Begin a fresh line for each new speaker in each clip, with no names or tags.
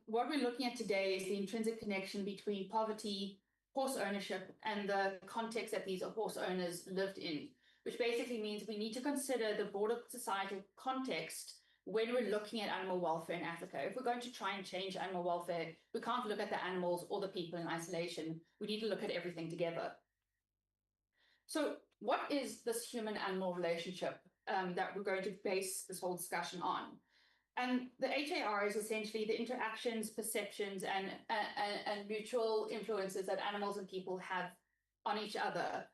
What we're looking at today is the intrinsic connection between poverty, horse ownership, and the context that these horse owners lived in, which basically means we need to consider the broader societal context when we're looking at animal welfare in Africa. If we're going to try and change animal welfare, we can't look at the animals or the people in isolation. We need to look at everything together. So what is this human-animal relationship that we're going to base this whole discussion on? And the HAR is essentially the interactions, perceptions, and mutual influences that animals and people have on each other.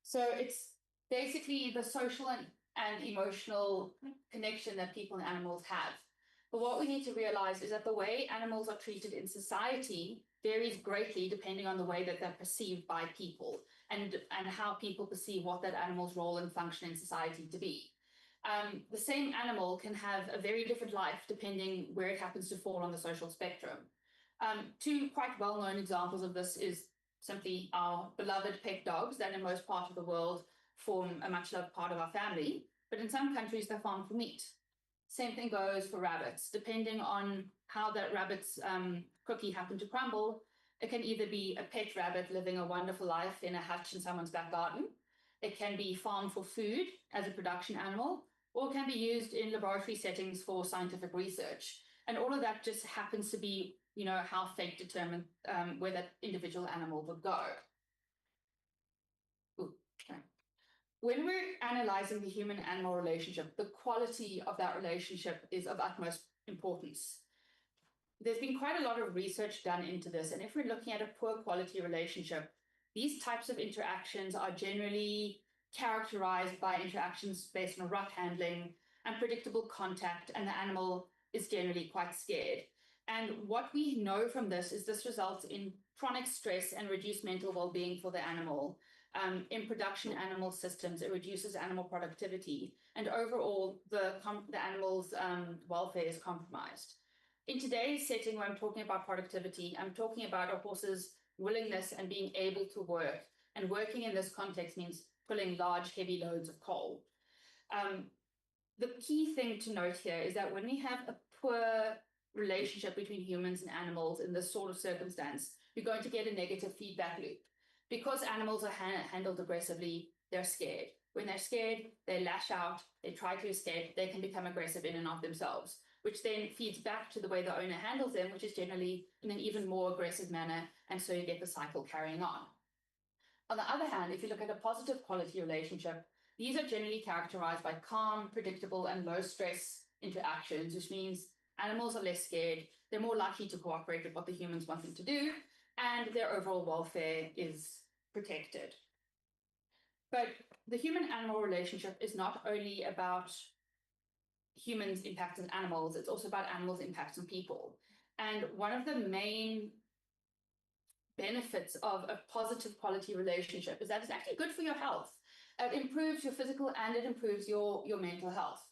So it's basically the social and emotional connection that people and animals have. But what we need to realize is that the way animals are treated in society varies greatly depending on the way that they're perceived by people and how people perceive what that animal's role and function in society to be. The same animal can have a very different life depending where it happens to fall on the social spectrum. Two quite well-known examples of this is simply our beloved pet dogs that in most parts of the world form a much loved part of our family, but in some countries they're farmed for meat. Same thing goes for rabbits. Depending on how that rabbit's cookie happened to crumble, it can either be a pet rabbit living a wonderful life in a hutch in someone's back garden, it can be farmed for food as a production animal, or can be used in laboratory settings for scientific research. And all of that just happens to be, how fate determined where that individual animal would go. Ooh, okay. When we're analyzing the human-animal relationship, the quality of that relationship is of utmost importance. There's been quite a lot of research done into this, and if we're looking at a poor quality relationship, these types of interactions are generally characterized by interactions based on rough handling and predictable contact, and the animal is generally quite scared. And what we know from this is this results in chronic stress and reduced mental well-being for the animal. In production animal systems, it reduces animal productivity, and overall, the animal's welfare is compromised. In today's setting, when I'm talking about productivity, I'm talking about a horse's willingness and being able to work. And working in this context means pulling large, heavy loads of coal. The key thing to note here is that when we have a poor relationship between humans and animals in this sort of circumstance, you're going to get a negative feedback loop. Because animals are handled aggressively, they're scared. When they're scared, they lash out, they try to escape, they can become aggressive in and of themselves, which then feeds back to the way the owner handles them, which is generally in an even more aggressive manner, and so you get the cycle carrying on. On the other hand, if you look at a positive quality relationship, these are generally characterized by calm, predictable, and low stress interactions, which means animals are less scared, they're more likely to cooperate with what the humans want them to do, and their overall welfare is protected. But the human-animal relationship is not only about humans' impacts on animals, it's also about animals' impacts on people. And one of the main benefits of a positive quality relationship is that it's actually good for your health. It improves your physical and it improves your mental health.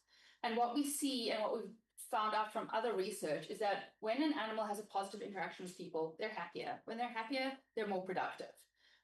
And what we see and what we've found out from other research is that when an animal has a positive interaction with people, they're happier. When they're happier, they're more productive.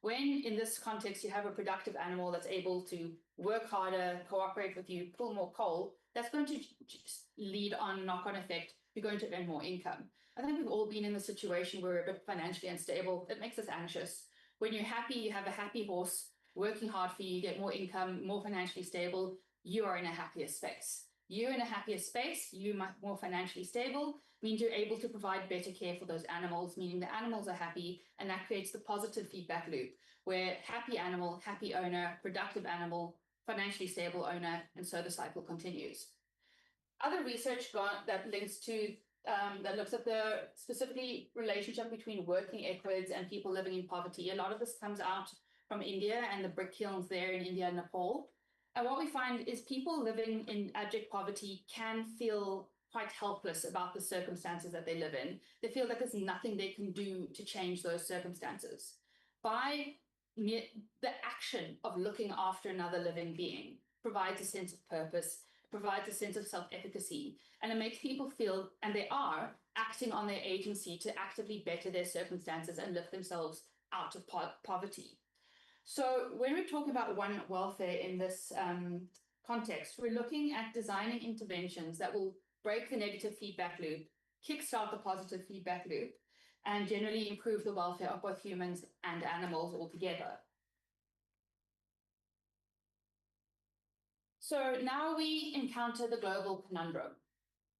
When in this context you have a productive animal that's able to work harder, cooperate with you, pull more coal, that's going to just lead on knock-on effect. You're going to earn more income. I think we've all been in the situation where we're a bit financially unstable. It makes us anxious. When you're happy, you have a happy horse working hard for you, you get more income, more financially stable, you are in a happier space. You're in a happier space, you're more financially stable, means you're able to provide better care for those animals, meaning the animals are happy, and that creates the positive feedback loop, where happy animal, happy owner, productive animal, financially stable owner, and so the cycle continues. Other research that links to, that looks at the specifically relationship between working equids and people living in poverty. A lot of this comes out from India and the brick kilns there in India and Nepal. And what we find is people living in abject poverty can feel quite helpless about the circumstances that they live in. They feel like there's nothing they can do to change those circumstances. By the action of looking after another living being provides a sense of purpose, provides a sense of self-efficacy, and it makes people feel, and they are, acting on their agency to actively better their circumstances and lift themselves out of poverty. So when we're talking about one welfare in this context, we're looking at designing interventions that will break the negative feedback loop, kickstart the positive feedback loop, and generally improve the welfare of both humans and animals altogether. So now we encounter the global conundrum.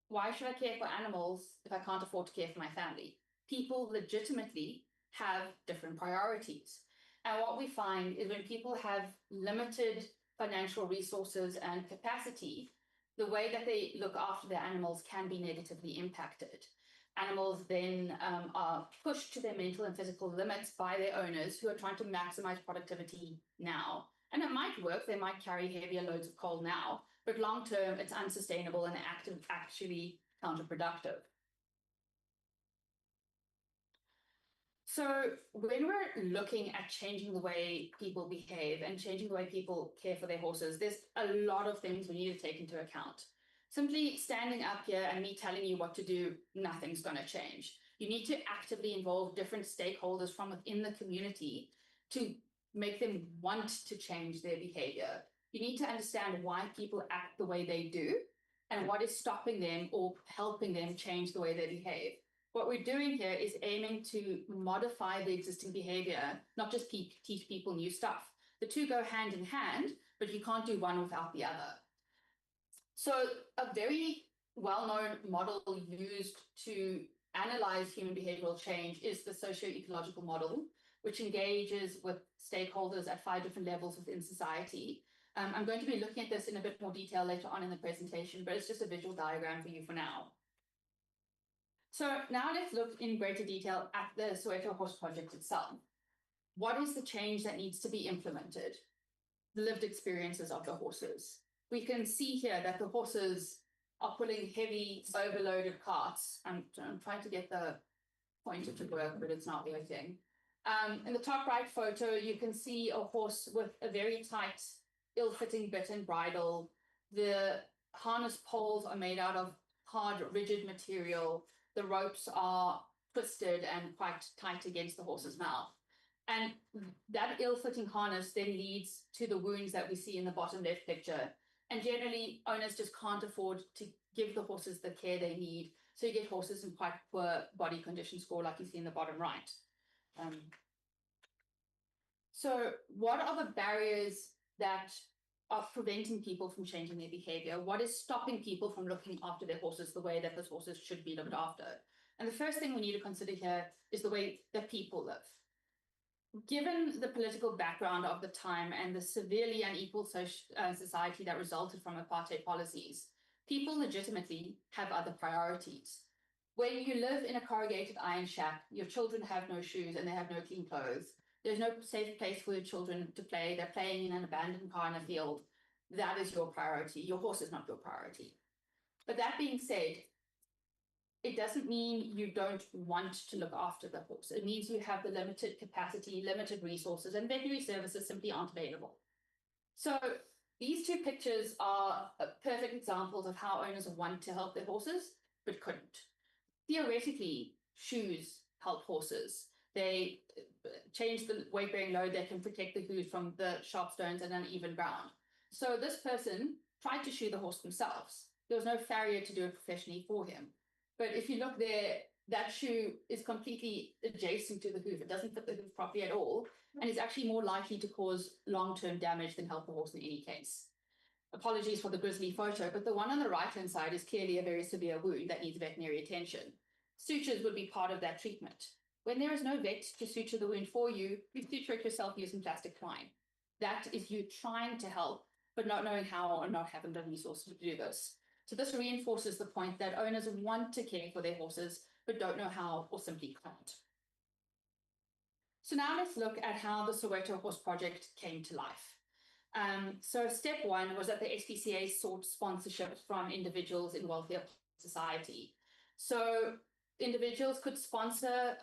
Why should I care for animals if I can't afford to care for my family? People legitimately have different priorities. And what we find is when people have limited financial resources and capacity, the way that they look after their animals can be negatively impacted. Animals then are pushed to their mental and physical limits by their owners who are trying to maximize productivity now. And it might work, they might carry heavier loads of coal now, but long term, it's unsustainable and actually counterproductive. So when we're looking at changing the way people behave and changing the way people care for their horses, there's a lot of things we need to take into account. Simply standing up here and me telling you what to do, nothing's going to change. You need to actively involve different stakeholders from within the community to make them want to change their behavior. You need to understand why people act the way they do and what is stopping them or helping them change the way they behave. What we're doing here is aiming to modify the existing behavior, not just teach people new stuff. The two go hand in hand, but you can't do one without the other. So a very well-known model used to analyze human behavioral change is the socio-ecological model, which engages with stakeholders at 5 different levels within society. I'm going to be looking at this in a bit more detail later on in the presentation, but it's just a visual diagram for you for now. So now let's look in greater detail at the Soweto Horse Project itself. What is the change that needs to be implemented? The lived experiences of the horses. We can see here that the horses are pulling heavy, overloaded carts. I'm trying to get the pointer to work, but it's not working. In the top right photo, you can see a horse with a very tight, ill-fitting bit and bridle. The harness poles are made out of hard, rigid material. The ropes are twisted and quite tight against the horse's mouth. And that ill-fitting harness then leads to the wounds that we see in the bottom left picture. And generally, owners just can't afford to give the horses the care they need. So you get horses in quite poor body condition score, like you see in the bottom right. So what are the barriers that are preventing people from changing their behavior? What is stopping people from looking after their horses the way that those horses should be looked after? And the first thing we need to consider here is the way that people live. Given the political background of the time and the severely unequal society that resulted from apartheid policies, people legitimately have other priorities. When you live in a corrugated iron shack, your children have no shoes and they have no clean clothes. There's no safe place for your children to play. They're playing in an abandoned car in a field. That is your priority. Your horse is not your priority. But that being said, it doesn't mean you don't want to look after the horse. It means you have the limited capacity, limited resources, and veterinary services simply aren't available. So these two pictures are perfect examples of how owners want to help their horses, but couldn't. Theoretically, shoes help horses. They change the weight-bearing load that can protect the hooves from the sharp stones and uneven ground. So this person tried to shoe the horse themselves. There was no farrier to do it professionally for him. But if you look there, that shoe is completely adjacent to the hoof. It doesn't fit the hoof properly at all, and is actually more likely to cause long-term damage than help the horse in any case. Apologies for the grisly photo, but the one on the right-hand side is clearly a very severe wound that needs veterinary attention. Sutures would be part of that treatment. When there is no vet to suture the wound for you, you suture it yourself using plastic twine. That is you trying to help, but not knowing how or not having the resources to do this. So this reinforces the point that owners want to care for their horses, but don't know how or simply can't. So now let's look at how the Soweto Horse Project came to life. So step one was that the SPCA sought sponsorship from individuals in welfare society. So individuals could sponsor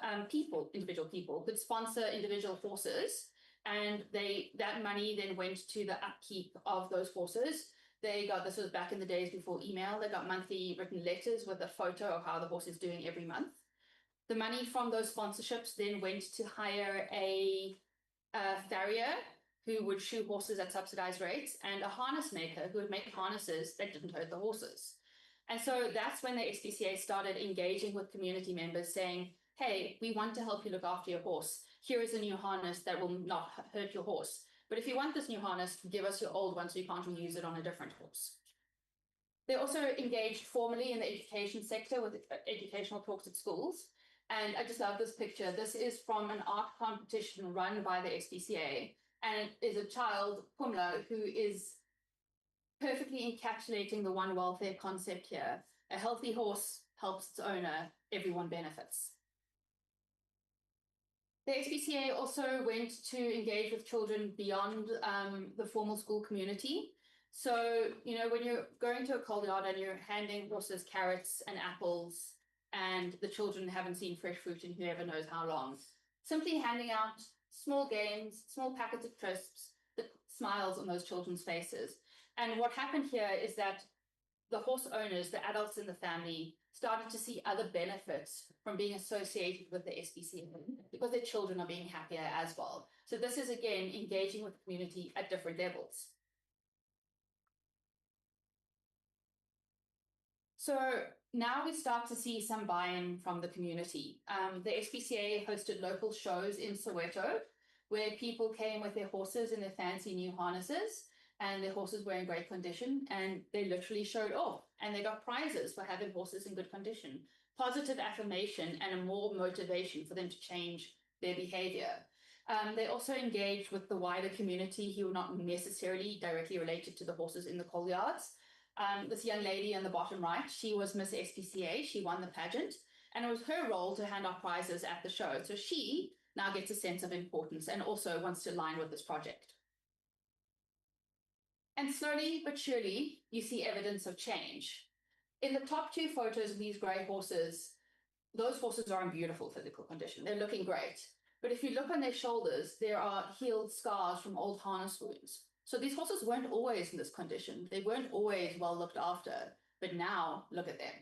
individual people could sponsor individual horses, and that money then went to the upkeep of those horses. This was back in the days before email, they got monthly written letters with a photo of how the horse is doing every month. The money from those sponsorships then went to hire a farrier who would shoe horses at subsidized rates, and a harness maker who would make harnesses that didn't hurt the horses. And so that's when the SPCA started engaging with community members saying, hey, we want to help you look after your horse. Here is a new harness that will not hurt your horse. But if you want this new harness, give us your old one so you can't reuse it on a different horse. They also engaged formally in the education sector with educational talks at schools. And I just love this picture. This is from an art competition run by the SPCA. And it is a child, Pumla, who is perfectly encapsulating the one welfare concept here. A healthy horse helps its owner, everyone benefits. The SPCA also went to engage with children beyond the formal school community. So, when you're going to a cold yard and you're handing horses carrots and apples, and the children haven't seen fresh fruit in whoever knows how long, simply handing out small games, small packets of crisps, the smiles on those children's faces. And what happened here is that the horse owners, the adults in the family, started to see other benefits from being associated with the SPCA because their children are being happier as well. So this is, again, engaging with the community at different levels. So now we start to see some buy-in from the community. The SPCA hosted local shows in Soweto where people came with their horses in their fancy new harnesses, and their horses were in great condition, and they literally showed off, and they got prizes for having horses in good condition, positive affirmation, and a more motivation for them to change their behavior. They also engaged with the wider community who were not necessarily directly related to the horses in the coal yards. This young lady in the bottom right, she was Miss SPCA, she won the pageant, and it was her role to hand out prizes at the show. So she now gets a sense of importance and also wants to align with this project. And slowly but surely, you see evidence of change. In the top two photos of these grey horses, those horses are in beautiful physical condition. They're looking great. But if you look on their shoulders, there are healed scars from old harness wounds. So these horses weren't always in this condition. They weren't always well looked after. But now, look at them.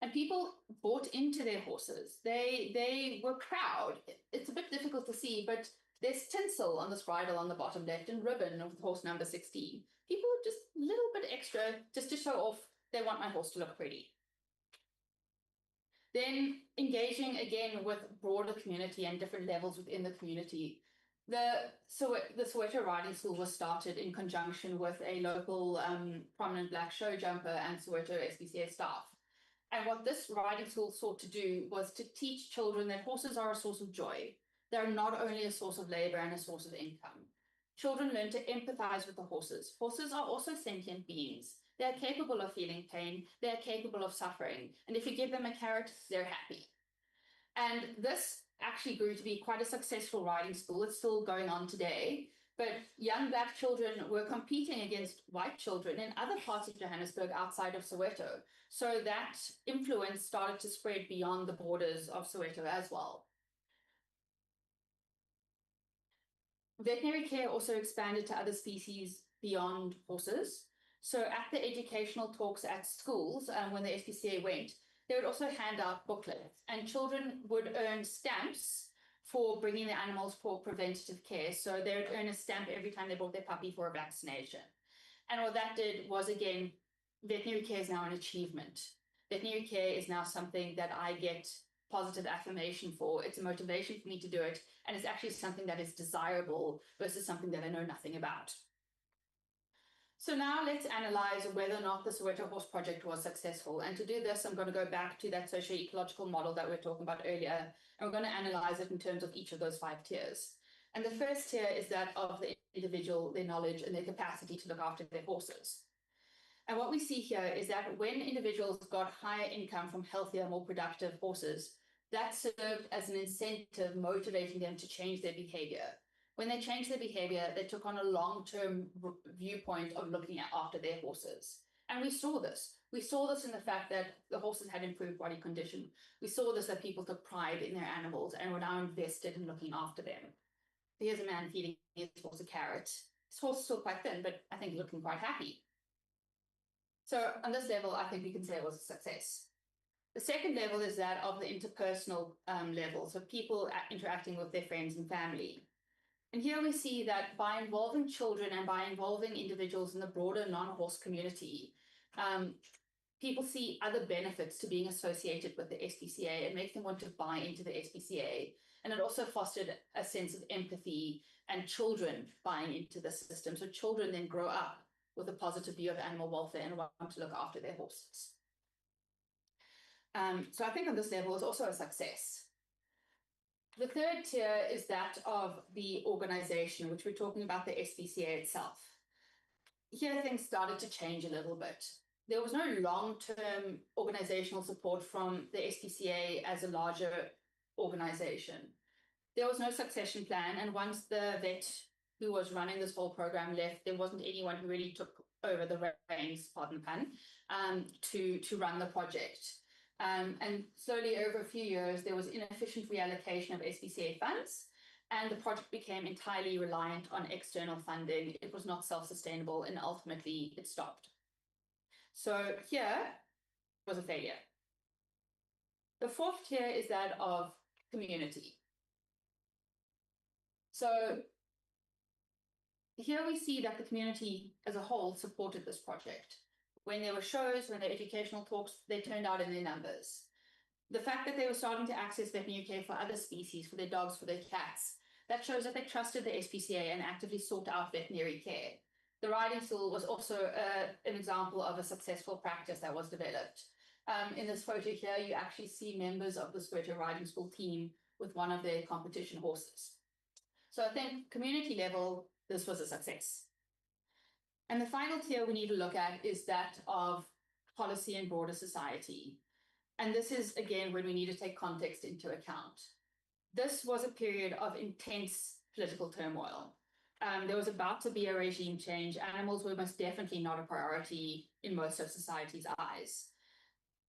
And people bought into their horses. They were proud. It's a bit difficult to see, but there's tinsel on this bridle on the bottom left and ribbon of horse number 16. People are just a little bit extra just to show off they want my horse to look pretty. Then engaging again with broader community and different levels within the community. The Soweto Riding School was started in conjunction with a local prominent black show jumper and Soweto SPCA staff. And what this riding school sought to do was to teach children that horses are a source of joy. They're not only a source of labor and a source of income. Children learn to empathize with the horses. Horses are also sentient beings. They're capable of feeling pain. They're capable of suffering. And if you give them a carrot, they're happy. And this actually grew to be quite a successful riding school. It's still going on today. But young black children were competing against white children in other parts of Johannesburg outside of Soweto. So that influence started to spread beyond the borders of Soweto as well. Veterinary care also expanded to other species beyond horses. So at the educational talks at schools, when the SPCA went, they would also hand out booklets, and children would earn stamps for bringing their animals for preventative care. So they would earn a stamp every time they brought their puppy for a vaccination. And what that did was, again, veterinary care is now an achievement. Veterinary care is now something that I get positive affirmation for. It's a motivation for me to do it, and it's actually something that is desirable versus something that I know nothing about. So now let's analyze whether or not the Soweto Horse Project was successful. And to do this, I'm going to go back to that socio-ecological model that we were talking about earlier, and we're going to analyze it in terms of each of those 5 tiers. And the first tier is that of the individual, their knowledge and their capacity to look after their horses. And what we see here is that when individuals got higher income from healthier, more productive horses, that served as an incentive motivating them to change their behavior. When they changed their behavior, they took on a long-term viewpoint of looking after their horses. And we saw this. We saw this in the fact that the horses had improved body condition. We saw this that people took pride in their animals and were now invested in looking after them. Here's a man feeding his horse a carrot. His horse is still quite thin, but I think looking quite happy. So on this level, I think we can say it was a success. The second level is that of the interpersonal level, so people interacting with their friends and family. And here we see that by involving children and by involving individuals in the broader non-horse community, people see other benefits to being associated with the SPCA and make them want to buy into the SPCA. And it also fostered a sense of empathy and children buying into the system. So children then grow up with a positive view of animal welfare and want to look after their horses. So I think on this level, it's also a success. The third tier is that of the organization, which we're talking about the SPCA itself. Here things started to change a little bit. There was no long-term organizational support from the SPCA as a larger organization. There was no succession plan, and once the vet who was running this whole program left, there wasn't anyone who really took over the reins, pardon the pun, to run the project. And slowly over a few years, there was inefficient reallocation of SPCA funds, and the project became entirely reliant on external funding. It was not self-sustainable, and ultimately it stopped. So here was a failure. The fourth tier is that of community. So here we see that the community as a whole supported this project. When there were shows, when there were educational talks, they turned out in their numbers. The fact that they were starting to access veterinary care for other species, for their dogs, for their cats, that shows that they trusted the SPCA and actively sought out veterinary care. The riding school was also an example of a successful practice that was developed. In this photo here, you actually see members of the Soweto riding school team with one of their competition horses. So I think community level, this was a success. And the final tier we need to look at is that of policy and broader society. And this is, again, when we need to take context into account. This was a period of intense political turmoil. There was about to be a regime change. Animals were most definitely not a priority in most of society's eyes.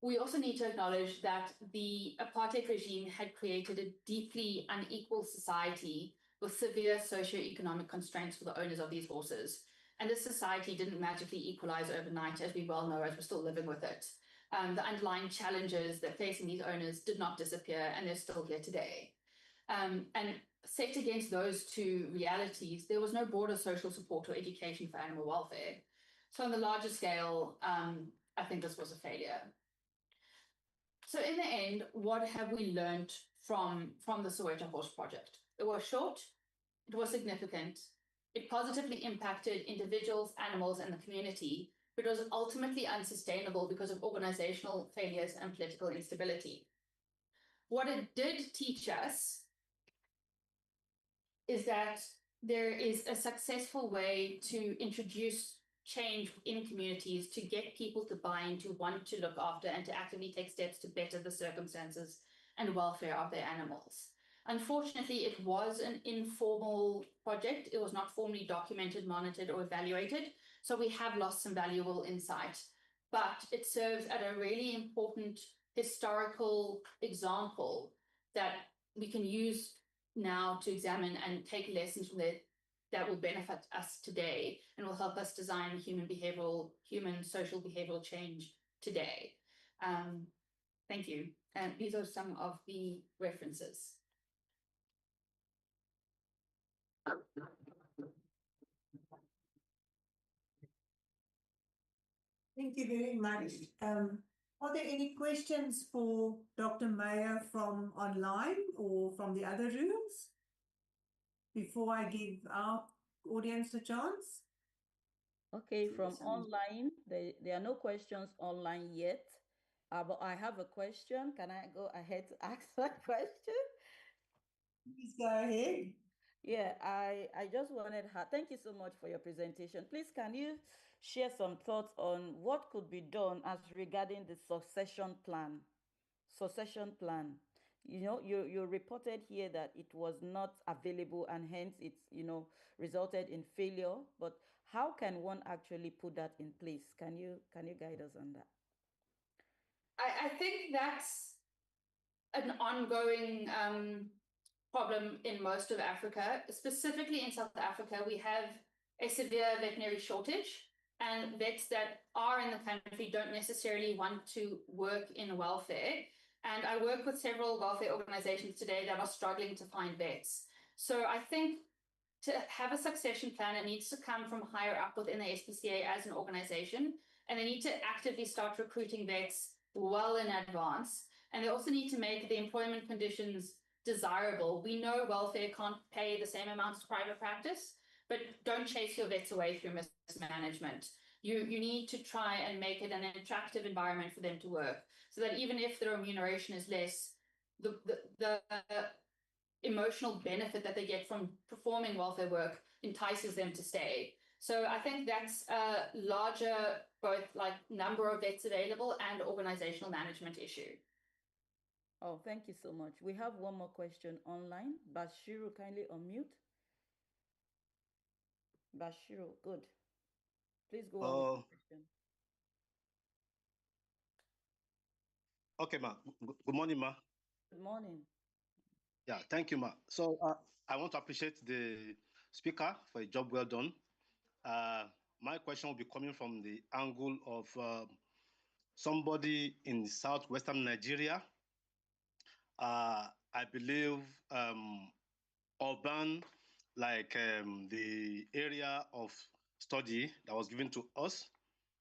We also need to acknowledge that the apartheid regime had created a deeply unequal society with severe socioeconomic constraints for the owners of these horses. And this society didn't magically equalize overnight, as we well know, as we're still living with it. The underlying challenges that facing these owners did not disappear, and they're still here today. And set against those two realities, there was no broader social support or education for animal welfare. So on the larger scale, I think this was a failure. So in the end, what have we learned from the Soweto Horse Project? It was short, it was significant, it positively impacted individuals, animals, and the community, but it was ultimately unsustainable because of organizational failures and political instability. What it did teach us is that there is a successful way to introduce change in communities to get people to buy into, want to look after, and to actively take steps to better the circumstances and welfare of their animals. Unfortunately, it was an informal project. It was not formally documented, monitored, or evaluated. So we have lost some valuable insight, but it serves as a really important historical example that we can use now to examine and take lessons from it that will benefit us today and will help us design human social behavioral change today. Thank you. And these are some of the references.
Thank you very much. Are there any questions for Dr. Meyer from online or from the other rooms before I give our audience a chance?
Okay, from online, there are no questions online yet, but I have a question. Can I go ahead to ask that question?
Please go ahead.
Yeah, I just wanted her. Thank you so much for your presentation. Please, can you share some thoughts on what could be done as regarding the succession plan? Succession plan. You know, you reported here that it was not available and hence it's, resulted in failure. But how can one actually put that in place? Can you guide us on that?
I think that's an ongoing problem in most of Africa. Specifically in South Africa, we have a severe veterinary shortage, and vets that are in the country don't necessarily want to work in welfare. And I work with several welfare organizations today that are struggling to find vets. So I think to have a succession plan, it needs to come from higher up within the SPCA as an organization, and they need to actively start recruiting vets well in advance. And they also need to make the employment conditions desirable. We know welfare can't pay the same amount as private practice, but don't chase your vets away through mismanagement. You need to try and make it an attractive environment for them to work, so that even if the remuneration is less, the emotional benefit that they get from performing welfare work entices them to stay. So I think that's a larger, both like number of vets available and organizational management issue.
Oh, thank you so much. We have one more question online. Bashiru, kindly unmute. Bashiru, good. Please go on with the question.
Okay, ma. Good morning, ma.
Good morning.
Yeah, thank you, ma. So I want to appreciate the speaker for a job well done. My question will be coming from the angle of somebody in southwestern Nigeria. I believe urban, like the area of study that was given to us.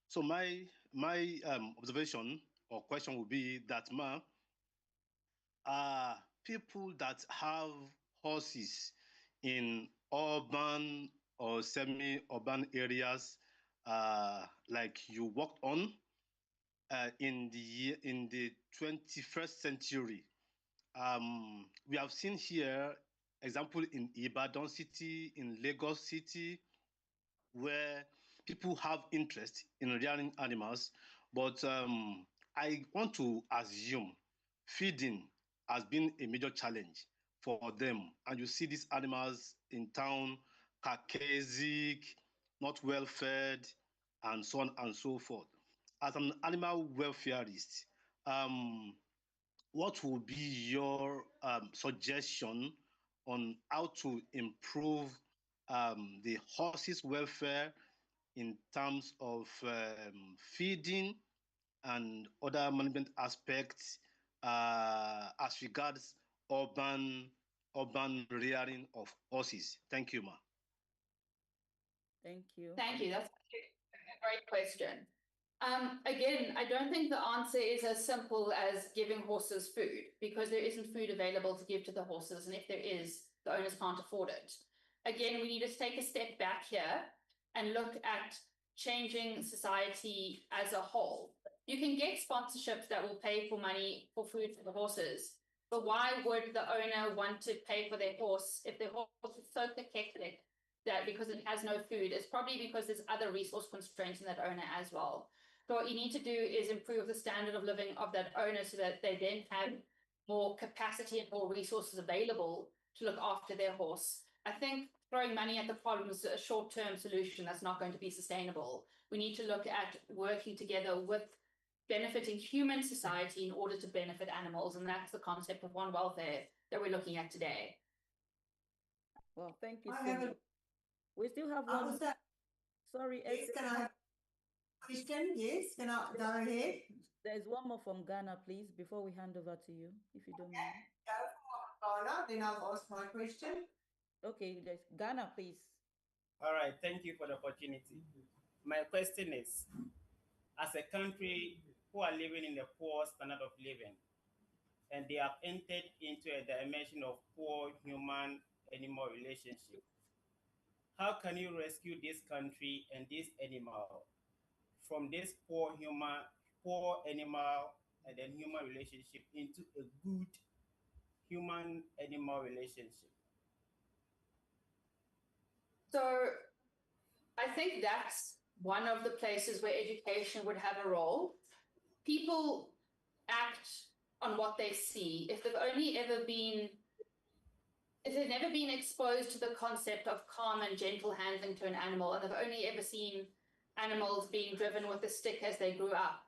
So my observation or question would be that, ma, people that have horses in urban or semi-urban areas, like you worked on in the 21st century. We have seen here example in Ibadan city, in Lagos city, where people have interest in rearing animals, but I want to assume feeding has been a major challenge for them. And you see these animals in town, caucasic, not well fed, and so on and so forth. As an animal welfareist, what would be your suggestion on how to improve the horses' welfare in terms of feeding and other management aspects as regards urban rearing of horses? Thank you, ma.
Thank you.
Thank you. That's a great question. Again, I don't think the answer is as simple as giving horses food, because there isn't food available to give to the horses, and if there is, the owners can't afford it. Again, we need to take a step back here and look at changing society as a whole. You can get sponsorships that will pay for money for food for the horses, but why would the owner want to pay for their horse if their horse is so pathetic that because it has no food? It's probably because there's other resource constraints in that owner as well. So what you need to do is improve the standard of living of that owner so that they then have more capacity and more resources available to look after their horse. I think throwing money at the problem is a short-term solution that's not going to be sustainable. We need to look at working together with benefiting human society in order to benefit animals, and that's the concept of one welfare that we're looking at today.
Well, thank you so much. We still have one. Sorry,
yes, can I have a question? Yes, can I go ahead?
There's one more from Ghana, please, before we hand over to you, if you don't mind.
Go for Ghana, then I'll ask my question.
Okay, Ghana, please.
All right, thank you for the opportunity. My question is, as a country who are living in the poor standard of living, and they have entered into a dimension of poor human-animal relationship, how can you rescue this country and this animal from this poor animal and then human relationship into a good human-animal relationship?
So I think that's one of the places where education would have a role. People act on what they see. If they've never been exposed to the concept of calm and gentle handling to an animal, and they've only ever seen animals being driven with a stick as they grew up,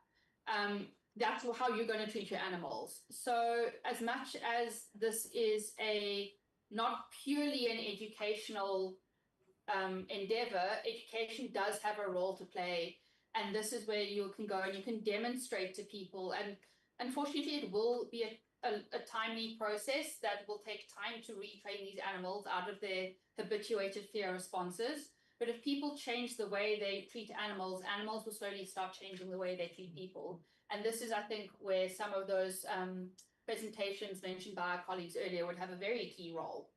that's how you're going to treat your animals. So as much as this is not purely an educational endeavor, education does have a role to play, and this is where you can go and you can demonstrate to people. And unfortunately, it will be a timely process that will take time to retrain these animals out of their habituated fear responses. But if people change the way they treat animals, animals will slowly start changing the way they treat people. And this is, I think, where some of those presentations mentioned by our colleagues earlier would have a very key role.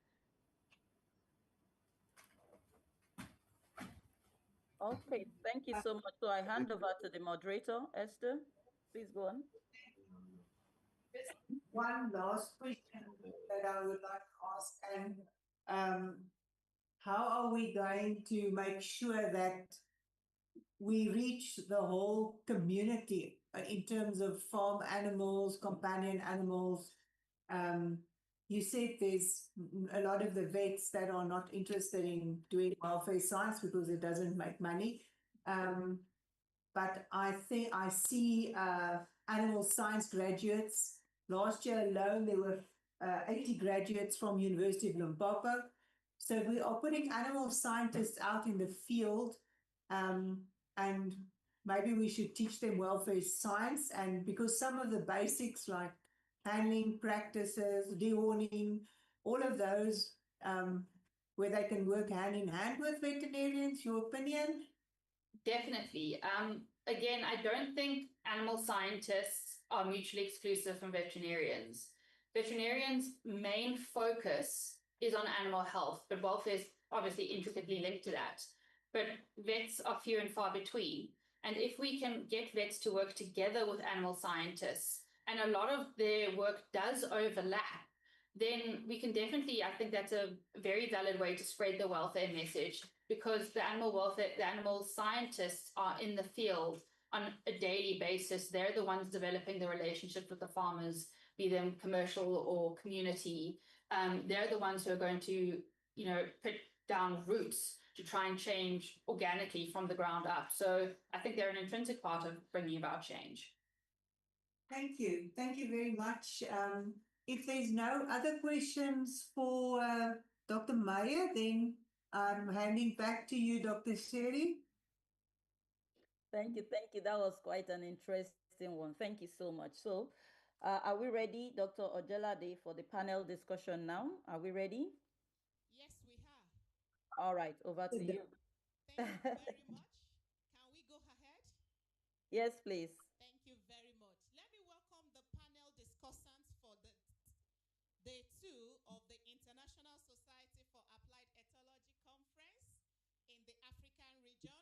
Okay, thank you so much. So I hand over to the moderator, Esther. Please go on.
One last question that I would like to ask, and how are we going to make sure that we reach the whole community in terms of farm animals, companion animals? You said there's a lot of the vets that are not interested in doing welfare science because it doesn't make money. But I think I see animal science graduates. Last year alone, there were 80 graduates from University of Limpopo. So we are putting animal scientists out in the field, and maybe we should teach them welfare science. And because some of the basics like handling practices, dehorning, all of those, where they can work hand in hand with veterinarians, your opinion?
Definitely. Again, I don't think animal scientists are mutually exclusive from veterinarians. Veterinarians' main focus is on animal health, but welfare is obviously intricately linked to that. But vets are few and far between. And if we can get vets to work together with animal scientists, and a lot of their work does overlap, then we can definitely, I think that's a very valid way to spread the welfare message, because the animal scientists are in the field on a daily basis. They're the ones developing the relationship with the farmers, be them commercial or community. They're the ones who are going to, put down roots to try and change organically from the ground up. So I think they're an intrinsic part of bringing about change.
Thank you. Thank you very much. If there's no other questions for Dr. Meyer, then I'm handing back to you, Dr. Sherry.
Thank you. That was quite an interesting one. Thank you so much. So, are we ready, Dr. Ojelade, for the panel discussion now? Are we ready?
Yes, we are.
All right, over to you.
Thank you very much. Can we go ahead?
Yes, please.
Thank you very much. Let me welcome the panel discussants for the Day 2 of the International Society for Applied Ethology Conference in the African region.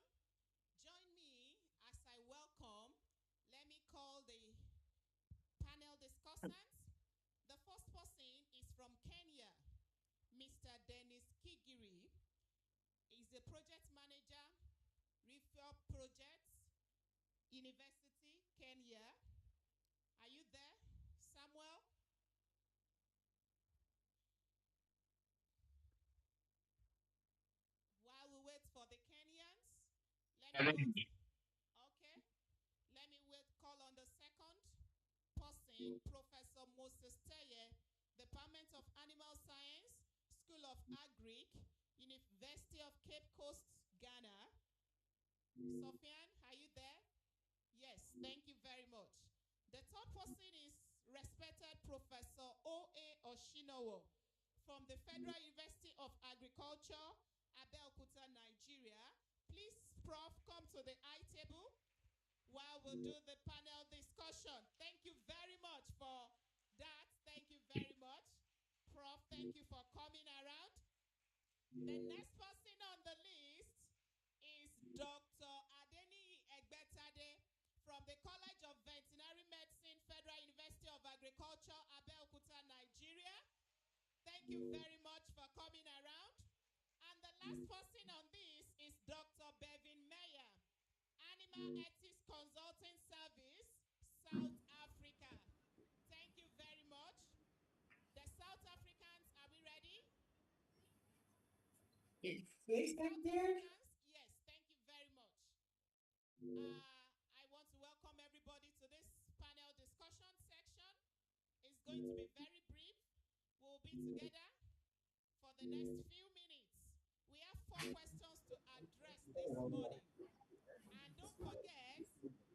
Join me as I welcome, let me call the panel discussants. The first person is from Kenya, Mr. Dennis Kigiri. He's the project manager, Refuel Projects, University, Kenya. Are you there, Samuel? While we wait for the Kenyans, let me call on the second person, Professor Moses Teye, Department of Animal Science, School of Agric, University of Cape Coast, Ghana. Sofian, are you there? Yes, thank you very much. The third person is respected Professor O.A. Oshinowo from the Federal University of Agriculture, Abeokuta, Nigeria. Please, Prof, come to the I table while we'll do the panel discussion. Thank you very much for that. Thank you very much. Prof, thank you for coming around. The next person on the list is Dr. Adeni Egbetade from the College of Veterinary Medicine, Federal University of Agriculture, Abeokuta, Nigeria. Thank you very much for coming around. And the last person on this is Dr. Bevin Meyer, Animal Ethics Consulting Service, South Africa. Thank you very much. The South Africans, are we ready?
Yes,
thank you. Yes, thank you very much. I want to welcome everybody to this panel discussion section. It's going to be very brief. We'll be together for the next few minutes. We have 4 questions to address this morning. And don't forget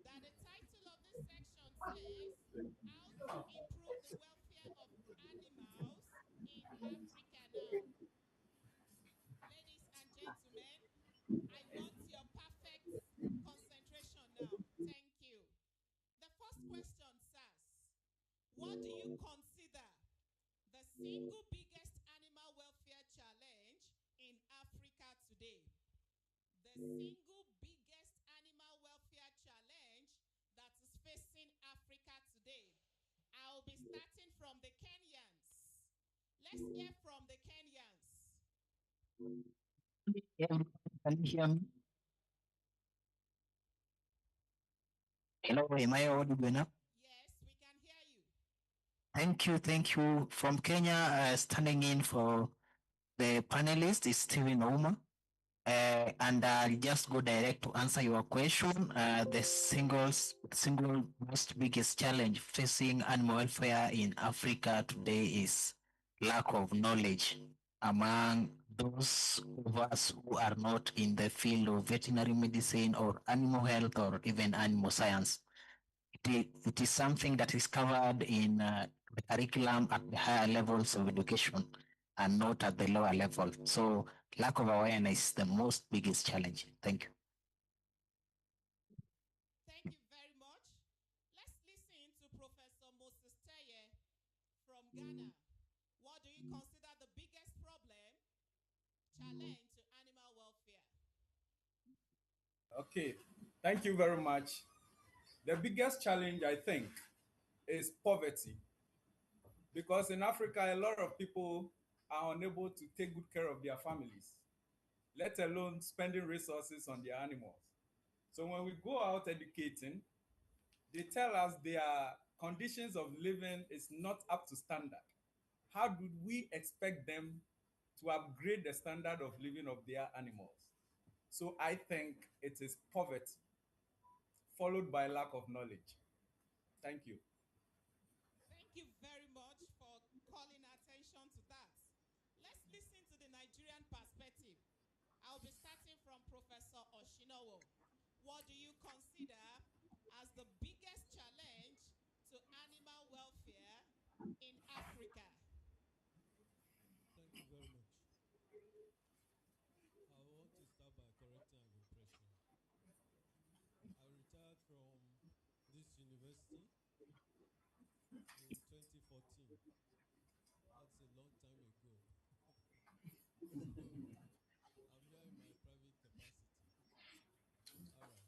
that the title of this section says, How to Improve the Welfare what do you consider the single biggest animal welfare challenge in Africa today? The single biggest animal welfare challenge that is facing Africa today. I'll be starting from the Kenyans. Let's hear from the Kenyans.
Can you hear me? Hello, am I audible now?
Yes, we can hear you.
Thank you. From Kenya, standing in for the panelist is Steven Ouma. And I'll just go direct to answer your question. The single most biggest challenge facing animal welfare in Africa today is lack of knowledge among those of us who are not in the field of veterinary medicine or animal health or even animal science. It is something that is covered in the curriculum at the higher levels of education and not at the lower level. So lack of awareness is the most biggest challenge. Thank you.
Thank you very much. Let's listen to Professor Moses Teye from Ghana. What do you consider the biggest challenge to animal welfare?
Okay, thank you very much. The biggest challenge, I think, is poverty. Because in Africa, a lot of people are unable to take good care of their families, let alone spending resources on their animals. So when we go out educating, they tell us their conditions of living is not up to standard. How do we expect them to upgrade the standard of living of their animals? So I think it is poverty, followed by lack of knowledge. Thank you.
Thank you very much for calling attention to that. Let's listen to the Nigerian perspective. I'll be starting from Professor Oshinowo. What do you consider as the biggest challenge to animal welfare in Africa?
Thank you very much. I want to start by correcting an impression. I retired from this university in 2014. That's a long time ago. So I'm here in my private capacity. All right.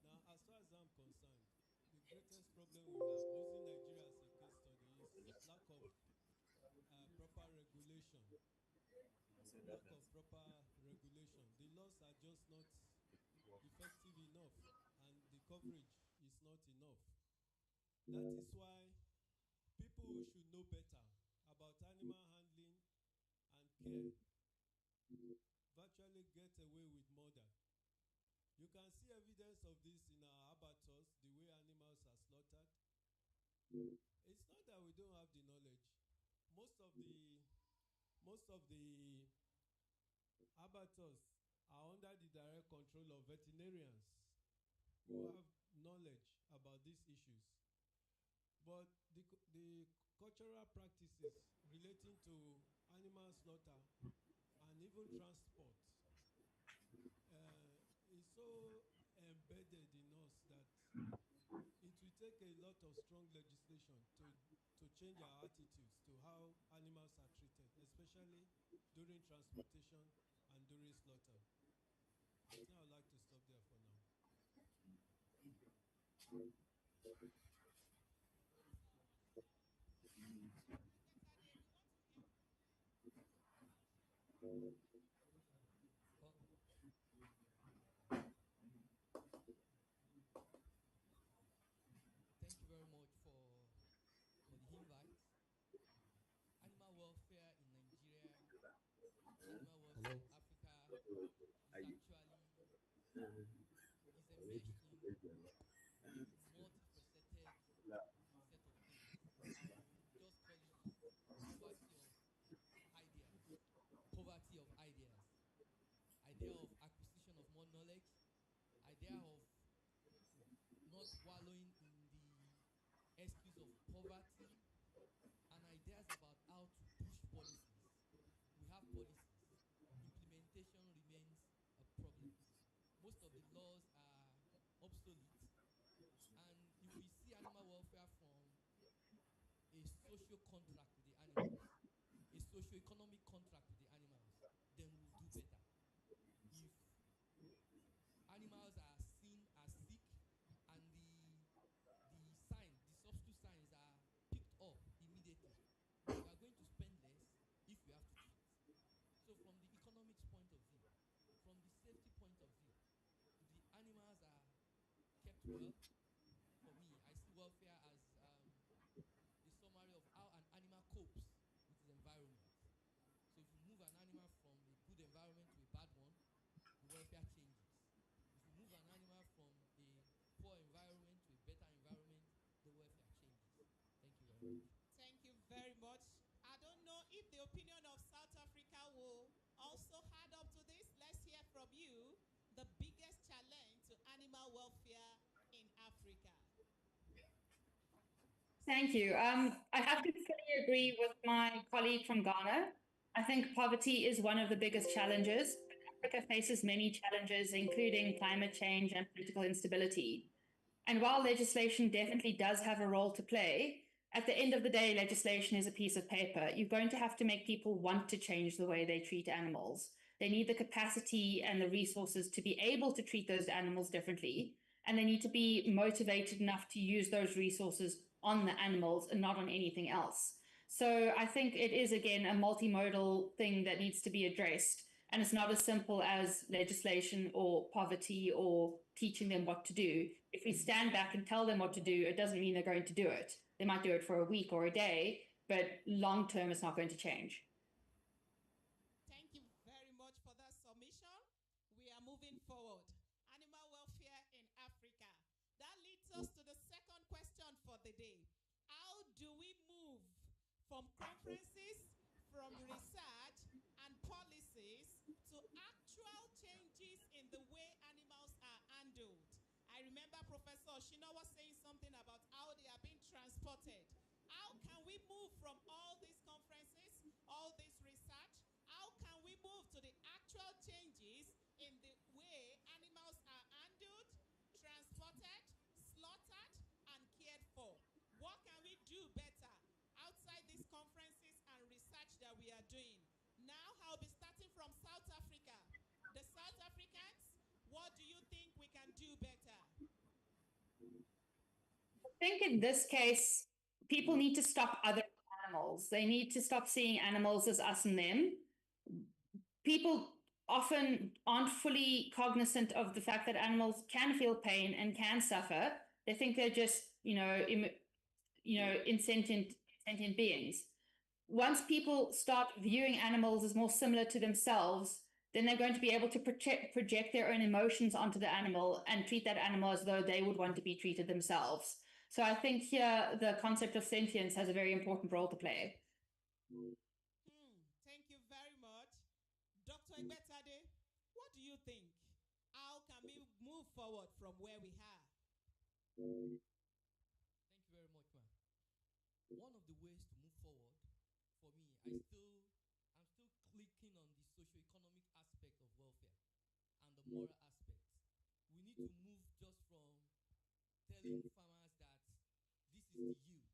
Now, as far as I'm concerned, the greatest problem we have, using Nigeria as a case study, is lack of proper regulation. Lack of proper regulation. The laws are just not effective enough, and the coverage is not enough. That is why people should know better about animal handling and care. Virtually get away with murder. You can see evidence of this in our abattoirs, the way animals are slaughtered. It's not that we don't have the knowledge. Most of the abattoirs are under the direct control of veterinarians who have knowledge about these issues. But the cultural practices relating to animal slaughter and even transport is so embedded in us that it will take a lot of strong legislation to change our attitudes to how animals are treated, especially during transportation and during slaughter. I think I'd like to stop there for now.
Thank you very much for the invite. Animal welfare in Nigeria, animal welfare in Africa is actually is enmeshed in a multifaceted set of things. I will just call it poverty of ideas. Poverty of ideas. Idea of acquisition of more knowledge, idea of not wallowing in the excuse of poverty, and ideas about how to push policies. We have policies. Implementation remains a problem. Most of the laws are obsolete. And if we see animal welfare from socio-economic contract with the animals, then we'll do better. If animals are seen as sick and the substitute signs are picked up immediately, then we are going to spend less if we have to treat. So from the economics point of view, from the safety point of view, if the animals are kept well, for me, I see welfare as a summary of how an animal copes with its environment. So if you move an animal from a good environment to a bad one, the welfare changes. If you move an animal from a poor environment to a better environment, the welfare changes. Thank you very much.
Thank you very much. I don't know if the opinion of South Africa will also add up to this. Let's hear from you. The biggest challenge to animal welfare in Africa.
Thank you. I have to fully agree with my colleague from Ghana. I think poverty is one of the biggest challenges. Africa faces many challenges, including climate change and political instability. And while legislation definitely does have a role to play, at the end of the day, legislation is a piece of paper. You're going to have to make people want to change the way they treat animals. They need the capacity and the resources to be able to treat those animals differently. And they need to be motivated enough to use those resources on the animals and not on anything else. So I think it is, again, a multimodal thing that needs to be addressed. And it's not as simple as legislation or poverty or teaching them what to do. If we stand back and tell them what to do, it doesn't mean they're going to do it. They might do it for a week or a day, but long term, it's not going to change.
Thank you very much for that submission. We are moving forward. Animal welfare in Africa. That leads us to the second question for the day. How do we move from conferences, from research and policies to actual changes in the way animals are handled? I remember Professor Oshino was saying something about how they are being transported. How can we move from all these conferences, all this research? How can we move to the actual changes in the way animals are handled, transported, slaughtered, and cared for? What can we do better outside these conferences and research that we are doing? Now I'll be starting from South Africa. The South Africans, what do you think we can do better?
I think in this case, people need to stop other animals. They need to stop seeing animals as us and them. People often aren't fully cognizant of the fact that animals can feel pain and can suffer. They think they're just, insentient beings. Once people start viewing animals as more similar to themselves, then they're going to be able to project their own emotions onto the animal and treat that animal as though they would want to be treated themselves. So I think here the concept of sentience has a very important role to play.
Thank you very much. Dr. Egerton, what do you think? How can we move forward from where we are?
Thank you very much, ma'am. One of the ways to move forward, for me, I'm still clicking on the socio-economic aspect of welfare and the moral aspect. We need to move just from telling farmers that this is the yield.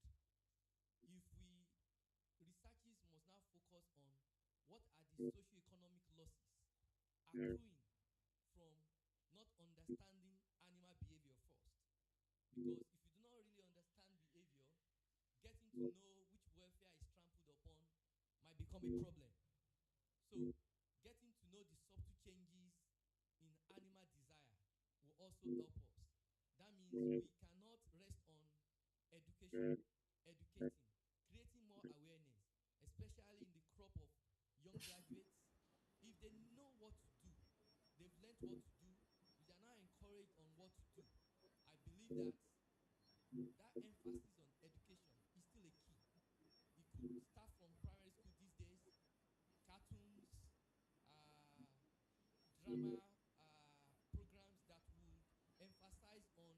Researchers must now focus on what are the socio-economic losses accruing from not understanding animal behavior first. Because if you do not really understand behavior, getting to know which welfare is trampled upon might become a problem. So getting to know the subtle changes in animal desire will also help us. That means we cannot rest on educating, creating more awareness, especially in the crop of young graduates. If they know what to do, they've learned what to do, they are now encouraged on what to do. I believe that emphasis on education is still a key. It could start from primary school these days, cartoons, drama programs that would emphasize on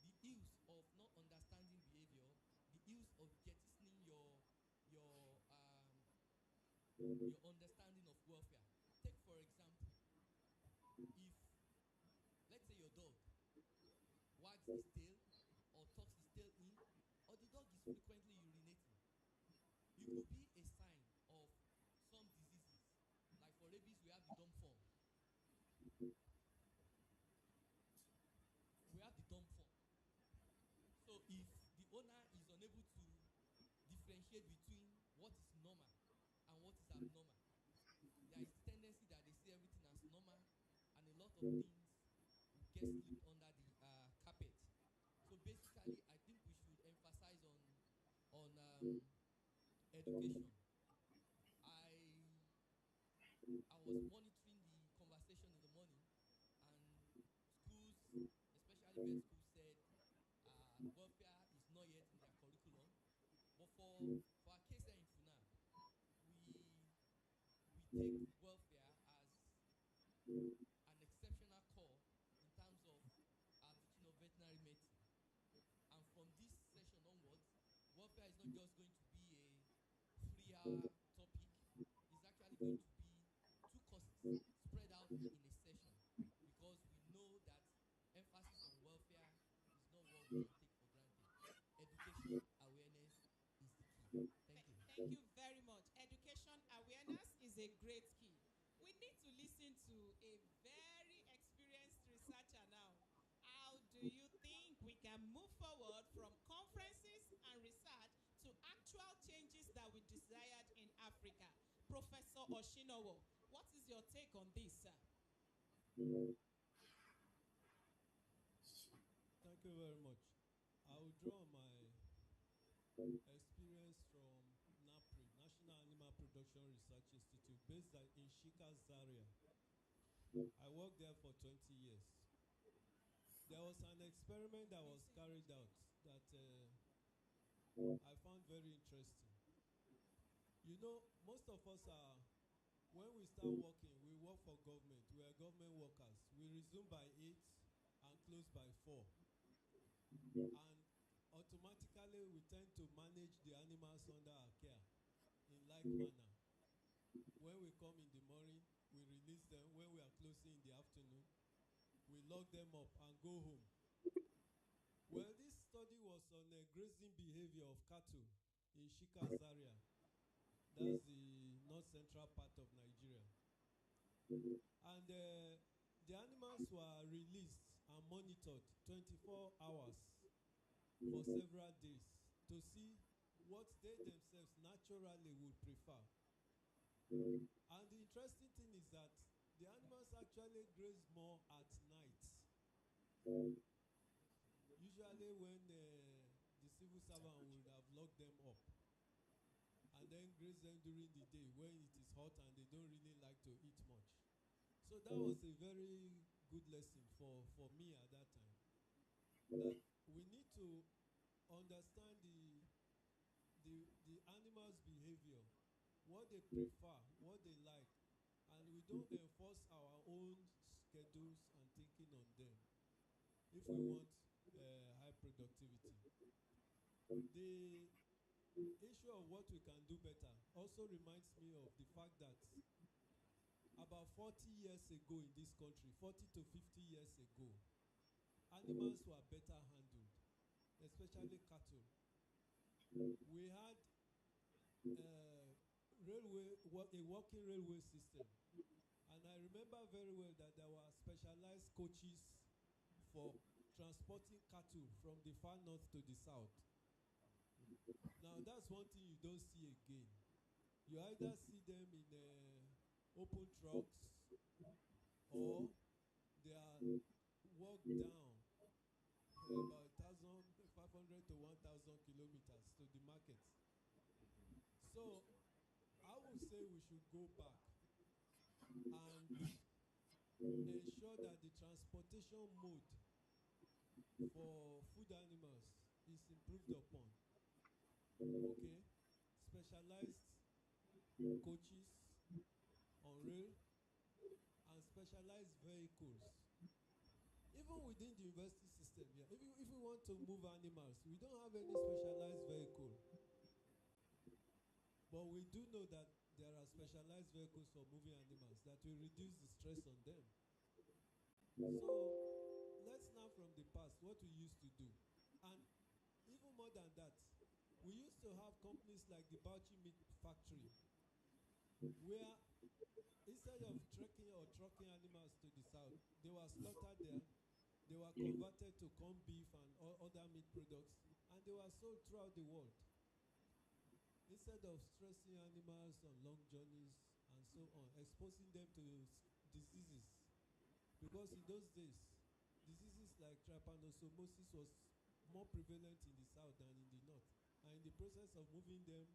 the ills of not understanding behavior, the ills of jettisoning your understanding of welfare. Take for example, if let's say your dog wags his tail or tucks his tail in, or the dog is frequently urinating, it could be a sign of unable to differentiate between what is normal and what is abnormal. There is tendency that they see everything as normal, and a lot of things get slipped under the carpet. So basically, I think we should emphasize on education. I was monitoring the conversation in the morning, and schools, especially vet schools, said welfare is not yet in their curriculum. But for our case here in FUNAAB, we take welfare as an exceptional core in terms of our teaching of veterinary medicine. And from this session onwards, welfare is not just going to be a 3-hour topic. It's actually going to be 2 courses spread out in a session, because we know that emphasis on welfare is not what we can take for granted. Education awareness is the key. Thank you.
Thank you very much. Education awareness is a great key. We need to listen to a very experienced researcher now. How do you think we can move forward from conferences and research to actual changes that we desired in Africa? Professor Oshinowo, what is your take on this, sir?
Thank you very much. I will draw on my experience from NAPRI, National Animal Production Research Institute, based in Shika, Zaria. I worked there for 20 years. There was an experiment that was carried out that I found very interesting. You know, most of us are, when we start working, we work for government. We are government workers. We resume by 8 and close by 4. And automatically, we tend to manage the animals under our care in like manner. When we come in the morning, we release them. When we are closing in the afternoon, we lock them up and go home. Well, this study was on the grazing behavior of cattle in Shika, Zaria. That's the north-central part of Nigeria. And the animals were released and monitored 24 hours for several days to see what they themselves naturally would prefer. And the interesting thing is that the animals actually graze more at night. Usually when the civil servant would have locked them up and then graze them during the day when it is hot and they don't really like to eat much. So that was a very good lesson for me at that time. That we need to understand the animals' behavior, what they prefer, what they like, and we don't enforce our own schedules and thinking on them if we want high productivity. The issue of what we can do better also reminds me of the fact that about 40 years ago in this country, 40 to 50 years ago, animals were better handled, especially cattle. We had a working railway system. And I remember very well that there were specialized coaches for transporting cattle from the far north to the south. Now that's one thing you don't see again. You either see them in open trucks, or they are walked down about 1,500 to 1,000 kilometers to the market. So I would say we should go back and ensure that the transportation mode for food animals is improved upon. Okay, specialized coaches on rail and specialized vehicles. Even within the university system here, if we want to move animals, we don't have any specialized vehicle. But we do know that there are specialized vehicles for moving animals that will reduce the stress on them. So let's learn from the past what we used to do. And even more than that, we used to have companies like the Bauchi Meat Factory, where instead of trekking or trucking animals to the south, they were slaughtered there. They were converted to corned beef and other meat products, and they were are sold throughout the world. Instead of stressing animals on long journeys and so on, exposing them to diseases. Because in those days, diseases like trypanosomosis was more prevalent in the south than in the north. And in the process of moving them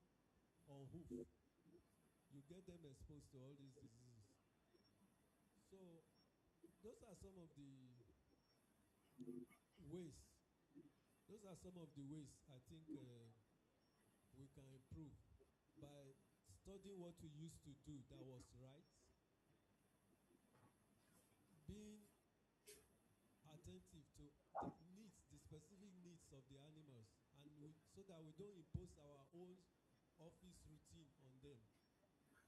on hoof, you get them exposed to all these diseases. So those are some of the ways. Those are some of the ways I think we can improve by studying what we used to do that was right, being attentive to the needs, the specific needs of the animals, and so that we don't impose our own office routine on them.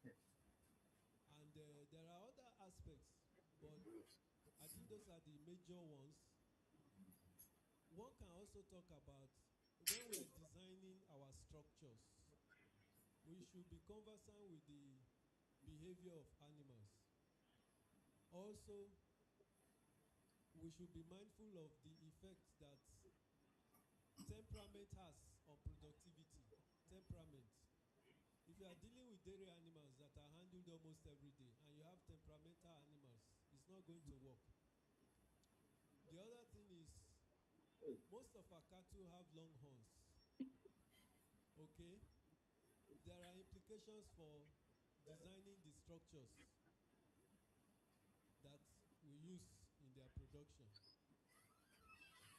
And there are other aspects, but I think those are the major ones. One can also talk about when we are designing our structures, we should be conversant with the behavior of animals. Also, we should be mindful of the effect that temperament has on productivity. Temperament. If you are dealing with dairy animals that are handled almost every day and you have temperamental animals, it's not going to work. The other thing is, most of our cattle have long horns. Okay? There are implications for designing the structures that we use in their production.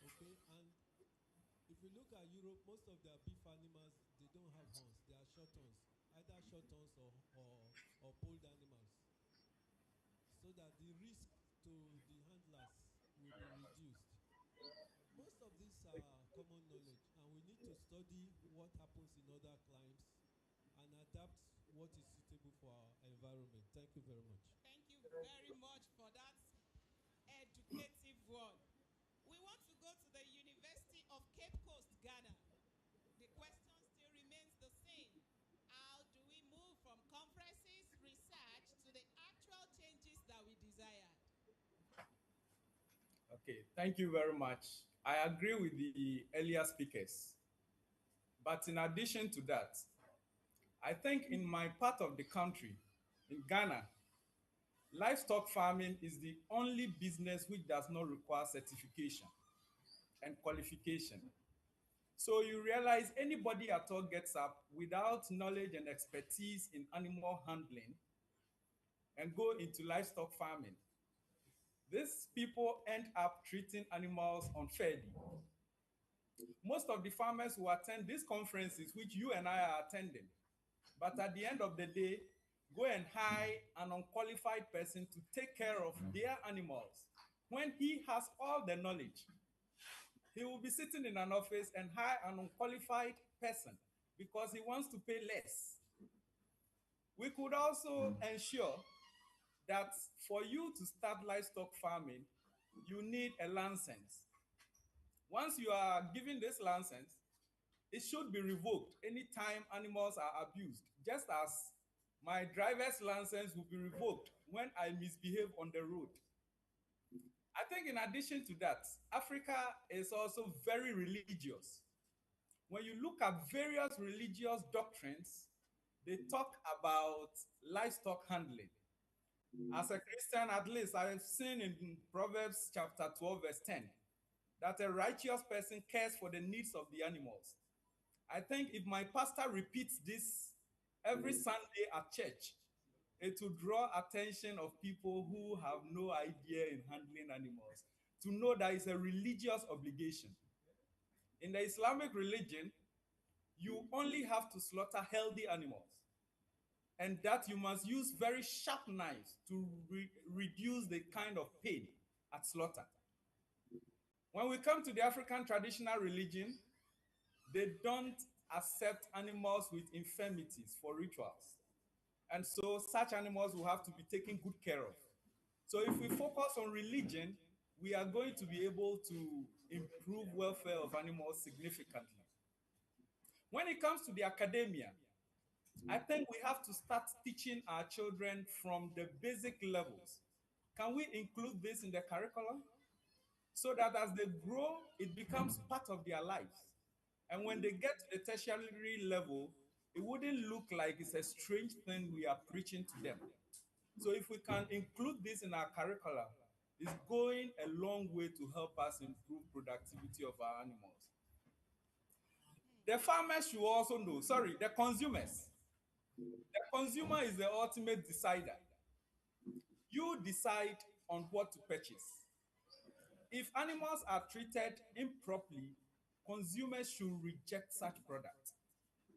Okay? And if you look at Europe, most of their beef animals, they don't have horns. They are short horns, either short horns or polled animals, so that the risk to the handlers will be reduced. Most of these are common knowledge, and we need to study what happens in other climes and adapt what is suitable for our environment. Thank you very much.
Thank you very much for that educative one. We want to go to the University of Cape Coast, Ghana. The question still remains the same. How do we move from conferences, research, to the actual changes that we desired?
Okay, thank you very much. I agree with the earlier speakers. But in addition to that, I think in my part of the country, in Ghana, livestock farming is the only business which does not require certification and qualification. So you realize anybody at all gets up without knowledge and expertise in animal handling and go into livestock farming. These people end up treating animals unfairly. Most of the farmers who attend these conferences, which you and I are attending, but at the end of the day, go and hire an unqualified person to take care of their animals. When he has all the knowledge, he will be sitting in an office and hire an unqualified person because he wants to pay less. We could also ensure that for you to start livestock farming, you need a license. Once you are given this license, it should be revoked anytime animals are abused, just as my driver's license will be revoked when I misbehave on the road. I think in addition to that, Africa is also very religious. When you look at various religious doctrines, they talk about livestock handling. As a Christian, at least I have seen in Proverbs chapter 12, verse 10, that a righteous person cares for the needs of the animals. I think if my pastor repeats this every Sunday at church, it will draw attention of people who have no idea in handling animals to know that it's a religious obligation. In the Islamic religion, you only have to slaughter healthy animals, and that you must use very sharp knives to reduce the kind of pain at slaughter. When we come to the African traditional religion, they don't accept animals with infirmities for rituals. And so such animals will have to be taken good care of. So if we focus on religion, we are going to be able to improve welfare of animals significantly. When it comes to the academia, I think we have to start teaching our children from the basic levels. Can we include this in the curriculum? So that as they grow, it becomes part of their lives. And when they get to the tertiary level, it wouldn't look like it's a strange thing we are preaching to them. So if we can include this in our curricula, it's going a long way to help us improve productivity of our animals. The farmers should also know, sorry, the consumers. The consumer is the ultimate decider. You decide on what to purchase. If animals are treated improperly, consumers should reject such products.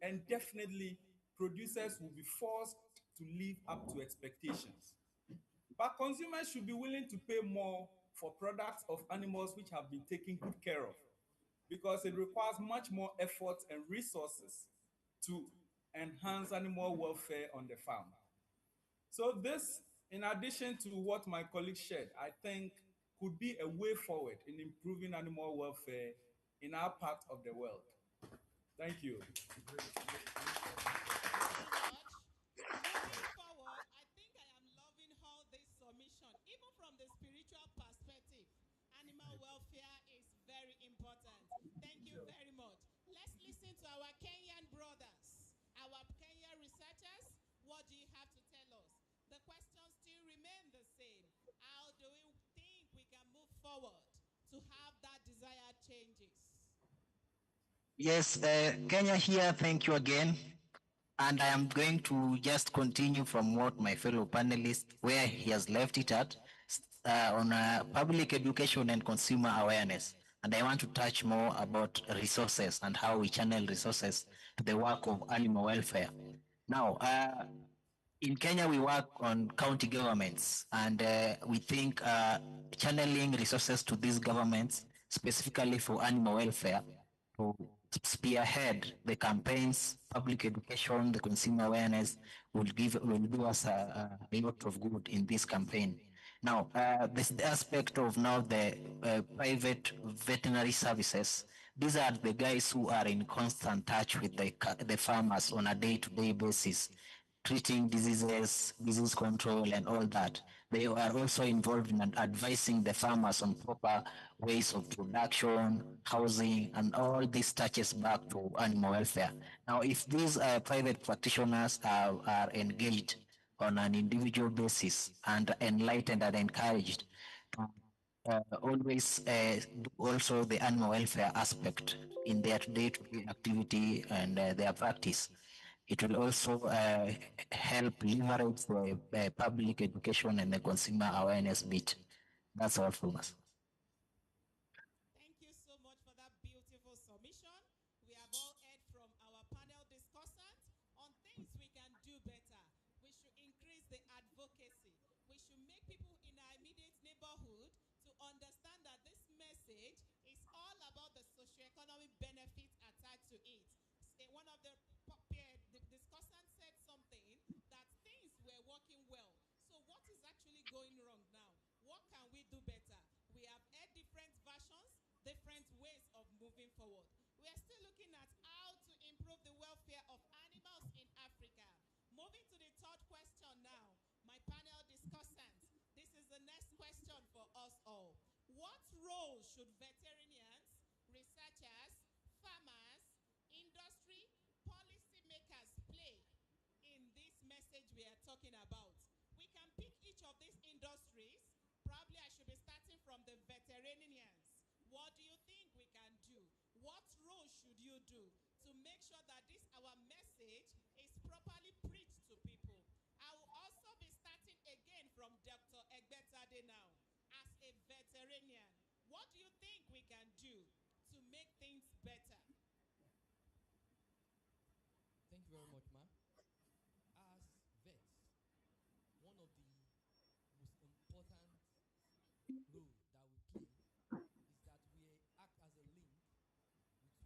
And definitely, producers will be forced to live up to expectations. But consumers should be willing to pay more for products of animals which have been taken good care of, because it requires much more effort and resources to enhance animal welfare on the farm. So this, in addition to what my colleague shared, I think could be a way forward in improving animal welfare in our part of the world. Thank you.
So much. Moving forward, I think I am loving all this submission, even from the spiritual perspective. Animal welfare is very important. Thank you very much. Let's listen to our Kenyan brothers, our Kenyan researchers. What do you have to tell us? The questions still remain the same. How do we think we can move forward to have that desired changes?
Yes, Kenya here, thank you again. And I am going to just continue from what my fellow panelist, where he has left it at, on public education and consumer awareness. And I want to touch more about resources and how we channel resources to the work of animal welfare. Now, in Kenya, we work on county governments, and we think channeling resources to these governments, specifically for animal welfare, to spearhead the campaigns, public education, the consumer awareness will do us a lot of good in this campaign. Now, this the aspect of now the private veterinary services. These are the guys who are in constant touch with the farmers on a day-to-day basis, treating diseases, disease control, and all that. They are also involved in advising the farmers on proper ways of production, housing, and all this touches back to animal welfare. Now, if these private practitioners are engaged on an individual basis and enlightened and encouraged to always do also the animal welfare aspect in their day-to-day activity and their practice, it will also help leverage the public education and the consumer awareness bit. That's all from us.
Thank you so much for that beautiful submission. We have all heard from our panel discussants on things we can do better. We should increase the advocacy. We should make people in our immediate neighborhood to understand that this message is all about the socioeconomic benefits attached to it. One of the discussants said something that things were working well. So what is actually going wrong now? What can we do better? We have heard different versions, different ways of moving forward. We are still looking at how to improve the welfare of animals in Africa. Moving to the third question now, my panel discussants. This is the next question for us all. What role should veterinarians, researchers, farmers, industry, policymakers play in this message we are talking about? We can pick each of these industries. Probably I should be starting from the veterinarians. What do you think we can do? What role should you do to make sure that this our message is properly preached to people? I will also be starting again from Dr. Egerton now. As a veterinarian, what do you think we can do to make things better?
Thank you very much, ma'am. As vets, one of the most important role that we play is that we act as a link with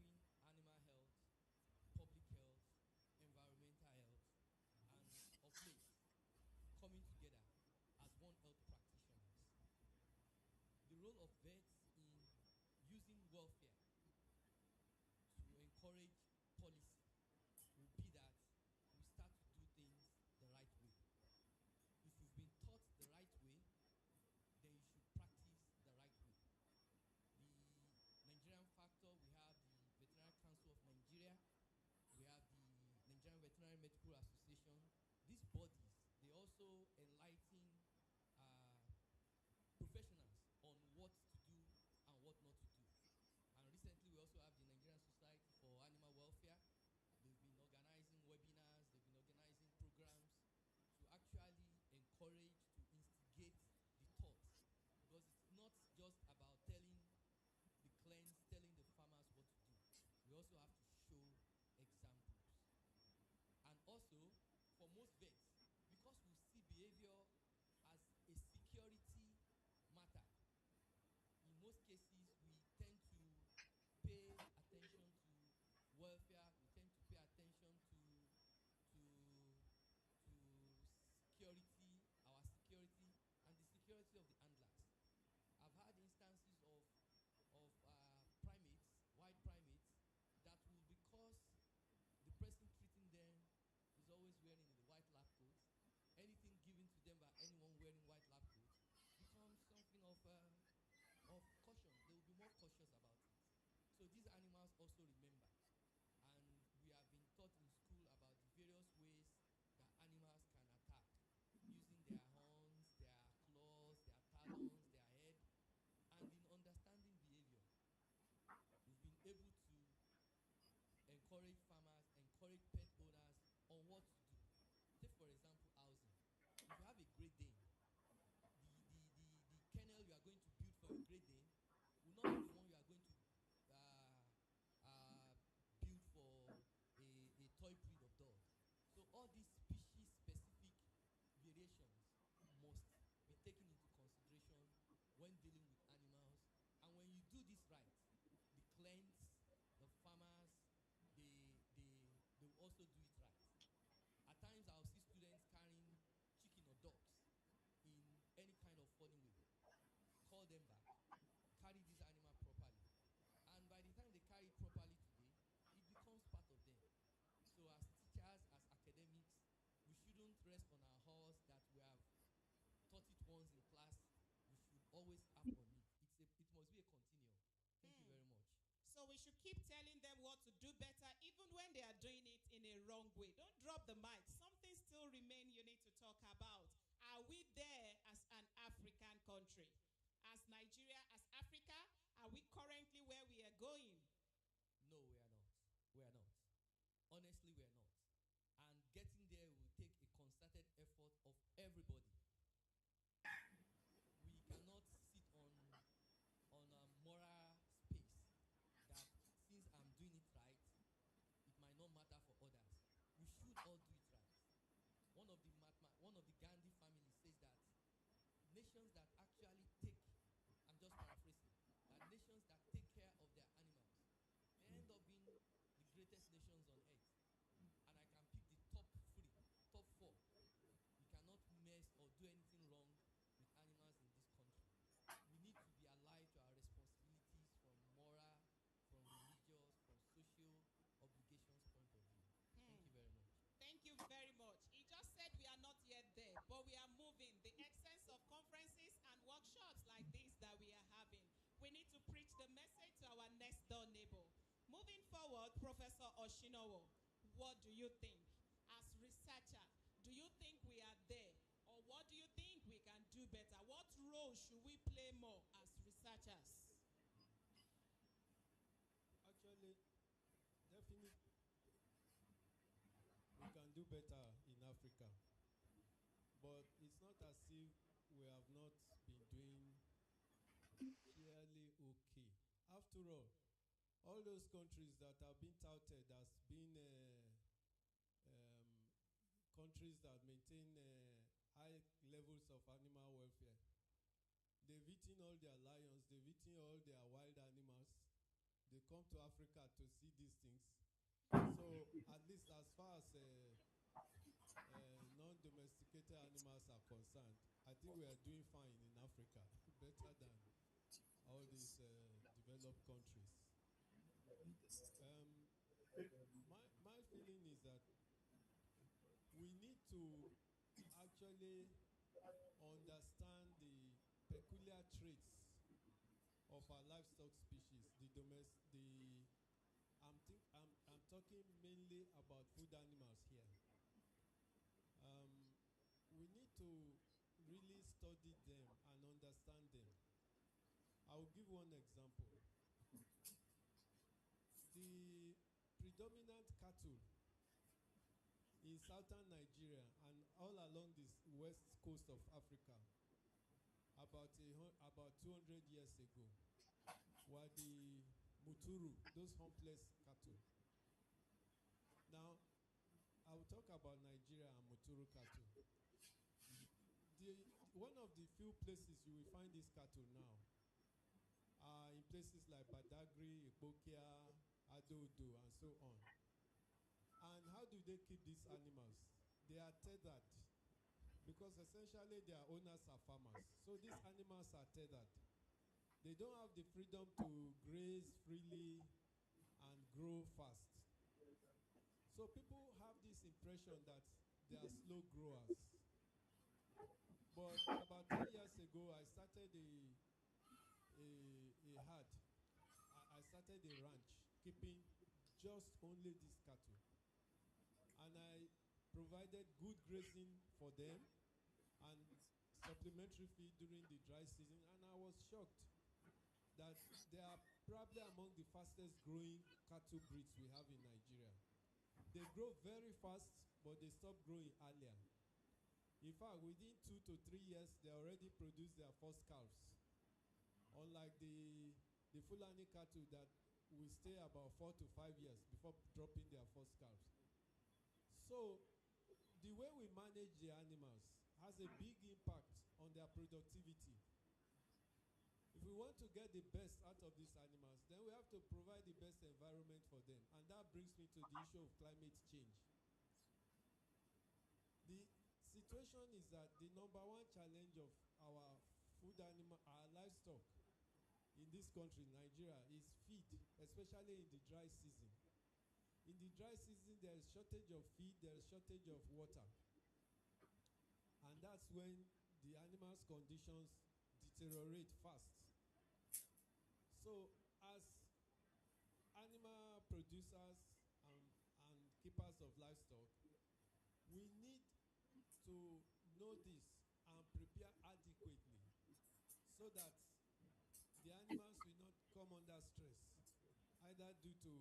if you have a Great Dane, the kennel you are going to build for your Great Dane will not be the one you are going to build for a toy breed of dog. So all these species-specific variations must be taken into consideration when dealing with animals. And when you do this right, the clients, the farmers, they will also do it right. At times, I'll see students carrying chicken or ducks in any kind of funny way. Call them back, carry this animal properly. And by the time they carry it properly today, it becomes part of them. So as teachers, as academics, we shouldn't rest on our horse that we have taught it once in class. We should always up on it. It must be a continuum. Thank you very much.
So we should keep telling them what to do better, even when they are doing it in a wrong way. Don't drop the mic. Something still remains you need to talk about. Are we there as an African country? As Nigeria, as Africa, are we currently where we are going?
No, we are not. We are not. Honestly, we are not. And getting there will take a concerted effort of everybody. We cannot sit on a moral space that since I'm doing it right, it might not matter for others. We should all do it right. One of the Gandhi families says that nations that actually take, I'm just paraphrasing, that nations that take care of their animals, they end up being the greatest nations on earth. And I can pick the top 4. You cannot mess or do anything wrong with animals in this country. We need to be alive to our responsibilities from moral, from religious, from social obligations point of view. Thank you very much.
Thank you very much. He just said we are not yet there, but we are moving. The essence of conferences and workshops like this that we are having, we need to preach the message to our next door neighbor. Moving forward, Professor Oshinowo, what do you think? As researcher, do you think we are there? Or what do you think we can do better? What role should we play more as researchers?
Actually, definitely, we can do better in Africa. But it's not as if we have not been doing fairly okay. After all those countries that have been touted as being countries that maintain high levels of animal welfare, they've eaten all their lions, they've eaten all their wild animals. They come to Africa to see these things. So at least as far as non-domesticated animals are concerned, I think we are doing fine in Africa, better than all these developed countries. My feeling is that we need to actually understand the peculiar traits of our livestock species. I'm talking mainly about food animals here. We need to really study them and understand them. I will give one example. The predominant cattle in southern Nigeria and all along the west coast of Africa about 200 years ago were the Muturu, those humpless cattle. Now, I will talk about Nigeria and Muturu cattle. One of the few places you will find these cattle now are in places like Badagry, Ibokia, Adodo, and so on. And how do they keep these animals? They are tethered because essentially their owners are farmers. So these animals are tethered. They don't have the freedom to graze freely and grow fast. So people have this impression that they are slow growers. But about 10 years ago, I started I started a ranch keeping just only these cattle. And I provided good grazing for them and supplementary feed during the dry season. And I was shocked that they are probably among the fastest growing cattle breeds we have in Nigeria. They grow very fast, but they stop growing earlier. In fact, within 2 to 3 years, they already produce their first calves. Unlike the Fulani cattle that will stay about 4 to 5 years before dropping their first calves. So the way we manage the animals has a big impact on their productivity. If we want to get the best out of these animals, then we have to provide the best environment for them. And that brings me to the issue of climate change. The situation is that the #1 challenge of our our livestock in this country, Nigeria, is feed, especially in the dry season. In the dry season, there is shortage of feed, there is shortage of water. And that's when the animals' conditions deteriorate fast. So as animal producers and keepers of livestock, we need to know this and prepare adequately so that the animals will not come under stress, either due to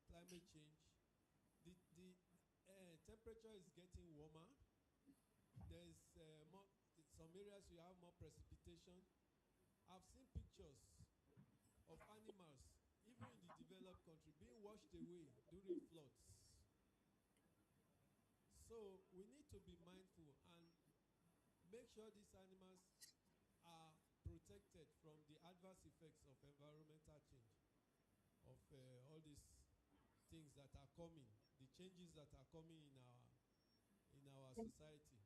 climate change. The temperature is getting warmer. There's in some areas you have more precipitation. I've seen pictures of animals, even in the developed country, being washed away during floods. So we need to be mindful and make sure these animals are protected from the adverse effects of environmental change, of all these things that are coming, the changes that are coming in our society.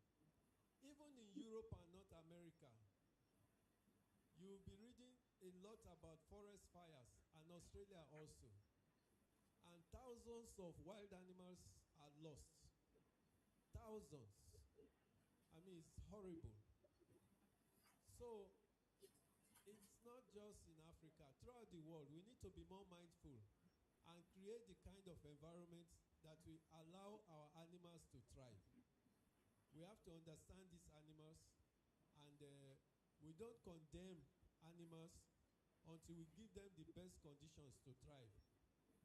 Even in Europe and North America, you'll be reading a lot about forest fires, and Australia also. And thousands of wild animals are lost. Thousands. I mean, it's horrible. So it's not just in Africa. Throughout the world, we need to be more mindful and create the kind of environment that will allow our animals to thrive. We have to understand these animals, and we don't condemn animals until we give them the best conditions to thrive.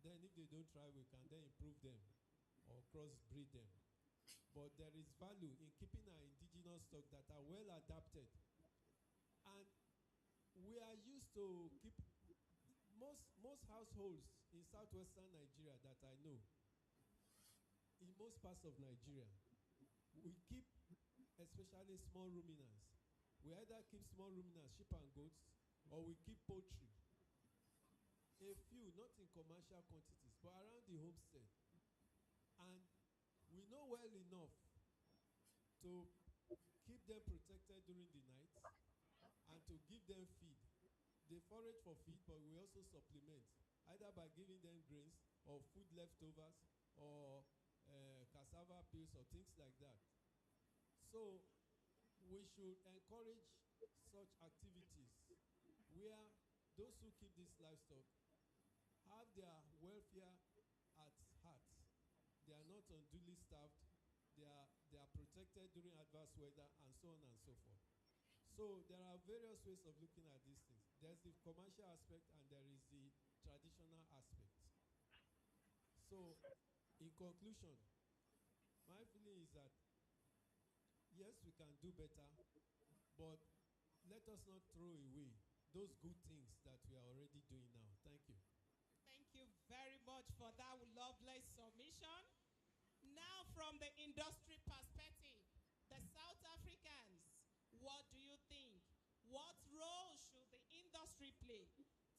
Then if they don't thrive, we can then improve them or crossbreed them. But there is value in keeping our indigenous stock that are well adapted. And we are used to keep most households in southwestern Nigeria that I know, in most parts of Nigeria, we keep especially small ruminants. We either keep small ruminants, sheep and goats, or we keep poultry. A few, not in commercial quantities, but around the homestead. And we know well enough to keep them protected during the night and to give them feed. They forage for feed, but we also supplement, either by giving them grains or food leftovers or cassava peels or things like that. So we should encourage such activities where those who keep this livestock have their welfare at heart. They are not unduly starved. They are protected during adverse weather, and so on and so forth. So there are various ways of looking at these things. There's the commercial aspect and there is the traditional aspect. So in conclusion, my feeling is that yes, we can do better, but let us not throw away those good things that we are already doing now. Thank you.
Thank you very much for that lovely submission. Now, from the industry perspective, the South Africans, what do you think? What role should the industry play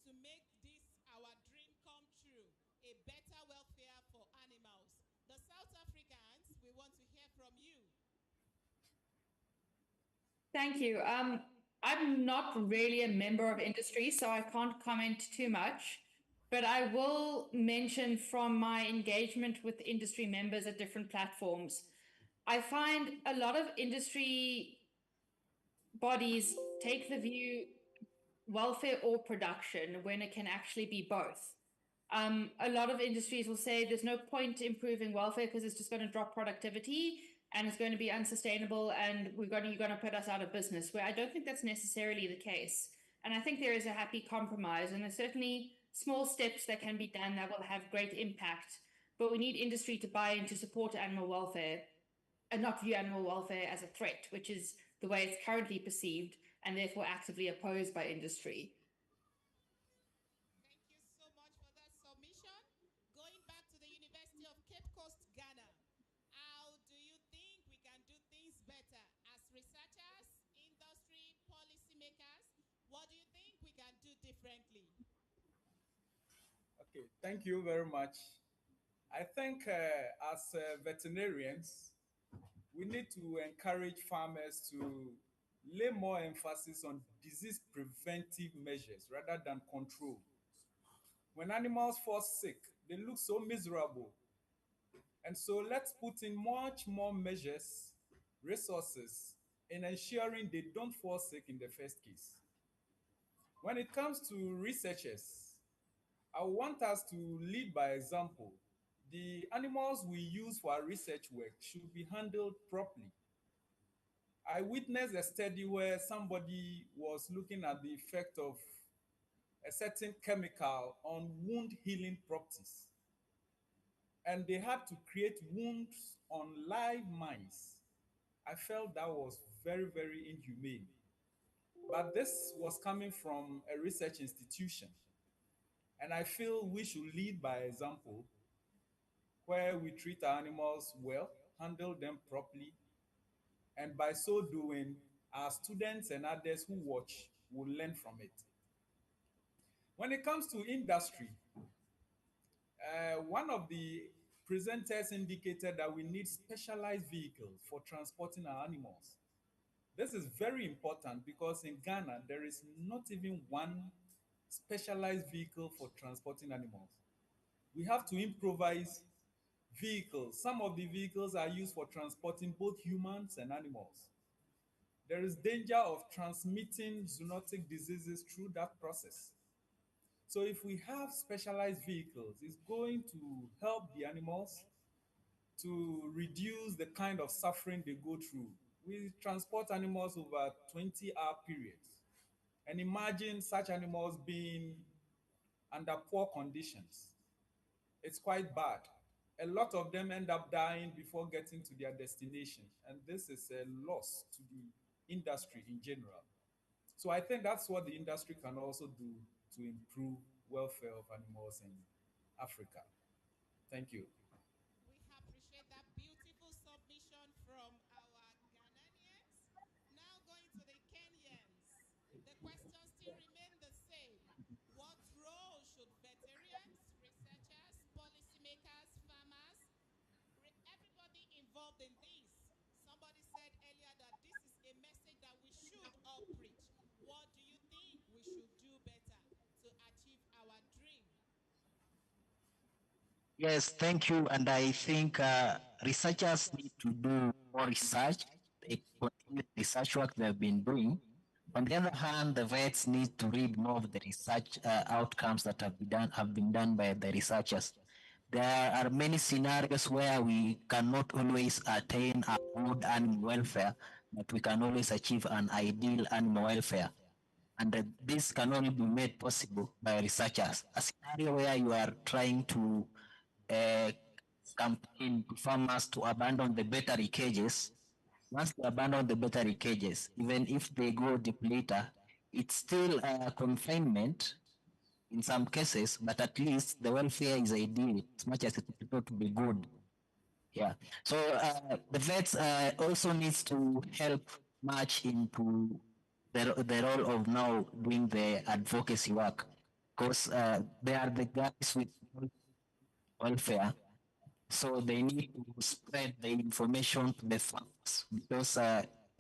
to make this our dream come true, a better welfare for animals? The South Africans, we want to hear from you.
Thank you. I'm not really a member of industry, so I can't comment too much. But I will mention from my engagement with industry members at different platforms, I find a lot of industry bodies take the view welfare or production when it can actually be both. A lot of industries will say there's no point improving welfare because it's just going to drop productivity and it's going to be unsustainable and you're going to put us out of business, where I don't think that's necessarily the case. And I think there is a happy compromise, and there's certainly small steps that can be done that will have great impact, but we need industry to buy in to support animal welfare.
and not view animal welfare as a threat, which is the way it's currently perceived and therefore actively opposed by industry.
Thank you so much for that submission. Going back to the University of Cape Coast, Ghana, how do you think we can do things better as researchers, industry, policymakers? What do you think we can do differently?
Okay, thank you very much. I think as veterinarians, we need to encourage farmers to lay more emphasis on disease preventive measures rather than control. When animals fall sick, they look so miserable. And so let's put in much more measures, resources in ensuring they don't fall sick in the first case. When it comes to researchers, I want us to lead by example. The animals we use for our research work should be handled properly. I witnessed a study where somebody was looking at the effect of a certain chemical on wound healing properties. And they had to create wounds on live mice. I felt that was very, very inhumane. But this was coming from a research institution. And I feel we should lead by example where we treat our animals well, handle them properly, and by so doing, our students and others who watch will learn from it. When it comes to industry, one of the presenters indicated that we need specialized vehicles for transporting our animals. This is very important because in Ghana, there is not even one specialized vehicle for transporting animals. We have to improvise vehicles. Some of the vehicles are used for transporting both humans and animals. There is danger of transmitting zoonotic diseases through that process. So if we have specialized vehicles, it's going to help the animals to reduce the kind of suffering they go through. We transport animals over 20-hour periods. And imagine such animals being under poor conditions. It's quite bad. A lot of them end up dying before getting to their destination. And this is a loss to the industry in general. So I think that's what the industry can also do to improve welfare of animals in Africa. Thank you.
We appreciate that beautiful submission from our Ghanaians. Now going to the Kenyans. The questions still remain the same. What role should veterinarians, researchers, policymakers, farmers, everybody involved in this? Somebody said earlier that this is a message that we should all preach. What do you think we should do better to achieve our dream?
Yes, thank you. And I think researchers need to do more research, continue the research work they've been doing. On the other hand, the vets need to read more of the research outcomes that have been done by the researchers. There are many scenarios where we cannot always attain a good animal welfare, but we can always achieve an ideal animal welfare. And this can only be made possible by researchers. A scenario where you are trying to campaign to farmers to abandon the battery cages. Once they abandon the battery cages, even if they go deep later, it's still confinement in some cases, but at least the welfare is ideal as much as it's supposed to be good. Yeah. So the vets also needs to help much into the role of now doing the advocacy work, because they are the guys with welfare. So they need to spread the information to the farmers because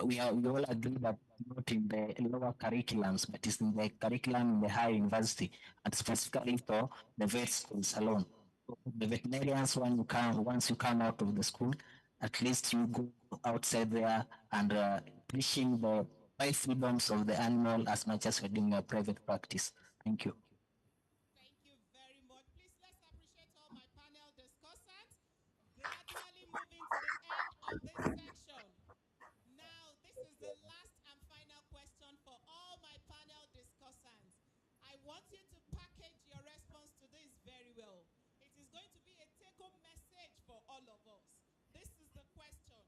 we all agree that not in the lower curriculums, but it's in the curriculum in the higher university, and specifically for the vet schools alone. So the veterinarians, once you come out of the school, at least you go outside there and pushing the five freedoms of the animal as much as you're doing your private practice. Thank you.
Thank you very much. Please let's appreciate all my panel discussants. Gradually moving to the end of this section. Now, this is the last and final question for all my panel discussants. I want you to package your response to this very well. It is going to be a take-home message for all of us. This is the question.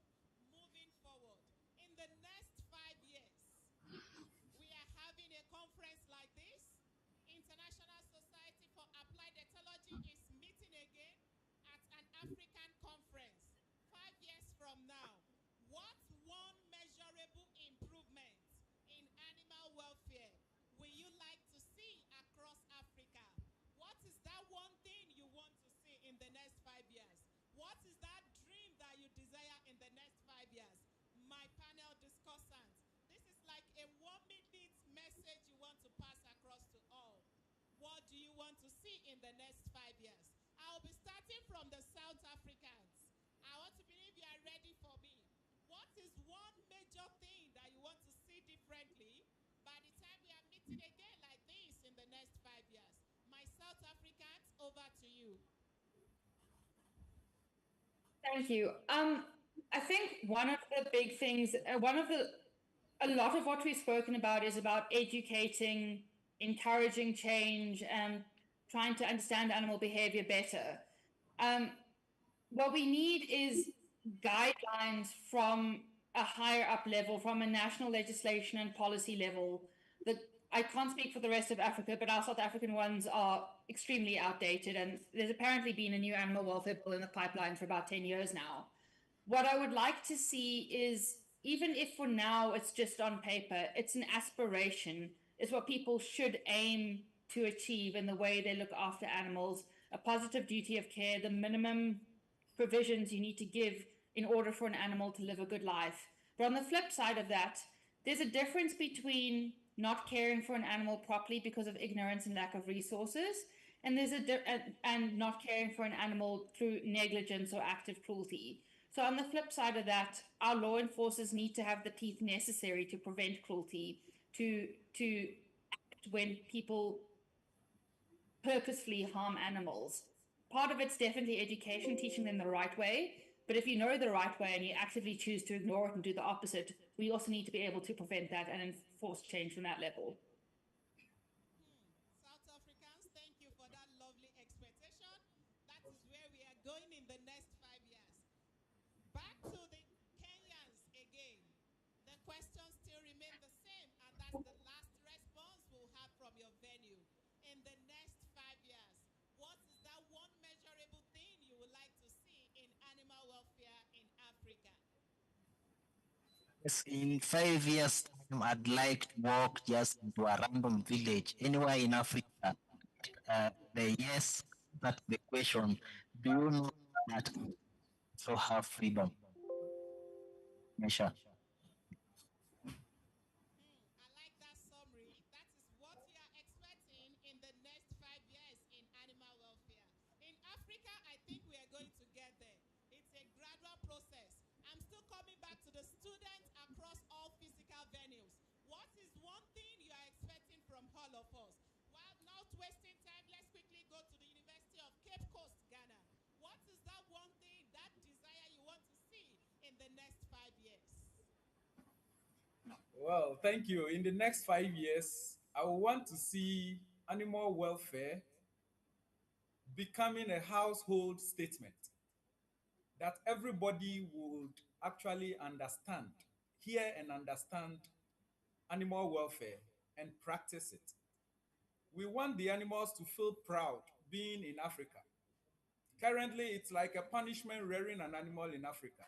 Thank you. I think one of the big things, a lot of what we've spoken about is about educating, encouraging change, and trying to understand animal behavior better. What we need is guidelines from a higher up level, from a national legislation and policy level. That I can't speak for the rest of Africa, but our South African ones are extremely outdated, and there's apparently been a new animal welfare bill in the pipeline for about 10 years now. What I would like to see is, even if for now it's just on paper, it's an aspiration, is what people should aim to achieve in the way they look after animals, a positive duty of care, the minimum provisions you need to give in order for an animal to live a good life. But on the flip side of that, there's a difference between not caring for an animal properly because of ignorance and lack of resources, and and not caring for an animal through negligence or active cruelty. So on the flip side of that, our law enforcers need to have the teeth necessary to prevent cruelty, to act when people purposefully harm animals. Part of it's definitely education, teaching them the right way. But if you know the right way and you actively choose to ignore it and do the opposite, we also need to be able to prevent that and enforce change from that level.
South Africans, thank you for that lovely expectation. That is where we are going in the next 5 years. Back to the Kenyans again. The questions still remain the same, and that's the last response we'll have from your venue. In the next 5 years, what is that one measurable thing you would like to see in animal welfare in Africa?
Yes, in 5 years' time, I'd like to walk just into a random village anywhere in Africa. The yes, that the question, do you know that so have freedom? Measure.
I like that summary. That is what you are expecting in the next 5 years in animal welfare. In Africa, I think we are going to get there. It's a gradual process. I'm still coming back to the students across all physical venues. What is one thing you are expecting from all of us? While not wasting time, let's quickly go to the University of Cape Coast, Ghana. What is that one thing, that desire you want to see in the next 5 years?
Well, thank you. In the next 5 years, I will want to see animal welfare becoming a household statement that everybody would actually understand, hear and understand animal welfare and practice it. We want the animals to feel proud being in Africa. Currently, it's like a punishment rearing an animal in Africa.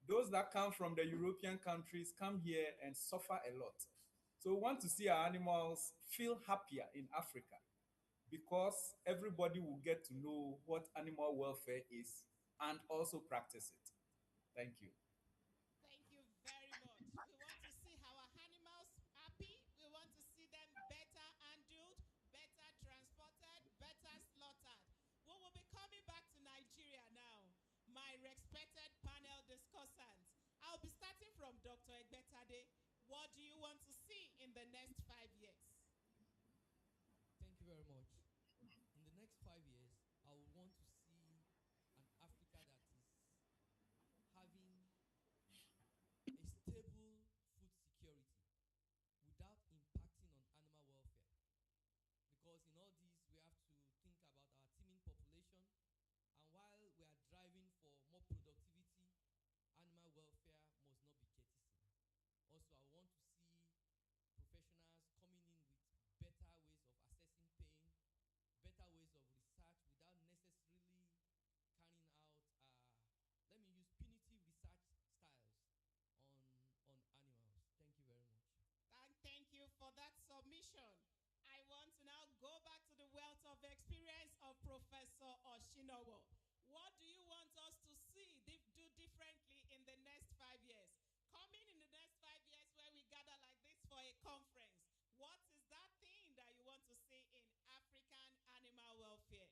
Those that come from the European countries come here and suffer a lot. So we want to see our animals feel happier in Africa because everybody will get to know what animal welfare is and also practice it. Thank you.
Thank you very much. We want to see our animals happy. We want to see them better handled, better transported, better slaughtered. We will be coming back to Nigeria now. My respected panel discussants. I'll be starting from Dr. Egbetade. What do you want to see in the next 5 years?
Thank you very much. In the next 5 years, I would want to see an Africa that is having a stable food security without impacting on animal welfare. Because in all these, we have to think about our teeming population. And while we are driving for more productivity, animal welfare must not be jettisoned. Also, I want to see professionals coming in with better ways of assessing pain, better ways of research without necessarily carrying out, let me use punitive research styles on animals. Thank you very much.
Thank you for that submission. I want to now go back to the wealth of experience of Professor Oshinowo. What do you want us to see do differently in the next 5 years? Coming in the next 5 years where we gather like this for a conference, what is that thing that you want to see in African animal welfare?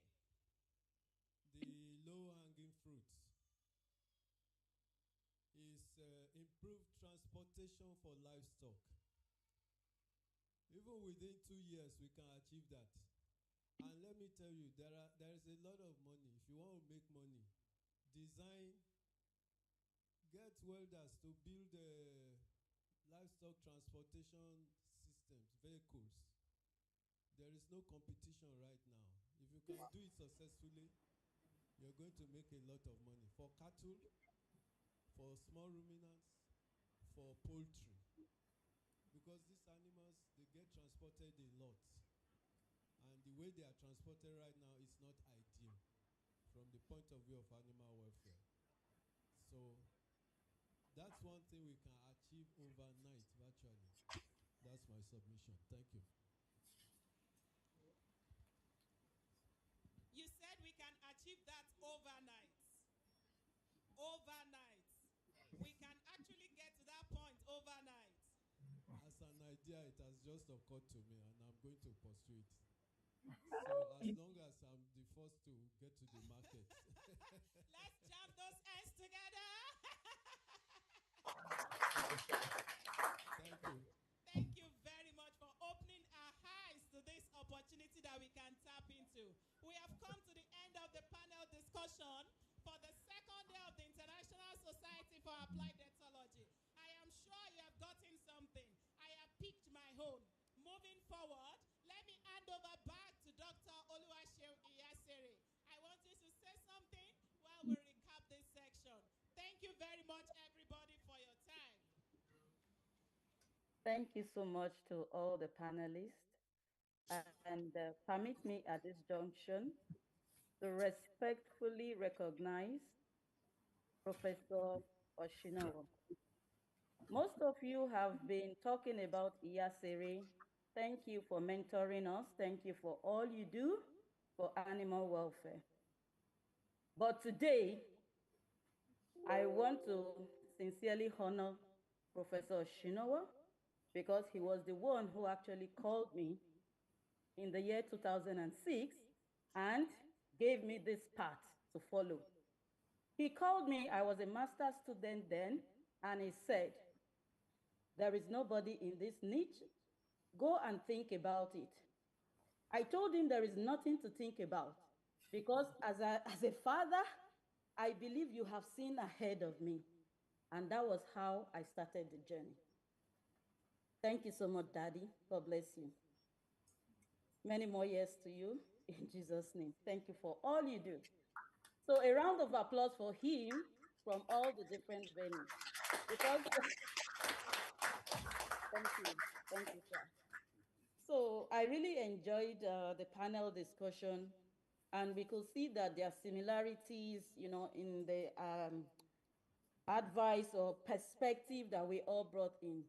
The low-hanging fruit is improved transportation for livestock. Even within 2 years, we can achieve that. And let me tell you, there is a lot of money. If you want to make money, design welders to build livestock transportation systems, vehicles. There is no competition right now. If you can do it successfully, you're going to make a lot of money for cattle, for small ruminants, for poultry. Because these animals, they get transported a lot. And the way they are transported right now is not ideal from the point of view of animal welfare. So that's one thing we can achieve overnight, virtually. That's my submission. Thank you.
You said we can achieve that overnight. Overnight. We can actually get to that point overnight.
As an idea, it has just occurred to me, and I'm going to pursue it. So as long as I'm the first to get to the market.
Let's jam those hands together.
Thank you.
Thank you very much for opening our eyes to this opportunity that we can tap into. We have come to the end of the panel discussion for the second day of the International Society for Applied Ethology. I am sure you have gotten something. I have picked my own. Moving forward, let me hand over back to Dr. Oluwaseun Iyasere. I want you to say something while we recap this section. Thank you very much, everybody, for your time.
Thank you so much to all the panelists. And permit me at this junction to respectfully recognize Professor Oshinowo. Most of you have been talking about Iyasere. Thank you for mentoring us. Thank you for all you do for animal welfare. But today, I want to sincerely honor Professor Oshinowo because he was the one who actually called me in the year 2006 and gave me this path to follow. He called me, I was a master's student then, and he said, there is nobody in this niche, go and think about it. I told him there is nothing to think about because as a father, I believe you have seen ahead of me. And that was how I started the journey. Thank you so much, Daddy. God bless you. Many more years to you in Jesus' name. Thank you for all you do. So a round of applause for him from all the different venues. Because thank you, sir. So I really enjoyed the panel discussion, and we could see that there are similarities, in the advice or perspective that we all brought in.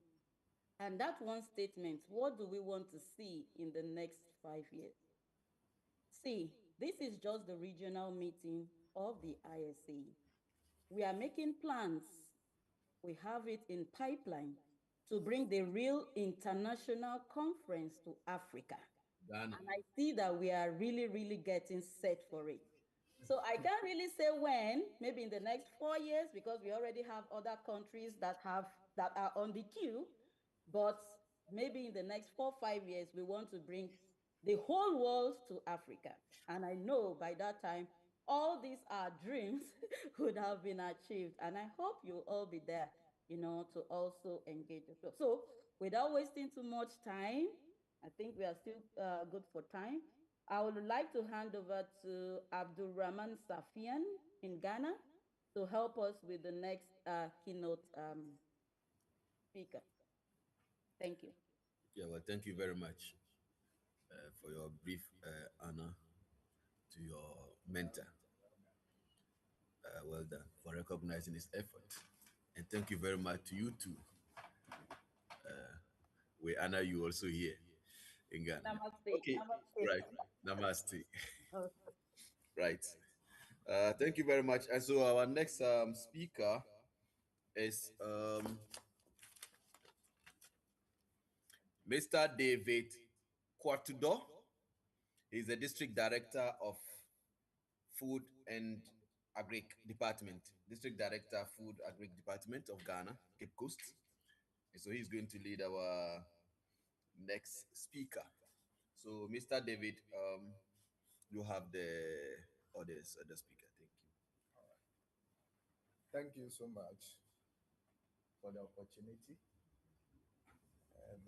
And that one statement, what do we want to see in the next 5 years? See, this is just the regional meeting of the ISAE. We are making plans. We have it in pipeline to bring the real international conference to Africa. And I see that we are really, really getting set for it. So I can't really say when, maybe in the next 4 years, because we already have other countries that are on the queue, but maybe in the next 4 or 5 years, we want to bring the whole world to Africa. And I know by that time, all these are dreams would have been achieved. And I hope you'll all be there, to also engage. So without wasting too much time, I think we are still good for time. I would like to hand over to Abdul Rahman Safian in Ghana to help us with the next keynote speaker. Thank you.
Yeah, well, thank you very much for your brief honor to your mentor. Well done for recognizing his effort. And thank you very much to you too. We honor you also here in Ghana.
Namaste.
Okay,
Namaste.
right. Namaste.
Okay.
Right. Thank you very much. And so our next speaker is Mr. David Kwatudo. He's the District Director of Food and Agric Department, District Director, Food Agric Department of Ghana, Cape Coast. And so he's going to lead our next speaker. So, Mr. David, you have the orders of the speaker. Thank you.
Thank you so much. for the opportunity. And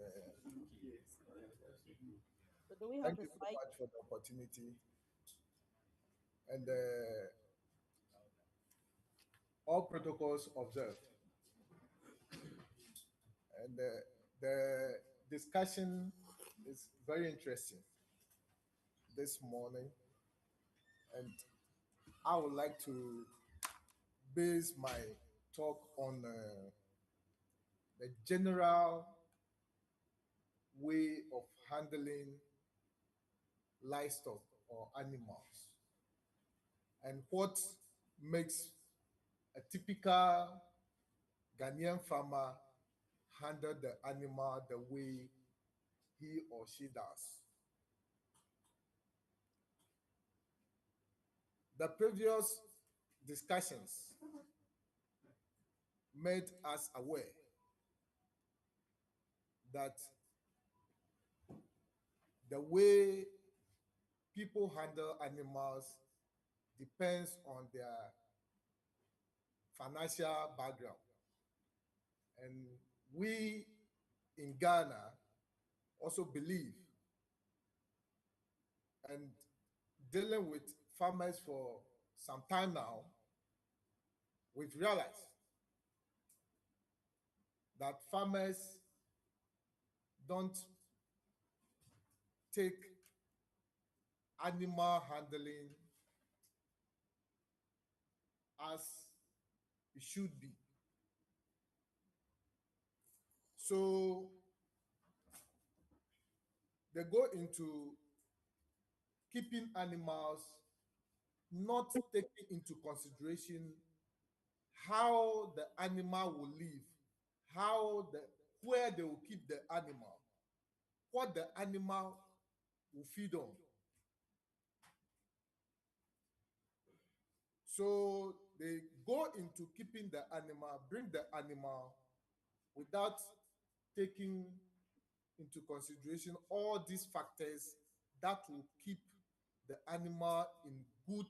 So do we have
thank
the
you so
slide?
much for the opportunity. And all protocols observed. And the discussion is very interesting this morning. And I would like to base my talk on the general way of handling livestock or animals and what makes a typical Ghanaian farmer handle the animal the way he or she does. The previous discussions made us aware that the way people handle animals depends on their financial background. And we in Ghana also believe, and dealing with farmers for some time now, we've realized that farmers don't take animal handling as it should be. So they go into keeping animals, not taking into consideration how the animal will live, where they will keep the animal, what the animal will feed on. So they go into keeping the animal, bring the animal without taking into consideration all these factors that will keep the animal in good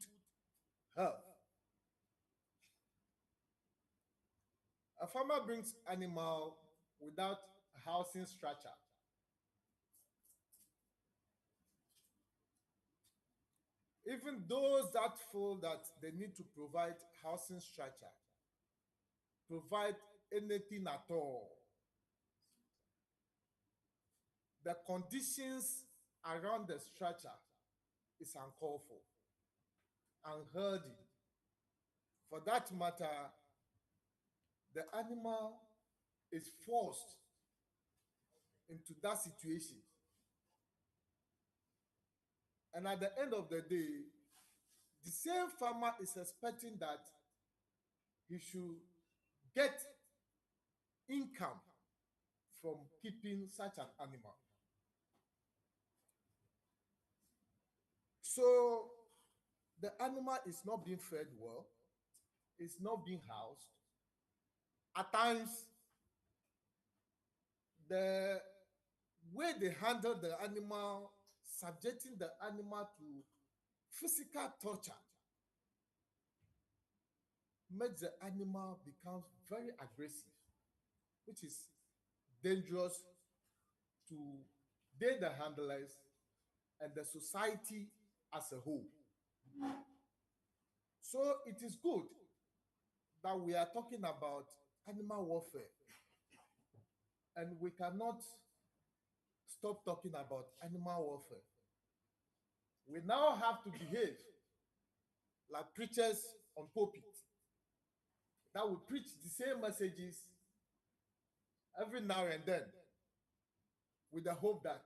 health. A farmer brings animal without housing structure. Even those that feel that they need to provide housing structure, provide anything at all, the conditions around the structure is uncalled for, unhealthy. For that matter, the animal is forced into that situation. And at the end of the day, the same farmer is expecting that he should get income from keeping such an animal. So the animal is not being fed well, it's not being housed. At times, the way they handle the animal, subjecting the animal to physical torture, makes the animal become very aggressive, which is dangerous to the handlers and the society as a whole. So it is good that we are talking about animal welfare, and we cannot stop talking about animal welfare. We now have to behave like preachers on pulpit that will preach the same messages every now and then with the hope that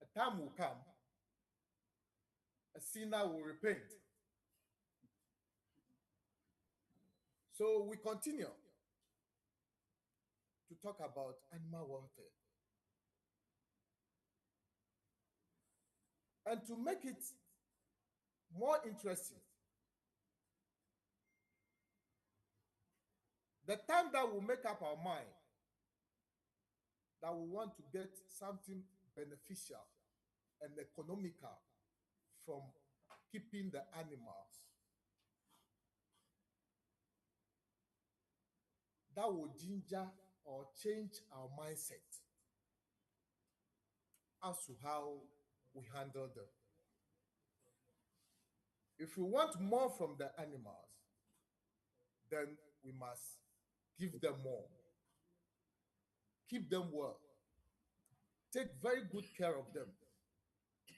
a time will come, a sinner will repent. So we continue to talk about animal welfare. And to make it more interesting, the time that we make up our mind that we want to get something beneficial and economical from keeping the animals, that will ginger or change our mindset as to how we handle them. If we want more from the animals, then we must give them more, keep them well, take very good care of them.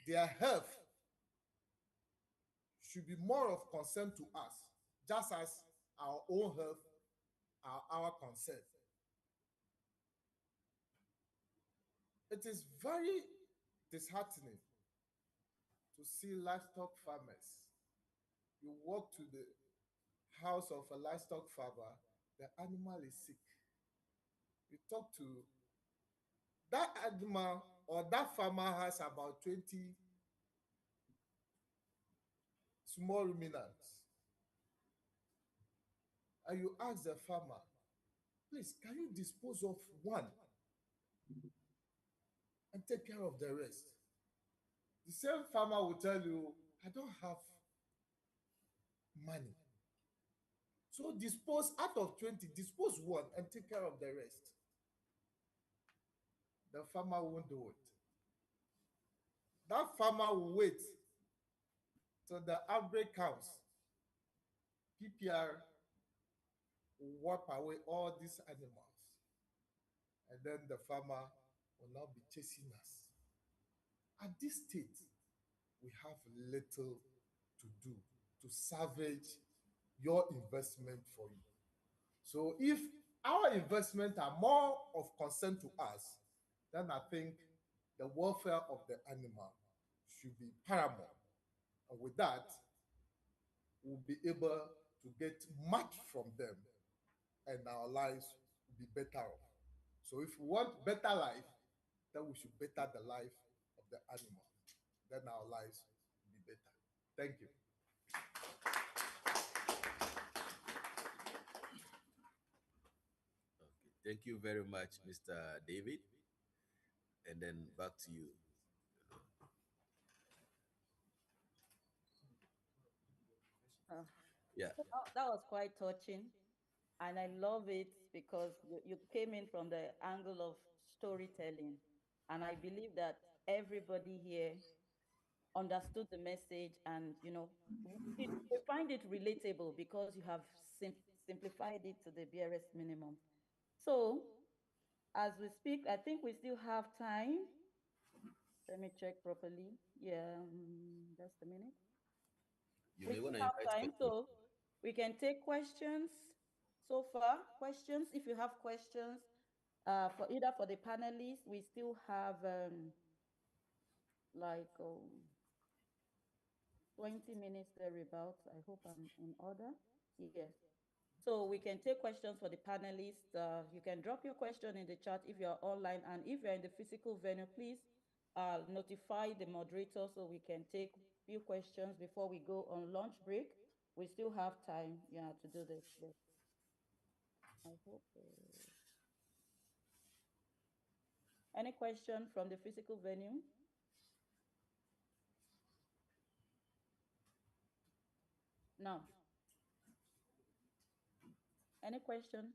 Their health should be more of concern to us, just as our own health are our concern. It is very disheartening to see livestock farmers. You walk to the house of a livestock farmer, the animal is sick. You talk to that animal, or that farmer has about 20 small ruminants. And you ask the farmer, please, can you dispose of one and take care of the rest? The same farmer will tell you, I don't have money. So dispose out of 20, dispose one and take care of the rest. The farmer won't do it. That farmer will wait till the outbreak comes. PPR will wipe away all these animals. And then the farmer will not be chasing us. At this state, we have little to do to salvage your investment for you. So if our investments are more of concern to us, then I think the welfare of the animal should be paramount. And with that, we'll be able to get much from them and our lives will be better off. So if we want better life, then we should better the life of the animal. Then our lives will be better. Thank you.
Okay, thank you very much, Mr. David. And then back to you.
Uh,
Yeah.
that was quite touching. And I love it because you came in from the angle of storytelling. And I believe that everybody here understood the message and, we find it relatable because you have simplified it to the barest minimum. So as we speak, I think we still have time. Let me check properly. Yeah, just a minute.
You
We
may
still
want to
have
invite
time,
questions.
so we can take questions so far. Questions, if you have questions, for either for the panelists, we still have like 20 minutes thereabouts. I hope I'm in order. Yes. So we can take questions for the panelists. You can drop your question in the chat if you're online, and if you're in the physical venue, please notify the moderator so we can take few questions before we go on lunch break. We still have time, to do this. But I hope. Any question from the physical venue? No. Any question?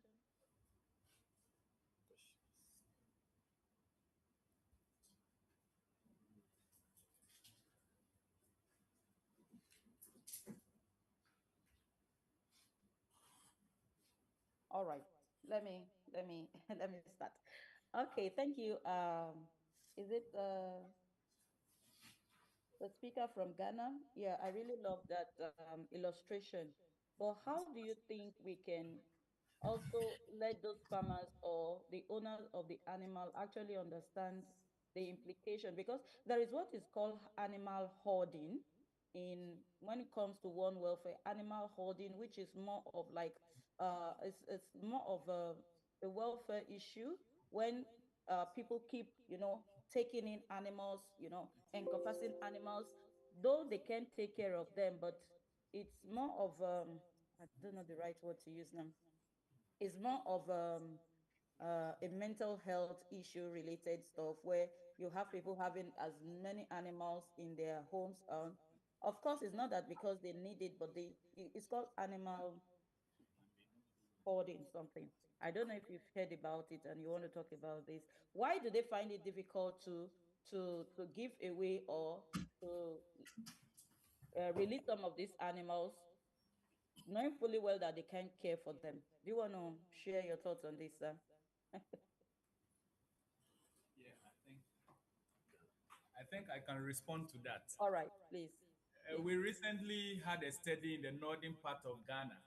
All right. Let me let me start. Okay, thank you. Is it the speaker from Ghana? Yeah, I really love that illustration. But how do you think we can also let those farmers or the owners of the animal actually understand the implication? Because there is what is called animal hoarding in when it comes to one welfare, animal hoarding, which is more of like it's more of a welfare issue when people keep taking in animals, encompassing animals, though they can take care of them, but it's more of I don't know the right word to use now. It's more of a mental health issue related stuff where you have people having as many animals in their homes. Of course, it's not that because they need it, but it's called animal hoarding something. I don't know if you've heard about it and you want to talk about this. Why do they find it difficult to give away or to release some of these animals, knowing fully well that they can't care for them? Do you want to share your thoughts on this, sir?
Yeah, I think I can respond to that.
All right, please.
We recently had a study in the northern part of Ghana,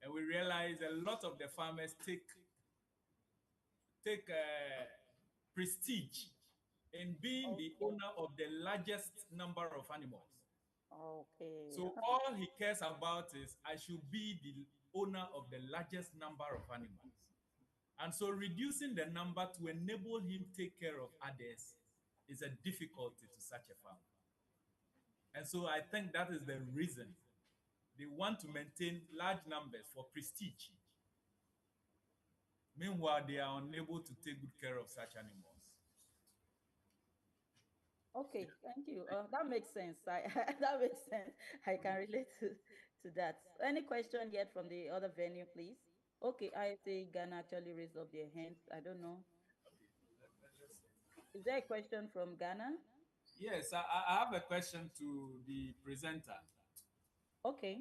and we realized a lot of the farmers take prestige in being the owner of the largest number of animals.
Okay.
So all he cares about is, I should be the owner of the largest number of animals. And so reducing the number to enable him take care of others is a difficulty to such a farmer. And so I think that is the reason they want to maintain large numbers for prestige. Meanwhile, they are unable to take good care of such animals.
Okay, thank you. That makes sense. That makes sense. I can relate to that. Any question yet from the other venue, please? Okay, ISAE Ghana actually raised up their hands. I don't know. Is there a question from Ghana?
Yes, I have a question to the presenter.
Okay.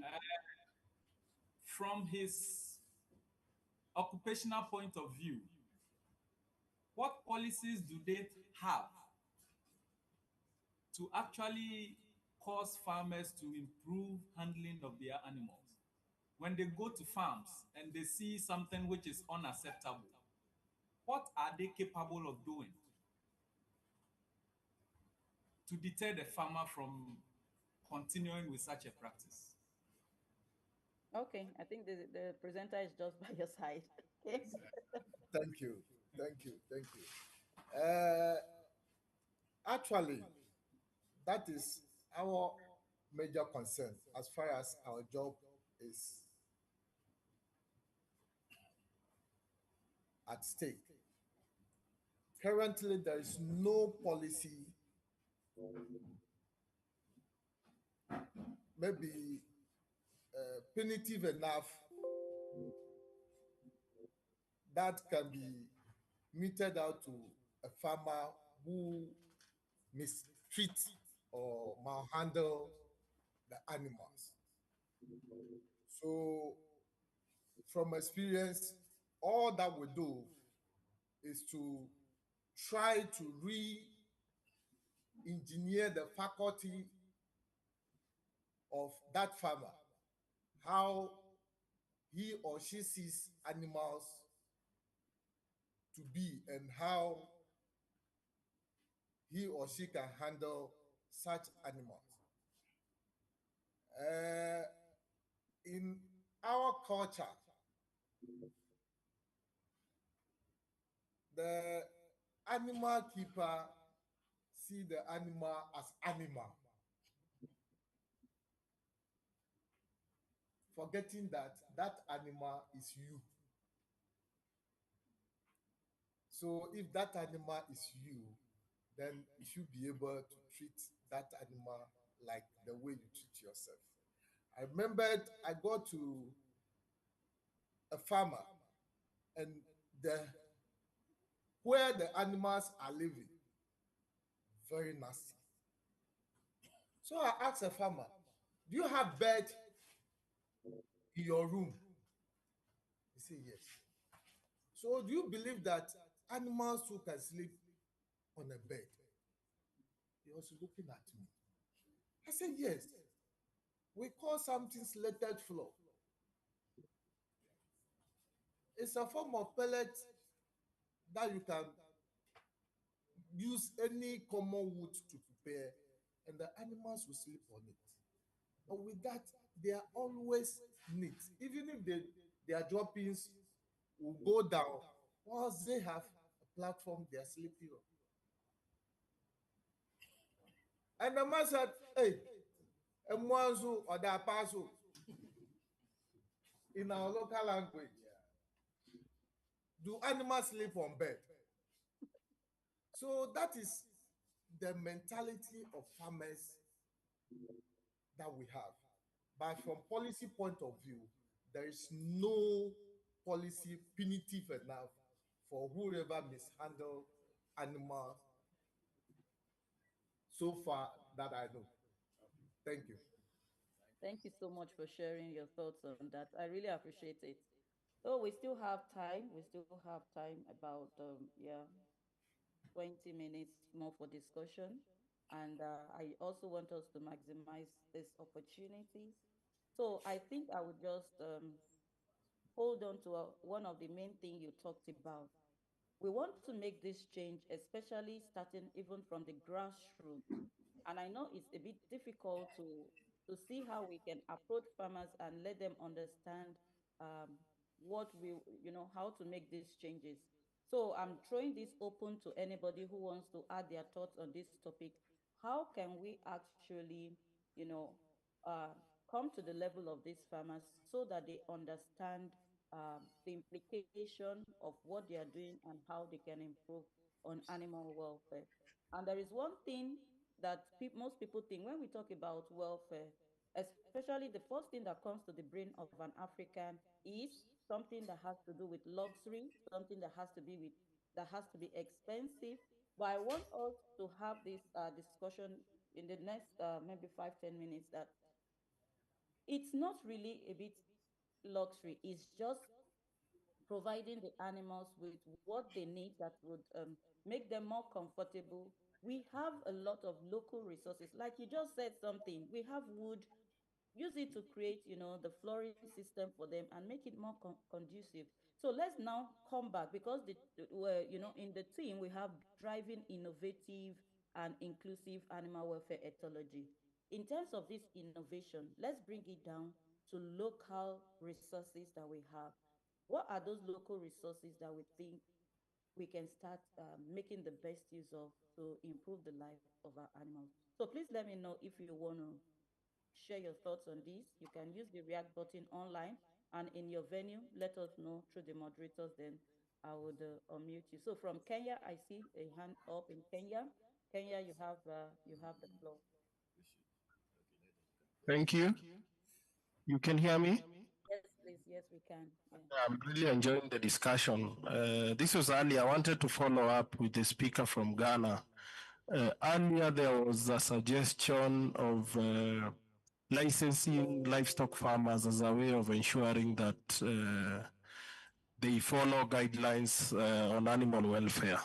From his occupational point of view, what policies do they have to actually cause farmers to improve handling of their animals? When they go to farms and they see something which is unacceptable, what are they capable of doing to deter the farmer from continuing with such a practice?
Okay, I think the presenter is just by your side. Okay.
Thank you. Thank you. Thank you. Actually, that is our major concern as far as our job is at stake. Currently, there is no policy, maybe punitive enough, that can be meted out to a farmer who mistreat or malhandle the animals. So, from experience, all that we do is to try to re-engineer the faculty of that farmer, how he or she sees animals to be and how he or she can handle such animals. In our culture, the animal keeper see the animal as animal, forgetting that that animal is you. So if that animal is you, then you should be able to treat that animal like the way you treat yourself. I remembered I got to a farmer, and the where the animals are living, very nasty. So I asked a farmer, do you have bed in your room? He said yes. So do you believe that animals too can sleep on a bed? He was looking at me. I said yes. We call something slated floor. It's a form of pellet that you can use any common wood to prepare, and the animals will sleep on it. But with that, they are always neat. Even if their droppings will go down, once they have a platform, they are sleeping on. And the man said, hey, Mwanzu or the Apaso, in our local language, do animals sleep on bed? So that is the mentality of farmers that we have. But from policy point of view, there is no policy punitive enough for whoever mishandle animals so far that I know. Thank you.
Thank you so much for sharing your thoughts on that. I really appreciate it. Oh, we still have time. We still have time, about 20 minutes more for discussion. And I also want us to maximize this opportunity. So I think I would just hold on to one of the main things you talked about. We want to make this change, especially starting even from the grassroots. And I know it's a bit difficult to see how we can approach farmers and let them understand um, what we, how to make these changes. So I'm throwing this open to anybody who wants to add their thoughts on this topic. How can we actually, you know, uh, come to the level of these farmers so that they understand the implication of what they are doing and how they can improve on animal welfare? And there is one thing that most people think when we talk about welfare, especially the first thing that comes to the brain of an African is something that has to do with luxury, something that has to be expensive. But I want us to have this discussion in the next maybe 5-10 minutes that it's not really a bit luxury. It's just providing the animals with what they need that would make them more comfortable. We have a lot of local resources. Like you just said something, we have wood, use it to create, the flooring system for them and make it more conducive. So let's now come back because in the team, we have driving innovative and inclusive animal welfare ethology. In terms of this innovation, let's bring it down to local resources that we have. What are those local resources that we think we can start making the best use of to improve the life of our animals? So please let me know if you want to share your thoughts on this. You can use the react button online and in your venue, let us know through the moderators, then I would unmute you. So from Kenya, I see a hand up in Kenya. Kenya, you have the floor.
Thank you. You can hear me?
Yes, please. Yes, we can. Yeah.
I'm really enjoying the discussion. This was earlier. I wanted to follow up with the speaker from Ghana. Earlier, there was a suggestion of licensing livestock farmers as a way of ensuring that they follow guidelines on animal welfare.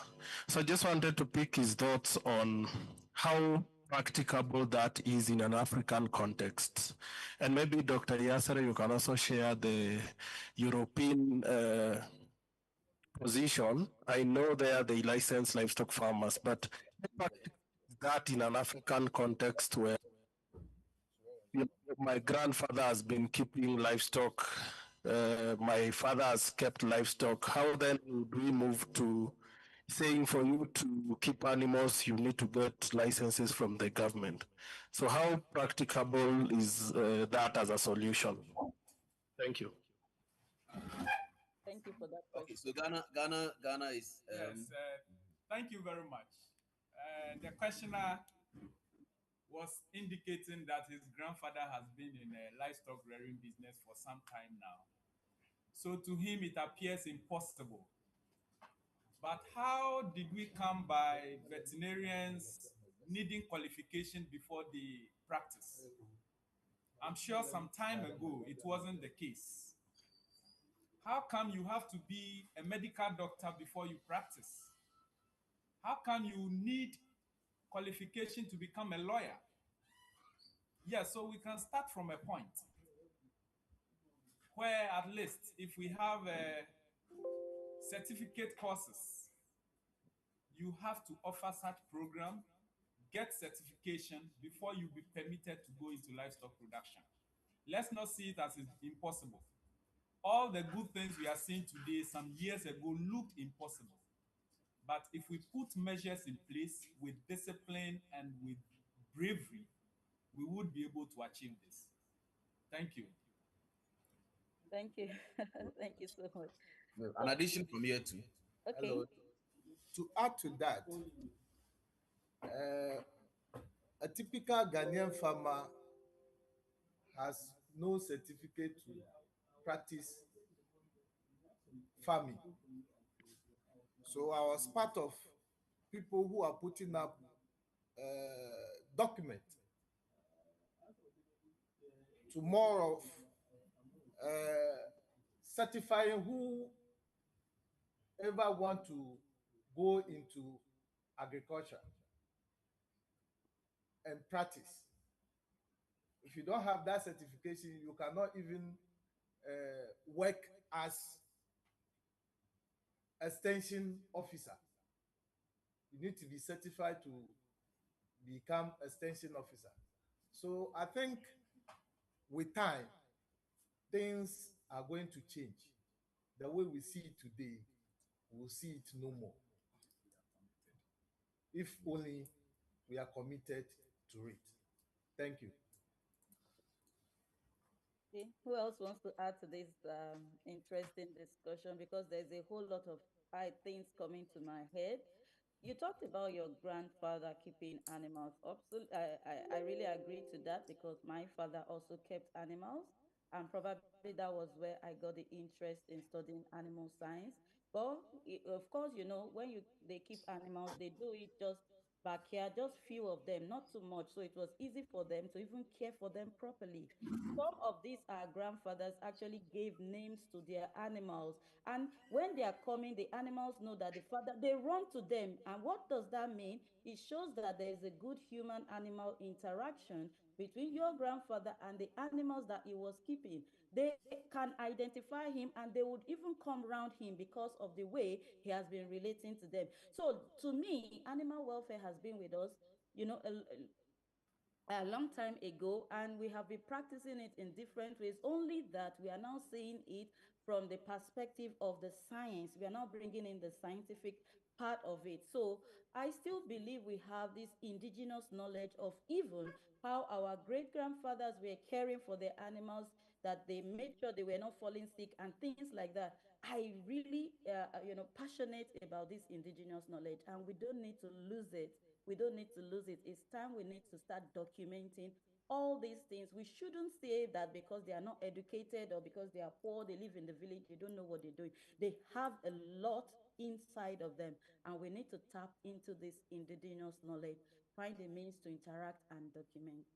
So I just wanted to pick his thoughts on how practicable that is in an African context. And maybe Dr. Yasser, you can also share the European position. I know they license livestock farmers, but that in an African context where my grandfather has been keeping livestock, my father has kept livestock. How then would we move to saying for you to keep animals, you need to get licenses from the government? So how practicable is that as a solution? Thank you.
Thank you for that question.
Okay, so Ghana is.
Yes, thank you very much. The questioner was indicating that his grandfather has been in a livestock rearing business for some time now. So to him, it appears impossible. But how did we come by veterinarians needing qualification before they practice? I'm sure some time ago it wasn't the case. How come you have to be a medical doctor before you practice? How come you need qualification to become a lawyer? Yeah, so we can start from a point where at least if we have certificate courses, you have to offer such program, get certification before you be permitted to go into livestock production. Let's not see it as impossible. All the good things we are seeing today, some years ago, looked impossible. But if we put measures in place with discipline and with bravery, we would be able to achieve this. Thank you.
Thank you. Thank you so much.
An addition from here too.
Okay.
Hello. To add to that, a typical Ghanaian farmer has no certificate to practice farming. So I was part of people who are putting up document to more of certifying who ever want to go into agriculture and practice. If you don't have that certification, you cannot even work as extension officer. You need to be certified to become extension officer. So I think with time, things are going to change. The way we see it today, we'll see it no more. If only we are committed to it. Thank you.
Okay. Who else wants to add to this interesting discussion? Because there's a whole lot of things coming to my head. You talked about your grandfather keeping animals. I really agree to that because my father also kept animals, and probably that was where I got the interest in studying animal science. But of course, you know, when they keep animals, they do it just backyard, just few of them, not too much. So it was easy for them to even care for them properly. Some of these our grandfathers actually gave names to their animals, and when they are coming, the animals know that the father, they run to them. And what does that mean? It shows that there is a good human animal interaction between your grandfather and the animals that he was keeping. They can identify him and they would even come around him because of the way he has been relating to them. So to me, animal welfare has been with us, you know, a long time ago, and we have been practicing it in different ways, only that we are now seeing it from the perspective of the science. We are now bringing in the scientific part of it. So I still believe we have this indigenous knowledge of even how our great grandfathers were caring for their animals, that they made sure they were not falling sick and things like that. I really, passionate about this indigenous knowledge, and we don't need to lose it. We don't need to lose it. It's time we need to start documenting all these things. We shouldn't say that because they are not educated or because they are poor, they live in the village, they don't know what they're doing. They have a lot inside of them, and we need to tap into this indigenous knowledge, find a means to interact and document,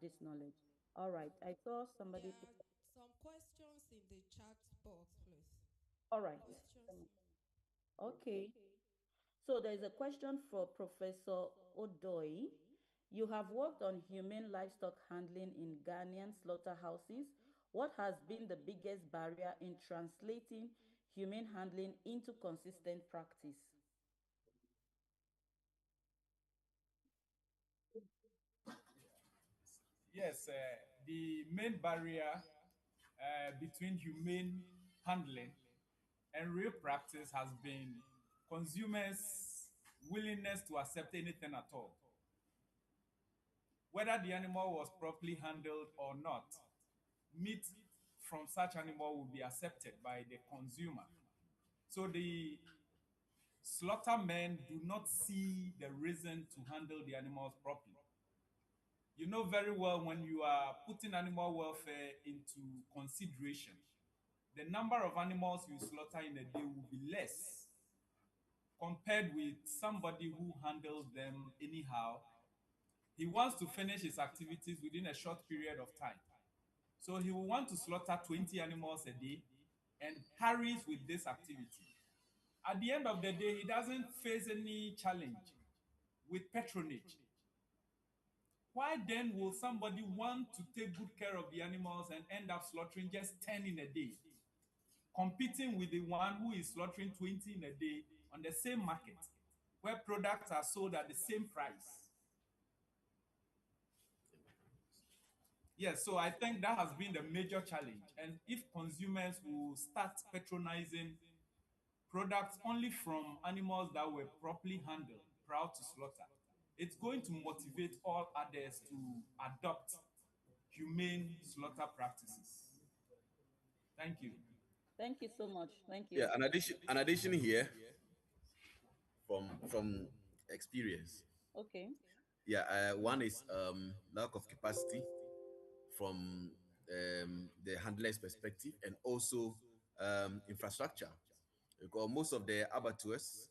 this knowledge. All right, I saw somebody.
There are some questions in the chat box, please.
All right.
Questions.
Okay. So there's a question for Professor Odoi. You have worked on humane livestock handling in Ghanaian slaughterhouses. What has been the biggest barrier in translating humane handling into consistent practice?
Yes, the main barrier between humane handling and real practice has been consumers' willingness to accept anything at all. Whether the animal was properly handled or not, meat from such animal will be accepted by the consumer. So the slaughtermen do not see the reason to handle the animals properly. You know very well when you are putting animal welfare into consideration, the number of animals you slaughter in a day will be less compared with somebody who handles them anyhow. He wants to finish his activities within a short period of time. So he will want to slaughter 20 animals a day and hurries with this activity. At the end of the day, he doesn't face any challenge with patronage. Why then will somebody want to take good care of the animals and end up slaughtering just 10 in a day, competing with the one who is slaughtering 20 in a day on the same market, where products are sold at the same price? Yes, so I think that has been the major challenge. And if consumers will start patronizing products only from animals that were properly handled prior to slaughter, it's going to motivate all others to adopt humane slaughter practices. Thank you.
Thank you so much. Thank you.
Yeah, an addition here from experience.
Okay.
Yeah, one is lack of capacity from the handler's perspective, and also infrastructure, because most of the abattoirs,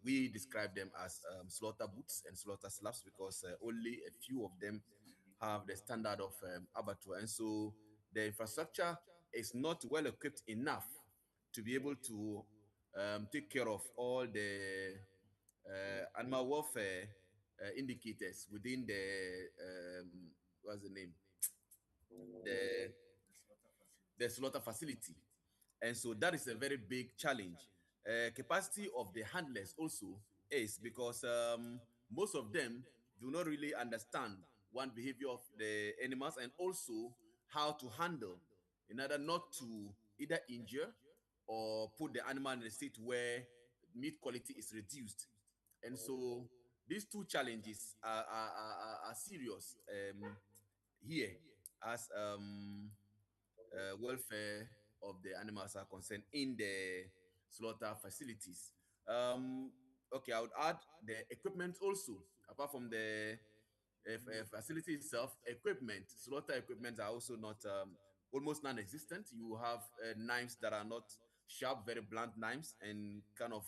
we describe them as slaughter booths and slaughter slabs, because only a few of them have the standard of abattoir, and so the infrastructure is not well equipped enough to be able to take care of all the animal welfare indicators within the what's the name, the the slaughter facility. And so that is a very big challenge. Capacity of the handlers also is because most of them do not really understand one behavior of the animals, and also how to handle in order not to either injure or put the animal in a state where meat quality is reduced. And so these two challenges are serious here, as welfare of the animals are concerned in the slaughter facilities. Okay, I would add the equipment also. Apart from the facility itself, equipment, slaughter equipment are also not almost non-existent. You have knives that are not sharp, very blunt knives, and kind of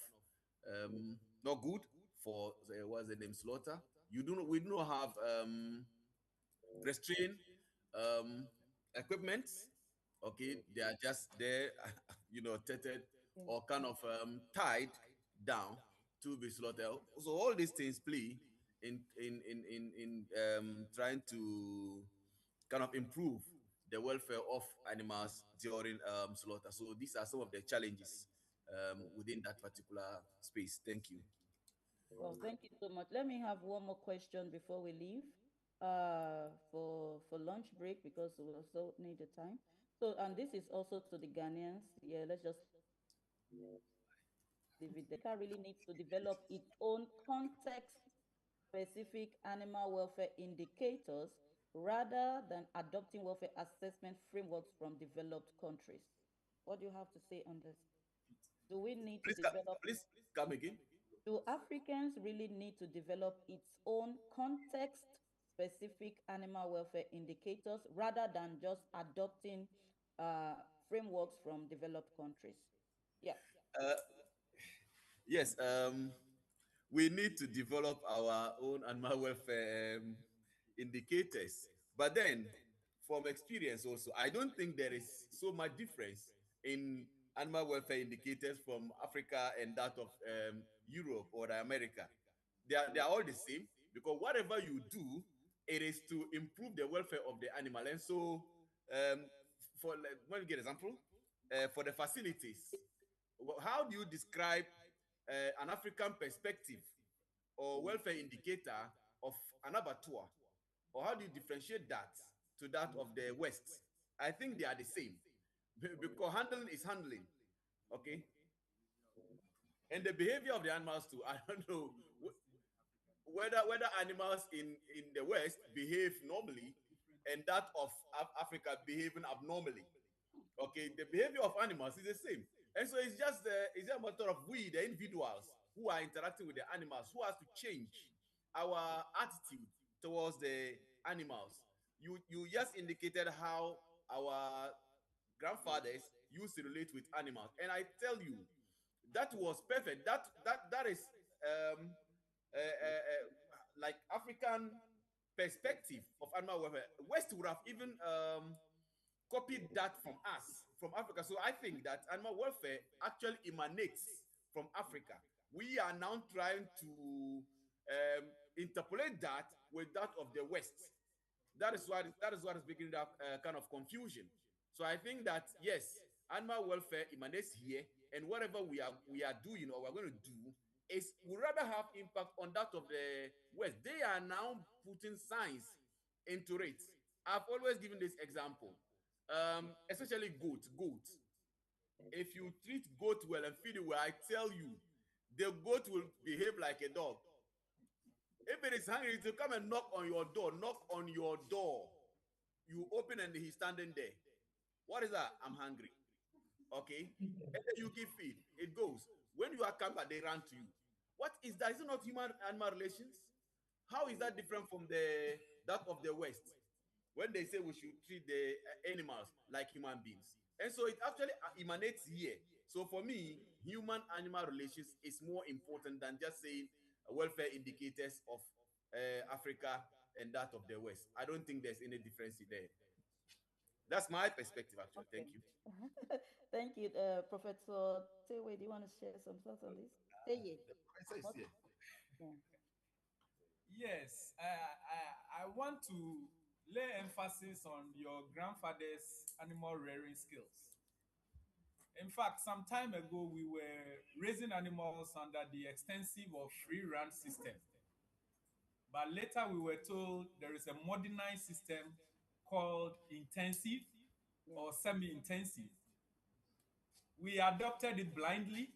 not good for what's the name, slaughter. We do not have restrain equipment. Okay, they are just there, tethered or kind of tied down to be slaughtered. So all these things play in trying to kind of improve the welfare of animals during slaughter. So these are some of the challenges within that particular space. Thank you.
Well, thank you so much. Let me have one more question before we leave for lunch break, because we also need the time. So, and this is also to the Ghanaians. Yeah, let's just leave it. The car really needs to develop its own context-specific animal welfare indicators rather than adopting welfare assessment frameworks from developed countries. What do you have to say on this? Do we need to develop?
Please come again.
Do Africans really need to develop its own context-specific animal welfare indicators rather than just adopting frameworks from developed countries? Yeah.
Yes, we need to develop our own animal welfare indicators. But then, from experience also, I don't think there is so much difference in animal welfare indicators from Africa and that of Europe or America. They are all the same, because whatever you do, it is to improve the welfare of the animal. And so, let me get an example. For the facilities, how do you describe an African perspective or welfare indicator of an abattoir? Or how do you differentiate that to that of the West? I think they are the same, because handling is handling, okay? And the behavior of the animals too. I don't know whether animals in the West behave normally and that of Africa behaving abnormally. Okay, the behavior of animals is the same, and so it's just a matter of we, the individuals who are interacting with the animals, who has to change our attitude towards the animals. You just indicated how our grandfathers used to relate with animals, and I tell you, that was perfect. That is um, like African perspective of animal welfare. West would have even copied that from us, from Africa. So I think that animal welfare actually emanates from Africa. We are now trying to interpolate that with that of the West. That is what is beginning that kind of confusion. So I think that yes, animal welfare emanates here, and whatever we are doing or we're going to do is we rather have impact on that of the West. They are now putting science into it. I've always given this example, especially goats. If you treat goat well and feed it well, I tell you, the goat will behave like a dog. If it is hungry, it will come and knock on your door. Knock on your door. You open and he's standing there. What is that? I'm hungry. Okay. And then you give feed. It goes. When you are camper, they run to you. What is that? Is it not human animal relations? How is that different from the that of the West? when they say we should treat the animals like human beings. And so it actually emanates here. So for me, human animal relations is more important than just saying welfare indicators of Africa and that of the West. I don't think there's any difference there. That's my perspective, actually.
Okay.
Thank you.
Thank you, Professor Tewe. Do you want to share some thoughts on this? Teye.
The professor is here.
Yeah.
Yes, I want to lay emphasis on your grandfather's animal rearing skills. In fact, some time ago, we were raising animals under the extensive or free range system. But later, we were told there is a modernized system called intensive or semi intensive. We adopted it blindly,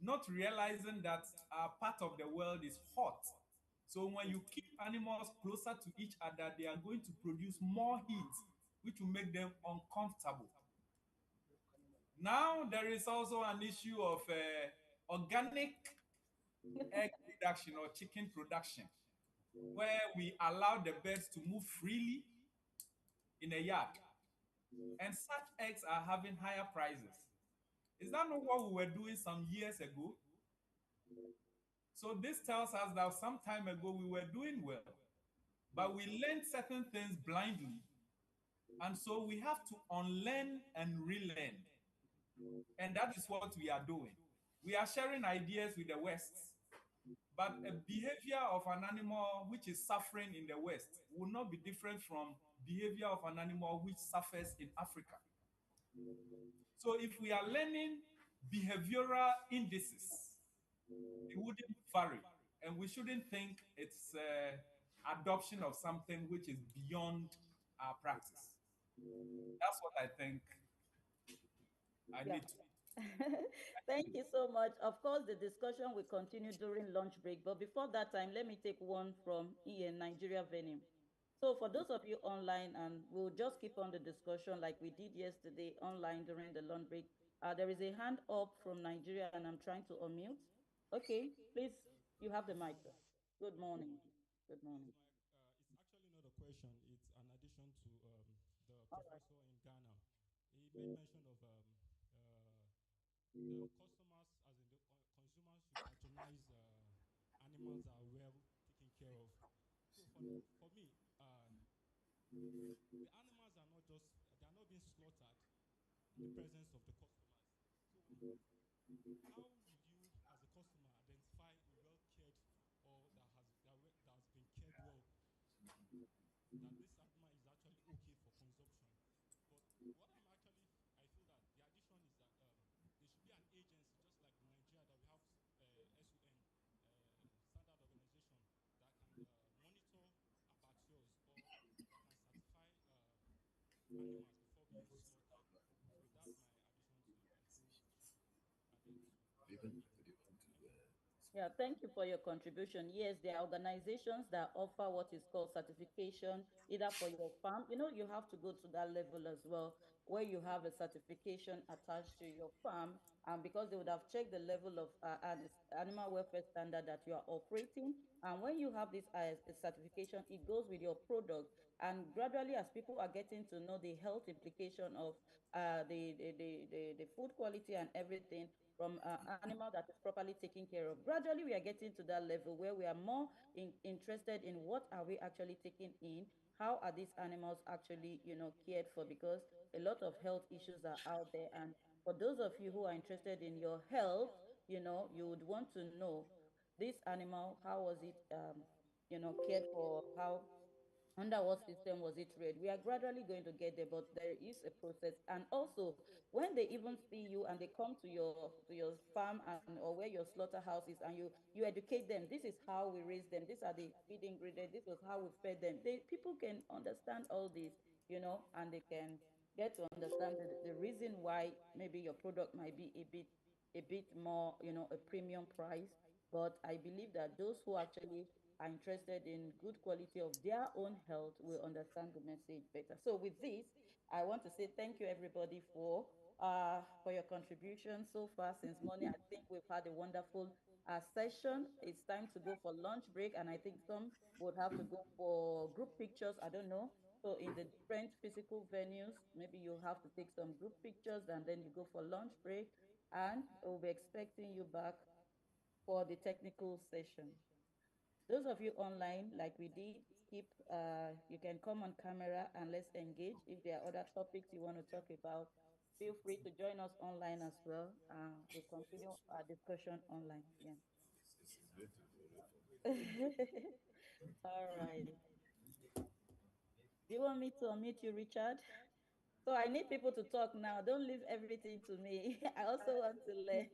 not realizing that our part of the world is hot. So when you keep animals closer to each other, they are going to produce more heat, which will make them uncomfortable. Now there is also an issue of organic egg production or chicken production, where we allow the birds to move freely in a yard. And such eggs are having higher prices. Is that not what we were doing some years ago? So this tells us that some time ago we were doing well, but we learned certain things blindly. And so we have to unlearn and relearn. And that is what we are doing. We are sharing ideas with the West, but a behavior of an animal which is suffering in the West will not be different from behavior of an animal which suffers in Africa. So if we are learning behavioral indices, it wouldn't vary. And we shouldn't think it's adoption of something which is beyond our practice. That's what I think I
Yeah.
need to.
Thank you so much. Of course, the discussion will continue during lunch break, but before that time, let me take one from Ian, Nigeria venue. So for those of you online, and we'll just keep on the discussion like we did yesterday online during the lunch break. There is a hand up from Nigeria, and I'm trying to unmute. Okay, please, you have the mic. Good morning. Good morning.
It's actually not a question. It's an addition to the professor in Ghana. He made mention of the customers, as in the consumers, should patronize animals that are well taken care of. So for me, the animals are not just, they are not being slaughtered in the presence of the customers. So how would you, as a customer, identify a well cared or that has been cared well, that this animal is actually okay for consumption? But what I feel that the addition is that there should be an agency, just like in Nigeria that we have SUN, Standard Organization, that can monitor abattoirs or that can certify animals before being slaughtered. So that's my addition to it. I feel it should be added to.
Yeah, thank you for your contribution. Yes, there are organizations that offer what is called certification, either for your farm. You know, you have to go to that level as well, where you have a certification attached to your farm. And because they would have checked the level of animal welfare standard that you are operating. And when you have this certification, it goes with your product. And gradually, as people are getting to know the health implication of the food quality and everything, from animal that is properly taken care of. Gradually, we are getting to that level where we are more interested in what are we actually taking in, how are these animals actually, cared for, because a lot of health issues are out there. And for those of you who are interested in your health, you would want to know this animal, how was it, cared for, how under what system was it read. We are gradually going to get there, but there is a process. And also, when they even see you and they come to your farm and or where your slaughterhouse is, and you educate them, this is how we raise them, these are the feed ingredients, this was how we fed them. People can understand all this, and they can get to understand the reason why maybe your product might be a bit more, a premium price. But I believe that those who actually are interested in good quality of their own health will understand the message better. So with this, I want to say thank you everybody for your contribution so far since morning. I think we've had a wonderful session. It's time to go for lunch break, and I think some would have to go for group pictures. I don't know. So in the different physical venues, maybe you have to take some group pictures and then you go for lunch break, and we'll be expecting you back for the technical session. Those of you online, like we did, you can come on camera and let's engage. If there are other topics you want to talk about, feel free to join us online as well. We'll continue our discussion online. Yeah. All right. Do you want me to unmute you, Richard? So I need people to talk now. Don't leave everything to me. I also want to learn.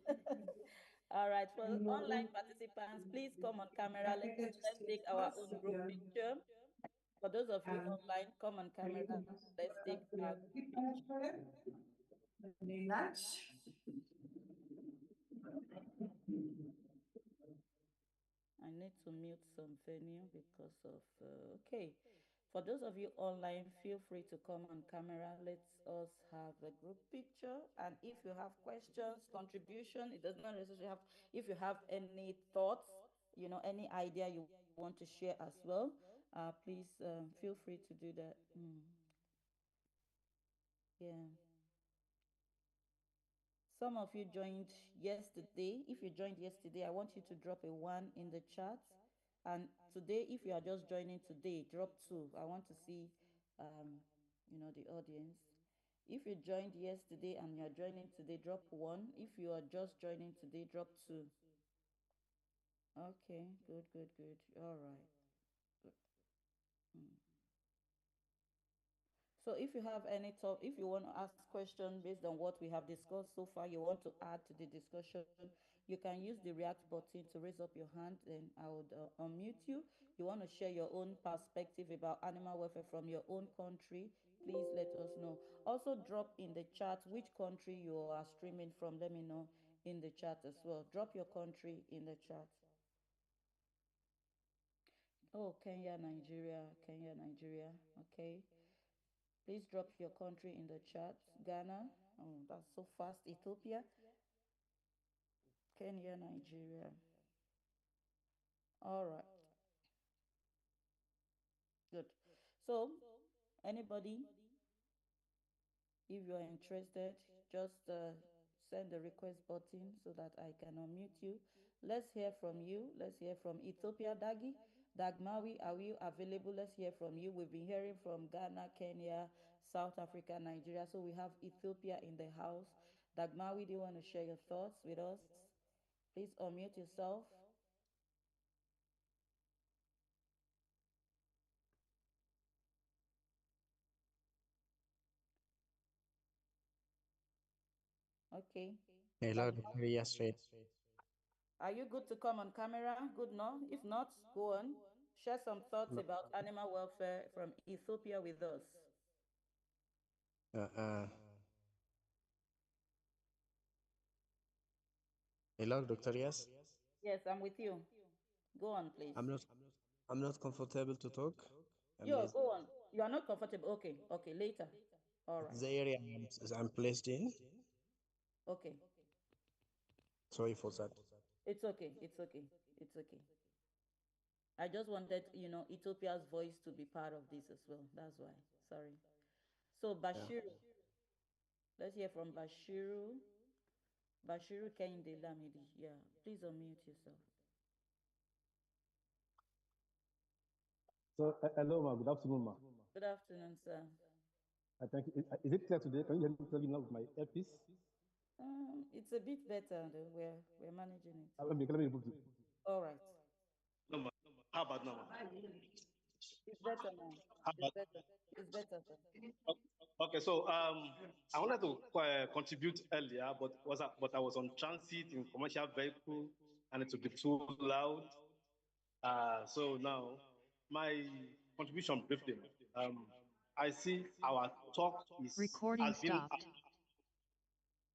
All right, for online participants, please come on camera. Let's take our own group picture. For those of you online, come on camera. Let's take our picture. I need to mute some venue because of, okay. For those of you online, feel free to come on camera. Let us have a group picture. And if you have questions, contribution, it does not necessarily have, if you have any thoughts, you know, any idea you want to share as well, please feel free to do that. Yeah. Some of you joined yesterday. If you joined yesterday, I want you to drop a 1 in the chat. And today, if you are just joining today, drop 2. I want to see, you know, the audience. If you joined yesterday and you're joining today, drop 1. If you are just joining today, drop 2. Okay, good, good, good. All right. Good. So if you have any talk, if you want to ask questions based on what we have discussed so far, you want to add to the discussion, you can use the react button to raise up your hand, and I would unmute you. You want to share your own perspective about animal welfare from your own country, please let us know. Also drop in the chat which country you are streaming from. Let me know in the chat as well. Drop your country in the chat. Oh, Kenya, Nigeria, Kenya, Nigeria. Okay. Please drop your country in the chat. Ghana, oh, that's so fast. Ethiopia, Kenya, Nigeria. All right. Good. So, anybody, if you are interested, just send the request button so that I can unmute you. Let's hear from you. Let's hear from Ethiopia, Dagi. Dagmawi, are you available? Let's hear from you. We've been hearing from Ghana, Kenya, South Africa, Nigeria. So we have Ethiopia in the house. Dagmawi, do you want to share your thoughts with us? Please unmute yourself. Okay.
Hello, Dr. Yasred.
Are you good to come on camera? Good, no? If not, go on. Share some thoughts about animal welfare from Ethiopia with us.
Hello, Dr. Yas.
Yes, I'm with you. Go on, please.
I'm not comfortable to talk.
Go on. You are not comfortable. Okay, okay, later. All right.
The area I'm placed in.
Okay.
Sorry for that.
It's okay. It's okay. It's okay. I just wanted, you know, Ethiopia's voice to be part of this as well. That's why. Sorry. So Bashiru. Yeah. Let's hear from Bashiru. Bashiru Kehinde Lamidi. Yeah. Please unmute yourself.
So, hello, ma. Good afternoon, ma.
Good afternoon, sir.
Thank you. Is it clear today? Can you hear me clearly now with my earpiece?
It's a bit better, though. We're managing it.
Let me remove it.
All right.
No, ma. How about now?
It's better now. It's better, sir.
Okay, so I wanted to contribute earlier, but I was on transit in commercial vehicle, and it would be too loud. So now, my contribution briefly. I see our talk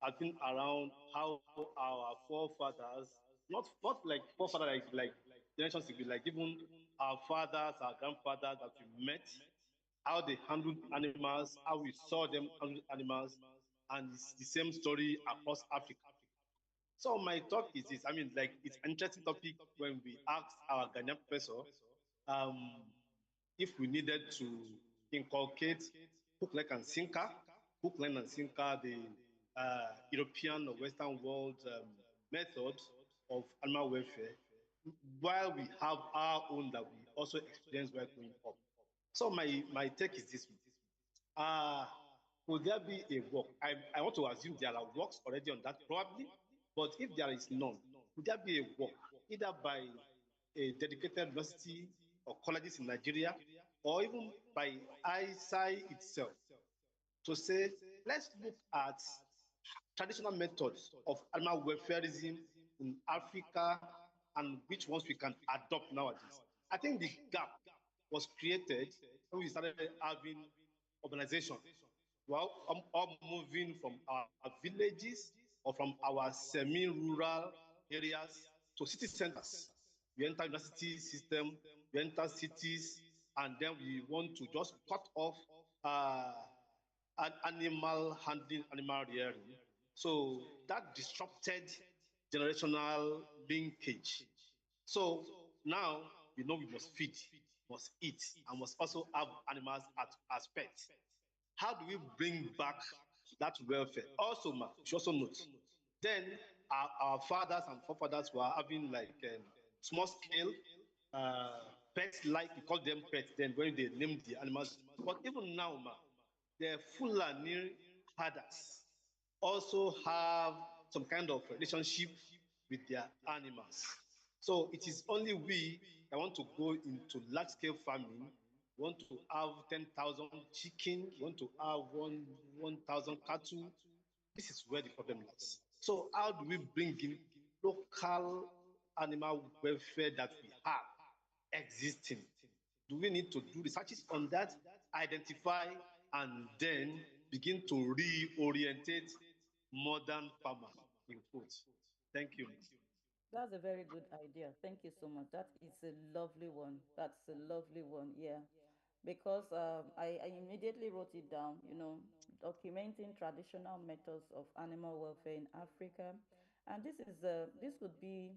has been around how our forefathers, not like forefathers like generations ago, like even our fathers, our grandfathers that we met, how they handled animals, how we saw them handle animals, and it's the same story across Africa. So my talk is this. I mean, like, it's an interesting topic when we asked our Ghanaian professor if we needed to inculcate hook, line, and sinker, the European or Western world method of animal welfare, while we have our own that we also experience while growing up. So my take is this: could there be a work? I want to assume there are works already on that, probably, but if there is none, could there be a work either by a dedicated university or colleges in Nigeria, or even by ISAE itself, to say, let's look at traditional methods of animal welfareism in Africa and which ones we can adopt nowadays? I think the gap was created when we started having urbanization. Well, all moving from our villages or from our semi-rural areas to city centers. We enter university system, we enter cities, and then we want to just cut off an animal handling, animal rearing. So that disrupted generational linkage. So now we know we must feed, must eat, and must also have animals as pets. How do we bring back that welfare? Also, ma, you should also note, then our fathers and forefathers were having like small scale pets, like we call them pets then when they named the animals. But even now, ma, the Fulani herders also have some kind of relationship with their animals. So it is only we that want to go into large scale farming, want to have 10,000 chicken, want to have 1,000 cattle. This is where the problem lies. So how do we bring in local animal welfare that we have existing? Do we need to do researches on that, identify, and then begin to reorientate modern farmers in quotes? Thank you.
That's a very good idea. Thank you so much. That is a lovely one. That's a lovely one. Yeah. Because I immediately wrote it down, documenting traditional methods of animal welfare in Africa. And this could be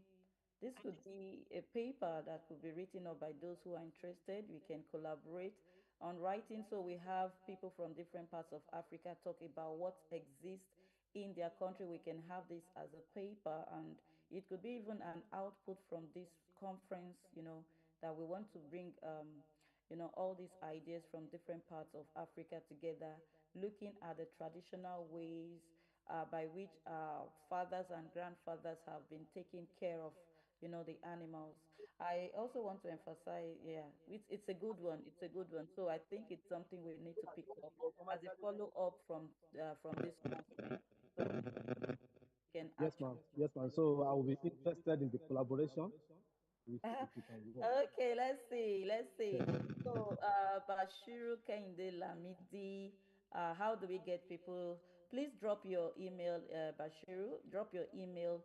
a paper that could be written up by those who are interested. We can collaborate on writing. So we have people from different parts of Africa talk about what exists in their country. We can have this as a paper, and it could be even an output from this conference, that we want to bring all these ideas from different parts of Africa together, looking at the traditional ways by which our fathers and grandfathers have been taking care of, the animals. I also want to emphasize, yeah, it's a good one. It's a good one. So I think it's something we need to pick up as a follow-up from this conference. So we can
Yes, ma'am.
actually.
Yes, ma'am. So I will be interested in the collaboration if we can work.
Okay, let's see. Let's see. So, Bashiru Kehinde Lamidi, how do we get people? Please drop your email, Bashiru. Drop your email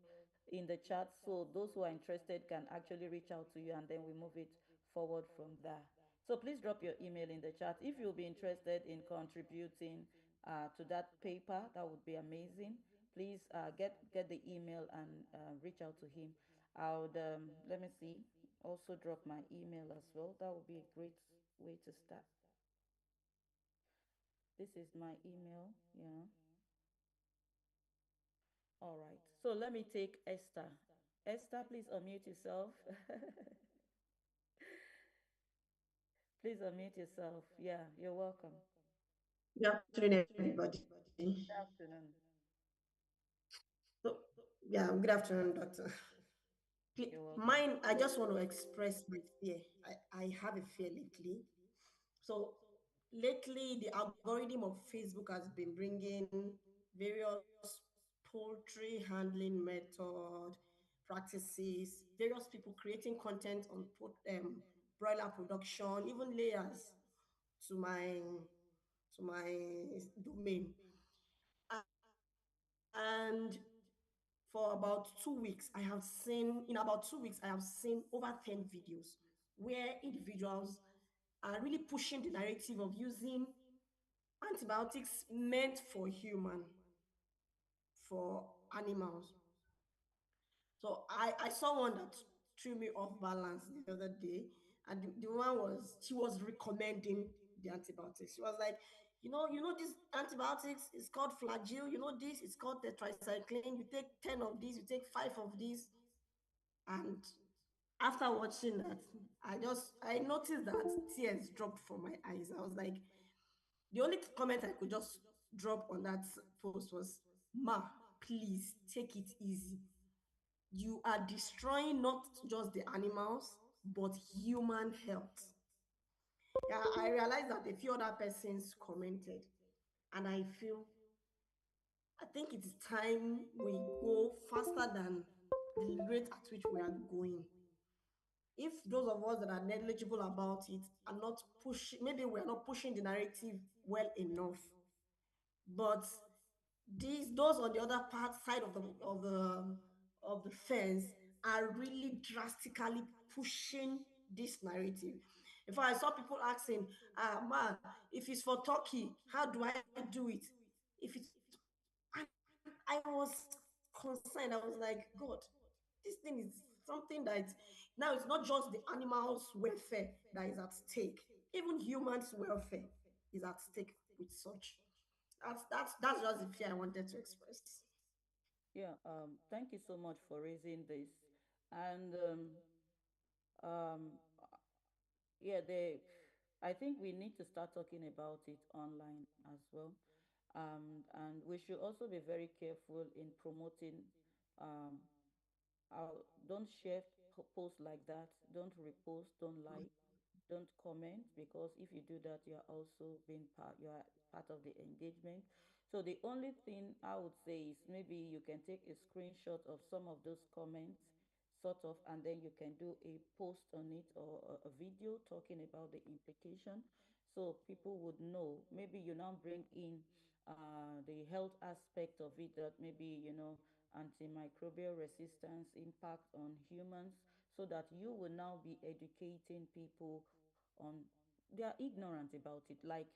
in the chat so those who are interested can actually reach out to you, and then we move it forward from there. So please drop your email in the chat if you'll be interested in contributing to that paper. That would be amazing. Please get the email and reach out to him. I would let me see. Also drop my email as well. That would be a great way to start. This is my email. Yeah. All right. So let me take Esther. Esther, please unmute yourself. Please unmute yourself. Yeah, you're welcome.
Good afternoon, everybody.
Good afternoon.
So, yeah, good afternoon, doctor. Mine, I just want to express my fear. I have a fear lately. So lately, the algorithm of Facebook has been bringing various poultry handling method practices, various people creating content on broiler production, even layers to my domain. And for about 2 weeks, in about 2 weeks, I have seen over 10 videos where individuals are really pushing the narrative of using antibiotics meant for human, for animals. So I saw one that threw me off balance the other day. And the one was, she was recommending the antibiotics. She was like, this antibiotics is called flagyl. You know this, it's called tetracycline. You take 10 of these, you take 5 of these. And after watching that, I noticed that tears dropped from my eyes. I was like, the only comment I could just drop on that post was, Ma, please take it easy. You are destroying not just the animals, but human health. Yeah, I realized that a few other persons commented, and I think it is time we go faster than the rate at which we are going. If those of us that are negligible about it are not pushing, maybe we're not pushing the narrative well enough. But those on the other side of the fence are really drastically pushing this narrative. In fact, I saw people asking, man, if it's for Turkey, how do I do it? If it's, and I was concerned. I was like, God, this thing is something that now it's not just the animals' welfare that is at stake, even humans' welfare is at stake with such. That's just the fear I wanted to express.
Yeah, thank you so much for raising this. And um, yeah, I think we need to start talking about it online as well. And we should also be very careful in promoting. Um, don't share posts like that. Don't repost. Don't like. Don't comment, because if you do that, you are also being you are part of the engagement. So the only thing I would say is maybe you can take a screenshot of some of those comments, sort of, and then you can do a post on it, or a video talking about the implication, so people would know. Maybe you now bring in the health aspect of it, that maybe, antimicrobial resistance impact on humans, so that you will now be educating people on, they are ignorant about it. Like,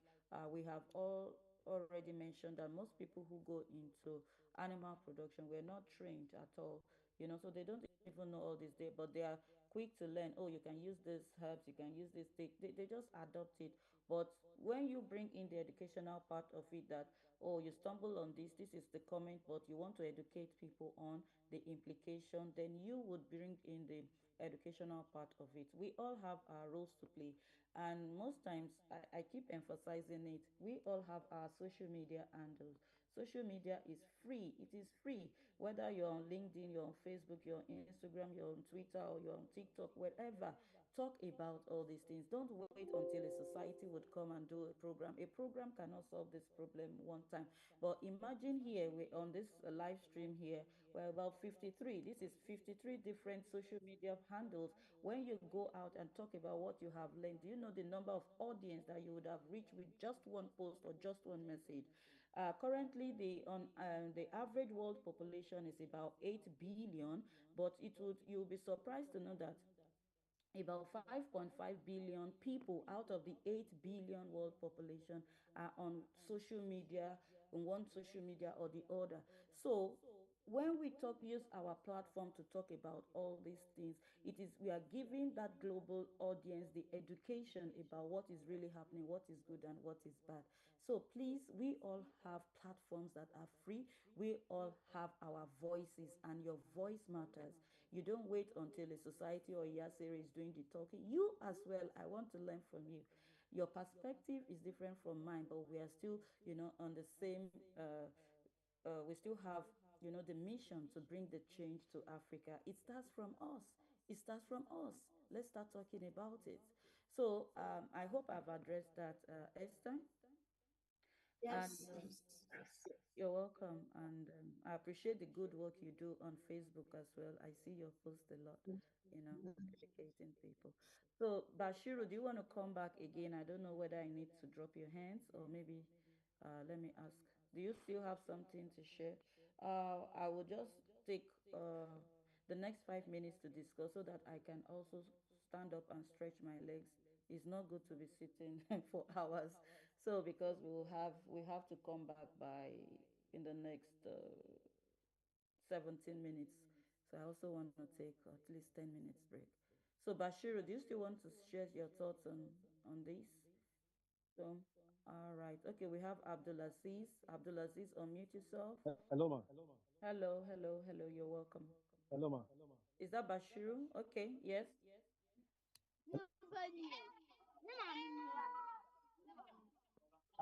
we have all already mentioned that most people who go into animal production were not trained at all, so they don't even know all this day, but they are quick to learn. Oh, you can use this herbs, you can use this, they just adopt it. But when you bring in the educational part of it, that, oh, you stumble on this is the comment, but you want to educate people on the implication, then you would bring in the educational part of it. We all have our roles to play. And most times, I keep emphasizing it, we all have our social media handles. Social media is free. It is free. Whether you're on LinkedIn, you're on Facebook, you're on Instagram, you're on Twitter, or you're on TikTok, wherever, talk about all these things. Don't wait until a society would come and do a program. A program cannot solve this problem one time. But imagine here, we're on this live stream here, we're about 53. This is 53 different social media handles. When you go out and talk about what you have learned, do you know the number of audience that you would have reached with just one post or just one message? Currently, the average world population is about 8 billion, but you'll be surprised to know that about 5.5 billion people out of the 8 billion world population are on social media, on one social media or the other. So when we use our platform to talk about all these things, we are giving that global audience the education about what is really happening, what is good and what is bad. So please, we all have platforms that are free. We all have our voices, and your voice matters. You don't wait until a society or Yasere is doing the talking. You as well, I want to learn from you. Your perspective is different from mine, but we are still, on the same, we still have, the mission to bring the change to Africa. It starts from us. It starts from us. Let's start talking about it. So I hope I've addressed that, Esther. And
Yes, yes, yes.
you're welcome. And I appreciate the good work you do on Facebook as well. I see your post a lot, educating people. So, Bashiru, do you want to come back again? I don't know whether I need to drop your hands, or maybe let me ask. Do you still have something to share? I will just take the next 5 minutes to discuss, so that I can also stand up and stretch my legs. It's not good to be sitting for hours. So because we have to come back by in the next 17 minutes. So I also want to take at least 10 minutes break. So Bashiru, do you still want to share your thoughts on this? So, all right. Okay, we have Abdulaziz. Abdulaziz, unmute yourself.
Hello, ma.
Hello, hello, hello. You're welcome.
Hello, ma.
Is that Bashiru? Okay, yes.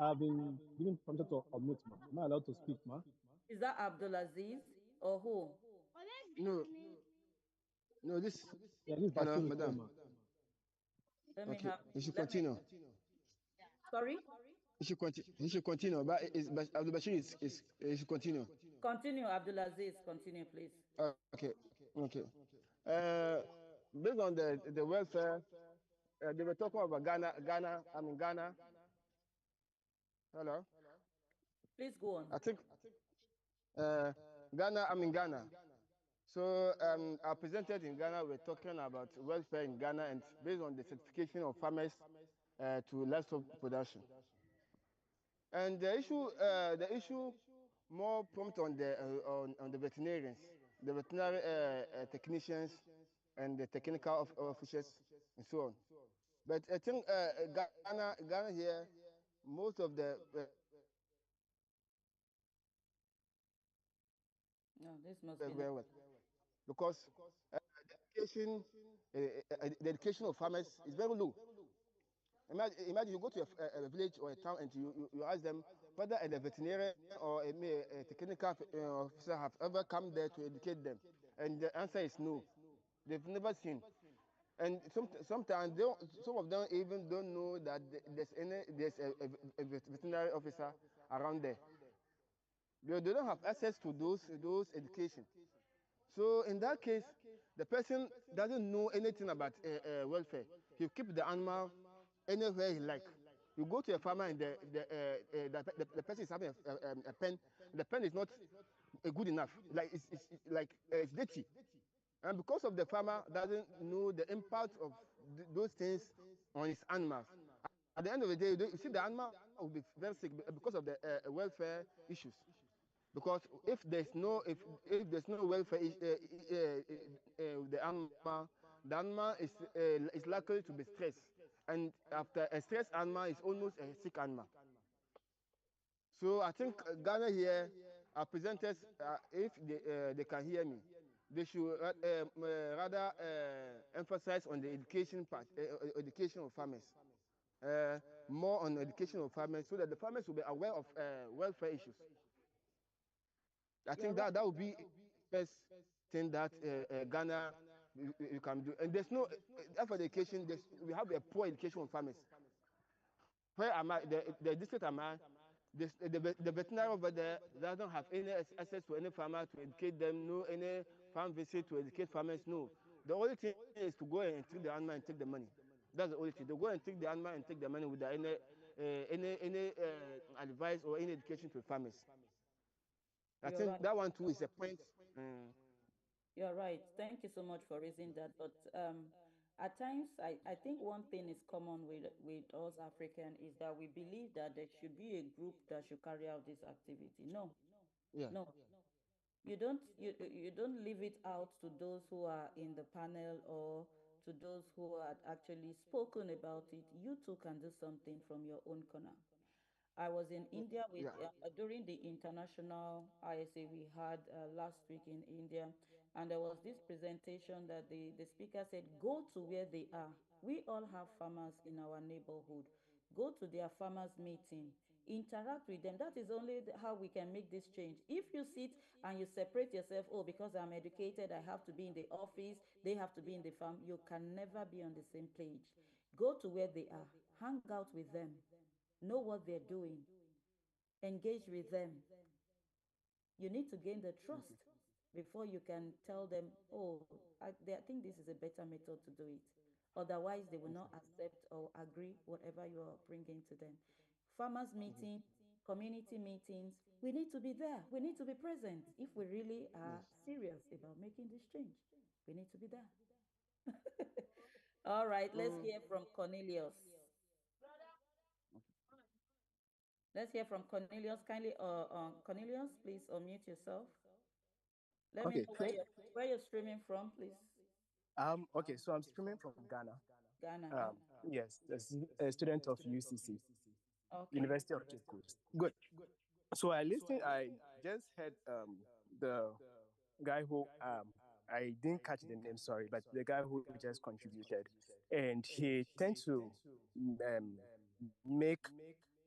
I've been given permission to unmute, ma. Am I allowed to speak, ma?
Is that Abdulaziz or who?
No, no, this.
Yeah, this is
Hello,
Bashiru here,
madam.
ma.
Let me
Okay,
have.
you should
Let me.
continue.
Sorry.
You should continue. You should continue. But Abdul Bashir is you should continue.
Continue, Abdulaziz. Continue, please.
Okay, okay. Based on the welfare, they were talking about Ghana. I mean Ghana. Hello.
Please go on.
I think Ghana. I'm in Ghana. So our presenters in Ghana were talking about welfare in Ghana and based on the certification of farmers to livestock production. And the issue more prompt on the veterinarians, the veterinary technicians, and the technical officers, and so on. But I think Ghana here, most of the
No, this must be
very well, because the education of farmers is very low. Imagine you go to a village or a town and you ask them whether a veterinarian or a technical officer have ever come there to educate them, and the answer is no. They've never seen, and sometimes some of them even don't know that there's a veterinary officer around there. They don't have access to those education. So in that case, the person doesn't know anything about welfare. He keep the animal anywhere he like. You go to a farmer and the person is having a pen. The pen is not good enough. Like it's dirty, and because of the farmer doesn't know the impact of those things on his animals. At the end of the day, you see the animal will be very sick because of the welfare issues. Because if there's no welfare the animal is likely to be stressed, and after a stressed animal is almost a sick animal. So I think Ghana here, our presenters, if they can hear me, they should rather emphasize on the education part, education of farmers, more on education of farmers, so that the farmers will be aware of welfare issues. I think that would be first thing that Ghana you can do. And there's no for education. We have a poor education of farmers. Where am I? The district am I? The veterinary over there doesn't have any access to any farmer to educate them. No any farm visit to educate farmers. No. The only thing is to go and treat the animal and take the money. That's the only thing. They go and take the animal and take the money without any advice or any education to farmers. I think that one too is a point.
You're right. Thank you so much for raising that. But at times, I think one thing is common with us African is that we believe that there should be a group that should carry out this activity. No,
yeah.
No. You don't leave it out to those who are in the panel or to those who had actually spoken about it. You too can do something from your own corner. I was in India during the international ISAE we had last week in India, and there was this presentation that the speaker said, go to where they are. We all have farmers in our neighborhood. Go to their farmers meeting, interact with them. That is only how we can make this change. If you sit and you separate yourself, oh, because I'm educated, I have to be in the office, they have to be in the farm, you can never be on the same page. Go to where they are, hang out with them, know what they're doing, engage with them. You need to gain the trust before you can tell them, oh, I think this is a better method to do it. Otherwise, they will not accept or agree whatever you are bringing to them. Farmers meeting, community meetings, we need to be there. We need to be present if we really are serious about making this change. We need to be there. All right, let's hear from Cornelius. Let's hear from Cornelius. Kindly, Cornelius, please unmute yourself. Let me know where you're streaming from, please.
Okay, so I'm streaming from Ghana.
Ghana.
Yes, a student of UCC.
Okay.
University of Cape Coast. Good. So I just heard the guy who I didn't catch the name, sorry, but the guy who just contributed, and he tend to make,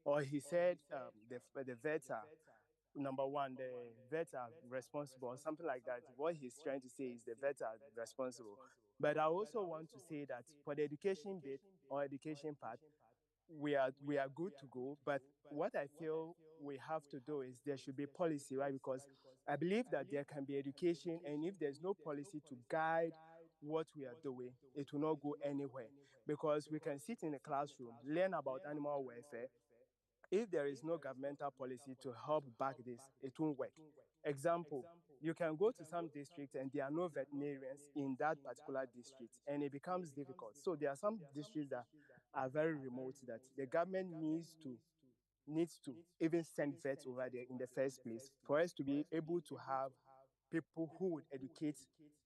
or he said the vets are number one, the vets are responsible, or something like that. What he's trying to say is the vets are responsible. But I also want to say that for the education bit or education part, we are good to go. But what I feel we have to do is there should be policy, right? Because I believe that there can be education, and if there's no policy to guide what we are doing, it will not go anywhere. Because we can sit in a classroom, learn about animal welfare. If there is no governmental policy to help back this, it won't work. Example, you can go to some districts and there are no veterinarians in that particular district, and it becomes difficult. So there are some districts that are very remote that the government needs to even send vets over there in the first place for us to be able to have people who would educate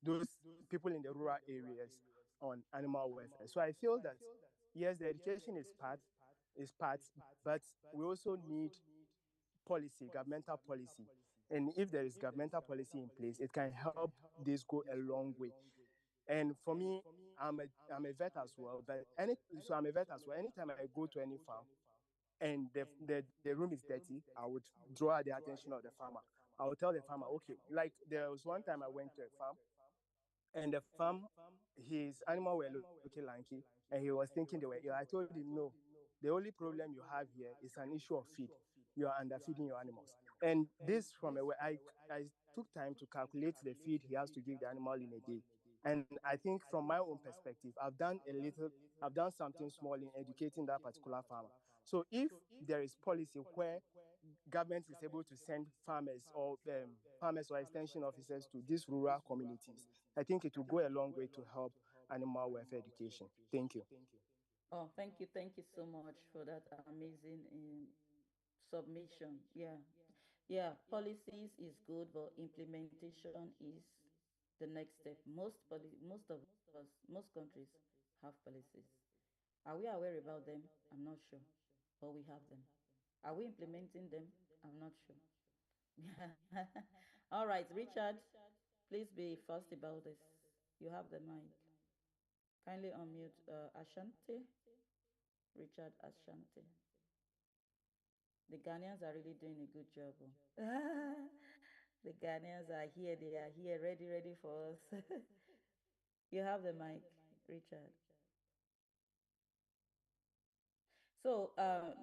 those people in the rural areas on animal welfare. So I feel that yes, the education is part, but we also need policy, governmental policy. And if there is governmental policy in place, it can help this go a long way. And for me, I'm a vet as well. So I'm a vet as well. Anytime I go to any farm and the room is dirty, I would draw the attention of the farmer. I would tell the farmer, okay, like there was one time I went to a farm, and the farm, his animal were looking lanky, and he was thinking they were ill. I told him, no, the only problem you have here is an issue of feed. You are underfeeding your animals. And this from a way, I took time to calculate the feed he has to give the animal in a day. And I think from my own perspective, I've done something small in educating that particular farmer. So if there is policy where government is able to send farmers or extension officers to these rural communities, I think it will go a long way to help animal welfare education. Thank you.
Oh, thank you so much for that amazing submission. Yeah, yeah. Policies is good, but implementation is the next step. Most of us, most countries have policies. Are we aware about them? I'm not sure, but we have them. Are we implementing them? I'm not sure. All right, Richard, please be fast about this. You have the mic. Kindly unmute Ashanti, Richard Ashanti. The Ghanaians are really doing a good job. Oh. The Ghanaians are here, they are here, ready for us. You have the mic, Richard. So,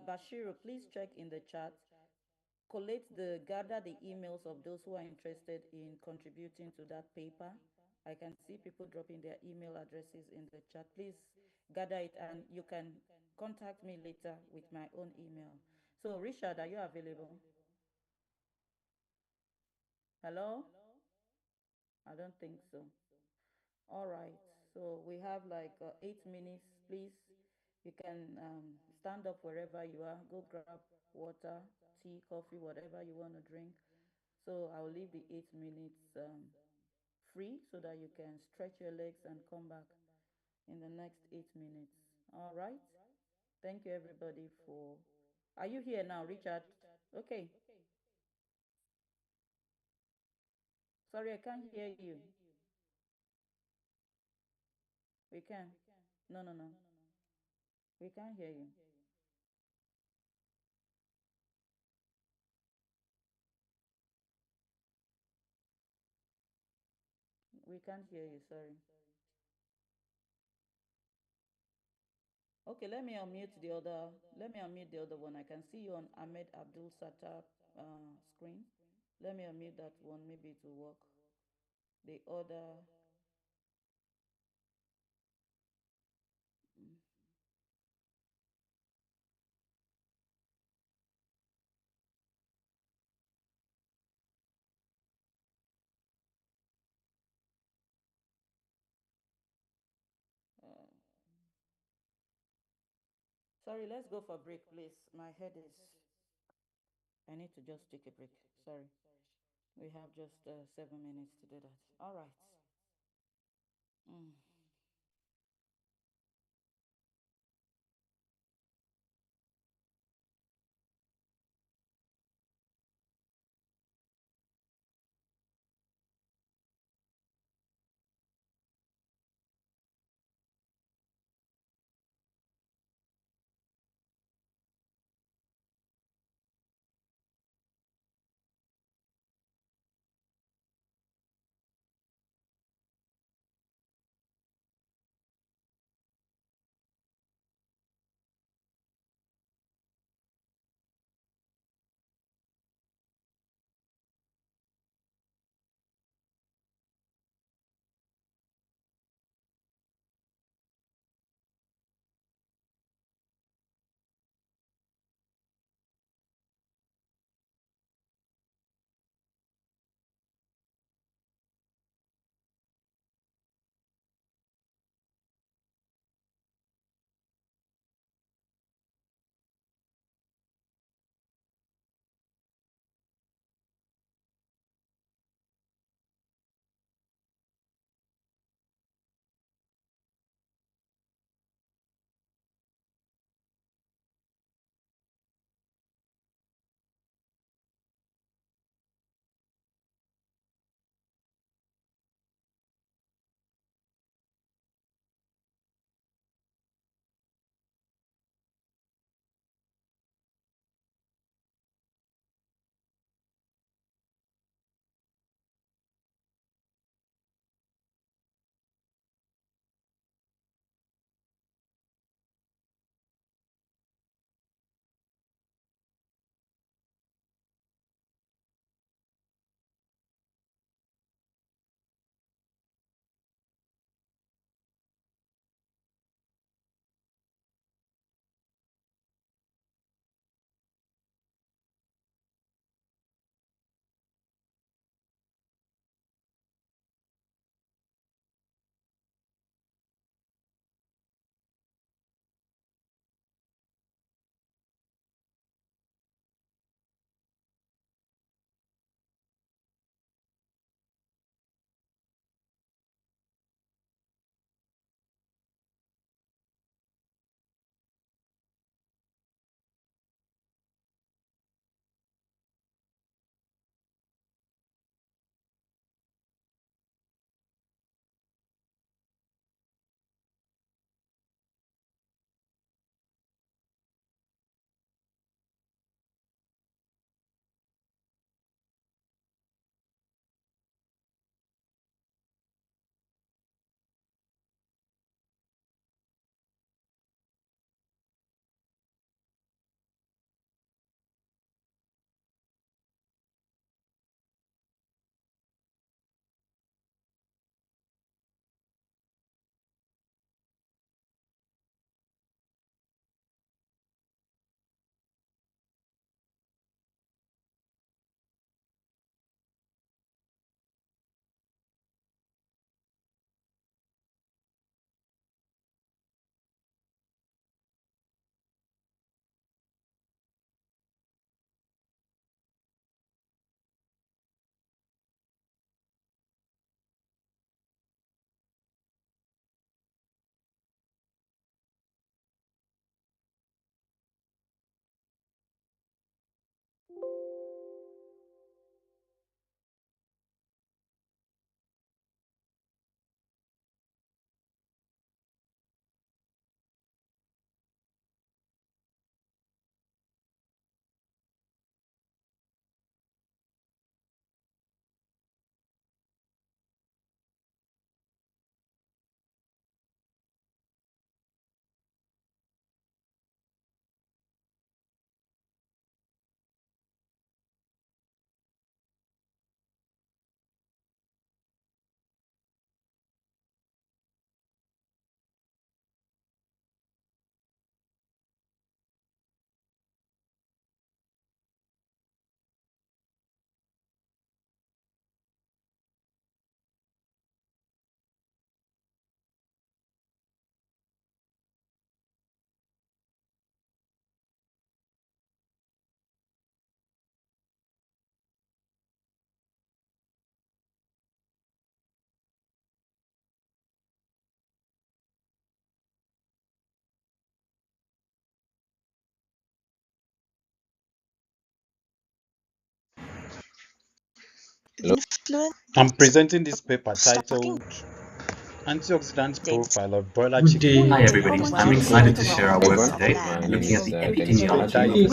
Bashiru, please check in the chat. Gather the emails of those who are interested in contributing to that paper. I can see people dropping their email addresses in the chat. Please gather it, and you can contact me later with my own email. So, Richard, are you available? Hello? I don't think so. All right. So we have like 8 minutes. Please, you can stand up wherever you are. Go grab water, tea, coffee, whatever you want to drink. So I'll leave the 8 minutes free so that you can stretch your legs and come back in the next 8 minutes. All right. Thank you, everybody, for. Are you here now, Richard? Okay. Sorry, I can't hear you. We can. No, no, no. We can't hear you. We can't hear you, sorry. Okay, let me unmute the other one. I can see you on Ahmed Abdul Sattar screen. Let me unmute that one, maybe it will work. The other. Mm. Uh, Sorry, let's go for break, please. My head is. I need to just take a break. Sorry. We have just 7 minutes to do that. All right. Mm.
I'm presenting this paper titled Antioxidant Profile of Broiler
Good day,
Chicken
hi everybody. I'm excited to share our work today. Looking at the epidemiology of
diet.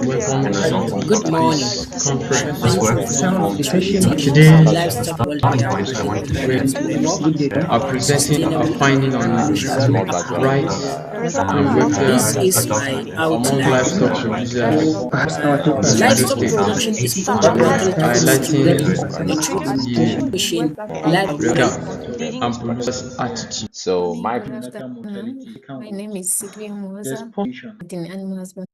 welcome and results in
Good morning.
conference. This work was performed
Today,
starting points that I wanted to share.
are presenting a finding on rice and welfare among livestock producers in Edo State, highlighting the breeder and producer's attitude.
So my name is Sylvia Mwaza in animal husbandry.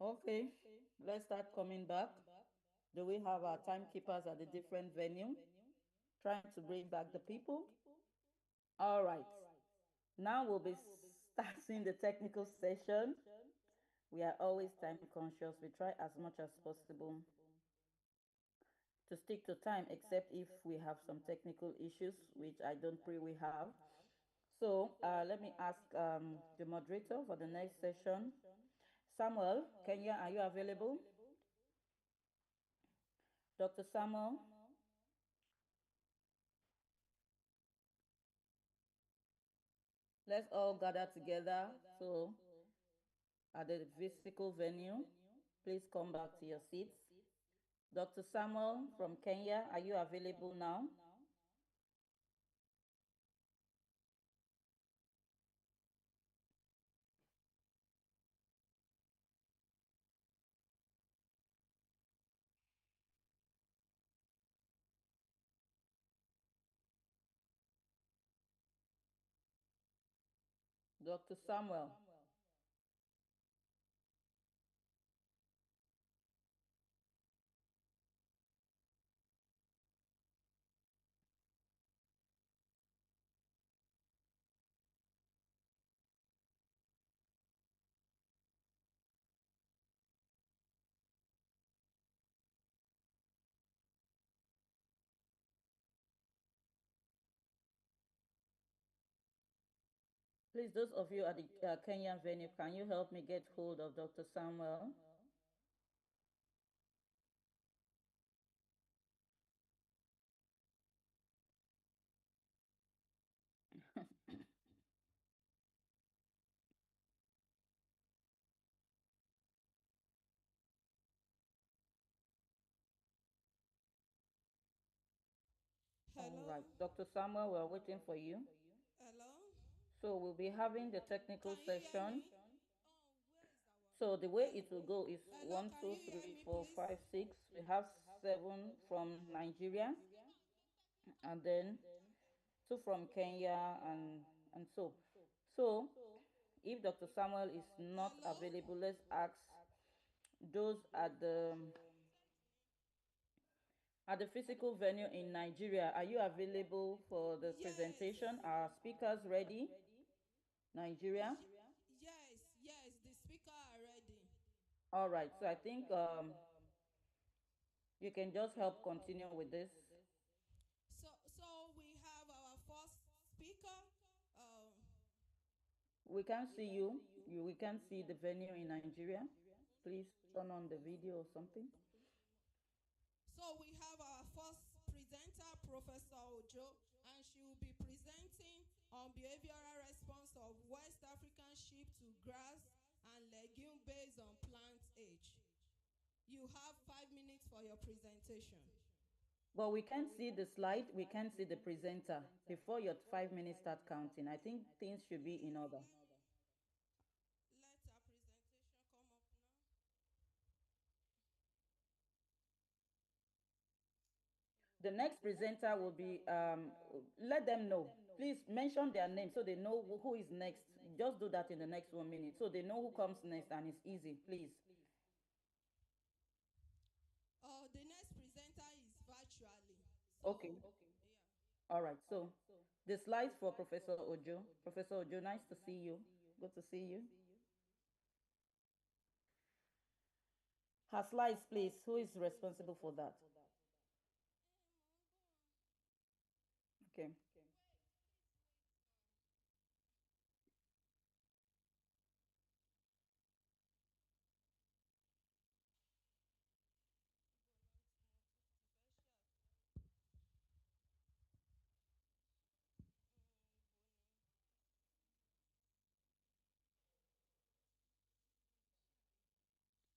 Okay, let's start coming back. Do we have our timekeepers at the different venue? Trying to bring back the people. All right. Now we'll be starting the technical session. We are always time conscious. We try as much as possible to stick to time, except if we have some technical issues, which I don't pray we have. So let me ask the moderator for the next session. Samuel, Kenya, are you available? Dr. Samuel? Let's all gather together. So at the physical venue, please come back to your seats. Dr. Samuel from Kenya, are you available now? Dr. Samuel. Please, those of you at the Kenyan venue, can you help me get hold of Dr. Samuel? All right, Dr. Samuel, we're waiting for you.
Hello?
So we'll be having the technical session. So the way it will go is 1, 2, 3, 4, 5, 6. We have 7 from Nigeria, and then 2 from Kenya, and so. So if Dr. Samuel is not available, let's ask those at the physical venue in Nigeria. Are you available for the presentation? Are speakers ready? Nigeria?
Yes, the speaker are ready.
All right, so I think you can just help continue with this.
So we have our first speaker.
We can't see you. We can't see the venue in Nigeria. Please turn on the video or something.
So we have our first presenter, Professor Ojo, and she will be presenting on behavioral response of West African sheep to grass and legume based on plant age. You have 5 minutes for your presentation.
But we can't see the slide. We can't see the presenter. Before your 5 minutes start counting, I think things should be in order. The next presenter will be, let them know. Please mention their name so they know who is next. Just do that in the next 1 minute so they know who comes next, and it's easy, please.
The next presenter is virtually.
Okay. All right. So the slides for Professor Ojo. Professor Ojo, nice to see you. Good to see you. Her slides, please. Who is responsible for that? Okay.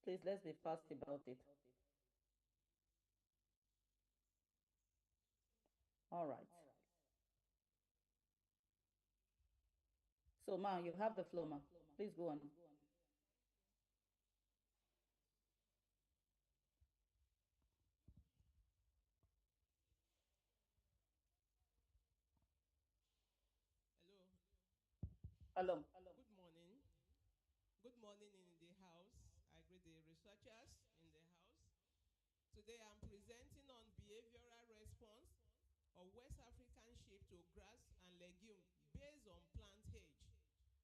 Please, let's be fast about it. All right. So, Ma, you have the floor, Ma. Please go on.
Hello.
Hello.
Good morning. Good morning in the house. I greet the researchers in the house. Today I'm presenting on behavioral response of West African sheep to grass and legume based on plant age.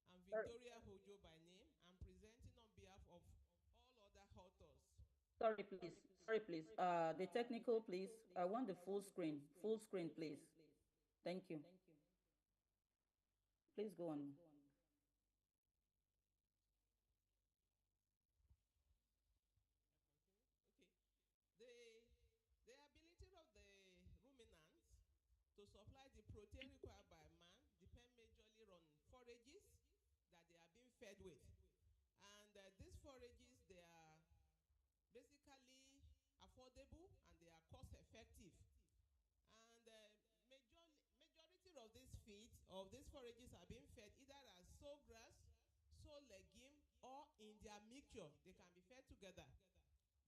I'm Victoria Hojo by name. I'm presenting on behalf of all other authors.
Sorry, please. Sorry, please. The technical, please. I want the full screen. Full screen, please. Thank you. Please go on.
The ability of the ruminants to supply the protein required by man depend majorly on forages that they are being fed with. And these forages, they are basically affordable and they are cost effective. And majority of these feeds, of these forages are being fed either as sow grass, sow legume, or in their mixture. They can be fed together.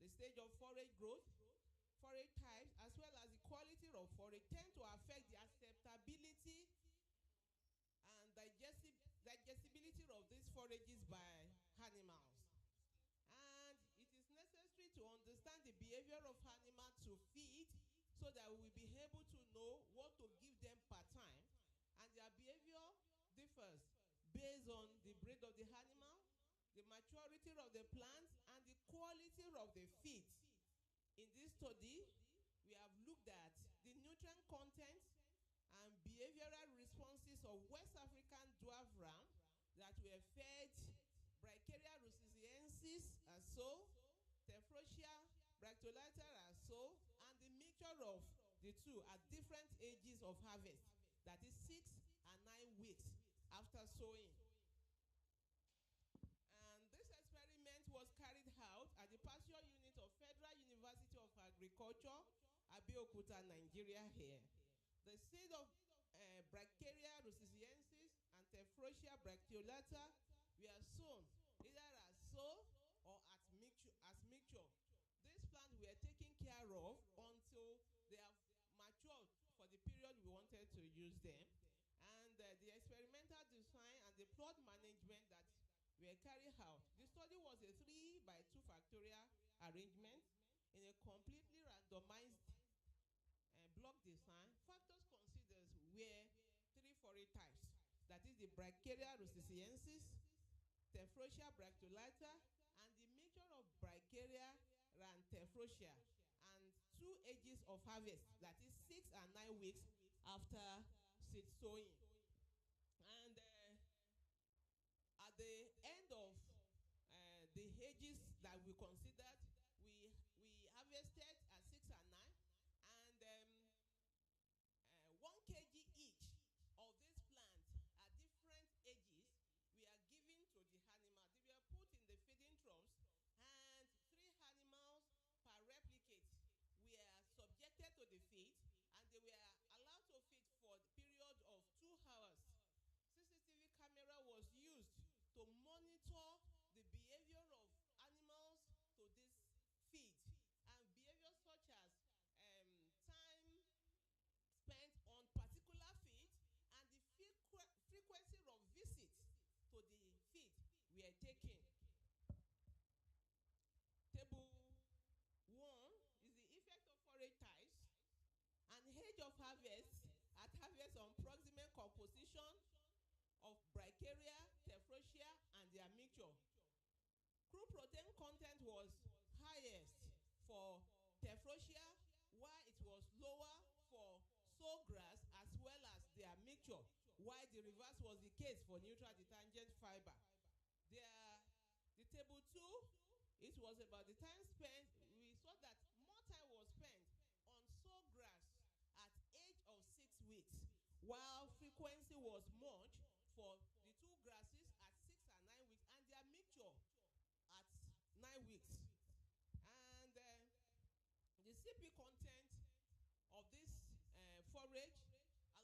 The stage of forage growth, forage types, as well as the quality of forage tend to affect the acceptability and digestibility of these forages by animals. And it is necessary to understand the behavior of animals to feed so that we will be able to know what to give them per time. And their behavior differs based on the breed of the animal, the maturity of the plants, and the quality of the feed. In this study, we have looked at the nutrient content and behavioral responses of West African dwarf ram that were fed Brachyria rusiziensis as so, Tephrosia bracteolata as so, and the mixture of the two at different ages of harvest, that is 6 and 9 weeks after sowing. And this experiment was carried out at the pasture unit of Federal University of Agriculture, Abeokuta, Nigeria here. The seed of Brachyria rusiziensis and Tephrosia bracteolata were sown either as sow or as mixture. These plants were taken care of until they have matured for the period we wanted to use them. And the experimental design and the plot management that were carried out. The study was a 3x2 factorial arrangement in a completely randomized block design. Factors considered were 3 forage types. That is the Brachyria rusiziensis, Tephrosia bracteolata, and the mixture of Brachyria and Tephrosia, and 2 ages of harvest, that is 6 and 9 weeks after seed sowing. And at the end of the ages that we considered, we harvested at 6 and 9, and 1 kg each of these plants at different ages we are given to the animal. They were put in the feeding troughs, and 3 animals per replicate were subjected to the feed, and they were allowed to feed for the period of 2 hours. CCTV camera was used to monitor the behavior of animals to this feed, and behavior such as time spent on particular feed and the frequency of visits to the feed were taken. Table 1 is the effect of forage types and age of harvest at harvest on proximate composition of Brachyria, Tephrosia, and their mixture. Crude protein content was high highest for Tephrosia, while it was lower for sawgrass as well as their mixture, while the reverse was the case for neutral detergent fiber. The table 2, it was about the time spent. We saw that more time was spent on sawgrass at age of 6 weeks, while frequency was much for the two grasses at 6 and 9 weeks, and their mixture at 9 weeks. And the CP content of this forage,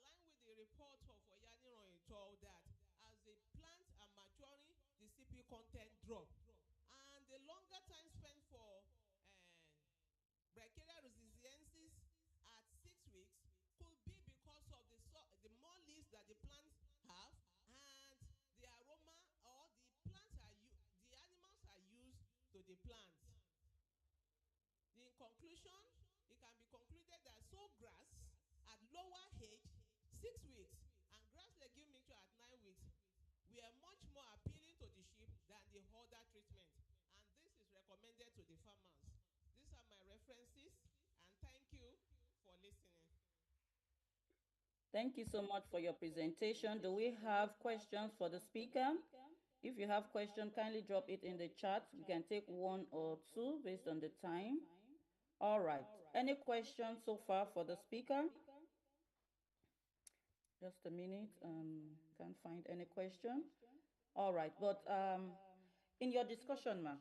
aligned with the report of Oyaniran et al., that as the plants are maturing, the CP content drop. And the longer time spent for Brachiaria resiliensis at 6 weeks could be because of the more leaves that the plants have, and the aroma, or the animals are used to the plants. In conclusion, it can be concluded that sawgrass at lower age, 6 weeks, and grass legume mixture at 9 weeks were much more appealing to the sheep than the other treatment, and this is recommended to the farmers. These are my references, and thank you for listening.
Thank you so much for your presentation. Do we have questions for the speaker? If you have questions, kindly drop it in the chat. We can take 1 or 2 based on the time. All right. Any questions so far for the speaker? Just a minute. Can't find any question. All right. But in your discussion, ma'am,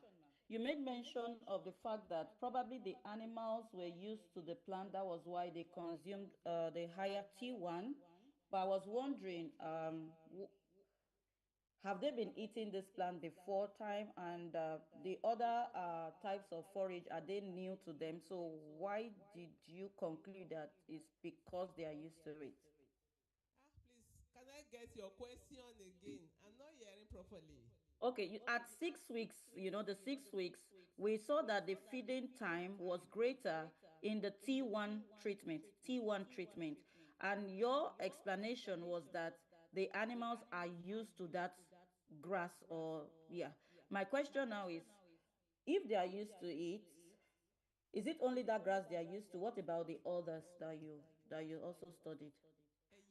you made mention of the fact that probably the animals were used to the plant. That was why they consumed the higher T1. But I was wondering, have they been eating this plant before time, and the other types of forage, are they new to them? So why did you conclude that it's because they are used to it?
Please, can I get your question again? I'm not hearing properly.
Okay, at 6 weeks, the 6 weeks, we saw that the feeding time was greater in the T1 treatment, and your explanation was that the animals are used to that grass, or yeah. My question now is, if they are used to it, is it only that grass they are used to? What about the others that you also studied?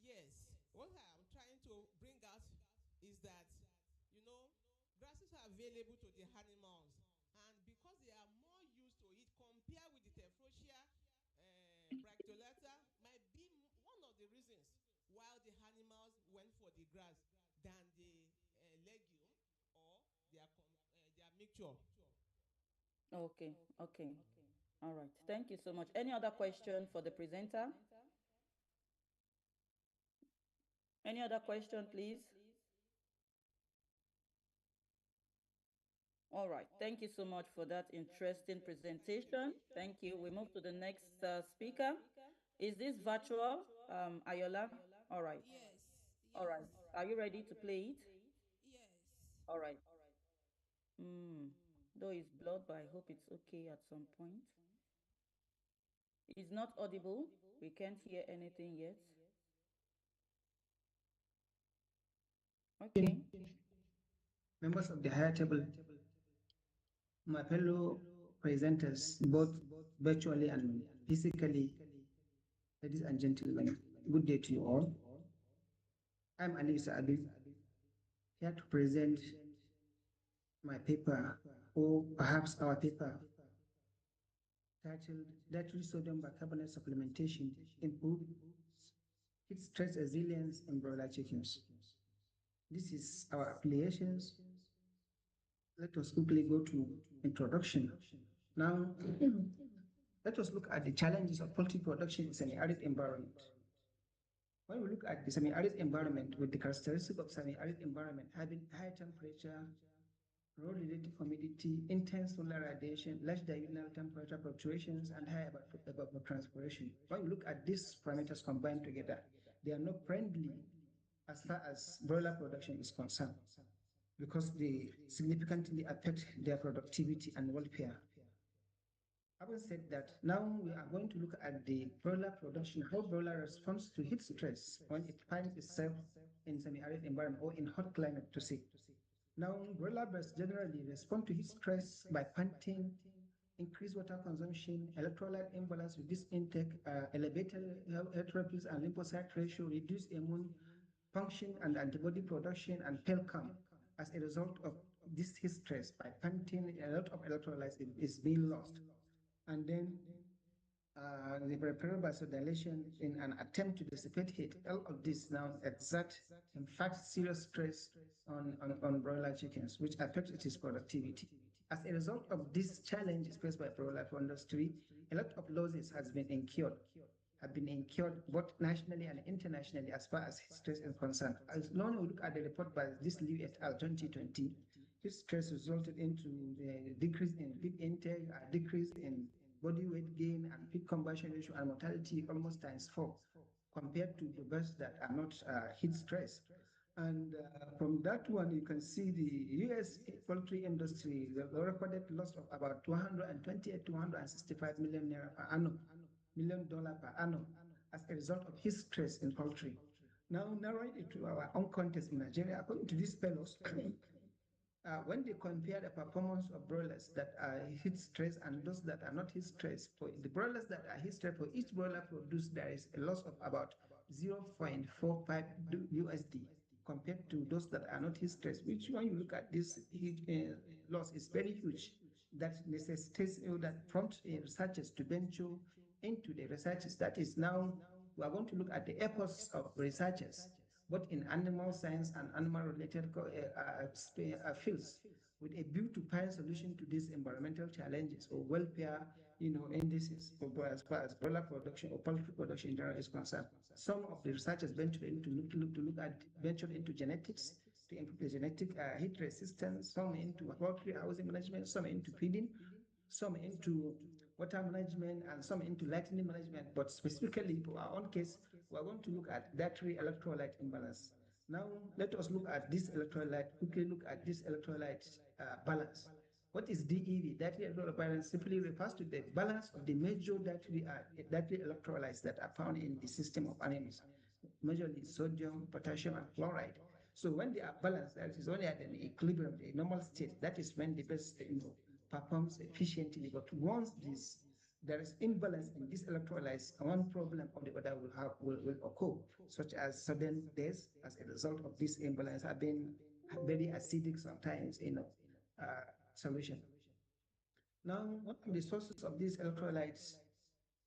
Yes. What I'm trying to bring out is that, grasses are available to the animals, and because they are more used to it compared with the Tephrosia bracteolata, might be one of the reasons why the animals went for the grass than the legume or their mixture.
Okay. All right. Thank you so much. Any other question for the presenter? Any other question, please? All right. Thank you so much for that interesting presentation. Thank you. We move to the next speaker. Is this virtual, Ayola? All right.
Yes.
All right. Are you ready to play it?
Yes.
All right. Though it's blurred, but I hope it's okay at some point. It's not audible. We can't hear anything yet. Okay.
Members of the higher table, my fellow presenters, both virtually and physically, ladies and gentlemen, good day to you all. I'm ISAE, here to present my paper, or perhaps our paper, titled Dietary Sodium Bicarbonate Supplementation Improves Heat Stress Resilience in Broiler Chickens. This is our affiliations. Let us quickly go to introduction. Now, let us look at the challenges of poultry production in semi-arid environment. When we look at the semi-arid environment, with the characteristic of semi-arid environment having high temperature, low-relative humidity, intense solar radiation, large diurnal temperature fluctuations, and high evapotranspiration. When we look at these parameters combined together, they are not friendly as far as broiler production is concerned, because they significantly affect their productivity and welfare. Having said that, now we are going to look at the broiler production, how broiler responds to heat stress when it finds itself in semi-arid environment or in hot climate to say. Now, broiler birds generally respond to heat stress by panting, increased water consumption, electrolyte imbalance, reduced intake, elevated erythropoiesis and lymphocyte ratio, reduced immune function and antibody production, and pale count. As a result of this heat stress, by panting, a lot of electrolytes is being lost. And then the peripheral vasodilation in an attempt to dissipate heat. All of this now exert, in fact, serious stress on broiler chickens, which affects its productivity. As a result of this challenge faced by broiler industry, a lot of losses have been incurred both nationally and internationally as far as heat stress is concerned. As long as we look at the report by this Liu et al. 2020, heat stress resulted into the decrease in feed intake, a decrease in body weight gain, and feed conversion ratio and mortality almost ×4 compared to the birds that are not heat stress. And from that one, you can see the U.S. poultry industry, the recorded loss of about 228 to 265 million naira per annum, $1 million per annum, as a result of heat stress in poultry. Now, narrowing it to our own context in Nigeria, according to these fellows, when they compare the performance of broilers that are heat stress and those that are not heat stress, for the broilers that are heat stress, for each broiler produced, there is a loss of about 0.45 USD compared to those that are not heat stress, which when you look at this loss is very huge. That necessitates that prompt researchers to venture into the researches. That is now, we are going to look at the efforts of researchers both in animal science and animal-related fields, with a view to find solution to these environmental challenges or welfare, indices, as far as broiler production or poultry production in general is concerned. Some of the researchers ventured into genetics to improve the genetic heat resistance. Some into poultry housing management. Some into feeding. Some into water management, and some into lighting management. But specifically for our own case, we are going to look at dietary electrolyte imbalance. Now, let us look at this quickly look at this electrolyte balance. What is DEV? Dietary electrolyte balance simply refers to the balance of the major dietary electrolytes that are found in the system of animals, majorly sodium, potassium, and chloride. So when they are balanced, that is only at an equilibrium, a normal state. That is when the best performs efficiently. But once there is imbalance in these electrolytes, one problem or the other will occur, such as sudden death as a result of this imbalance, have been very acidic sometimes solution. Now, one of the sources of these electrolytes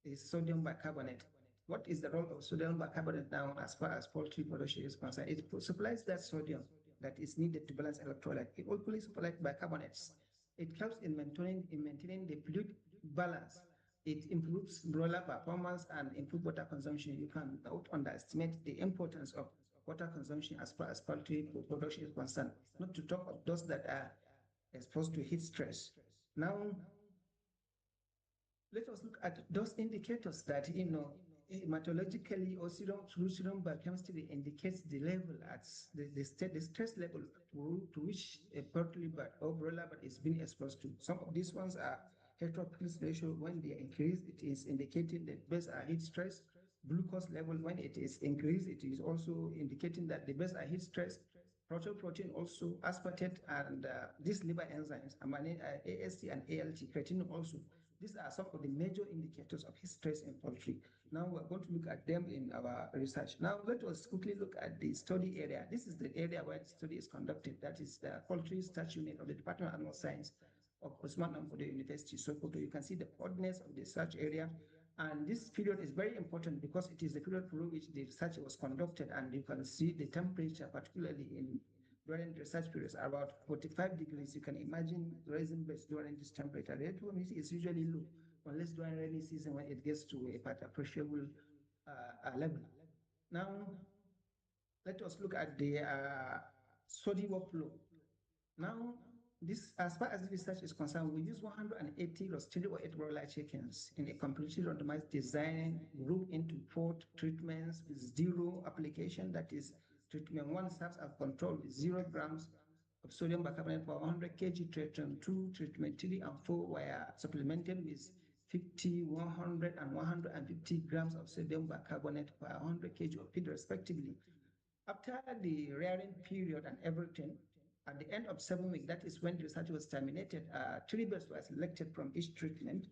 is sodium bicarbonate. What is the role of sodium bicarbonate now as far as poultry production is concerned? It supplies that sodium that is needed to balance electrolyte. It also supplies bicarbonates. It helps in maintaining the fluid balance. It improves broiler performance and improves water consumption. You cannot underestimate the importance of water consumption as far as poultry production is concerned, not to talk of those that are exposed to heat stress. Now, let us look at those indicators that, hematologically or serum biochemistry indicates the level at the stress level to which a poultry bird or broiler bird is being exposed to. Some of these ones are erythropoiesis ratio. When they increase, it is indicating that birds are heat stress. Glucose level, when it is increased, it is also indicating that the birds are heat stress. Protein also, aspartate, and these liver enzymes, AST and ALT, creatine also. These are some of the major indicators of heat stress in poultry. Now we're going to look at them in our research. Now let us quickly look at the study area. This is the area where the study is conducted. That is the poultry research unit of the Department of Animal Science of Usman Danfodio University, Sokoto. You can see the coordinates of the research area. And this period is very important because it is the period through which the research was conducted, and you can see the temperature, particularly during the research periods, about 45 degrees. You can imagine raising beds during this temperature. The humidity is usually low, unless during rainy season when it gets to a appreciable level. Now, let us look at the study workflow. Now, this, as far as research is concerned, we use 180 rostrated or 8 broiler chickens in a completely randomized design, grouped into 4 treatments with 0 application. That is, treatment 1 serves as control with 0 grams of sodium bicarbonate per 100 kg. Treatment 2, treatment 3, and 4 were supplemented with 50, 100, and 150 grams of sodium bicarbonate per 100 kg of feed, respectively. After the rearing period and everything, At the end of 7 weeks, that is when the research was terminated, 3 birds were selected from each treatment.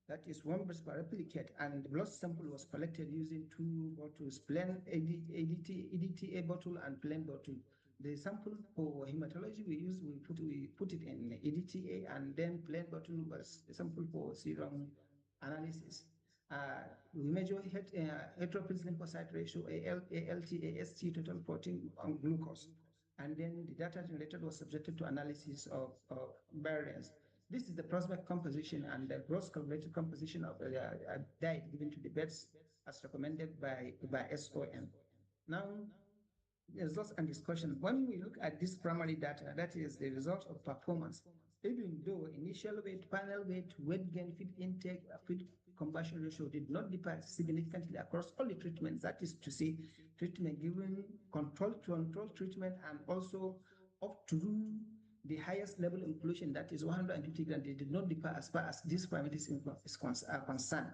That is 1 bird per replicate, and the blood sample was collected using 2 bottles, plain EDTA bottle and plain bottle. The sample for hematology we put it in EDTA, and then plain bottle was the sample for serum analysis. We measure heterophyll lymphocyte ratio, ALT, AST, total protein, and glucose. And then the data generated was subjected to analysis of variance. This is the prospect composition and the gross calculated composition of the diet given to the birds as recommended by SOM. Now, results and discussion. When we look at this primary data, that is the result of performance, even though initial weight, final weight, weight gain, feed intake, feed conversion ratio did not differ significantly across all the treatments, that is to say, treatment given control treatment and also up to the highest level inclusion, that is 150 grams, they did not differ as far as these parameters are concerned.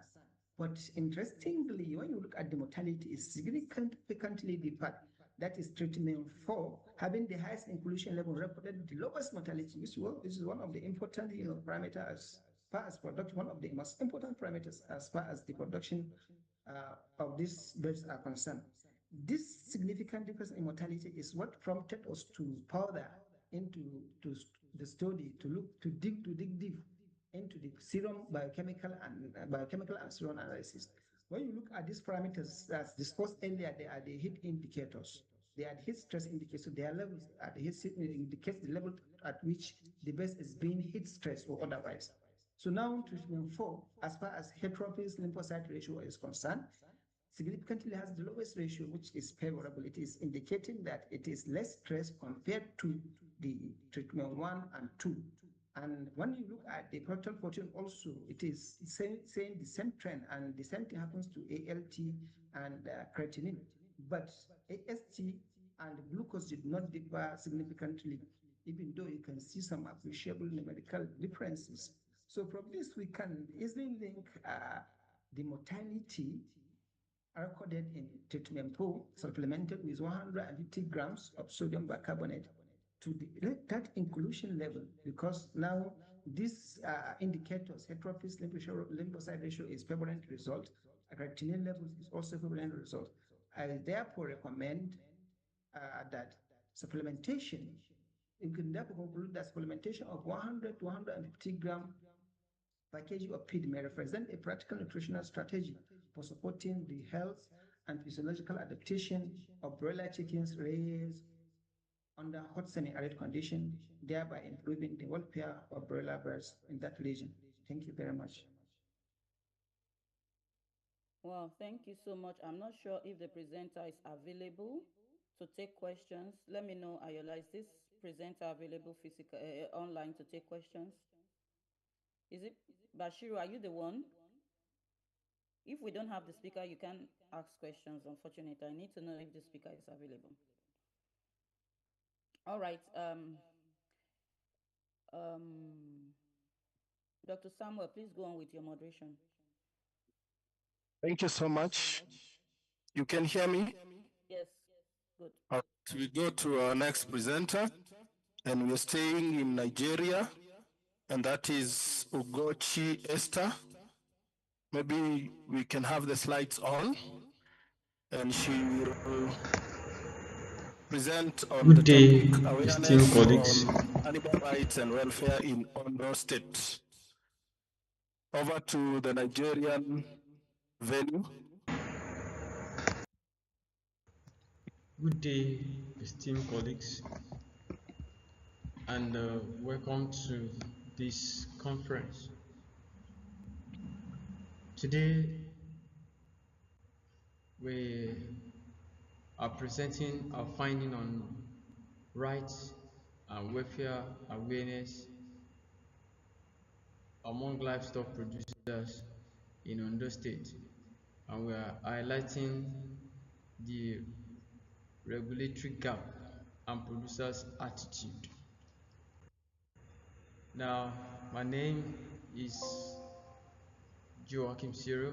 But interestingly, when you look at the mortality, it significantly differed. That is treatment 4, having the highest inclusion level, reported the lowest mortality. This is one of the important parameters as far as production, one of the most important parameters as far as the production of these birds are concerned. This significant difference in mortality is what prompted us to further into the study to dig deep into the serum biochemical and serum analysis. When you look at these parameters, as discussed earlier, they are the heat indicators. They are the heat stress indicators. Their levels at the heat indicates the level at which the base is being heat stressed or otherwise. So now treatment 4, as far as heterophyll lymphocyte ratio is concerned, significantly has the lowest ratio, which is favorable. It is indicating that it is less stress compared to the treatment 1 and 2. And when you look at the total protein also, it is saying the same trend, and the same thing happens to ALT and creatinine. But AST and glucose did not differ significantly, even though you can see some appreciable numerical differences. So from this, we can easily link the mortality recorded in treatment 4, supplemented with 150 grams of sodium bicarbonate, to that inclusion level, because now these indicators, heterophyll lymphocyte ratio is favorable result, creatinine levels is also favorable result. I therefore recommend that supplementation, you can therefore conclude that supplementation of 100 to 150 grams per kg of feed may represent a practical nutritional strategy for supporting the health and physiological adaptation of broiler chickens raised under hot semi-arid conditions, thereby improving the welfare of broiler birds in that region. Thank you very much.
Well, thank you so much. I'm not sure if the presenter is available to take questions. Let me know, Ayola, is this presenter available online to take questions? Is it Bashiru? Are you the one? If we don't have the speaker, you can ask questions. Unfortunately, I need to know if the speaker is available. All right. Dr. Samuel, please go on with your moderation.
Thank you so much. You can hear me?
Yes, good.
We go to our next presenter, and we're staying in Nigeria, and that is Ugochi Esther. Maybe we can have the slides on, and she will present on
Good
the
day,
topic
esteemed
awareness
colleagues.
on animal rights and welfare in Ondo State. Over to the Nigerian venue.
Good day, esteemed colleagues, and welcome to this conference. Today, we are presenting our finding on rights and welfare awareness among livestock producers in Ondo State, and we are highlighting the regulatory gap and producers' attitude. Now, my name is Joachim Cyril,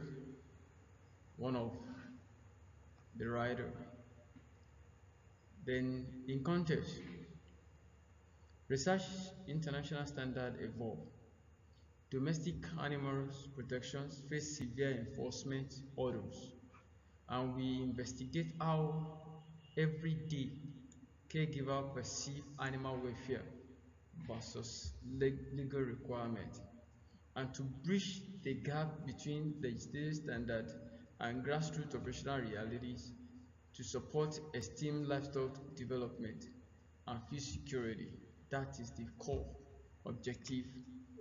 one of the writer. Then, in context, Research international standards evolve. Domestic animals protections face severe enforcement hurdles, and we investigate how everyday caregiver perceive animal welfare versus legal requirement, and to bridge the gap between legislative standard and grassroots operational realities to support esteemed livestock development and food security. That is the core objective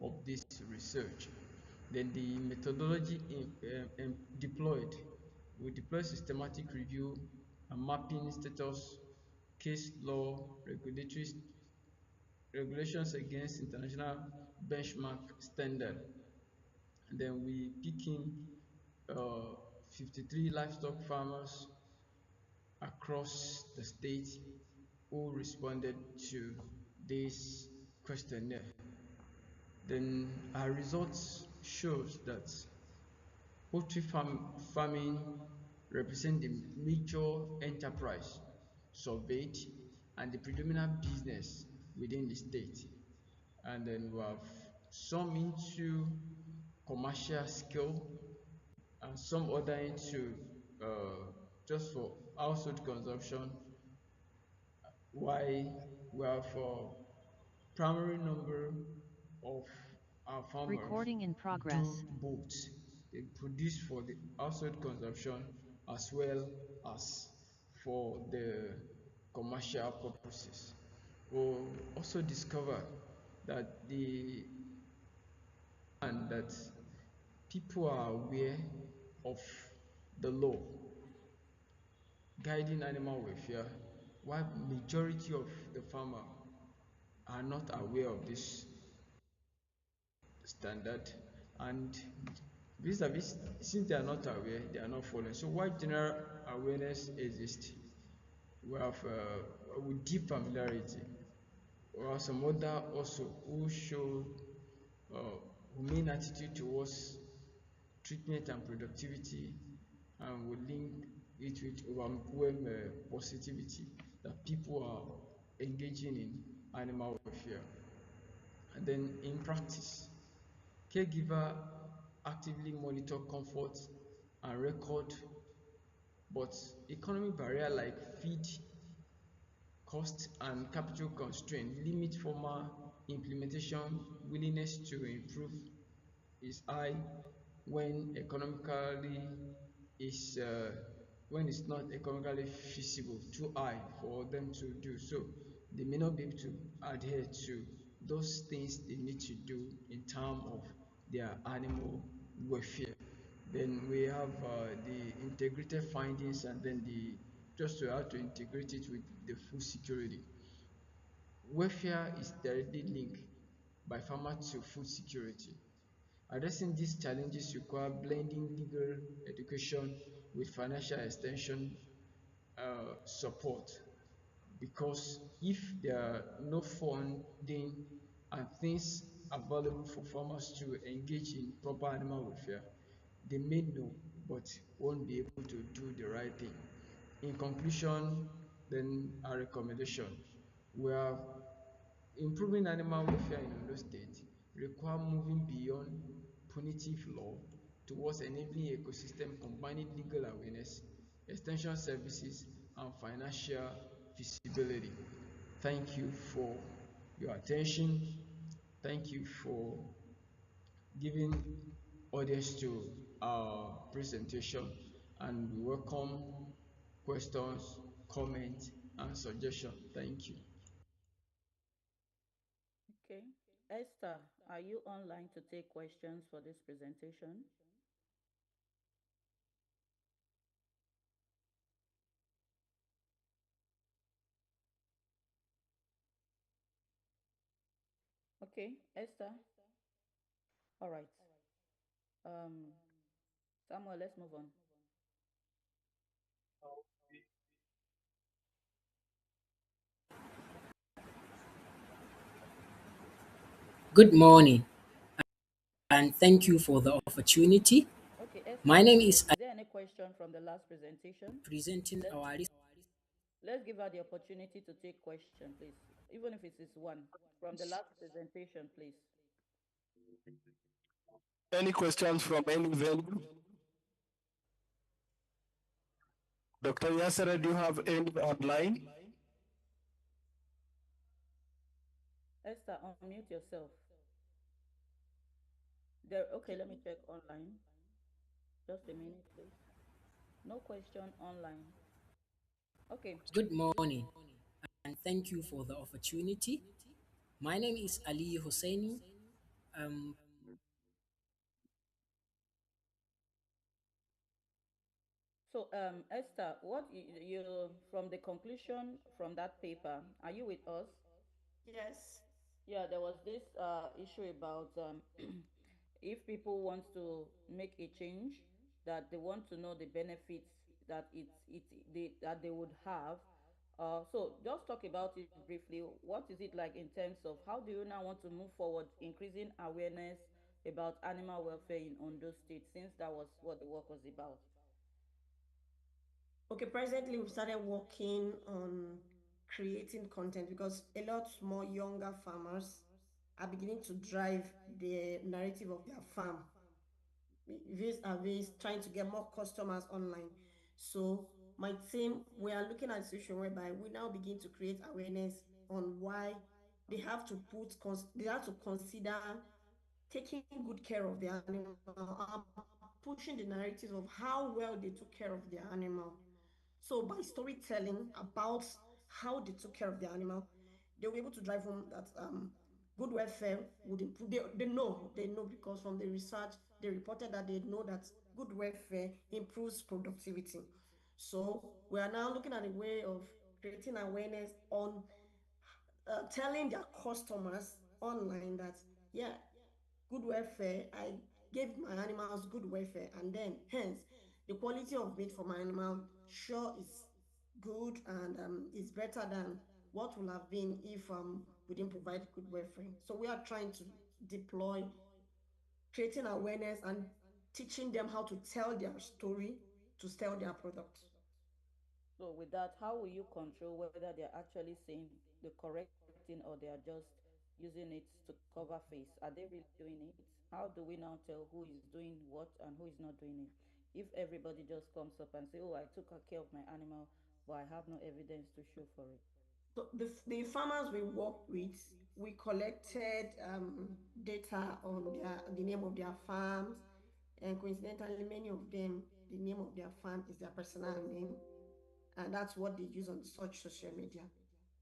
of this research. Then the methodology deployed. We deploy systematic review and mapping status, case law, regulations against international benchmark standard. And then we pick in 53 livestock farmers across the state who responded to this questionnaire. Then our results shows that poultry farming represents the major enterprise surveyed and the predominant business within the state. And then we have some into commercial scale and some other into just for household consumption, while we have primary number of our farmers do both. They produce for the household consumption as well as for the commercial purposes. We'll also discover that that people are aware of the law guiding animal welfare, while majority of the farmer are not aware of this standard, and vis-a-vis, since they are not aware, they are not following. So while general awareness exists, we have with deep familiarity, or some other also who show humane attitude towards treatment and productivity, and will link it with overwhelm positivity that people are engaging in animal welfare. And then in practice, caregiver actively monitor comfort and record, but economic barrier like feed cost and capital constraint limit formal implementation. Willingness to improve is high when economically is when it's not economically feasible, too high for them to do so. They may not be able to adhere to those things they need to do in terms of their animal welfare. Then we have the integrated findings, and then the just to how to integrate it with the food security. Welfare is directly linked by farmer to food security. Addressing these challenges require blending legal education with financial extension support, because if there are no funding and things available for farmers to engage in proper animal welfare, they may know but won't be able to do the right thing. In conclusion, then our recommendation, we are improving animal welfare in Ondo State require moving beyond punitive law towards enabling ecosystem combining legal awareness, extension services, and financial feasibility. Thank you for your attention. Thank you for giving audience to our presentation, and we welcome questions, comments, and suggestions. Thank you.
Okay. Esther, are you online to take questions for this presentation? Okay, Esther. All right. Samuel, let's move on.
Good morning, and thank you for the opportunity.
Okay, Esther,
My name is
there any question from the last presentation?
presenting our list.
Let's give her the opportunity to take question, please. even if it is one, from the last presentation, please.
Any questions from any venue? Dr. Yasser, do you have any online?
Esther, unmute yourself. There, okay, let me check online. Just a minute, please. No question online. Okay.
Good morning, and thank you for the opportunity. My name is Ali Hosseini.
So, Esther, what you from the conclusion from that paper? Are you with us?
Yes.
Yeah, there was this issue about if people want to make a change, that they want to know the benefits that that they would have. So just talk about it briefly. What is it like in terms of how do you now want to move forward, increasing awareness about animal welfare in Ondo State, since that was what the work was about?
Okay, presently we've started working on creating content because a lot more younger farmers are beginning to drive the narrative of their farm. Vis a vis trying to get more customers online. So my team, we are looking at a situation whereby we now begin to create awareness on why they have to they have to consider taking good care of their animal, pushing the narrative of how well they took care of their animal. So by storytelling about how they took care of their animal, they'll be able to drive home that good welfare would improve. They know because from the research, they reported that they know that good welfare improves productivity. So we are now looking at a way of creating awareness on telling their customers online that, yeah, good welfare, I gave my animals good welfare, and then hence the quality of meat for my animal sure is good and is better than what would have been if we didn't provide good welfare. So we are trying to deploy creating awareness and teaching them how to tell their story to sell their product.
So with that, how will you control whether they're actually saying the correct thing or they are just using it to cover face? Are they really doing it? How do we now tell who is doing what and who is not doing it? If everybody just comes up and say, "Oh, I took care of my animal, but I have no evidence to show for it."
So the farmers we worked with, we collected data on the name of their farms, and coincidentally, many of them, the name of their farm is their personal name, and that's what they use on such social media.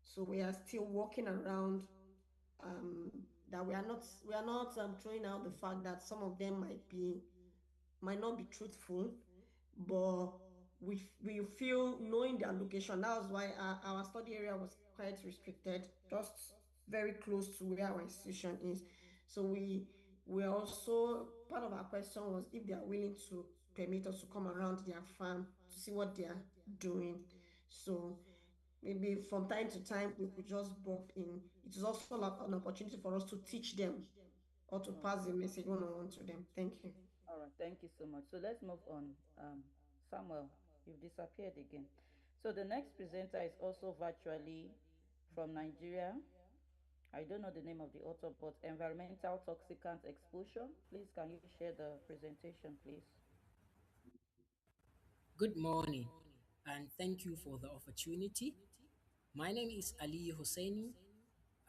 So we are still working around that we are not throwing out the fact that some of them might not be truthful, but we feel knowing their location. That was why our study area was quite restricted, just very close to where our institution is. So we also, part of our question was if they are willing to permit us to come around their farm to see what they are doing. So maybe from time to time we could just bump in. It is also like an opportunity for us to teach them or to pass the message one-on-one to them. Thank you.
All right, thank you so much. So let's move on. Samuel, you've disappeared again. So the next presenter is also virtually from Nigeria. I don't know the name of the author, but environmental toxicant exposure. Please, can you share the presentation, please?
Good morning, and thank you for the opportunity. My name is Ali Hosseini.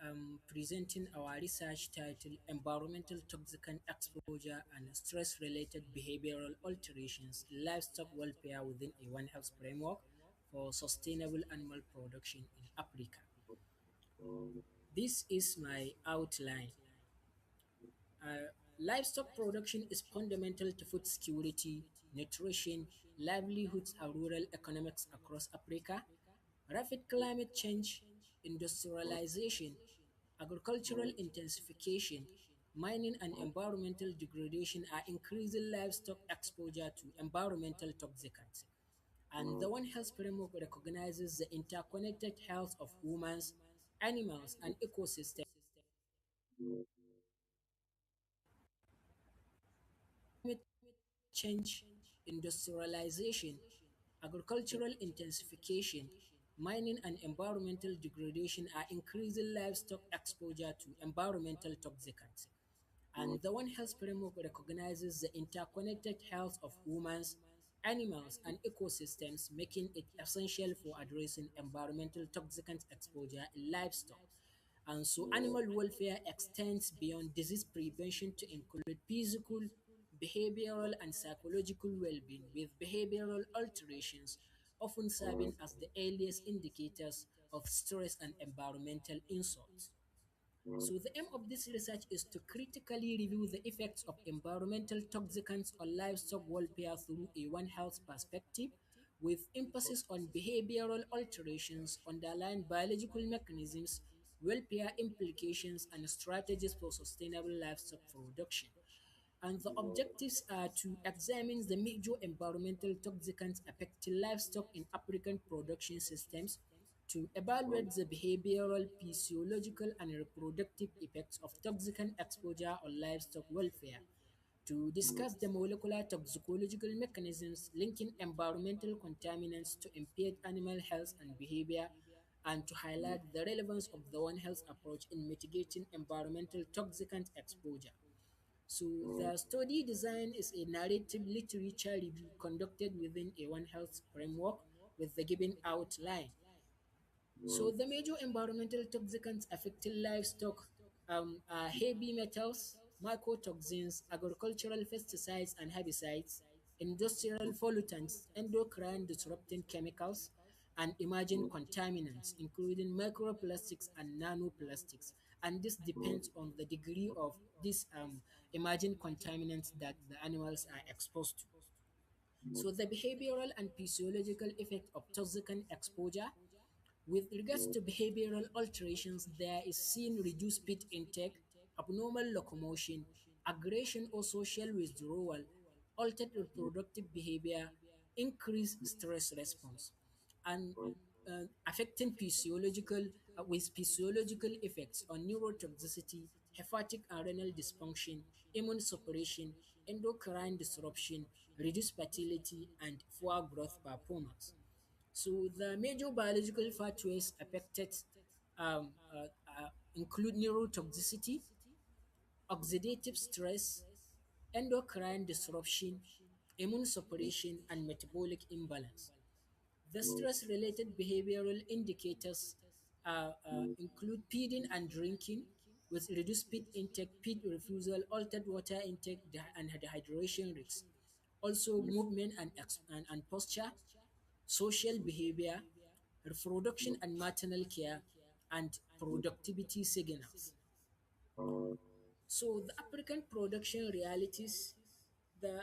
I'm presenting our research titled Environmental Toxicant Exposure and Stress-Related Behavioral Alterations in Livestock Welfare within a One Health Framework for Sustainable Animal Production in Africa. This is my outline. Livestock production is fundamental to food security, nutrition, livelihoods, and rural economics across Africa. Rapid climate change, industrialization, agricultural intensification, mining, and environmental degradation are increasing livestock exposure to environmental toxicants. And the One Health framework recognizes the interconnected health of humans, animals, and ecosystems. Climate change, industrialization, agricultural intensification, mining and environmental degradation are increasing livestock exposure to environmental toxicants. And the One Health framework recognizes the interconnected health of humans, animals, and ecosystems, making it essential for addressing environmental toxicant exposure in livestock. And so animal welfare extends beyond disease prevention to include physical, behavioral, and psychological well-being, with behavioral alterations often serving as the earliest indicators of stress and environmental insults. So the aim of this research is to critically review the effects of environmental toxicants on livestock welfare through a One Health perspective, with emphasis on behavioral alterations, underlying biological mechanisms, welfare implications, and strategies for sustainable livestock production. And the objectives are to examine the major environmental toxicants affecting livestock in African production systems, to evaluate the behavioral, physiological, and reproductive effects of toxicant exposure on livestock welfare, to discuss the molecular toxicological mechanisms linking environmental contaminants to impaired animal health and behavior, and to highlight the relevance of the One Health approach in mitigating environmental toxicant exposure. So the study design is a narrative literature review conducted within a One Health framework with the given outline. So the major environmental toxicants affecting livestock are heavy metals, mycotoxins, agricultural pesticides and herbicides, industrial pollutants, endocrine disrupting chemicals, and emerging contaminants, including microplastics and nanoplastics. And this depends on the degree of these emerging contaminants that the animals are exposed to. So the behavioral and physiological effect of toxicant exposure: with regards to behavioral alterations, there is seen reduced feed intake, abnormal locomotion, aggression or social withdrawal, altered reproductive behavior, increased stress response, and affecting physiological with physiological effects on neurotoxicity, hepatic and renal dysfunction, immune suppression, endocrine disruption, reduced fertility, and poor growth performance. So the major biological pathways affected include neurotoxicity, oxidative stress, endocrine disruption, immune suppression, and metabolic imbalance. The stress-related behavioral indicators include feeding and drinking, with reduced feed intake, feed refusal, altered water intake, and dehydration risks. Also, movement and posture, social behavior, reproduction and maternal care, and productivity signals. So the African production realities, the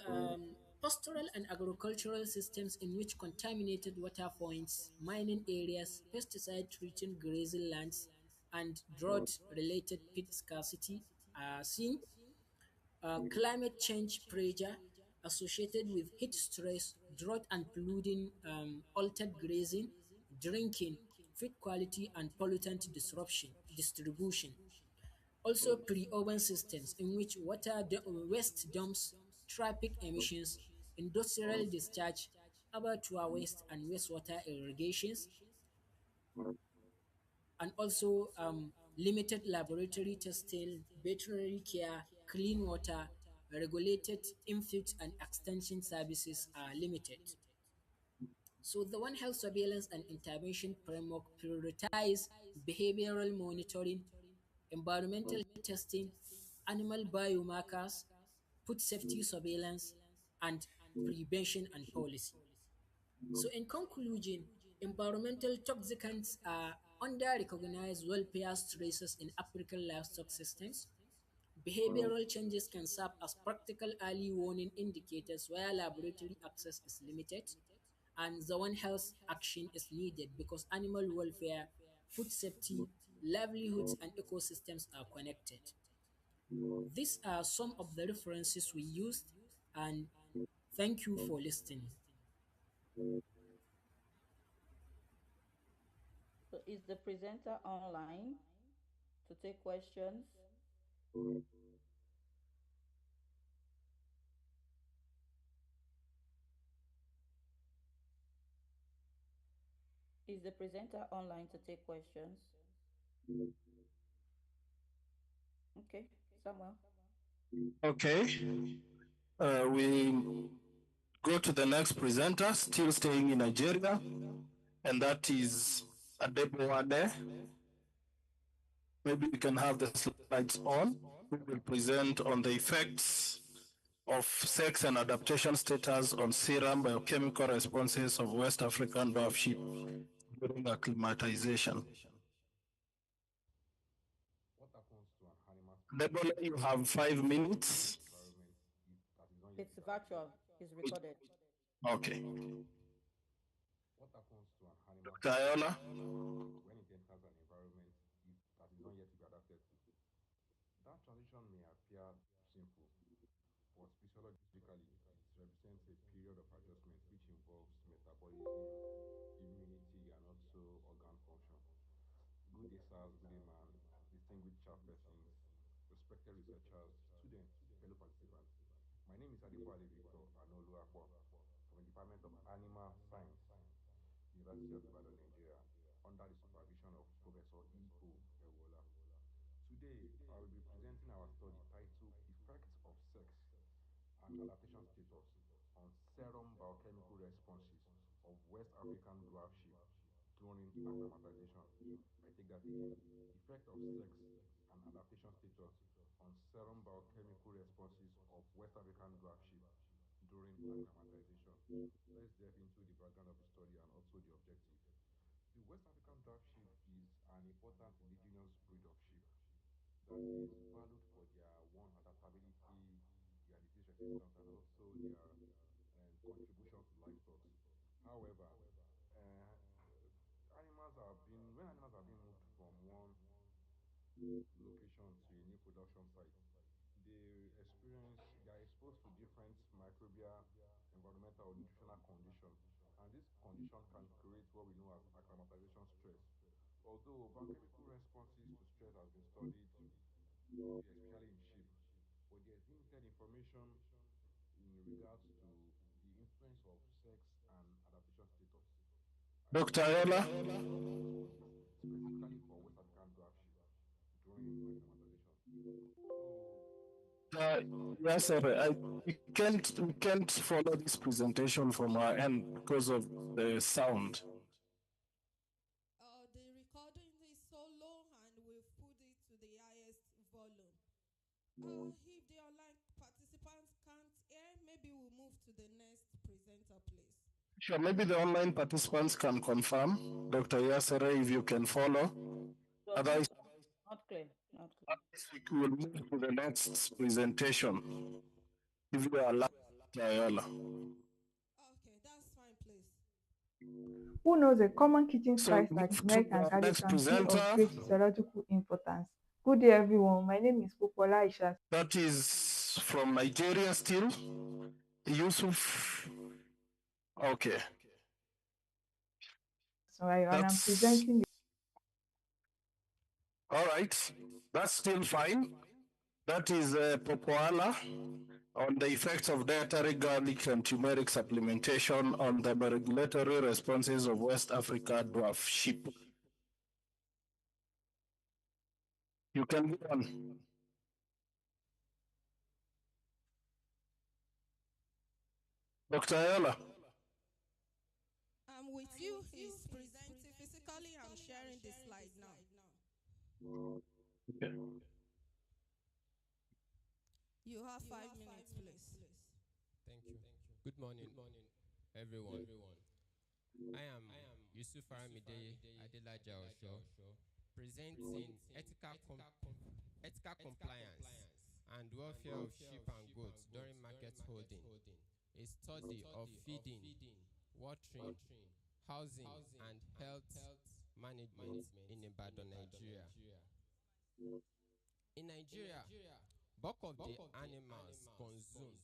pastoral and agricultural systems in which contaminated water points, mining areas, pesticide-treating grazing lands, and drought-related feed scarcity are seen. Climate change pressure associated with heat stress, drought and flooding, altered grazing, drinking, feed quality, and pollutant disruption distribution. Also, pre-urban systems in which waste dumps, traffic emissions, industrial discharge, abattoir waste, and wastewater irrigations, and also limited laboratory testing, veterinary care, clean water, regulated input and extension services are limited. So the One Health surveillance and intervention framework prioritize behavioral monitoring, environmental testing, animal biomarkers, food safety surveillance, and prevention and policy. So in conclusion, environmental toxicants are under-recognized welfare stresses in African livestock systems. Behavioral changes can serve as practical early warning indicators where laboratory access is limited, and the One Health action is needed because animal welfare, food safety, livelihoods, and ecosystems are connected. These are some of the references we used, and thank you for listening.
So is the presenter online to take questions? Is the presenter online to take questions? Okay, Samuel.
Okay. We go to the next presenter, still staying in Nigeria, and that is Abeokuta. Maybe we can have the slides on. We will present on the effects of sex and adaptation status on serum biochemical responses of West African dwarf sheep during acclimatization. Deborah, you have 5 minutes.
It's virtual, it's recorded.
Okay. Dr. Ayola?
When it enters an environment that is not yet to be adapted to. That transition may appear simple, but physiologically, it represents a period of adjustment which involves metabolism, immunity, and also organ function. Good day, sirs, good day, man, distinguished chairpersons, respected researchers, students, fellow participants. My name is Adepoale Victor Anoluapo from the Department of Animal Science, University of Ibadan, Nigeria, under the supervision of Professor E.O. Ewola. Today, I will be presenting our study titled Effects of Sex and Adaptation Status on Serum Biochemical Responses of West African Dwarf Sheep during acclimatization. I take that again. Effect of sex and adaptation status on serum biochemical responses of West African dwarf sheep during acclimatization. Let's delve into the background of the study and also the objective. The West African dwarf sheep is an important indigenous breed of sheep that is valued for their adaptability, their disease resistance, and also their contribution to livestock. However, when animals are being moved from one location to a new production site, they are exposed to different microbial, environmental, or nutritional conditions, and this condition can create what we know as acclimatization stress. Although biochemical responses to stress has been studied, especially in sheep, but there's limited information in regards to the influence of sex and adaptation status.
Dr. Ayola?
Specifically for West African dwarf sheep during acclimatization.
Yes, sir. We can't follow this presentation from our end because of the sound.
The recording is so low and we've put it to the highest volume. If the online participants can't hear, maybe we'll move to the next presenter, please.
Sure, maybe the online participants can confirm. Dr. Yasere, if you can follow. Otherwise,
Not clear. Not clear.
we will move to the next presentation. If you are allowed, Dr. Ayola.
Okay, that's fine, please.
Who knows a common kitchen
So
spice like
move to
milk and
our
garlic
next
can be of
presenter.
great physiological importance? Good day, everyone. My name is Popola Isha.
That is from Nigeria still. Yusuf. Okay.
Sorry, and I'm presenting.
All right. That's still fine. That is Popoala on the effects of dietary garlic and turmeric supplementation on the regulatory responses of West Africa dwarf sheep. You can go on. Dr. Ayola.
I'm with you. He's presenting physically. I'm sharing the slide now.
Okay.
You have 5 minutes, please.
Thank you. Good morning, everyone. I am Yusuf Aramide Adelaja Osho, presenting ethical compliance and welfare of sheep and goats during market holding, a study of feeding, watering, housing, and health management in Ibadan, Nigeria. In Nigeria, bulk of the animals consumed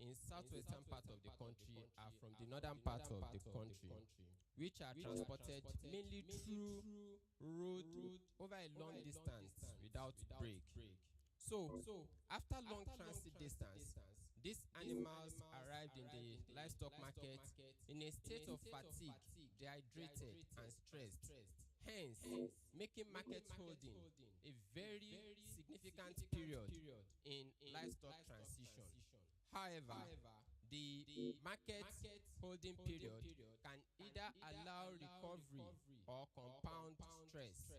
in southwestern part of the country are from the northern part of the country, which are transported mainly through road over a long distance without break. So, after long transit distance, these animals arrived in the livestock market in a state of fatigue
dehydrated and stressed, hence making market holding a very significant period in livestock transition. However, the market holding period can either allow recovery or compound stress.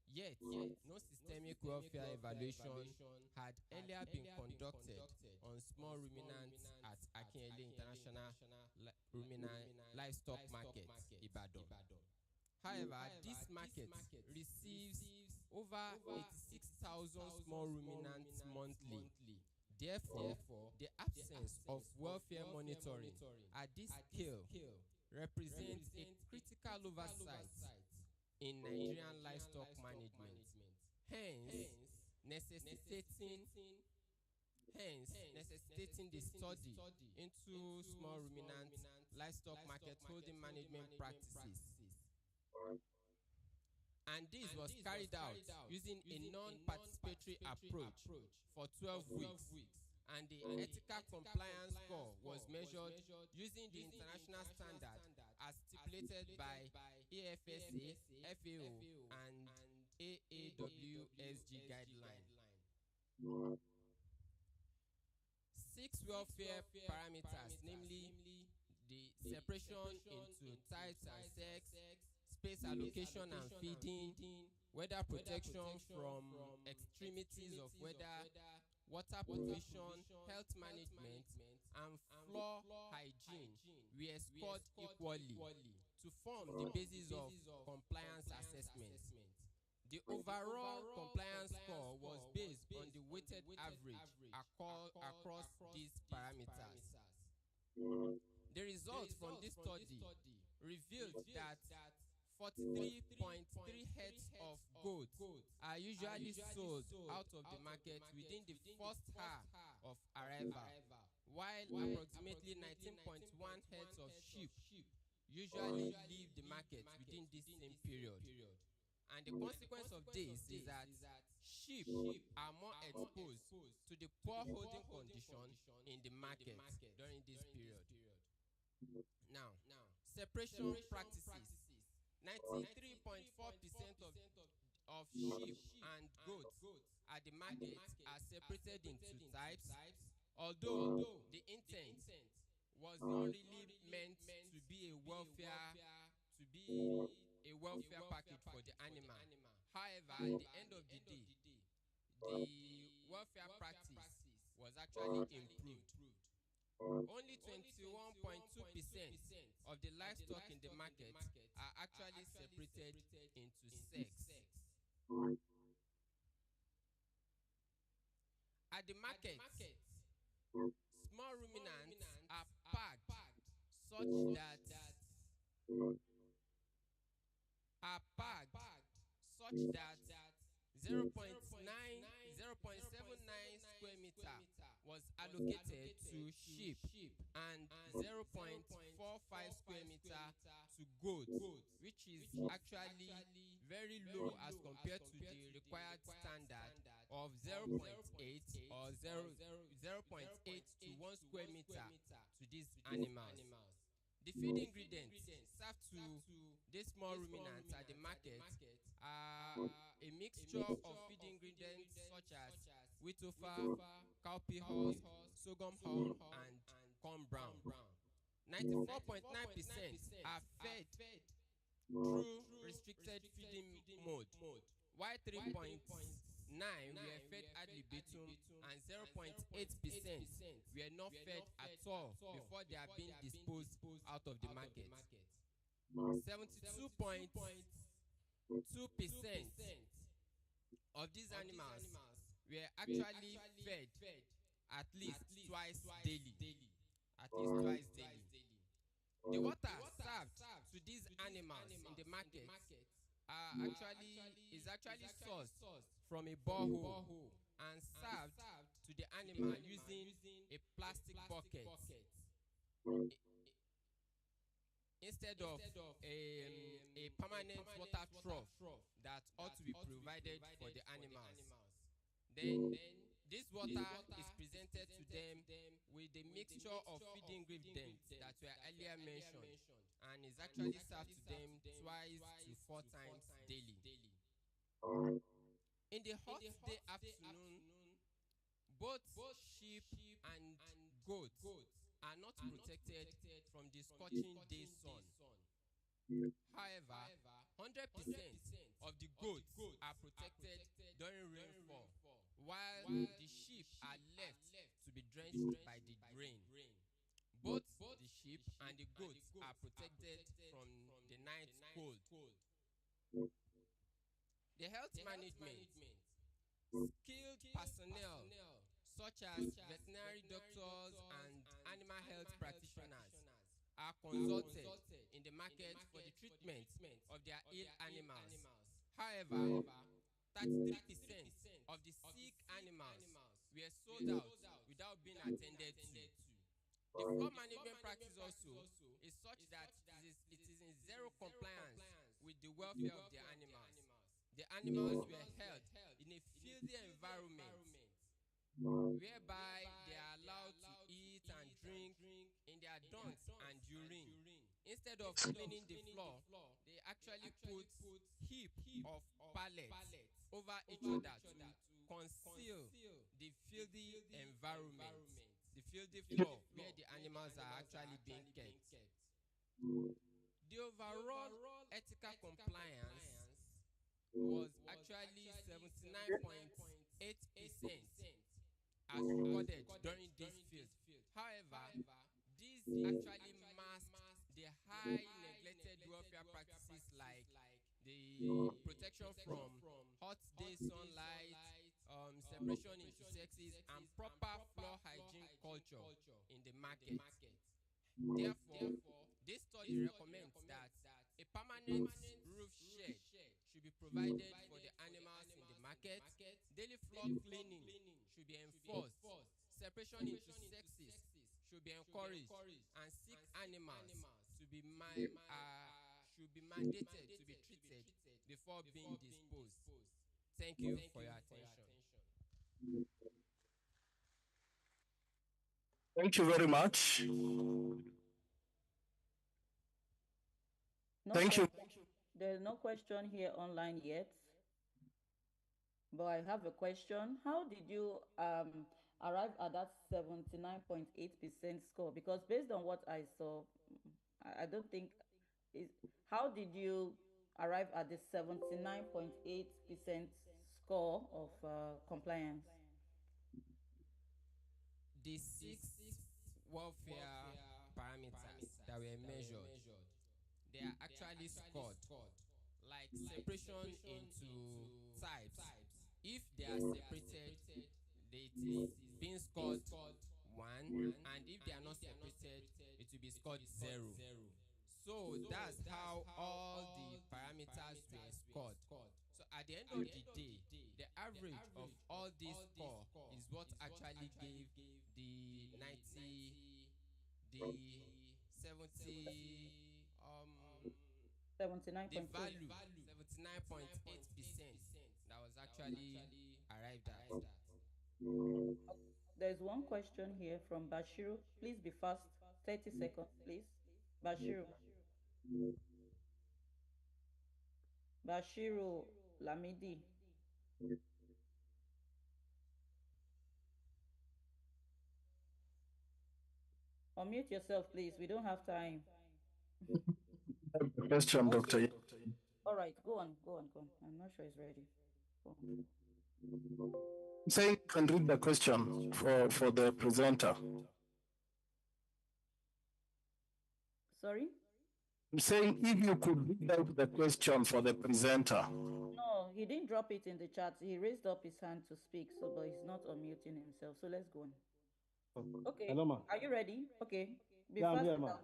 Yet, no systemic welfare evaluation had earlier been conducted on small ruminants at Akinyele International Ruminant Livestock Market, Ibadan. However, this market receives over 86,000 small ruminants monthly. Therefore, the absence of welfare monitoring at this scale represents a critical oversight in Nigerian livestock management, hence necessitating the study into small ruminant livestock market holding management practices. And this was carried out using a non-participatory approach for 12 weeks. And the ethical compliance score was measured using the international standard as stipulated by AFSA, FAO, and AAWSG guideline. 6 welfare parameters, namely the separation into types and sex, space allocation and feeding, weather protection from extremities of weather, water provision, health management, and floor hygiene were scored equally to form the basis of compliance assessment. The overall compliance score was based on the weighted average across these parameters. The results from this study revealed that 43.3 heads of goats are usually sold out of the market within the first half of arrival, while approximately 19.1 heads of sheep usually leave the market within this same period. And the consequence of this is that sheep are more exposed to the poor holding condition in the market during this period. Now, separation practices. 93.4% of sheep and goats at the market are separated into types, although the intent was not really meant to be a welfare package for the animal. However, at the end of the day, the welfare practice was actually improved. Only 21.2% of the livestock in the market are actually separated into sex. At the market, small ruminants are packed such that 0.79 square meter was allocated to sheep and 0.45 square meter to goats, which is actually very low as compared to the required standard of 0.8 or 0.8 to 1 square meter to these animals. The feed ingredients served to these small ruminants at the market are a mixture of feed ingredients such as wheat offer, cowpea husk, sorghum hull, and corn brown. 94.9% are fed through restricted feeding mode, while 3.9 were fed ad libitum and 0.8% were not fed at all before they are being disposed out of the market. 72.2% of these animals were actually fed at least twice daily. The water served to these animals in the market is actually sourced from a borehole and served to the animal using a plastic bucket instead of a permanent water trough that ought to be provided for the animals. Then this water is presented to them with with the mixture of feed ingredients that were earlier mentioned, and is actually served to them twice to 4 times daily. In the hot day afternoon, both sheep and goats are not protected from the scorching day sun. However, 100% of the goats are protected during rainfall, while the sheep are left to be drenched by the rain. Both the sheep and the goats are protected from the night cold. The health management: skilled personnel such as veterinary doctors and animal health practitioners are consulted in the market for the treatment of their ill animals. However, 33% of the sick animals were sold out without being attended to. The floor management practice also is such that it is in zero compliance with the welfare of the animals. The animals were held in a filthy environment whereby they are allowed to eat and drink in their dunks and urine. Instead of cleaning the floor, they actually put heap of pallets over each other to conceal the filthy environment, the filthy floor where the animals are actually being kept. The overall ethical compliance was actually 79.8% as recorded during this field. However, this actually masked the high neglected welfare practices like the protection from hot day sunlight, separation into sexes, and proper floor hygiene culture in the market. Therefore, this study recommends that a permanent roof shed should be provided for the animals in the market, daily floor cleaning should be enforced, separation into sexes should be encouraged, and sick animals should be mandated to be treated before being disposed. Thank you for your attention.
Thank you very much. Thank you.
There's no question here online yet. But I have a question. How did you arrive at that 79.8% score? Because based on what I saw, I don't think is how did you arrive at the 79.8% score of compliance?
The 6 welfare parameters that were measured, they are actually scored, like separation into types. If they are separated, it is being scored 1, and if they are not separated, it will be scored 0. So that's how all the parameters were scored. So at the end of the day, the average of all these score is what actually gave the 90, the 70, the
79.8.
value 79.8% that was actually arrived at.
There's one question here from Bashiru. Please be fast. 30 seconds, please. Bashiru. Bashiru Lamidi. Unmute yourself, please. We don't have time.
Question, Doctor.
All right, go on. I'm not sure he's ready.
Say, you can read the question for the presenter.
Sorry?
I'm saying if you could read out the question for the presenter.
No, he didn't drop it in the chat. He raised up his hand to speak, so but he's not unmuting himself. So let's go on. Okay.
Hello, ma.
Are you ready? Okay. Be
Yeah, I'm
fast.
here, ma.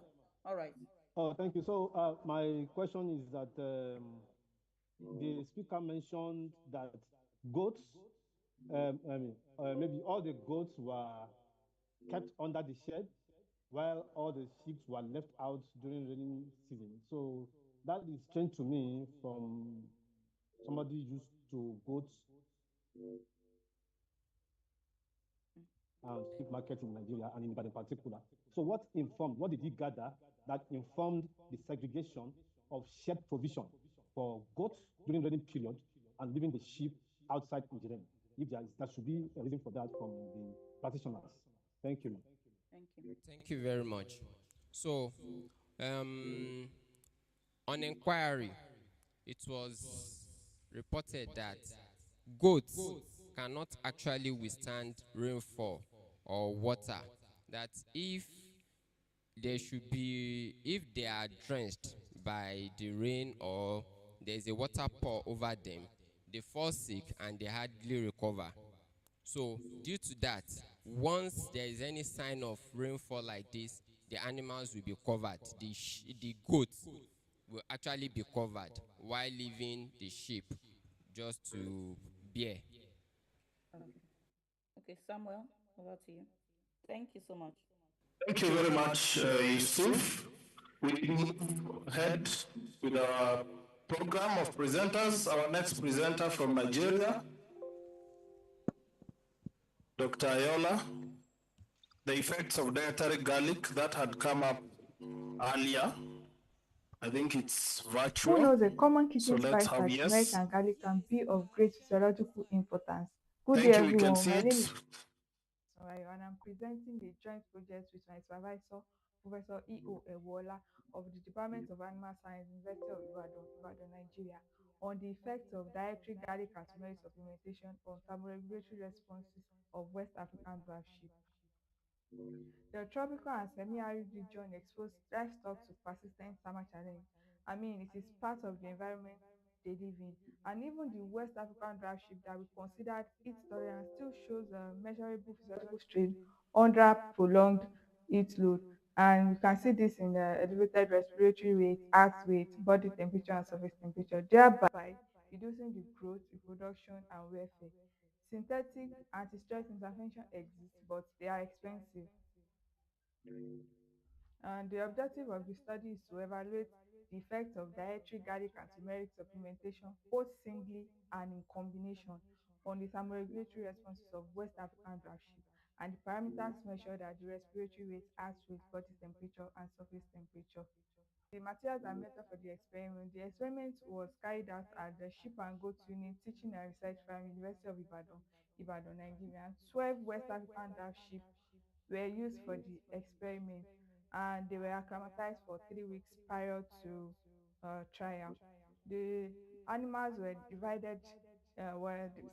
All right.
Oh, thank you. So my question is that the speaker mentioned that goats, maybe all the goats were kept under the shed while all the sheep were left out during rainy season. So that is strange to me from somebody used to goats. sheep market in Nigeria and in Ibadan in particular. So what did he gather that informed the segregation of shared provision for goats during rainy period and leaving the sheep outside in the rain? If there should be a reason for that from the practitioners. Thank you.
Thank you.
Thank you very much. So, on inquiry, it was reported that goats cannot actually withstand rainfall or water. That if they are drenched by the rain or there's a water pour over them, they fall sick and they hardly recover. So due to that, once there is any sign of rainfall like this, the animals will be covered. The goats will actually be covered while leaving the sheep just to bear.
Okay, Samuel, over to you. Thank you so much.
Thank you very much, Yusuf. We move ahead with our program of presenters. Our next presenter from Nigeria, Dr. Ayola. The effects of dietary garlic that had come up earlier. I think it's virtual.
Who knows a common
So
kitchen
let's
spice
have
like turmeric
yes.
and garlic can be of great physiological importance. Good day,
Thank you. We can
everyone.
see
My name
it.
is Sorayo, and I'm presenting the joint project with my supervisor, Professor E.O. Ewola of the Department of Animal Science, University of Ibadan, Nigeria, on the effects of dietary garlic and turmeric supplementation on thermoregulatory responses of West African dwarf sheep. The tropical and semi-arid region exposed livestock to persistent summer challenge. I mean, it is part of the environment they live in. And even the West African dwarf sheep that we considered heat tolerance still shows a measurable physiological strain under prolonged heat load. And we can see this in the elevated respiratory rate, heart rate, body temperature, and surface temperature, thereby reducing the growth, reproduction, and welfare. Synthetic anti-stress intervention exists, but they are expensive. And the objective of the study is to evaluate the effects of dietary garlic and turmeric supplementation, both singly and in combination, on the thermoregulatory responses of West African dwarf sheep, and the parameters measured are the respiratory rate, heart rate, body temperature, and surface temperature. The materials and method for the experiment. The experiment was carried out at the Sheep and Goat Unit Teaching and Research Farm, University of Ibadan, Nigeria. 12 West African dwarf sheep were used for the experiment, and they were acclimatized for 3 weeks prior to trial. The animals were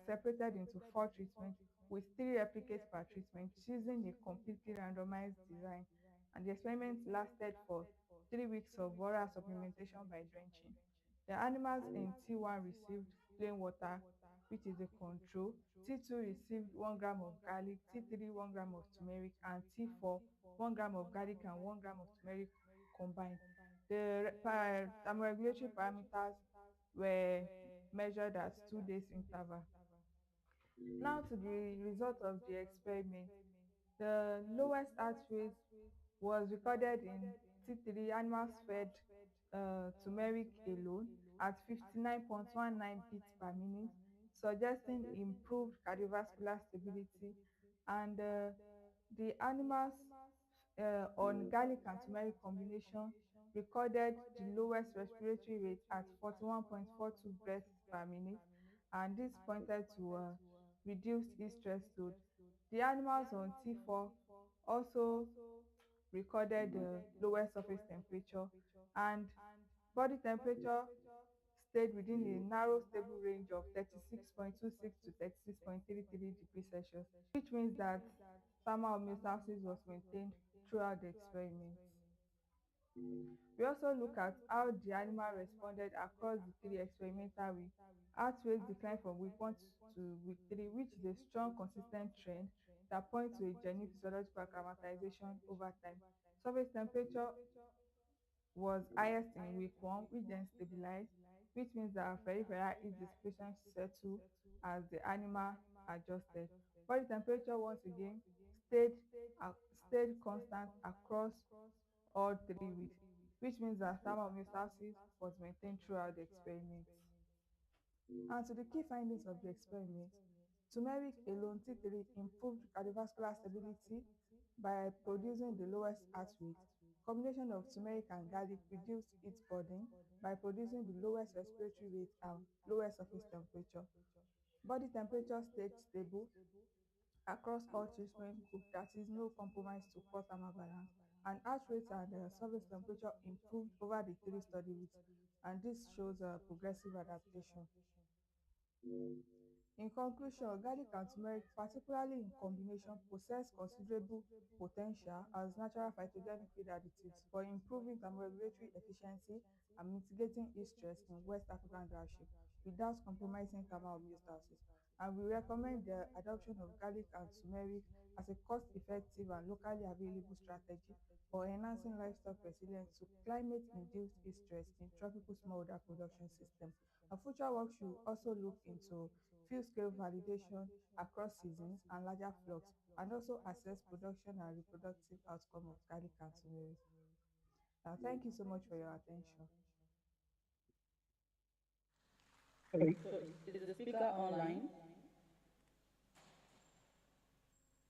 separated into 4 treatments with 3 replicates per treatment using a completely randomized design, and the experiment lasted for 3 weeks of oral supplementation by drenching. The animals in T1 received plain water, which is a control. T2 received 1 gram of garlic, T3 1 gram of turmeric, and T4 1 gram of garlic and 1 gram of turmeric combined. The thermoregulatory parameters were measured at 2 days interval. Now to the result of the experiment. The lowest heart rate was recorded in T3 animals fed turmeric alone at 59.19 beats per minute, suggesting improved cardiovascular stability. And the animals on garlic and turmeric combination recorded the lowest respiratory rate at 41.42 breaths per minute, and this pointed to reduced heat stress load. The animals on T4 also recorded the lowest surface temperature, and body temperature stayed within a narrow stable range of 36.26 to 36.33 degrees Celsius, which means that thermal homeostasis was maintained throughout the experiment. We also look at how the animal responded across the 3 experimental weeks. Heart rate declined from week 1 to week 3, which is a strong, consistent trend that points to a genuine physiological acclimatization over time. Surface temperature was highest in week 1, which then stabilized, which means that peripheral heat dissipation settled as the animal adjusted. Body temperature once again stayed stayed constant across all 3 weeks, which means that thermal homeostasis was maintained throughout the experiment. And to the key findings of the experiment, Turmeric alone, T3, improved cardiovascular stability by producing the lowest heart rate. Combination of turmeric and garlic reduced heat burden by producing the lowest respiratory rate and lowest surface temperature. Body temperature stayed stable across all treatment group, that is no compromise to core thermal balance, and heart rate and surface temperature improved over the three study weeks, and this shows progressive adaptation. In conclusion, garlic and turmeric, particularly in combination, possess considerable potential as natural phytogenic feed additives for improving thermoregulatory efficiency and mitigating heat stress in West African dry without compromising thermal homeostasis. And we recommend the adoption of garlic and turmeric as a cost-effective and locally available strategy for enhancing livestock resilience to climate-induced heat stress in tropical smallholder production systems. And future work should also look into full-scale validation across seasons and larger flocks, and also assess production and reproductive outcome of garlic and turmeric. Now, thank you so much for your attention.
So is the speaker online?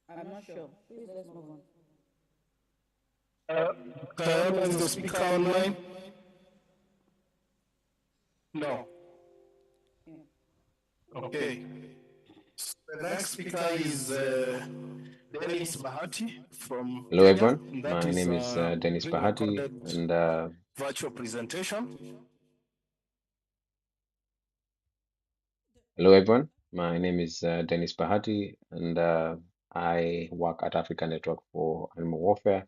I'm not sure. Please, let's move on.
Diana, is the speaker online? No.
Yeah.
Okay. The next speaker is Dennis Bahati from
Hello
Kenya.
everyone,
That
my
is
name is Dennis Bahati,
pre-recorded
and
virtual presentation.
hello everyone, my name is Dennis Bahati, and I work at African Network for Animal Warfare,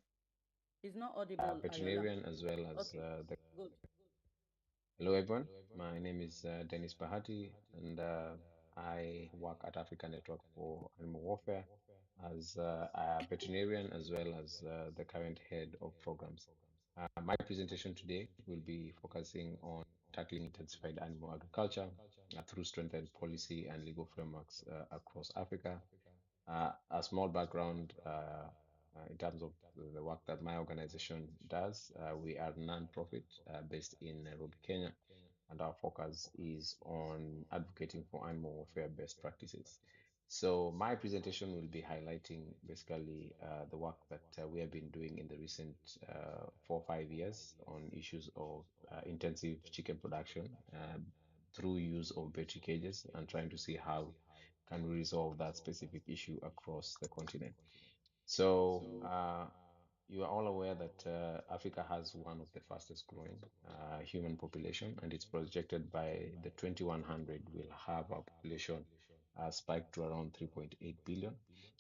It's not audible, Ayola.
veterinarian, as well as
Okay,
the.
good.
Hello everyone, my name is Dennis Bahati, and I work at African Network for Animal Warfare as a veterinarian, as well as the current head of programs. My presentation today will be focusing on tackling intensified animal agriculture through strengthened policy and legal frameworks across Africa. A small background in terms of the work that my organization does. We are non-profit based in Nairobi, Kenya, and our focus is on advocating for animal welfare best practices. So my presentation will be highlighting basically the work that we have been doing in the recent 4 or 5 years on issues of intensive chicken production through use of battery cages, and trying to see how can we resolve that specific issue across the continent. So you are all aware that Africa has one of the fastest growing human population, and it's projected by the 2100 will have a population spiked to around 3.8 billion.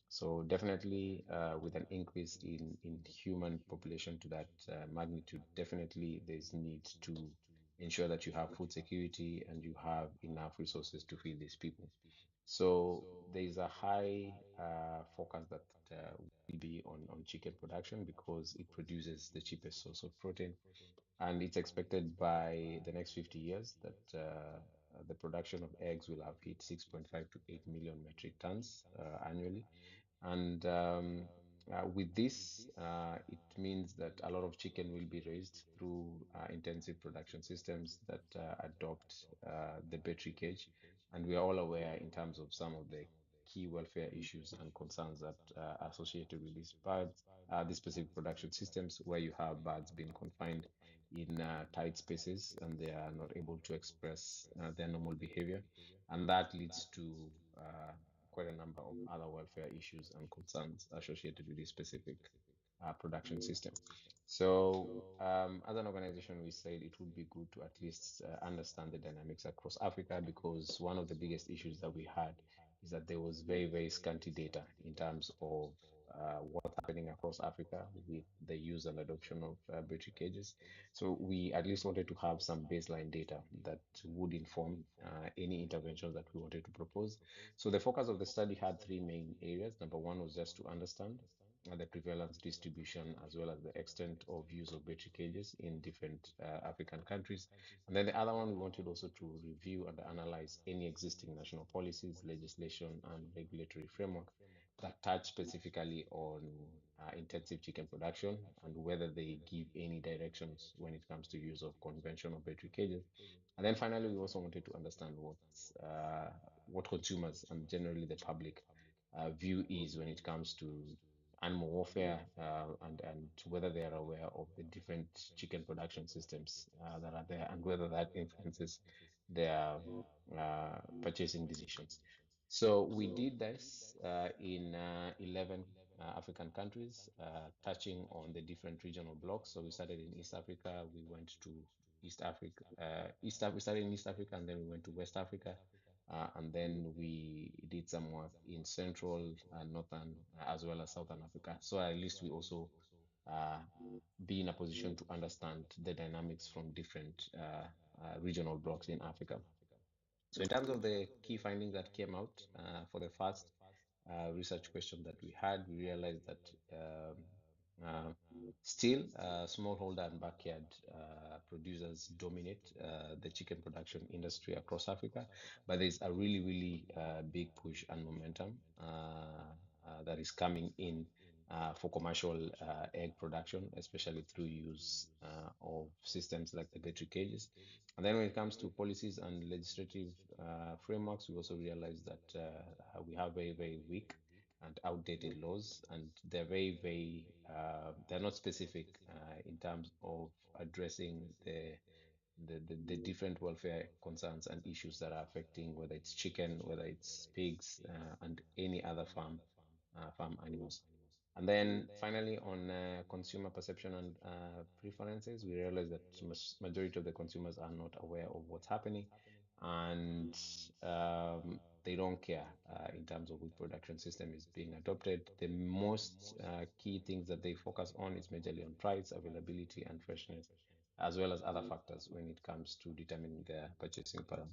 So definitely with an increase in human population to that magnitude, definitely there's need to ensure that you have food security and you have enough resources to feed these people. So there is a high focus that will be on chicken production because it produces the cheapest source of protein, and it's expected by the next 50 years that the production of eggs will have hit 6.5 to 8 million metric tons annually. And with this, it means that a lot of chicken will be raised through intensive production systems that adopt the battery cage. And we are all aware in terms of some of the key welfare issues and concerns that are associated with these birds, these specific production systems, where you have birds being confined in tight spaces and they are not able to express their normal behavior. And that leads to quite a number of other welfare issues and concerns associated with this specific production system. So, as an organization, we said it would be good to at least understand the dynamics across Africa, because one of the biggest issues that we had is that there was very, very scanty data in terms of what's happening across Africa with the use and adoption of battery cages. So we at least wanted to have some baseline data that would inform any interventions that we wanted to propose. So the focus of the study had three main areas. Number one was just to understand the prevalence, distribution, as well as the extent of use of battery cages in different African countries. And then the other one, we wanted also to review and analyze any existing national policies, legislation, and regulatory framework that touch specifically on intensive chicken production and whether they give any directions when it comes to use of conventional battery cages. And then finally, we also wanted to understand what's what consumers and generally the public view is when it comes to animal warfare, and whether they are aware of the different chicken production systems that are there, and whether that influences their purchasing decisions. So we did this in 11 African countries, touching on the different regional blocks. So we started in East Africa, we went to East Africa, we started in East Africa, and then we went to West Africa, and then we did some work in Central and Northern, as well as Southern Africa. So at least we also be in a position to understand the dynamics from different regional blocks in Africa. So in terms of the key findings that came out for the first research question that we had, we realized that still smallholder and backyard producers dominate the chicken production industry across Africa, but there's a really big push and momentum that is coming in for commercial egg production, especially through use of systems like the battery cages. And then when it comes to policies and legislative frameworks, we also realize that we have very weak and outdated laws, and they're they're not specific in terms of addressing the different welfare concerns and issues that are affecting, whether it's chicken, whether it's pigs, and any other farm animals. And then finally, on consumer perception and preferences, we realize that majority of the consumers are not aware of what's happening, and they don't care in terms of which production system is being adopted. The most key things that they focus on is majorly on price, availability, and freshness, as well as other factors when it comes to determining their purchasing pattern.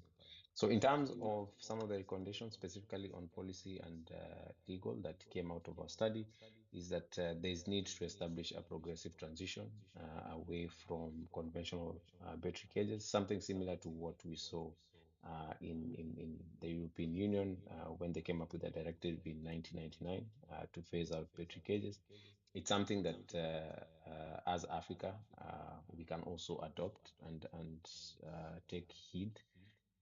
So in terms of some of the recommendations, specifically on policy and legal, that came out of our study, is that there's need to establish a progressive transition away from conventional battery cages, something similar to what we saw in the European Union when they came up with a directive in 1999 to phase out battery cages. It's something that as Africa we can also adopt and take heed,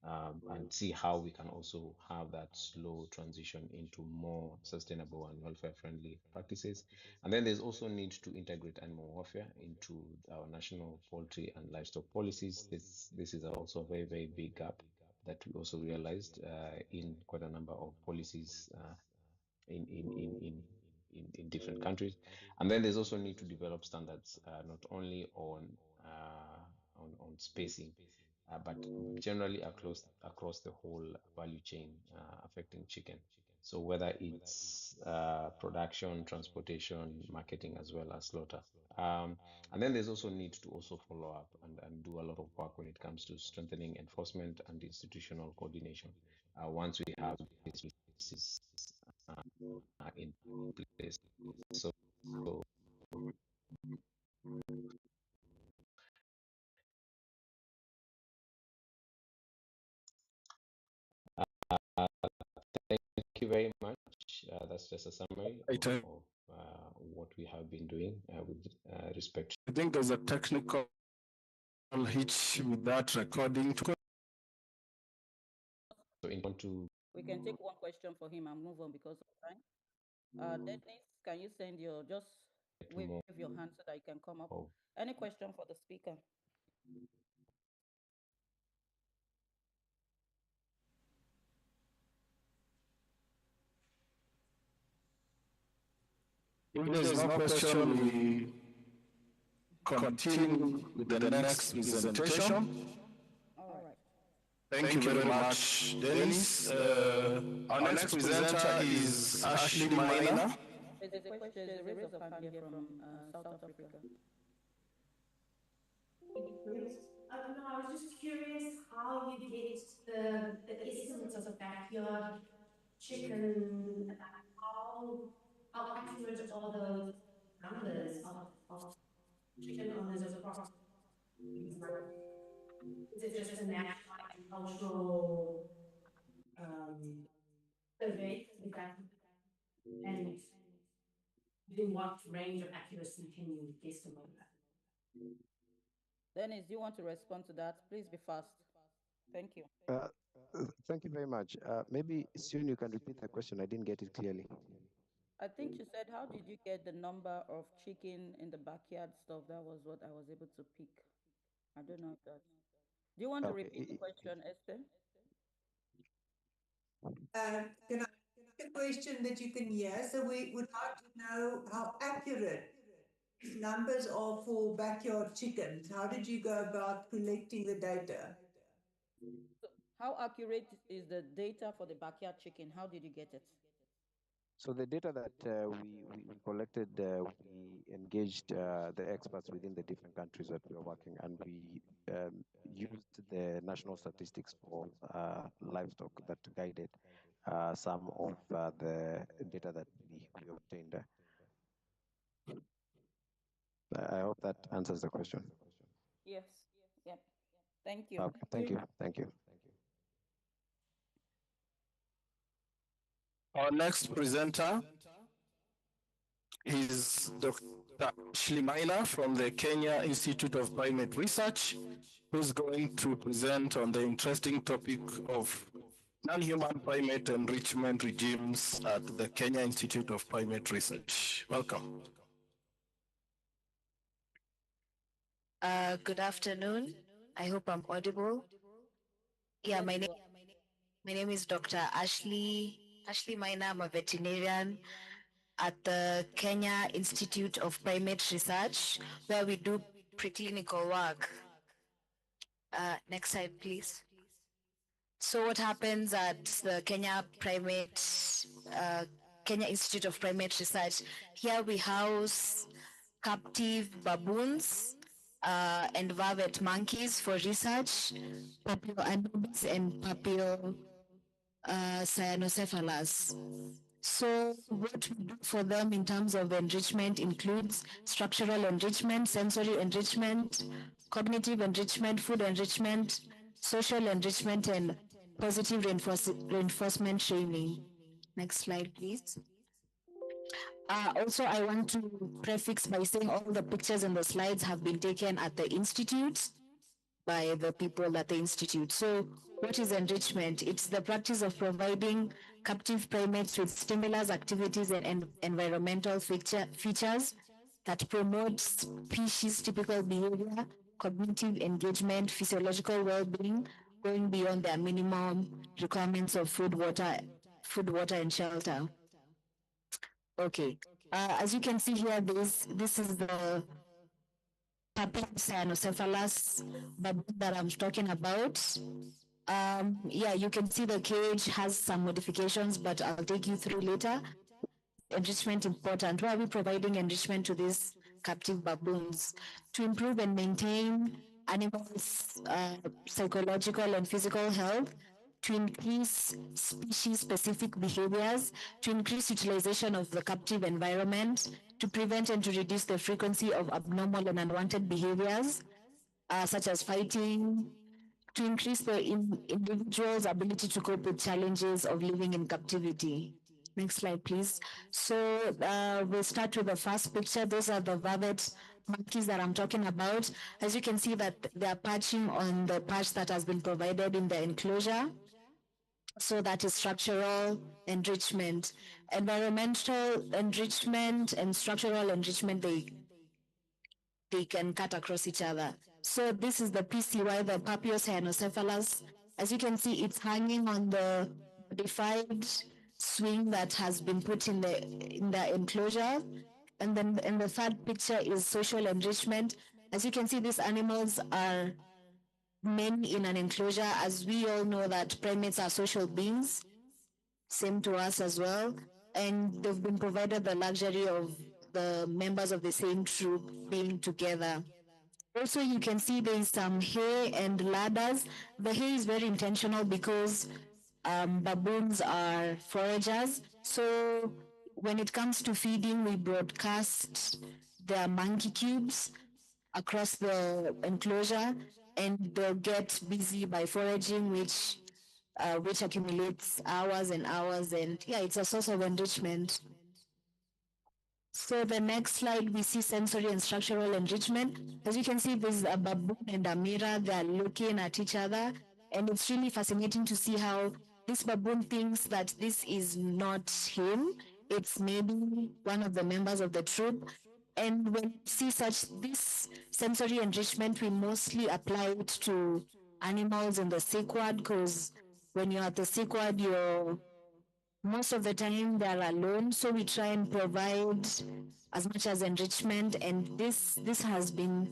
and see how we can also have that slow transition into more sustainable and welfare-friendly practices. And then there's also need to integrate animal welfare into our national poultry and livestock policies. This is also a very big gap that we also realized in quite a number of policies in different countries. And then there's also need to develop standards not only on spacing, but generally across the whole value chain affecting chicken. So whether it's production, transportation, marketing, as well as slaughter. And then there's also need to also follow up and do a lot of work when it comes to strengthening enforcement and institutional coordination once we have this in place. So thank you very much. That's just a summary of what we have been doing with respect.
I think there's a technical hitch with that recording.
So in want to,
we can take one question for him and move on because of time. Dennis, can you send just wave your hand so that you can come up? Any question for the speaker?
If there's no question, we continue with the next presentation.
All right.
Thank you very much, Dennis. Our next presenter is Ashley Minor.
There's a question, there's a raise of hand here from South Africa.
No, I was just curious how you get the estimates of backyard chicken, how accurate are those numbers of chicken owners across? Is it just a national agricultural survey? And within what range of accuracy can you estimate that?
Dennis, do you want to respond to that? Please be fast. Thank you.
Thank you very much. Maybe soon you can repeat the question. I didn't get it clearly.
I think you said, how did you get the number of chicken in the backyard stuff? That was what I was able to pick. I don't know if that. Do you want to repeat the question, Esther?
Can I ask a question that you can hear? So we would like to know how accurate numbers are for backyard chickens. How did you go about collecting the data?
So how accurate is the data for the backyard chicken? How did you get it?
So the data that we collected, we engaged the experts within the different countries that we are working, and we used the national statistics for livestock that guided some of the data that we obtained. I hope that answers the question.
Yes. Yep. Thank you.
Okay. Thank you. Thank you.
Our next presenter is Dr. Ashley Maina from the Kenya Institute of Primate Research, who's going to present on the interesting topic of non-human primate enrichment regimes at the Kenya Institute of Primate Research. Welcome.
Good afternoon. I hope I'm audible. Yeah, my name is Dr. Ashley Maina. I'm a veterinarian at the Kenya Institute of Primate Research, where we do preclinical work. Next slide, please. So what happens at the Kenya Institute of Primate Research? Here we house captive baboons and vervet monkeys for research, Papilio and Papilio cyanocephalus. So what we do for them in terms of enrichment includes structural enrichment, sensory enrichment, cognitive enrichment, food enrichment, social enrichment, and positive reinforcement training. Next slide, please. Also, I want to prefix by saying all the pictures and the slides have been taken at the Institute by the people at the Institute. So what is enrichment? It's the practice of providing captive primates with stimulus, activities, and environmental features that promote species-typical behavior, cognitive engagement, physiological well-being, going beyond their minimum requirements of food, water, and shelter. Okay. As you can see here, this is the Papilio cyanocephalus baboon that I'm talking about. Yeah, you can see the cage has some modifications, but I'll take you through later. Enrichment important. Why are we providing enrichment to these captive baboons? To improve and maintain animals' psychological and physical health, to increase species-specific behaviors, to increase utilization of the captive environment, to prevent and to reduce the frequency of abnormal and unwanted behaviors, such as fighting, to increase the individual's ability to cope with challenges of living in captivity. Next slide, please. So we'll start with the first picture. Those are the vervet monkeys that I'm talking about. As you can see that they're perching on the perch that has been provided in the enclosure. So that is structural enrichment. Environmental enrichment and structural enrichment, they can cut across each other. So this is the PCY, the Papilio cyanocephalus. As you can see, it's hanging on the modified swing that has been put in the enclosure. And then in the third picture is social enrichment. As you can see, these animals are men in an enclosure. As we all know that primates are social beings, same to us as well. And they've been provided the luxury of the members of the same troop being together. Also, you can see there is some hay and ladders. The hay is very intentional because baboons are foragers. So when it comes to feeding, we broadcast their monkey cubes across the enclosure, and they'll get busy by foraging, which accumulates hours and hours. And yeah, it's a source of enrichment. So the next slide, we see sensory and structural enrichment. As you can see, there's a baboon and a mirror. They're looking at each other. And it's really fascinating to see how this baboon thinks that this is not him. It's maybe one of the members of the troop. And when you see such this sensory enrichment, we mostly apply it to animals in the sick ward, because when you're at the sick ward, you're most of the time they're alone. So we try and provide as much as enrichment, and this has been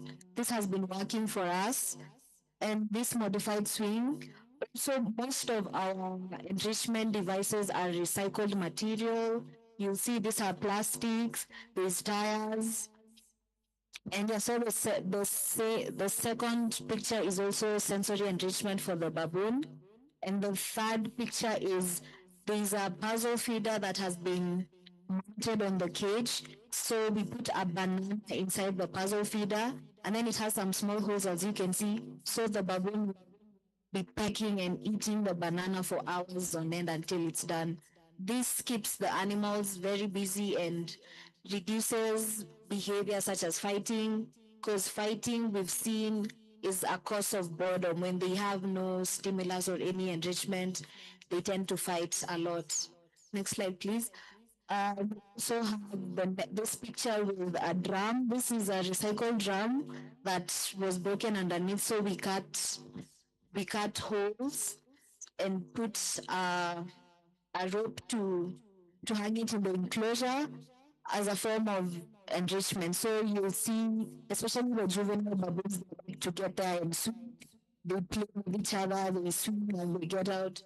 working for us. And this modified swing. So most of our enrichment devices are recycled material. You'll see these are plastics, there's tires. And yeah, so the second picture is also sensory enrichment for the baboon. And the third picture is there's a puzzle feeder that has been mounted on the cage. So we put a banana inside the puzzle feeder, and then it has some small holes, as you can see. So the baboon will be pecking and eating the banana for hours on end until it's done. This keeps the animals very busy and reduces behavior such as fighting, because fighting we've seen is a cause of boredom. When they have no stimulus or any enrichment, they tend to fight a lot. Next slide, please. We also have this picture with a drum. This is a recycled drum that was broken underneath, so we cut holes and put a rope to hang it in the enclosure as a form of enrichment. So you'll see, especially the juvenile baboons, they like to get there and swim. They play with each other, they swim and they get out.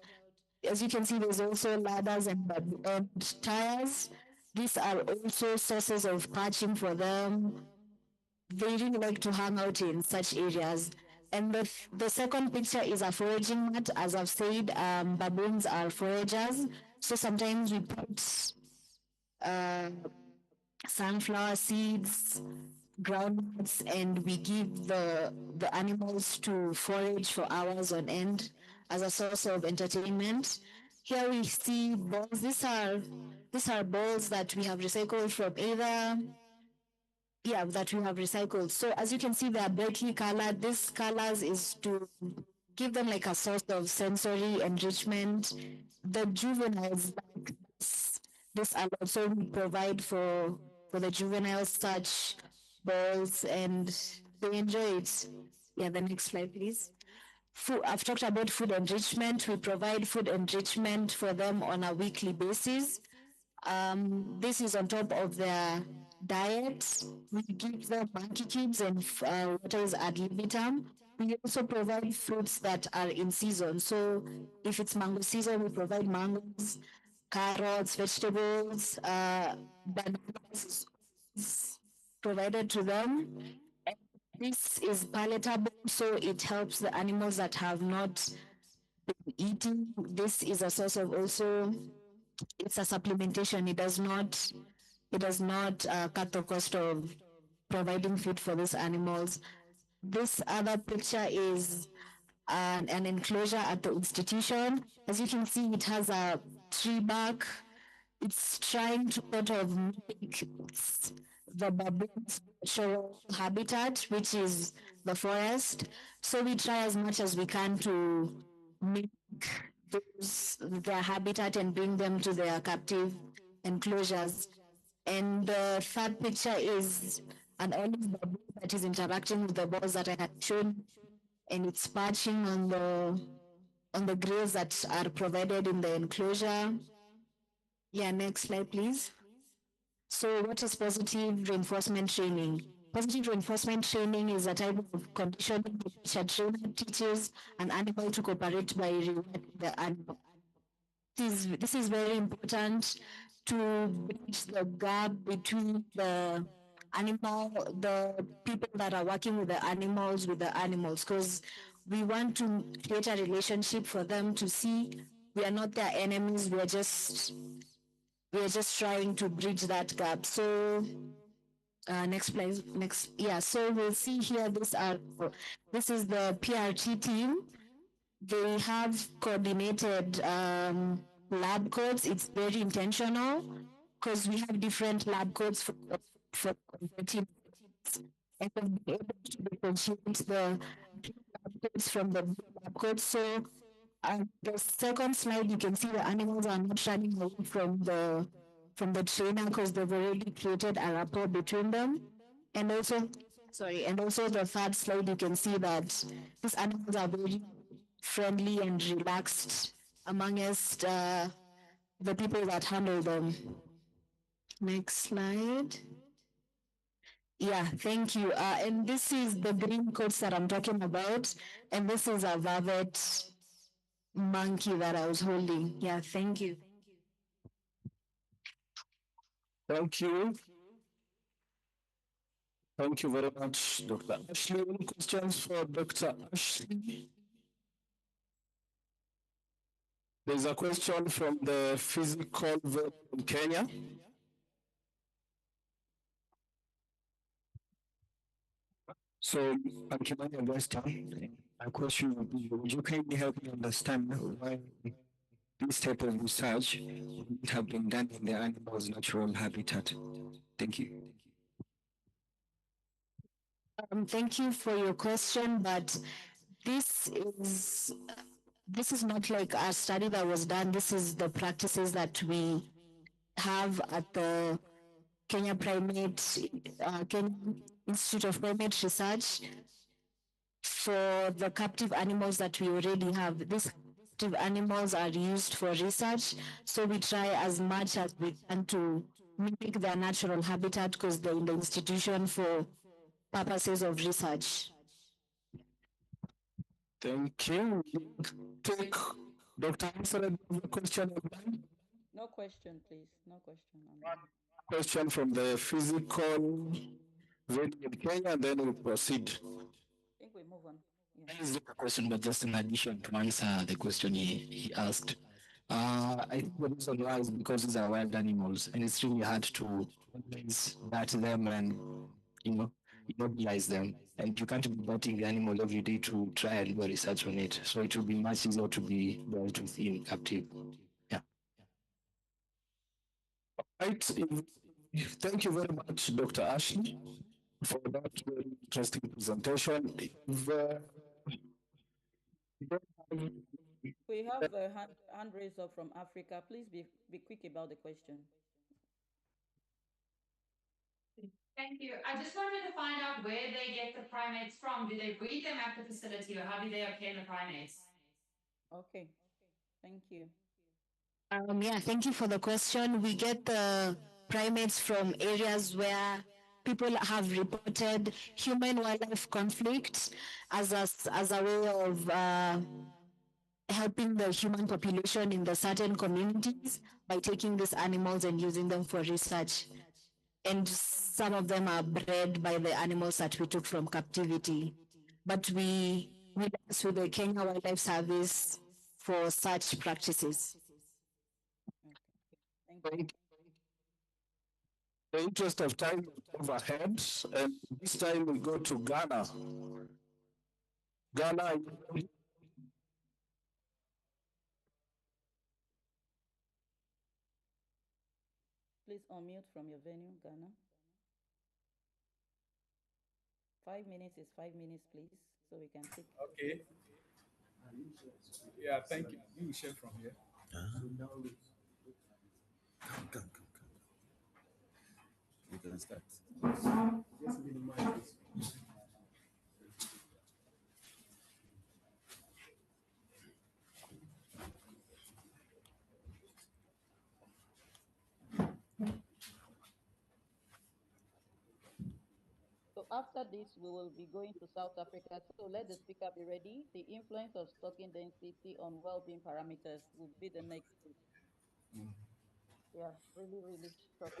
As you can see, there's also ladders and tires. These are also sources of patching for them. They really like to hang out in such areas. And the second picture is a foraging mat. As I've said, baboons are foragers. So sometimes we put sunflower seeds, groundnuts, and we give the animals to forage for hours on end as a source of entertainment. Here we see balls. These are balls that we have recycled from that we have recycled. So as you can see, they are brightly colored. This colors is to give them like a source of sensory enrichment. The juveniles like this a lot, so we provide for the juveniles such balls, and they enjoy it. Yeah, the next slide, please. I've talked about food enrichment. We provide food enrichment for them on a weekly basis. This is on top of their diet. We give them monkey cubes and water is ad libitum. We also provide fruits that are in season. So if it's mango season, we provide mangoes, carrots, vegetables, bananas provided to them. And this is palatable, so it helps the animals that have not been eating. This is a source of also, it's a supplementation. It does not cut the cost of providing food for these animals. This other picture is an enclosure at the institution. As you can see, it has a tree bark. It's trying to sort of make the baboon's natural habitat, which is the forest. So we try as much as we can to make their habitat and bring them to their captive enclosures. And the third picture is an olive baboon that is interacting with the balls that I had shown, and it's perching on the graves that are provided in the enclosure. Yeah, next slide, please. So what is positive reinforcement training? Positive reinforcement training is a type of conditioning which a trainer teaches an animal to cooperate by rewarding the animal. This is very important to bridge the gap between the people that are working with the animals, because we want to create a relationship for them to see we are not their enemies, we are just trying to bridge that gap. So next please, next. Yeah, so we'll see here, this is the PRT team. They have coordinated lab codes. It's very intentional because we have different lab codes for teams, and we've been able to differentiate the updates from the code. So the second slide, you can see the animals are not running away from the trainer because they've already created a rapport between them. And also, and also the third slide, you can see that these animals are very friendly and relaxed amongst the people that handle them. Next slide. Yeah, thank you. And this is the green coats that I'm talking about. And this is a velvet monkey that I was holding. Yeah, thank you.
Thank you. Thank you very much, Dr. Ashley. Any questions for Dr. Ashley? There's a question from the physical vet in Kenya. So, Kimani Augusta, my question would be, would you kindly help me understand why this type of research would have been done in the animal's natural habitat? Thank you.
Thank you for your question, but this is not like a study that was done. This is the practices that we have at the Kenya Institute of Primate Research for the captive animals that we already have. These captive animals are used for research, so we try as much as we can to mimic their natural habitat because they're in the institution for purposes of research.
Thank you. Take Dr. Ansel, question.
No question, please. No question.
Question from the physical vet in Kenya, and then we'll proceed.
I think we move on. Yeah.
This is a question, but just in addition to answer the question he asked. I think the reason why is because these are wild animals, and it's really hard to bat them and immobilize them. And you can't be batting the animal every day to try and do research on it. So it will be much easier to be dealt with in captive. Yeah.
Right. Thank you very much, Dr. Ashley, for that very interesting presentation.
We have a hand raised up from Africa. Please be quick about the question.
Thank you. I just wanted to find out where they get the primates from. Do they breed them at the facility, or how do they obtain the primates?
Okay, thank you.
Yeah, thank you for the question. We get the primates from areas where people have reported human-wildlife conflict as a way of helping the human population in the certain communities by taking these animals and using them for research. And some of them are bred by the animals that we took from captivity. But we liaise with the Kenya Wildlife Service for such practices.
Thank you.
In the interest of time overhead, and this time we go to Ghana. Ghana.
Please unmute from your venue, Ghana. 5 minutes is 5 minutes, please, so we can take.
Okay. Yeah, thank you. You will share from here. Come. We can start. Just minimize this.
So after this, we will be going to South Africa. So let the speaker be ready. The influence of stocking density on well-being parameters will be the next stage. Yeah, really short.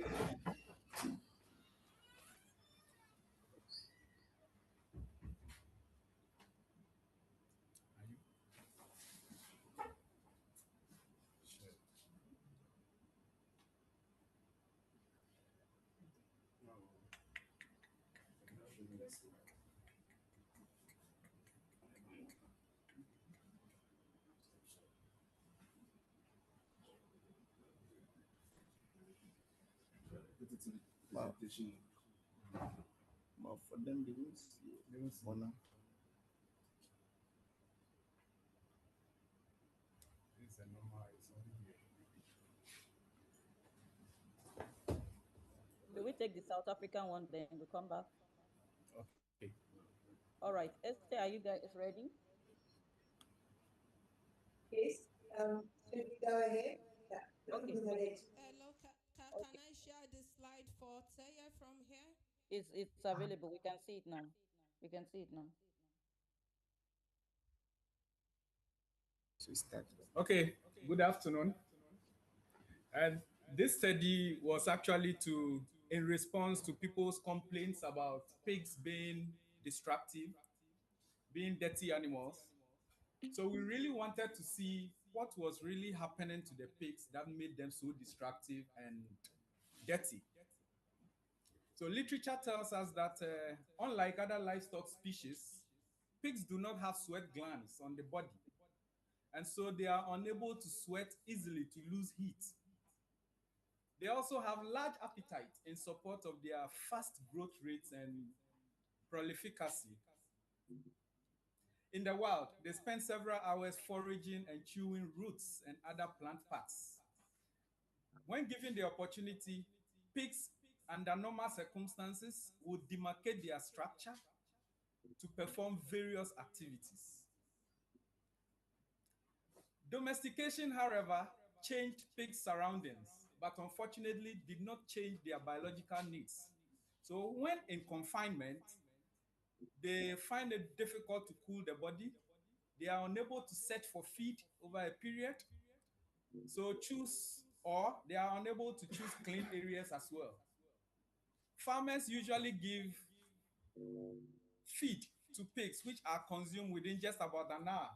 For them, they won't see for now.
take the South African one, then we'll come back.
Okay.
All right, Esther, are you guys ready?
Yes. Should we go ahead? Yeah.
Okay.
Hello, can I share the slide for Taya from here?
It's available. We can see it now. We can see it now.
Okay, good afternoon. And this study was actually in response to people's complaints about pigs being destructive, being dirty animals. So we really wanted to see what was really happening to the pigs that made them so destructive and dirty. So literature tells us that unlike other livestock species, pigs do not have sweat glands on the body. And so they are unable to sweat easily to lose heat. They also have large appetite in support of their fast growth rates and prolificacy. In the wild, they spend several hours foraging and chewing roots and other plant parts. When given the opportunity, pigs, under normal circumstances, would demarcate their structure to perform various activities. Domestication, however, changed pigs' surroundings, but unfortunately did not change their biological needs. So when in confinement, they find it difficult to cool the body. They are unable to search for feed over a period. So they are unable to choose clean areas as well. Farmers usually give feed to pigs, which are consumed within just about an hour,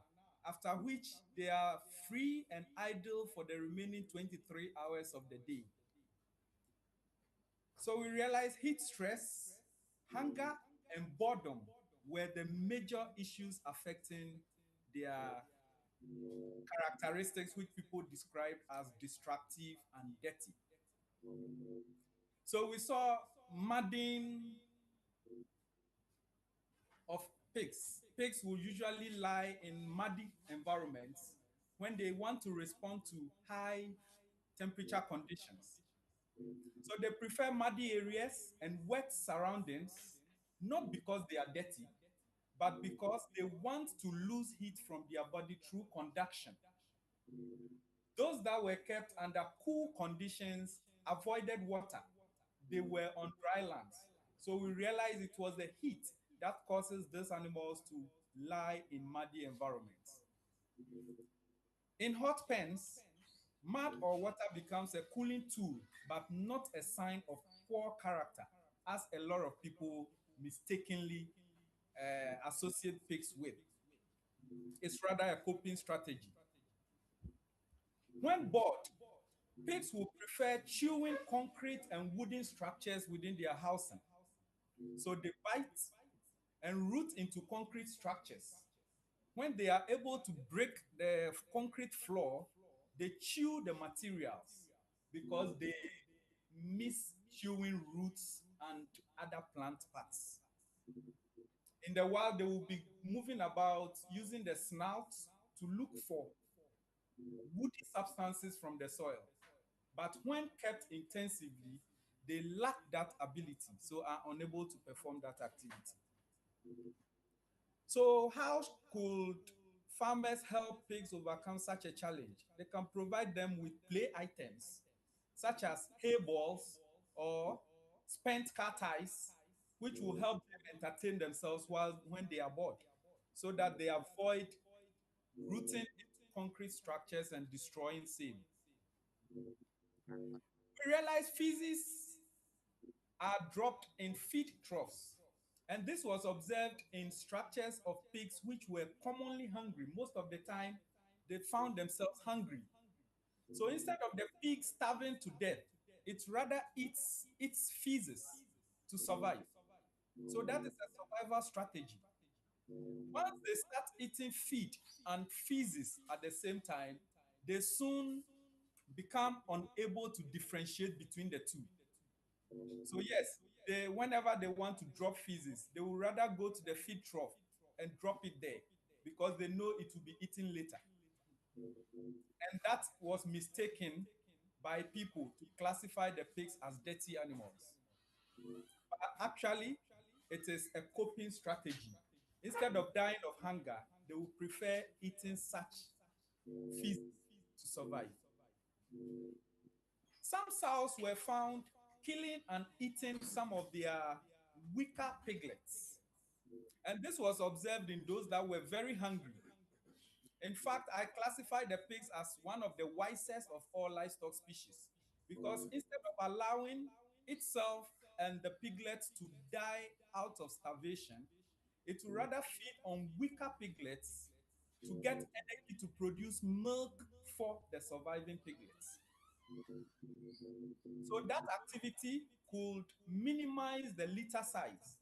after which they are free and idle for the remaining 23 hours of the day. So we realize heat stress, hunger, and boredom were the major issues affecting their characteristics, which people describe as destructive and dirty. So we saw madding of pigs. Pigs will usually lie in muddy environments when they want to respond to high temperature conditions. So they prefer muddy areas and wet surroundings, not because they are dirty, but because they want to lose heat from their body through conduction. Those that were kept under cool conditions avoided water. They were on dry lands. So we realized it was the heat that causes these animals to lie in muddy environments. In hot pens, mud or water becomes a cooling tool, but not a sign of poor character, as a lot of people mistakenly associate pigs with. It's rather a coping strategy. When bored, pigs will prefer chewing concrete and wooden structures within their housing. So they bite and root into concrete structures. When they are able to break the concrete floor, they chew the materials because they miss chewing roots and other plant parts. In the wild, they will be moving about using the snout to look for woody substances from the soil. But when kept intensively, they lack that ability, so are unable to perform that activity. So how could farmers help pigs overcome such a challenge? They can provide them with play items, such as hay balls or spent car ties, which will help them entertain themselves when they are bored, so that they avoid rooting into concrete structures and destroying same. We realize feces are dropped in feed troughs. And this was observed in structures of pigs which were commonly hungry. Most of the time, they found themselves hungry. So instead of the pig starving to death, it rather eats its feces to survive. So that is a survival strategy. Once they start eating feed and feces at the same time, they soon become unable to differentiate between the two. So yes, whenever they want to drop feces, they will rather go to the feed trough and drop it there because they know it will be eaten later. And that was mistaken by people to classify the pigs as dirty animals. But actually, it is a coping strategy. Instead of dying of hunger, they will prefer eating such feast to survive. Some sows were found killing and eating some of their weaker piglets. And this was observed in those that were very hungry. In fact, I classify the pigs as one of the wisest of all livestock species because instead of allowing itself and the piglets to die out of starvation, it will rather feed on weaker piglets to get energy to produce milk for the surviving piglets. So that activity could minimize the litter size.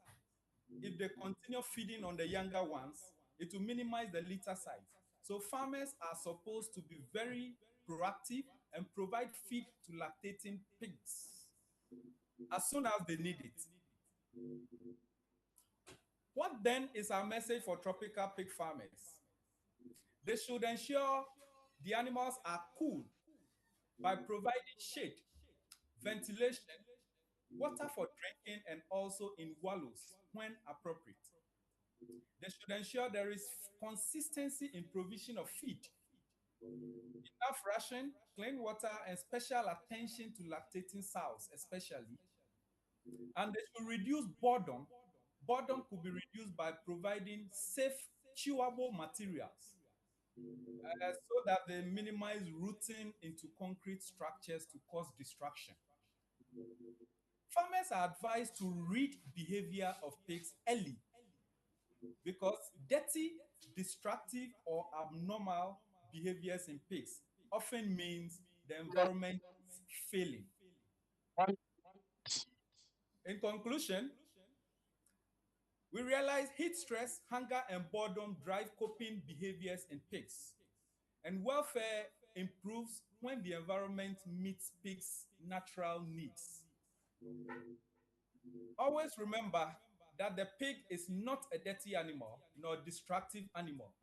If they continue feeding on the younger ones, it will minimize the litter size. So farmers are supposed to be very proactive and provide feed to lactating pigs as soon as they need it. What then is our message for tropical pig farmers? They should ensure the animals are cool by providing shade, ventilation, water for drinking, and also in wallows when appropriate. They should ensure there is consistency in provision of feed, enough ration, clean water, and special attention to lactating sows, especially. And they should reduce boredom. Boredom could be reduced by providing safe, chewable materials so that they minimize rooting into concrete structures to cause destruction. Farmers are advised to read behavior of pigs early because dirty, destructive, or abnormal behaviors in pigs often means the environment is failing. In conclusion, we realize heat stress, hunger, and boredom drive coping behaviors in pigs, and welfare improves when the environment meets pigs' natural needs. Always remember that the pig is not a dirty animal nor a destructive animal,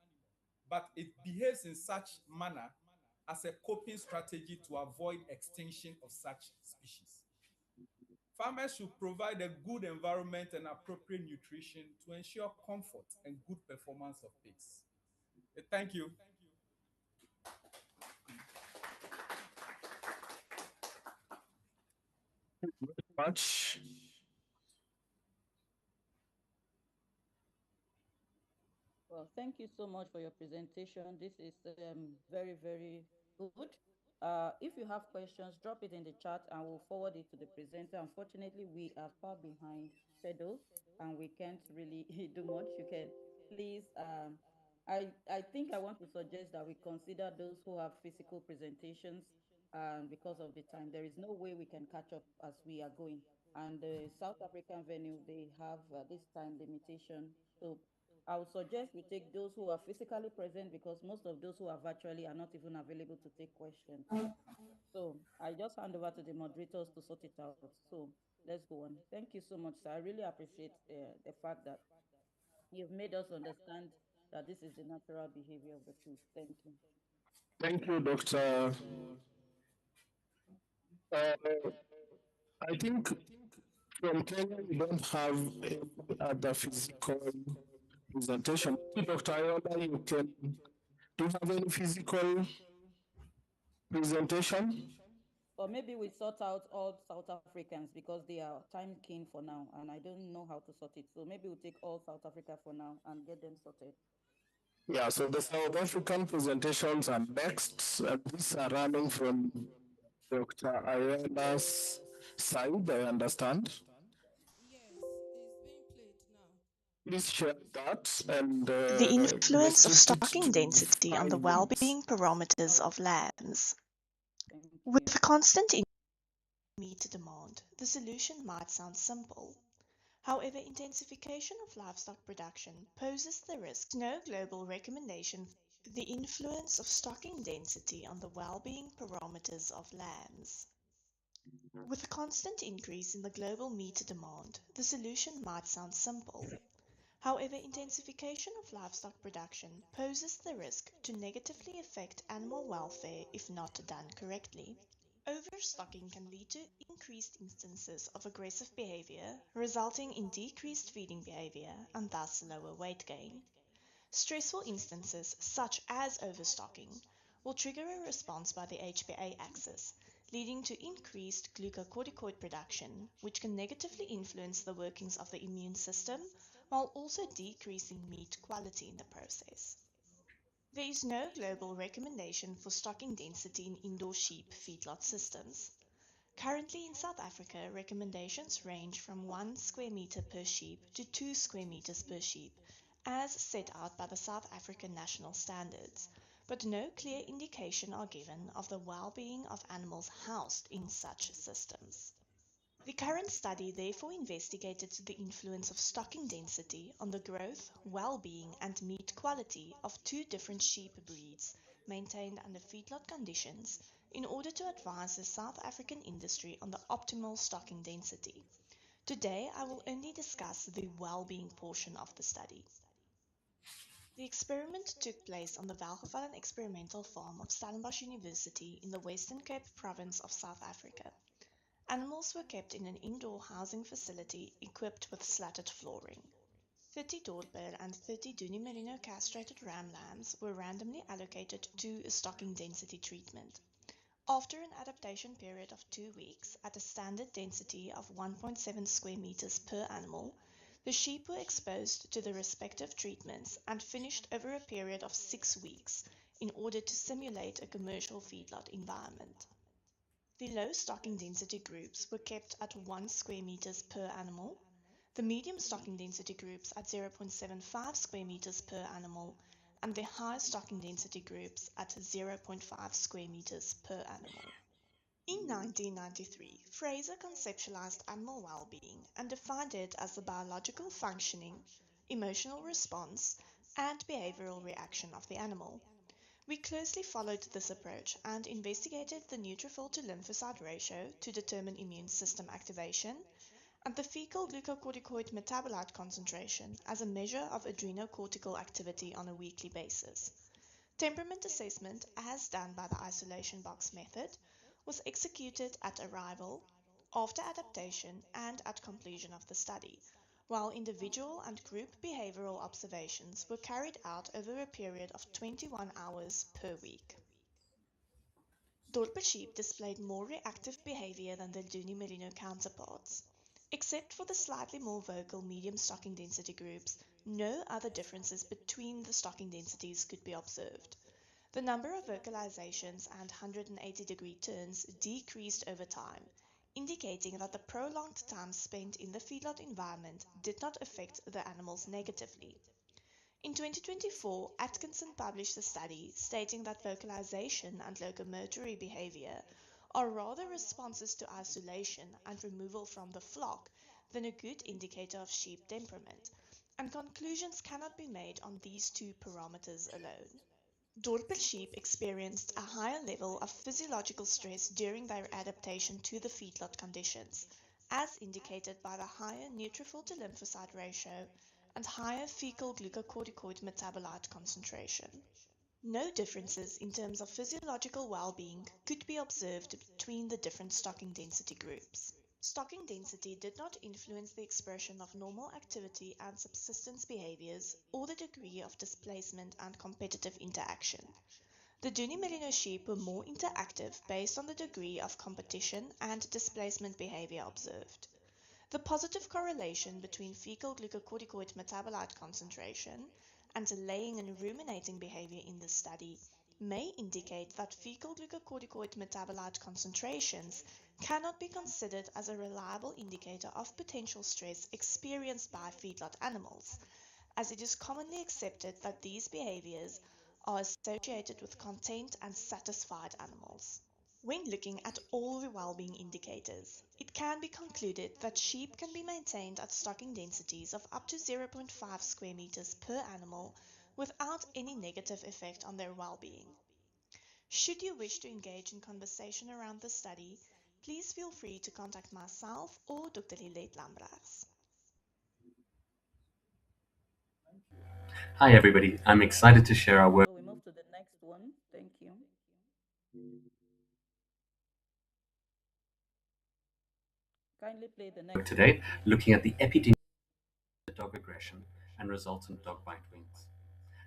but it behaves in such manner as a coping strategy to avoid extinction of such species. Farmers should provide a good environment and appropriate nutrition to ensure comfort and good performance of pigs. Thank you.
Much.
Well, thank you so much for your presentation. This is very, very good. If you have questions, drop it in the chat and we'll forward it to the presenter. Unfortunately, we are far behind schedule and we can't really do much. You can please, I think I want to suggest that we consider those who have physical presentations because of the time. There is no way we can catch up as we are going. And the South African venue, they have this time limitation. So I would suggest we take those who are physically present because most of those who are virtually are not even available to take questions. So I just hand over to the moderators to sort it out. So let's go on. Thank you so much, sir. I really appreciate the fact that you've made us understand that this is the natural behavior of the pig. Thank you.
Thank you, Dr. I think from Kenya we don't have any other physical presentation. Dr. Ayola, you can, do you have any physical presentation?
Or maybe we sort out all South Africans because they are time keen for now and I don't know how to sort it. So maybe we'll take all South Africa for now and get them sorted.
Yeah, so the South African presentations are next, and these are running from Dr. Ayola's side, I understand.
Yes, it's being played now.
Please share that and
The influence of
restrict it
stocking
to
density on
5
the
minutes.
well-being parameters of lambs. With constant meat demand, the solution might sound simple. However, intensification of livestock production poses the risk. No global recommendation. The influence of stocking density on the well-being parameters of lambs. With a constant increase in the global meat demand, the solution might sound simple. However, intensification of livestock production poses the risk to negatively affect animal welfare if not done correctly. Overstocking can lead to increased instances of aggressive behavior, resulting in decreased feeding behavior and thus lower weight gain. Stressful instances, such as overstocking, will trigger a response by the HPA axis, leading to increased glucocorticoid production, which can negatively influence the workings of the immune system while also decreasing meat quality in the process. There is no global recommendation for stocking density in indoor sheep feedlot systems. Currently in South Africa, recommendations range from 1 square meter per sheep to 2 square meters per sheep, as set out by the South African national standards, but no clear indication are given of the well-being of animals housed in such systems. The current study therefore investigated the influence of stocking density on the growth, well-being and meat quality of two different sheep breeds maintained under feedlot conditions in order to advise the South African industry on the optimal stocking density. Today I will only discuss the well-being portion of the study. The experiment took place on the Welgevallen Experimental Farm of Stellenbosch University in the Western Cape province of South Africa. Animals were kept in an indoor housing facility equipped with slatted flooring. 30 Dorper and 30 Duni Merino castrated ram lambs were randomly allocated to a stocking density treatment. After an adaptation period of 2 weeks at a standard density of 1.7 square meters per animal, the sheep were exposed to the respective treatments and finished over a period of 6 weeks in order to simulate a commercial feedlot environment. The low stocking density groups were kept at 1 square meters per animal, the medium stocking density groups at 0.75 square meters per animal, and the high stocking density groups at 0.5 square meters per animal. In 1993, Fraser conceptualized animal well-being and defined it as the biological functioning, emotional response, and behavioral reaction of the animal. We closely followed this approach and investigated the neutrophil to lymphocyte ratio to determine immune system activation and the fecal glucocorticoid metabolite concentration as a measure of adrenocortical activity on a weekly basis. Temperament assessment, as done by the isolation box method, was executed at arrival, after adaptation, and at completion of the study, while individual and group behavioral observations were carried out over a period of 21 hours per week. Dorper sheep displayed more reactive behavior than their Duni Merino counterparts. Except for the slightly more vocal medium stocking density groups, no other differences between the stocking densities could be observed. The number of vocalizations and 180-degree turns decreased over time, indicating that the prolonged time spent in the feedlot environment did not affect the animals negatively. In 2024, Atkinson published a study stating that vocalization and locomotory behavior are rather responses to isolation and removal from the flock than a good indicator of sheep temperament, and conclusions cannot be made on these two parameters alone. Dorper sheep experienced a higher level of physiological stress during their adaptation to the feedlot conditions, as indicated by the higher neutrophil to lymphocyte ratio and higher fecal glucocorticoid metabolite concentration. No differences in terms of physiological well-being could be observed between the different stocking density groups. Stocking density did not influence the expression of normal activity and subsistence behaviors or the degree of displacement and competitive interaction. The Duni Merino sheep were more interactive based on the degree of competition and displacement behavior observed. The positive correlation between fecal glucocorticoid metabolite concentration and laying and ruminating behavior in this study may indicate that fecal glucocorticoid metabolite concentrations cannot be considered as a reliable indicator of potential stress experienced by feedlot animals, as it is commonly accepted that these behaviors are associated with content and satisfied animals. When looking at all the well-being indicators, it can be concluded that sheep can be maintained at stocking densities of up to 0.5 square meters per animal without any negative effect on their well-being. Should you wish to engage in conversation around the study, please feel free to contact myself or Dr. Lilet Lambrechts.
Hi everybody, I'm excited to share our
So, we
work.
move to the next one. Thank you. So we move to the next one. Thank you. Kindly play the next
today, looking at the epidemiology of dog aggression and resultant dog bite wounds.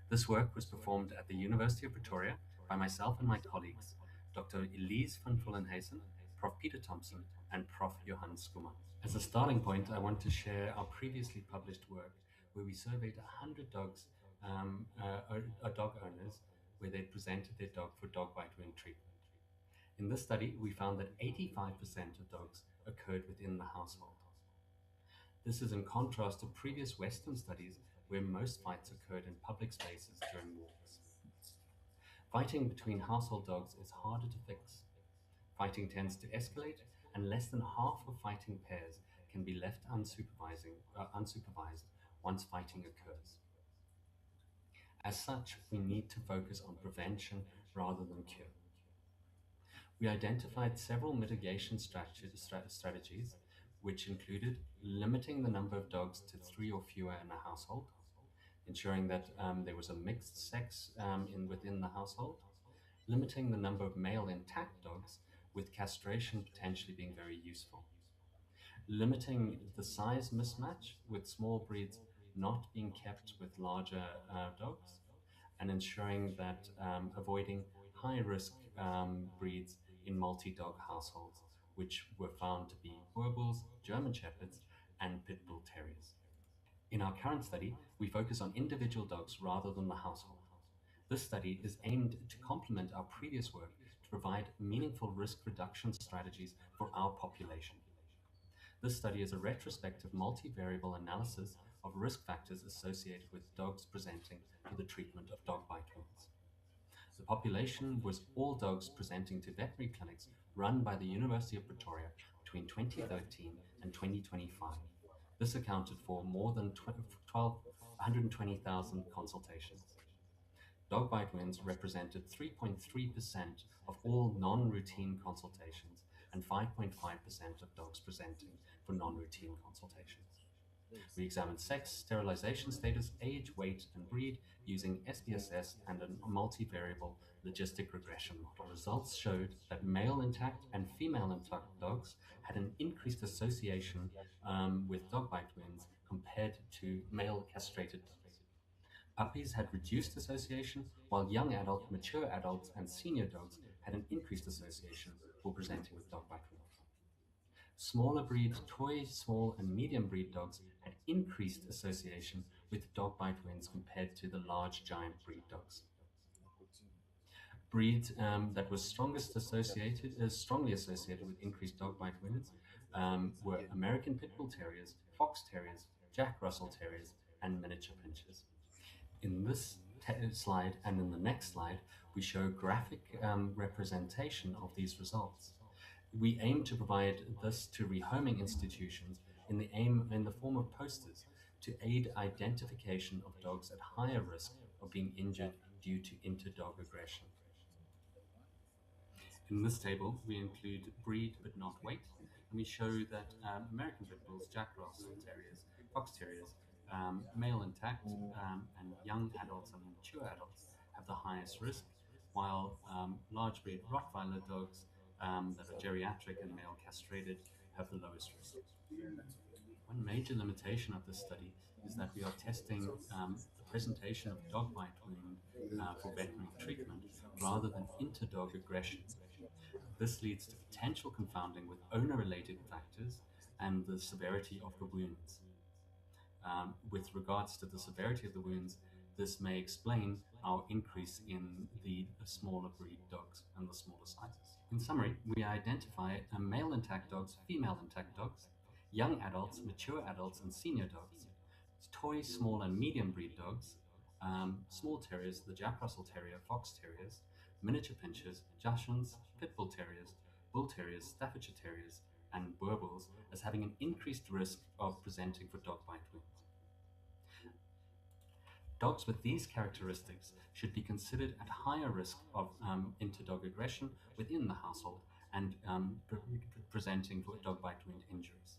This work was performed at the University of Pretoria by myself and my colleagues, Dr. Elise van Vollenhuisen, Prof. Peter Thompson, and Prof. Johan Skuma. As a starting point, I want to share our previously published work where we surveyed 100 dogs, dog owners, where they presented their dog for dog bite wound treatment. In this study, we found that 85% of dogs occurred within the household. This is in contrast to previous Western studies where most fights occurred in public spaces during walks. Fighting between household dogs is harder to fix. Fighting tends to escalate, and less than half of fighting pairs can be left unsupervised once fighting occurs. As such, we need to focus on prevention rather than cure. We identified several mitigation strategies, which included limiting the number of dogs to 3 or fewer in a household, ensuring that there was a mixed sex within the household, limiting the number of male intact dogs, with castration potentially being very useful, limiting the size mismatch with small breeds not being kept with larger dogs, and ensuring that avoiding high-risk breeds in multi-dog households, which were found to be Boer Bulls, German Shepherds, and Pit Bull Terriers. In our current study, we focus on individual dogs rather than the household. This study is aimed to complement our previous work to provide meaningful risk reduction strategies for our population. This study is a retrospective multivariable analysis of risk factors associated with dogs presenting for the treatment of dog bite wounds. The population was all dogs presenting to veterinary clinics run by the University of Pretoria between 2013 and 2025. This accounted for more than 120,000 consultations. Dog bite wounds represented 3.3% of all non-routine consultations and 5.5% of dogs presenting for non-routine consultations. We examined sex, sterilization status, age, weight, and breed using SPSS and a multivariable logistic regression model. Results showed that male intact and female intact dogs had an increased association with dog bite wounds compared to male castrated dogs. Puppies had reduced association, while young adult, mature adults, and senior dogs had an increased association for presenting with dog bite wounds. Smaller breed, toy, small, and medium breed dogs had increased association with dog bite wounds compared to the large giant breed dogs. Breeds that were strongly associated with increased dog bite wounds were American Pit Bull Terriers, Fox Terriers, Jack Russell Terriers, and miniature pinschers. In this slide and in the next slide, we show graphic representation of these results. We aim to provide this to rehoming institutions in the form of posters to aid identification of dogs at higher risk of being injured due to inter-dog aggression. In this table, we include breed but not weight, and we show that American Pit Bulls, Jack Russell Terriers, Fox Terriers, male intact, and young adults and mature adults have the highest risk, while large breed Rottweiler dogs that are geriatric and male castrated have the lowest risk. One major limitation of this study is that we are testing the presentation of dog bite wound for veterinary treatment rather than inter-dog aggression. This leads to potential confounding with owner-related factors and the severity of the wounds. With regards to the severity of the wounds, this may explain our increase in the smaller breed dogs and the smaller sizes. In summary, we identify male intact dogs, female intact dogs, young adults, mature adults, and senior dogs, toy, small, and medium breed dogs, small terriers, the Jack Russell Terrier, Fox Terriers, miniature pinschers, Dachshunds, Pit Bull Terriers, Bull Terriers, Staffordshire Terriers, and Boer Bulls as having an increased risk of presenting for dog bite wounds. Dogs with these characteristics should be considered at higher risk of inter-dog aggression within the household and presenting for dog bite wound injuries.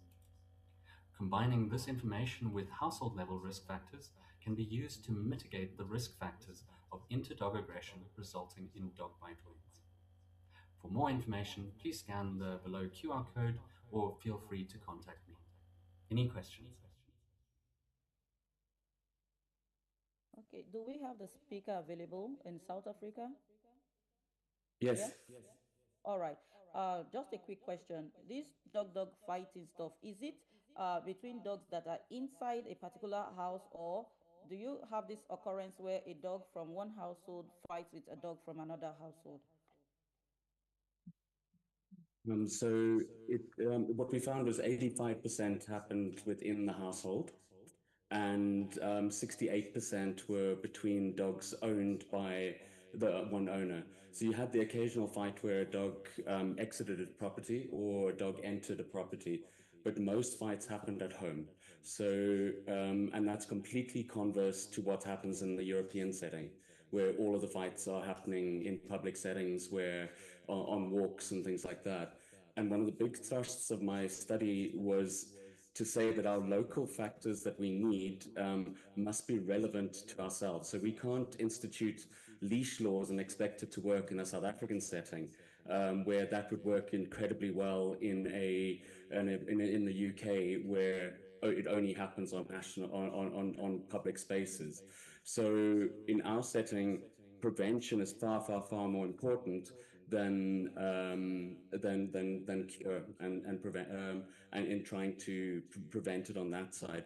Combining this information with household-level risk factors can be used to mitigate the risk factors of inter-dog aggression resulting in dog bite wounds. For more information, please scan the below QR code or feel free to contact me. Any questions?
Okay, do we have the speaker available in South Africa?
Yes.
Yeah? All right. Just a quick question. This dog fighting stuff, is it between dogs that are inside a particular house, or do you have this occurrence where a dog from one household fights with a dog from another household?
What we found was 85% happened within the household, and 68% were between dogs owned by the one owner. So you had the occasional fight where a dog exited a property or a dog entered a property, but most fights happened at home. So, and that's completely converse to what happens in the European setting, where all of the fights are happening in public settings, where on walks and things like that. And one of the big thrusts of my study was to say that our local factors that we need must be relevant to ourselves. So we can't institute leash laws and expect it to work in a South African setting, where that would work incredibly well in the UK, where it only happens on public spaces. So in our setting, prevention is far more important than cure and prevent and in trying to prevent it on that side.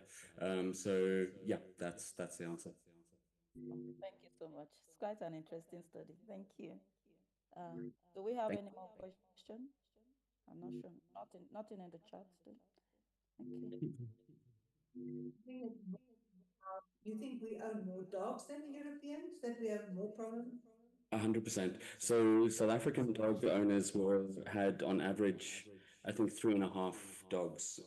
So yeah, that's the answer.
Thank you so much. It's quite an interesting study. Thank you. Do we have any more questions? I'm not sure. Nothing in the chat still. Okay.
You think we own more dogs than the Europeans? That we have more problems?
100%. So South African dog owners had on average, I think, 3.5 dogs,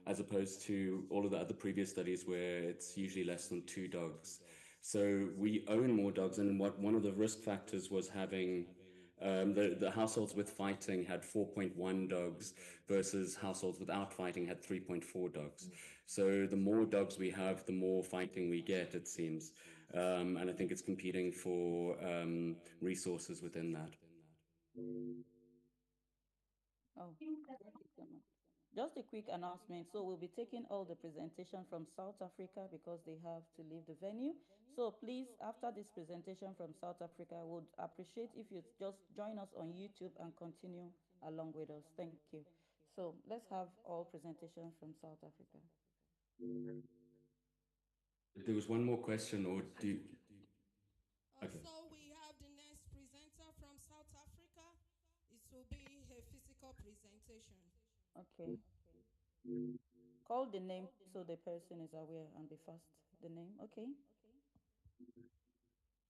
as opposed to all of the other previous studies where it's usually less than 2 dogs. So we own more dogs, and one of the risk factors was having the households with fighting had 4.1 dogs versus households without fighting had 3.4 dogs. So the more dogs we have, the more fighting we get, it seems. And I think it's competing for resources within that.
Oh, thank you so much. Just a quick announcement. So we'll be taking all the presentation from South Africa because they have to leave the venue. So please, after this presentation from South Africa, would appreciate if you just join us on YouTube and continue along with us. Thank you. So let's have all presentations from South Africa.
There was one more question, or do you...
Okay. So we have the next presenter from South Africa. It will be a physical presentation.
Okay. Call the name so the person is aware and be fast. The name, okay?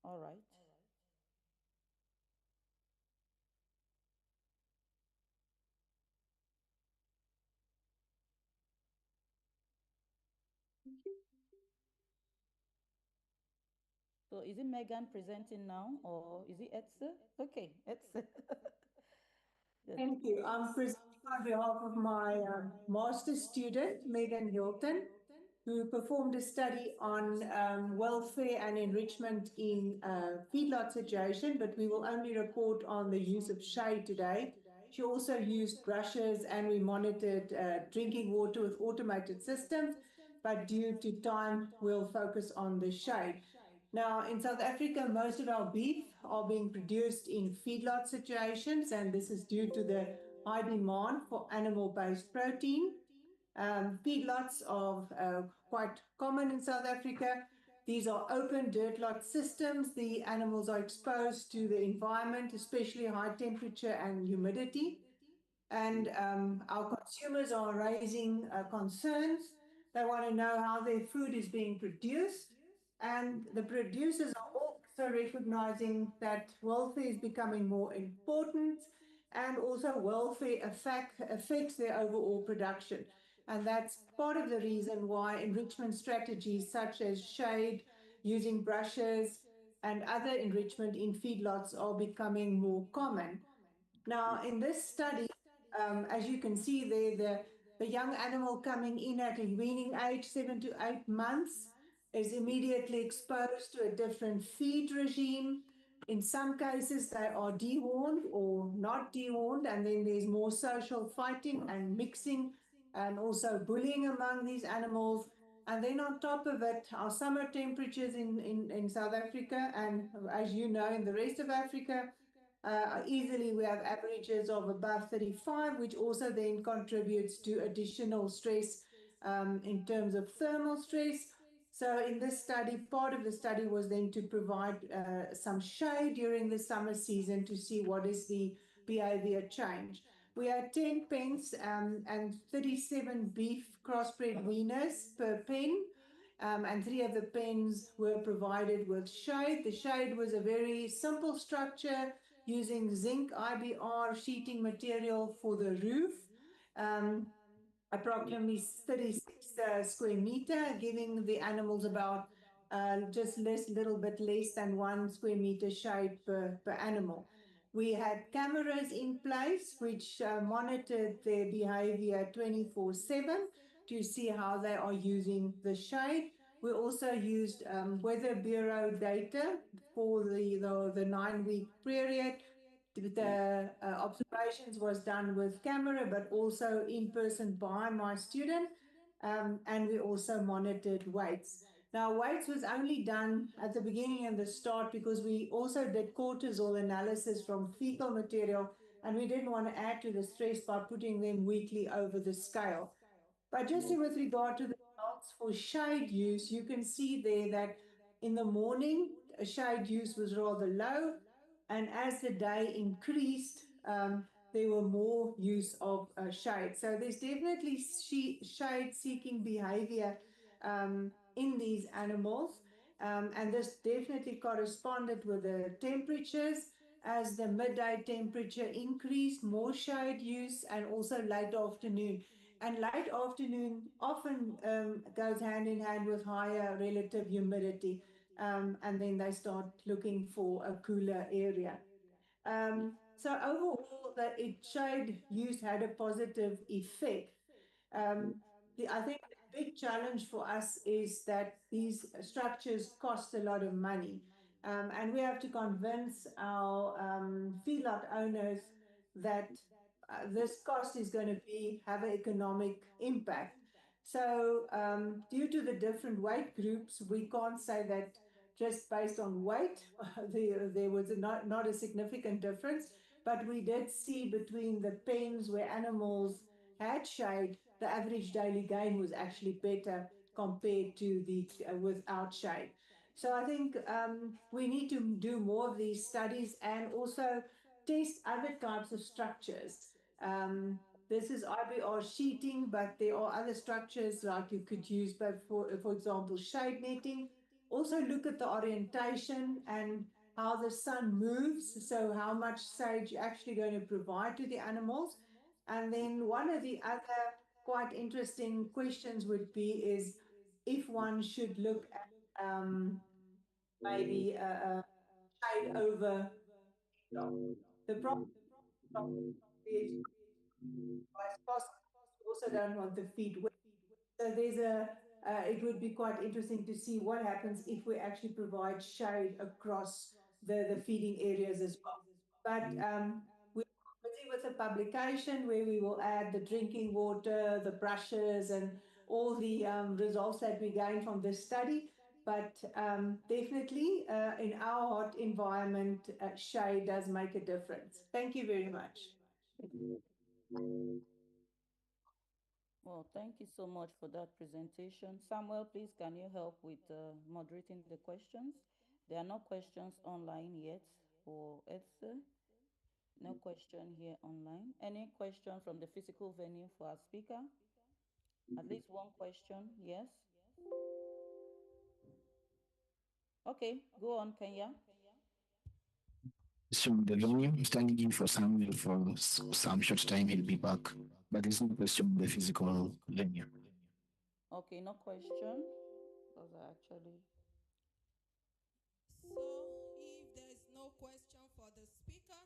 All right. So is it Megan presenting now, or is it Etze? Okay, Etze.
Thank you. I'm presenting on behalf of my master's student, Megan Hilton, who performed a study on welfare and enrichment in feedlot situation, but we will only report on the use of shade today. She also used brushes, and we monitored drinking water with automated systems, but due to time, we'll focus on the shade. Now, in South Africa, most of our beef are being produced in feedlot situations, and this is due to the high demand for animal-based protein. Feedlots are quite common in South Africa. These are open dirt lot systems. The animals are exposed to the environment, especially high temperature and humidity. And our consumers are raising concerns. They want to know how their food is being produced. And the producers are also recognizing that welfare is becoming more important, and also welfare affects their overall production. And that's part of the reason why enrichment strategies such as shade, using brushes, and other enrichment in feedlots are becoming more common. Now, in this study, as you can see there, the young animal coming in at a weaning age, 7 to 8 months, is immediately exposed to a different feed regime. In some cases, they are dewormed or not dewormed, and then there's more social fighting and mixing and also bullying among these animals. And then on top of it, our summer temperatures in South Africa, and as you know, in the rest of Africa, easily we have averages of above 35, which also then contributes to additional stress in terms of thermal stress. So in this study, part of the study was then to provide some shade during the summer season to see what is the behavior change. We had 10 pens and 37 beef crossbred weaners per pen, and 3 of the pens were provided with shade. The shade was a very simple structure using zinc IBR sheeting material for the roof. Approximately 36 square meter, giving the animals about just little bit less than 1 square meter shade per animal. We had cameras in place which monitored their behavior 24/7 to see how they are using the shade. We also used Weather Bureau data for the 9-week period. The observations was done with camera, but also in person by my student, and we also monitored weights. Now, weights was only done at the beginning and the start because we also did cortisol analysis from fecal material, and we didn't want to add to the stress by putting them weekly over the scale. But just with regard to the results for shade use, you can see there that in the morning, shade use was rather low, and as the day increased, there were more use of shade. So there's definitely shade-seeking behavior in these animals, and this definitely corresponded with the temperatures. As the midday temperature increased, more shade use, and also late afternoon. And late afternoon often goes hand in hand with higher relative humidity, and then they start looking for a cooler area. So overall, the shade use had a positive effect. I think the big challenge for us is that these structures cost a lot of money. And we have to convince our feedlot owners that this cost is going to have an economic impact. So due to the different weight groups, we can't say that just based on weight, there was not a significant difference, but we did see between the pens where animals had shade, the average daily gain was actually better compared to the without shade. So I think we need to do more of these studies and also test other types of structures. This is IBR sheeting, but there are other structures like you could use, but for example, shade netting. Also look at the orientation and how the sun moves, so how much shade you're actually going to provide to the animals. And then one of the other quite interesting questions would be is if one should look at maybe a shade over the problem is possible. You also don't want the feet wet. So it would be quite interesting to see what happens if we actually provide shade across the feeding areas as well. But we're busy with a publication where we will add the drinking water, the brushes, and all the results that we gain from this study. But definitely in our hot environment, shade does make a difference. Thank you very much.
Well, thank you so much for that presentation. Samuel, please, can you help with moderating the questions? There are no questions online yet for Ethel. No question here online. Any question from the physical venue for our speaker? At least one question, yes? Okay, go on, Kenya.
From the venue, standing in for Samuel for some short time, he'll be back. But there's no question in the physical venue.
Okay, no question. Those are actually.
So, if there's no question for the speaker,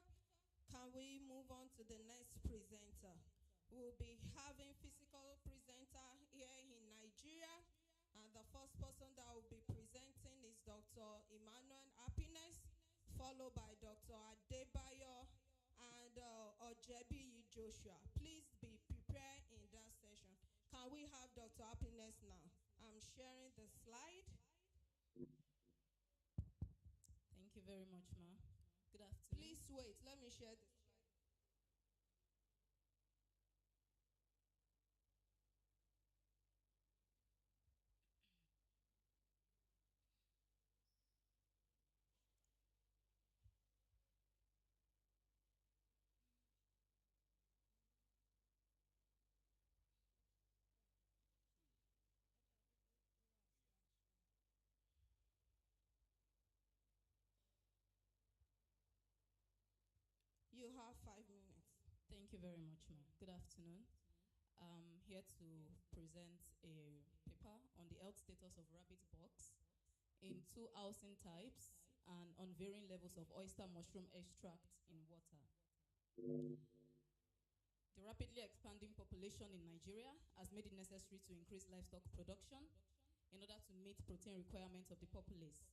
can we move on to the next presenter? We'll be having physical presenter here in Nigeria, and the first person that will be presenting is Dr. Emmanuel Happiness, followed followed by Dr. Adebayo and Ojebi Joshua. Please be prepared in that session. Can we have Dr. Happiness now? I'm sharing the slide.
Thank you very much, Ma. Good afternoon.
Please wait. Let me share the slide. You have 5 minutes.
Thank you very much, Ma. Good afternoon. I'm here to present a paper on the health status of rabbit box in 2 housing types and on varying levels of oyster mushroom extract in water. The rapidly expanding population in Nigeria has made it necessary to increase livestock production in order to meet protein requirements of the populace.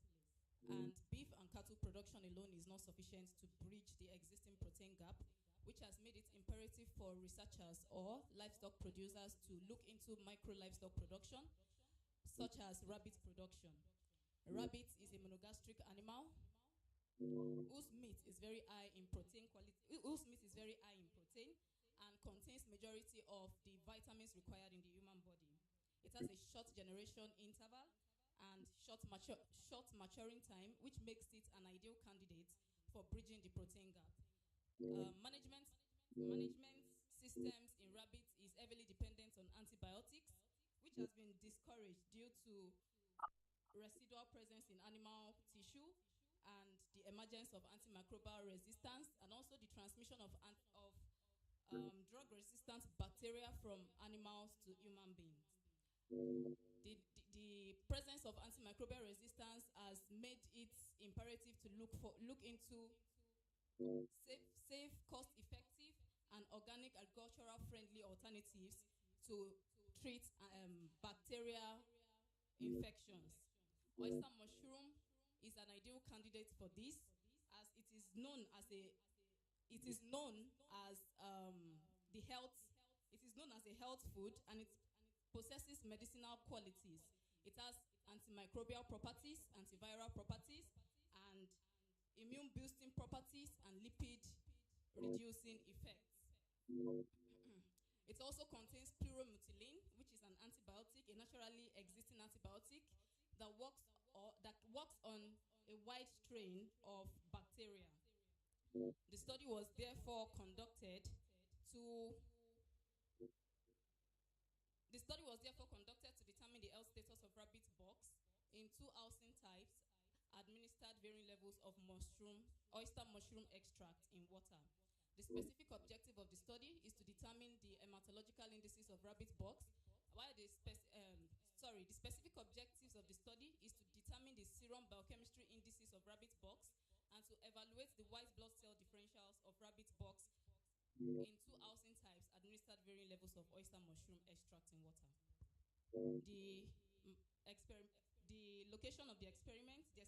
And beef and cattle production alone is not sufficient to bridge the existing protein gap, which has made it imperative for researchers or livestock producers to look into micro livestock production, such as rabbit production. Rabbit is a monogastric animal whose meat is very high in protein and contains majority of the vitamins required in the human body. It has a short generation interval and short maturing time, which makes it an ideal candidate for bridging the protein gap. Management systems in rabbits is heavily dependent on antibiotics, which has been discouraged due to residual presence in animal tissue and the emergence of antimicrobial resistance, and also the transmission of drug-resistant bacteria from animals to human beings. The presence of antimicrobial resistance has made it imperative to look into safe, cost-effective, and organic agricultural-friendly alternatives to treat bacterial infections. Oyster mushroom is an ideal candidate for this, as it is known as a health food, and it possesses medicinal qualities. It has antimicrobial properties, antiviral properties, and immune boosting properties, and lipid reducing effects. It also contains pleuromucilin, which is an antibiotic, a naturally existing antibiotic that works on a wide strain of bacteria. The study was therefore conducted to determine the health status of rabbit box in 2 housing types, administered varying levels of oyster mushroom extract in water. The specific objective of the study is to determine the hematological indices of rabbit box, while the specific objectives of the study is to determine the serum biochemistry indices of rabbit box and to evaluate the white blood cell differentials of rabbit box in 2 housing types, administered varying levels of oyster mushroom extract in water. The location of the experiment was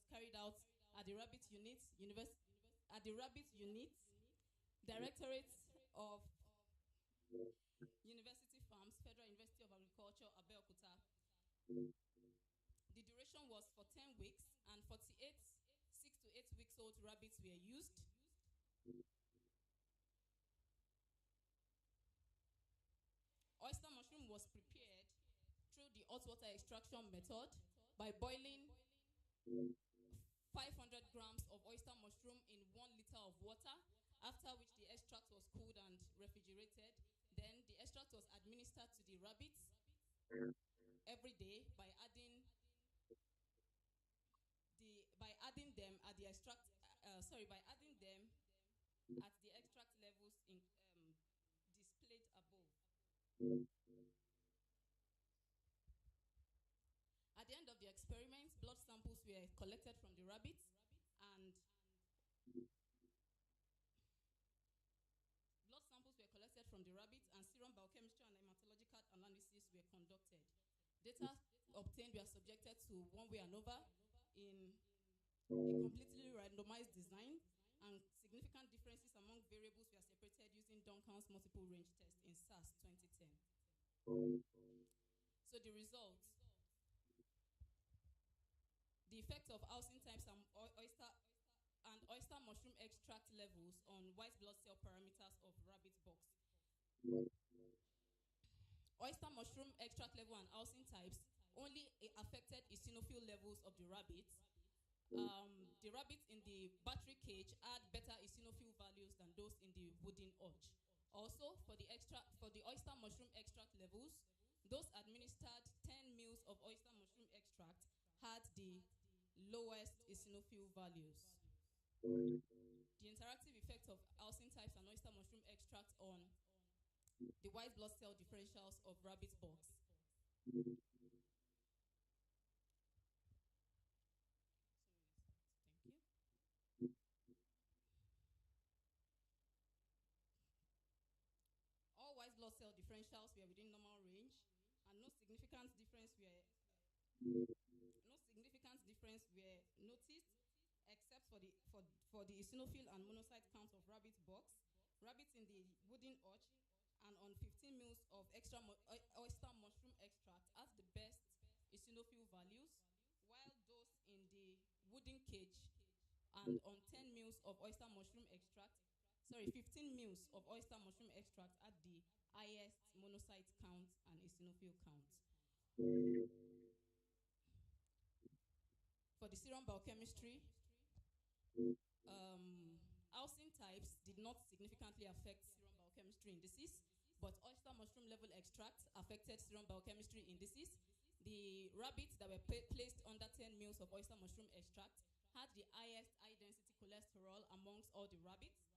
carried out at the Rabbit Unit, Directorate of University Farms, Federal University of Agriculture, Abeokuta. The duration was for 10 weeks, and 48 6 to 8 weeks old rabbits were used. Oyster mushroom was prepared through the hot water extraction method by boiling 500 grams of oyster mushroom in 1 liter of water, after which the extract was cooled and refrigerated. Then the extract was administered to the rabbits every day by adding them at the extract levels displayed above. At the end of the experiment, blood samples were collected from the rabbits, and serum biochemistry and hematological analysis were conducted. Data obtained were subjected to one-way ANOVA in A completely randomized design and significant differences among variables were separated using Duncan's multiple range test in SAS 2010. So the results, the effect of housing types and oyster mushroom extract levels on white blood cell parameters of rabbit box. Oyster mushroom extract level and housing types only affected eosinophil levels of the rabbits. The rabbits in the battery cage had better eosinophil values than those in the wooden hutch. Also, for the oyster mushroom extract levels, those administered 10 mils of oyster mushroom extract had the lowest eosinophil values. The interactive effect of housing types and oyster mushroom extract on the white blood cell differentials of rabbit box. Thank you. All white blood cell differentials were within normal range, and no significant difference were noticed, except for the eosinophil and monocyte count of rabbit box, rabbits in the wooden hutch, and on 15 mils of extra oyster mushroom extract at the best eosinophil values, while those in the wooden cage and on 10 mils of oyster mushroom extract, 15 mils of oyster mushroom extract at the highest monocyte count and eosinophil count. For the serum biochemistry, housing types did not significantly affect serum biochemistry indices, but oyster mushroom level extract affected serum biochemistry indices. The rabbits that were placed under 10 mils of oyster mushroom extract had the highest high-density cholesterol amongst all the rabbits.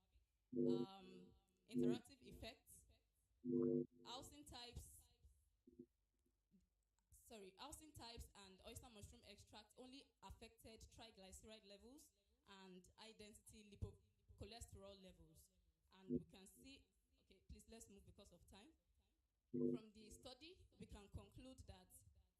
Interactive effects, housing types and oyster mushroom extract only affected triglyceride levels and high-density lipocholesterol levels. And we can see, okay, please let's move because of time. From the study, we can conclude that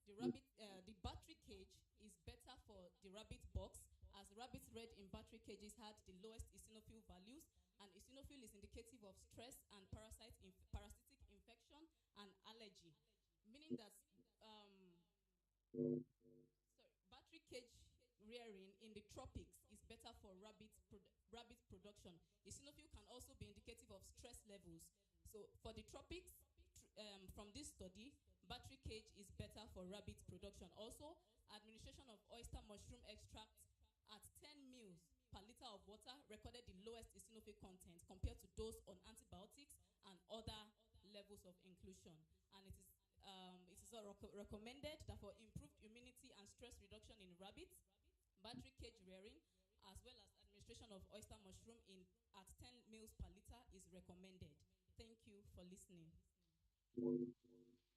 the battery cage is better for the rabbit box, as rabbits bred in battery cages had the lowest eosinophil values, and eosinophil is indicative of stress and parasitic infection and allergy, meaning that battery cage rearing in the tropics is better for rabbit production. Eosinophil can also be indicative of stress levels. So for the tropics, from this study, battery cage is better for rabbit production. Also, administration of oyster mushroom extract at 10 mils per liter of water recorded the lowest eosinophil content compared to those on antibiotics and other levels of inclusion. And it is recommended that for improved immunity and stress reduction in rabbits, battery cage rearing, as well as administration of oyster mushroom at 10 mils per liter is recommended. Thank you for listening.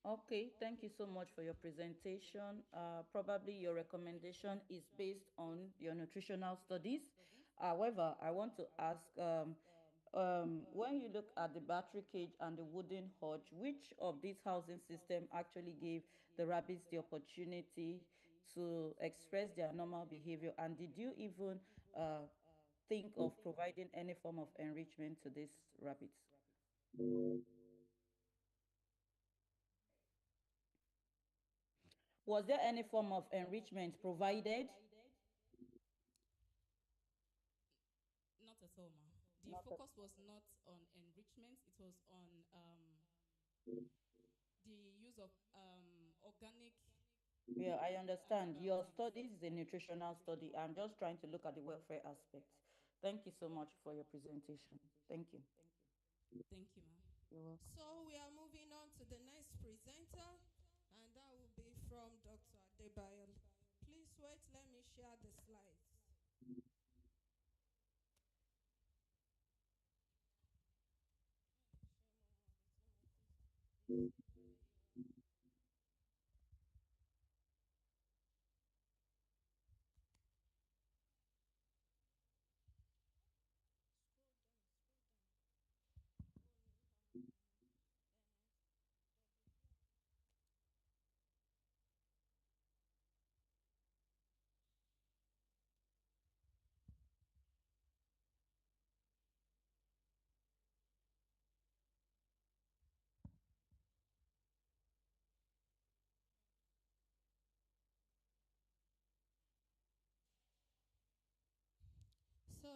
Okay, thank you so much for your presentation. Probably your recommendation is based on your nutritional studies. However, I want to ask, when you look at the battery cage and the wooden hutch, which of these housing systems actually gave the rabbits the opportunity to express their normal behavior? And did you even think of providing any form of enrichment to these rabbits? Was there any form of enrichment provided?
Not at all, ma. The focus was not on enrichment. It was on the use of organic.
Yeah, I understand. Your studies is a nutritional study. I'm just trying to look at the welfare aspects. Thank you so much for your presentation. Thank you.
Thank you, ma'am.
You're welcome.
So we are moving on to the next presenter, and that will be from Dr. Adebayo. Please wait, let me share the slides.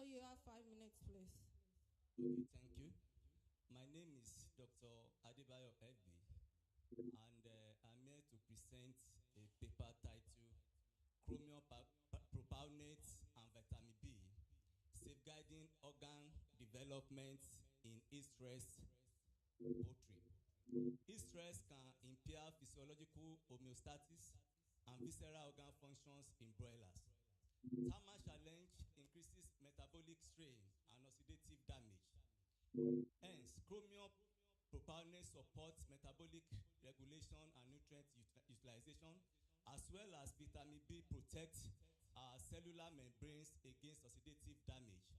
you have 5 minutes, please.
Okay, thank you. My name is Dr. Adebayo Elbi, and I'm here to present a paper titled Chromium Propionate and Vitamin B, Safeguarding Organ Development in Heat-Stress Poultry. Heat-stress can impair physiological homeostasis and visceral organ functions in broilers. Thermal challenge increases metabolic strain and oxidative damage. Hence, chromium propionate supports metabolic regulation and nutrient utilization, as well as vitamin B protects our cellular membranes against oxidative damage.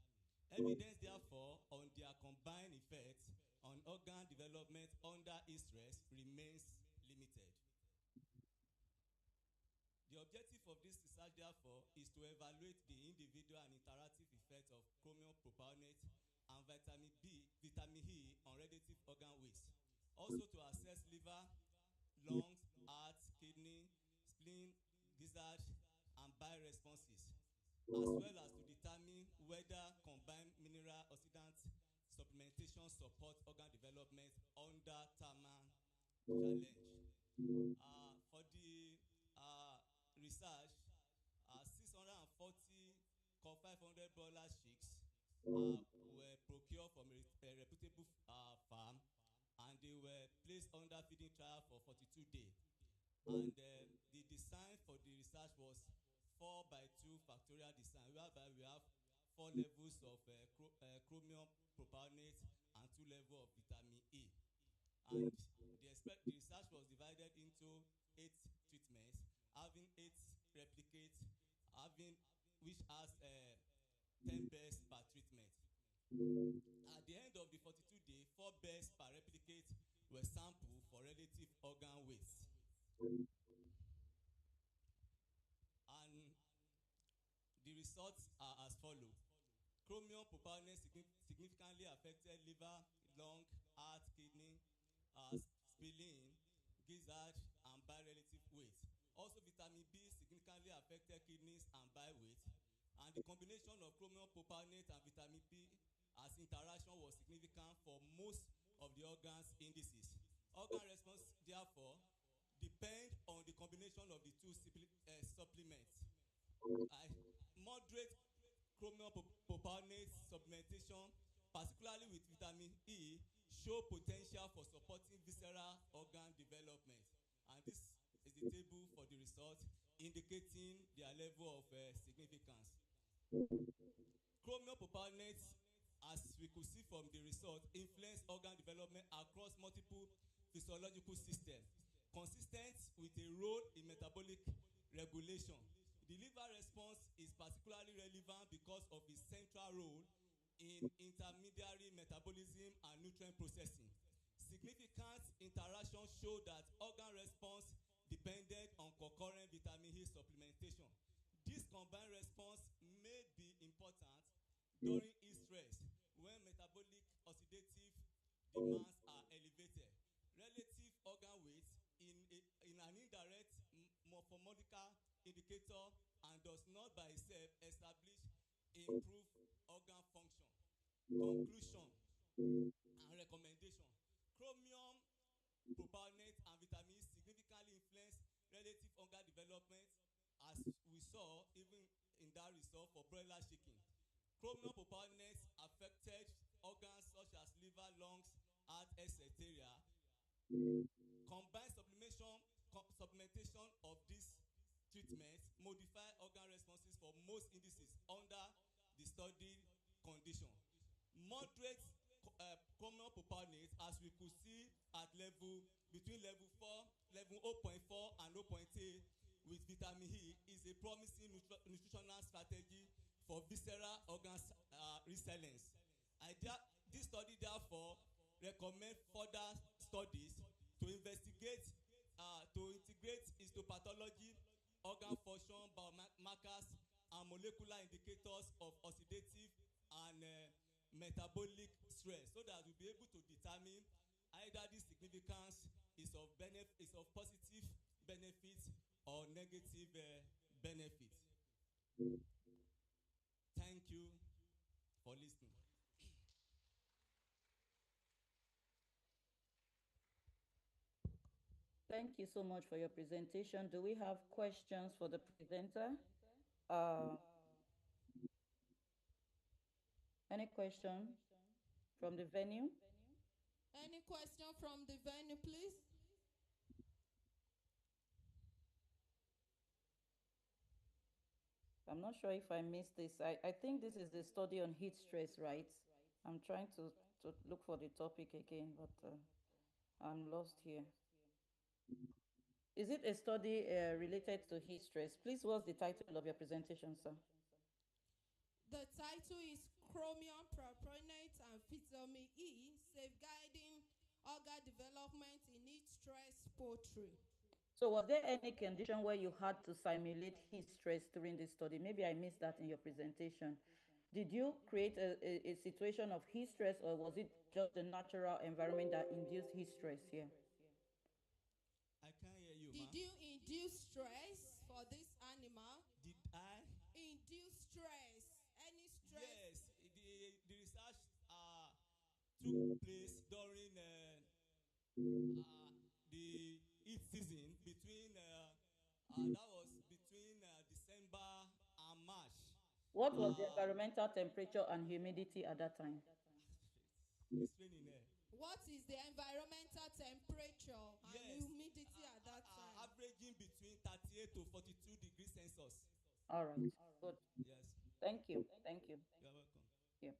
Evidence, therefore, on their combined effects on organ development under heat stress remains limited. The objective of this research, therefore, is to evaluate the individual and interactive effects of chromium propionate and vitamin E on relative organ waste. Also to assess liver, lungs, heart, kidney, spleen, gizzard, and bile responses, as well as to determine whether combined mineral oxidant supplementation supports organ development under thermal challenge. For the research, 640 500 broiler chicks were procured from a reputable farm, and they were placed under feeding trial for 42 days. And the design for the research was 4x2 factorial design, whereby we have 4 levels of chromium propionate and 2 levels of vitamin E. And the research was divided into 8 treatments, having 8 replicates, which has 10 bears per treatment. At the end of the 42 days, 4 bears per replicate were sampled for relative organ waste. And the results are as follows. Chromium propionate significantly affected liver, lung, heart, kidney, spleen, gizzard, and bile relative weight. Also, vitamin B significantly affected kidneys and bile weight. And the combination of chromium propionate and vitamin B as interaction was significant for most of the organs indices. Organ response, therefore, depend on the combination of the two supplements. Moderate chromium propionate supplementation, particularly with vitamin E, show potential for supporting visceral organ development. And this is the table for the result indicating their level of significance. Chromium propionate, as we could see from the result, influence organ development across multiple physiological systems, consistent with a role in metabolic regulation. The liver response is particularly relevant because of its central role in intermediary metabolism and nutrient processing. Significant interactions show that organ response depended on concurrent vitamin E supplementation. This combined response may be important during heat stress when metabolic oxidative demands are elevated. Relative organ weight in an indirect morphological indicator and does not by itself establish improved organ function. Conclusion and recommendation. Chromium propionate and vitamin E significantly influence relative organ development, as we saw even in that result for broiler chicken. Chromium propionate affected organs such as liver, lungs, heart, etc. Combined supplementation of this treatment modify organ responses for most indices under the study condition. Moderate chromium propionate, as we could see at between level 0.4 and 0.8 with vitamin E, is a promising nutritional strategy for visceral organ resilience. This study therefore recommend further studies to investigate, to integrate histopathology, organ function, biomarkers, and molecular indicators of oxidative and metabolic stress, so that we'll be able to determine either this significance is of positive benefit or negative benefit. Thank you. for listening.
Thank you so much for your presentation. Do we have questions for the presenter? Uh, any question from the venue?
Any question from the venue, please?
I'm not sure if I missed this. I think this is the study on heat stress, right? I'm trying to look for the topic again, but I'm lost here. Is it a study related to heat stress? Please, what's the title of your presentation, sir?
The title is Chromium Propionate and Vitamin E Safeguarding Organ Development in Heat Stress Poultry.
So was there any condition where you had to simulate heat stress during this study? Maybe I missed that in your presentation. Did you create a situation of heat stress, or was it just the natural environment that induced heat stress here?
I can't hear you,
Did you induce stress for this animal?
Did I?
Induce stress. Any stress?
Yes, the research took place during the heat season between that was between December and March.
What was the environmental temperature and humidity at that time?
It's raining there.
What is the environmental temperature and humidity at that time?
Averaging between 38 to 42 degrees Celsius.
All right, good.
Yes.
Thank you. Thank you.
You're welcome.
Yeah.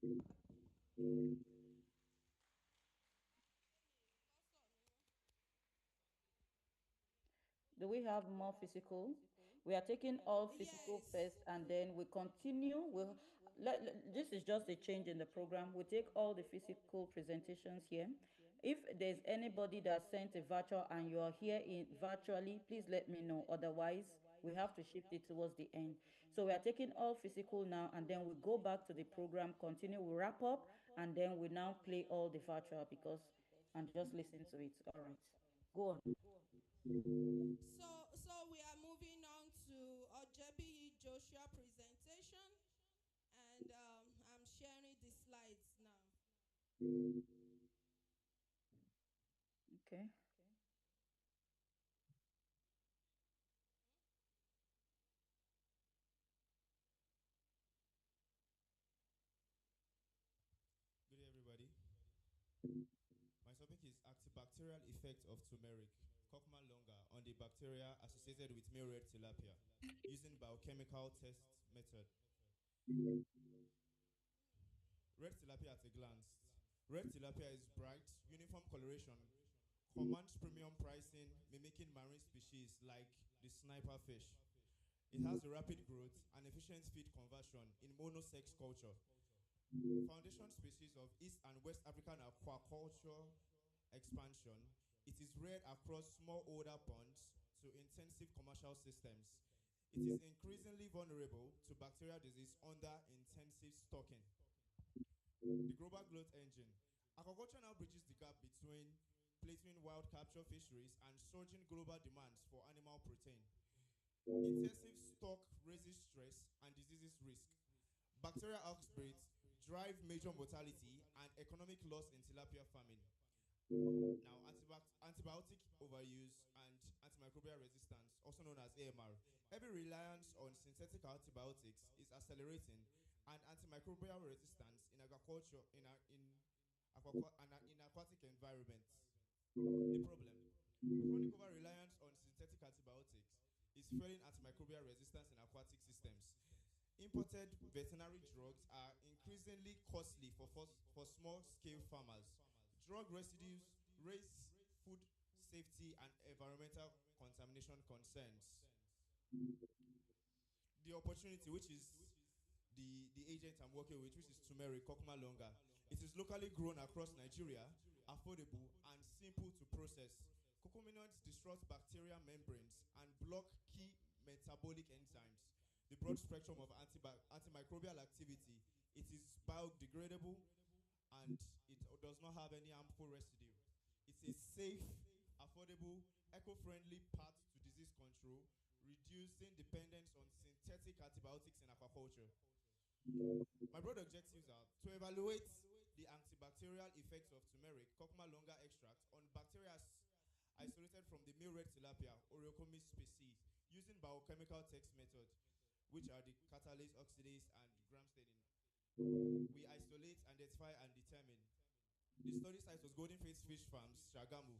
Do we have more physical? We are taking all physical first, and then we continue. This is just a change in the program. We take all the physical presentations here. If there's anybody that sent a virtual and you are here virtually, please let me know. Otherwise, we have to shift it towards the end. So we are taking all physical now, and then we go back to the program, continue, we wrap up, and then we now play all the virtual and just listen to it. All right, go on.
So we are moving on to Ojebi Joshua presentation, and I'm sharing the slides now.
Okay.
Good day, everybody. My topic is antibacterial effect of turmeric, Curcuma longa, on the bacteria associated with male red tilapia, using biochemical test method. Red tilapia at a glance. Red tilapia is bright, uniform coloration, commands premium pricing, mimicking marine species like the sniper fish. It has a rapid growth and efficient feed conversion in monosex culture. Foundation species of East and West African aquaculture expansion. It is reared across smallholder ponds to intensive commercial systems. It is increasingly vulnerable to bacterial disease under intensive stocking. The global growth engine. Aquaculture now bridges the gap between plateauing wild capture fisheries and surging global demands for animal protein. Intensive stock raises stress and diseases risk. Bacterial outbreaks drive major mortality and economic loss in tilapia farming. Now, antibiotic overuse and antimicrobial resistance, also known as AMR. Heavy reliance on synthetic antibiotics is accelerating, and antimicrobial resistance in agriculture in aquatic environments. The problem: chronic over-reliance on synthetic antibiotics is fueling antimicrobial resistance in aquatic systems. Imported veterinary drugs are increasingly costly for small-scale farmers. Drug residues raise food safety and environmental contamination concerns. The opportunity, which is the agent I'm working with, which is turmeric, Curcuma longa. It is locally grown across Nigeria, affordable, and simple to process. Curcuminoids disrupt bacterial membranes and block key metabolic enzymes. The broad spectrum of antimicrobial activity. It is biodegradable and it does not have any harmful residue. It's a safe, affordable, eco-friendly path to disease control, reducing dependence on synthetic antibiotics in aquaculture. My broad objectives are to evaluate the antibacterial effects of turmeric curcuma longa extract on bacteria isolated from the male red tilapia Oreocomis species using biochemical text method, which are the catalase, oxidase, and gram staining. We isolate, identify, and determine. The study site was Golden Face Fish Farms, Shagamu,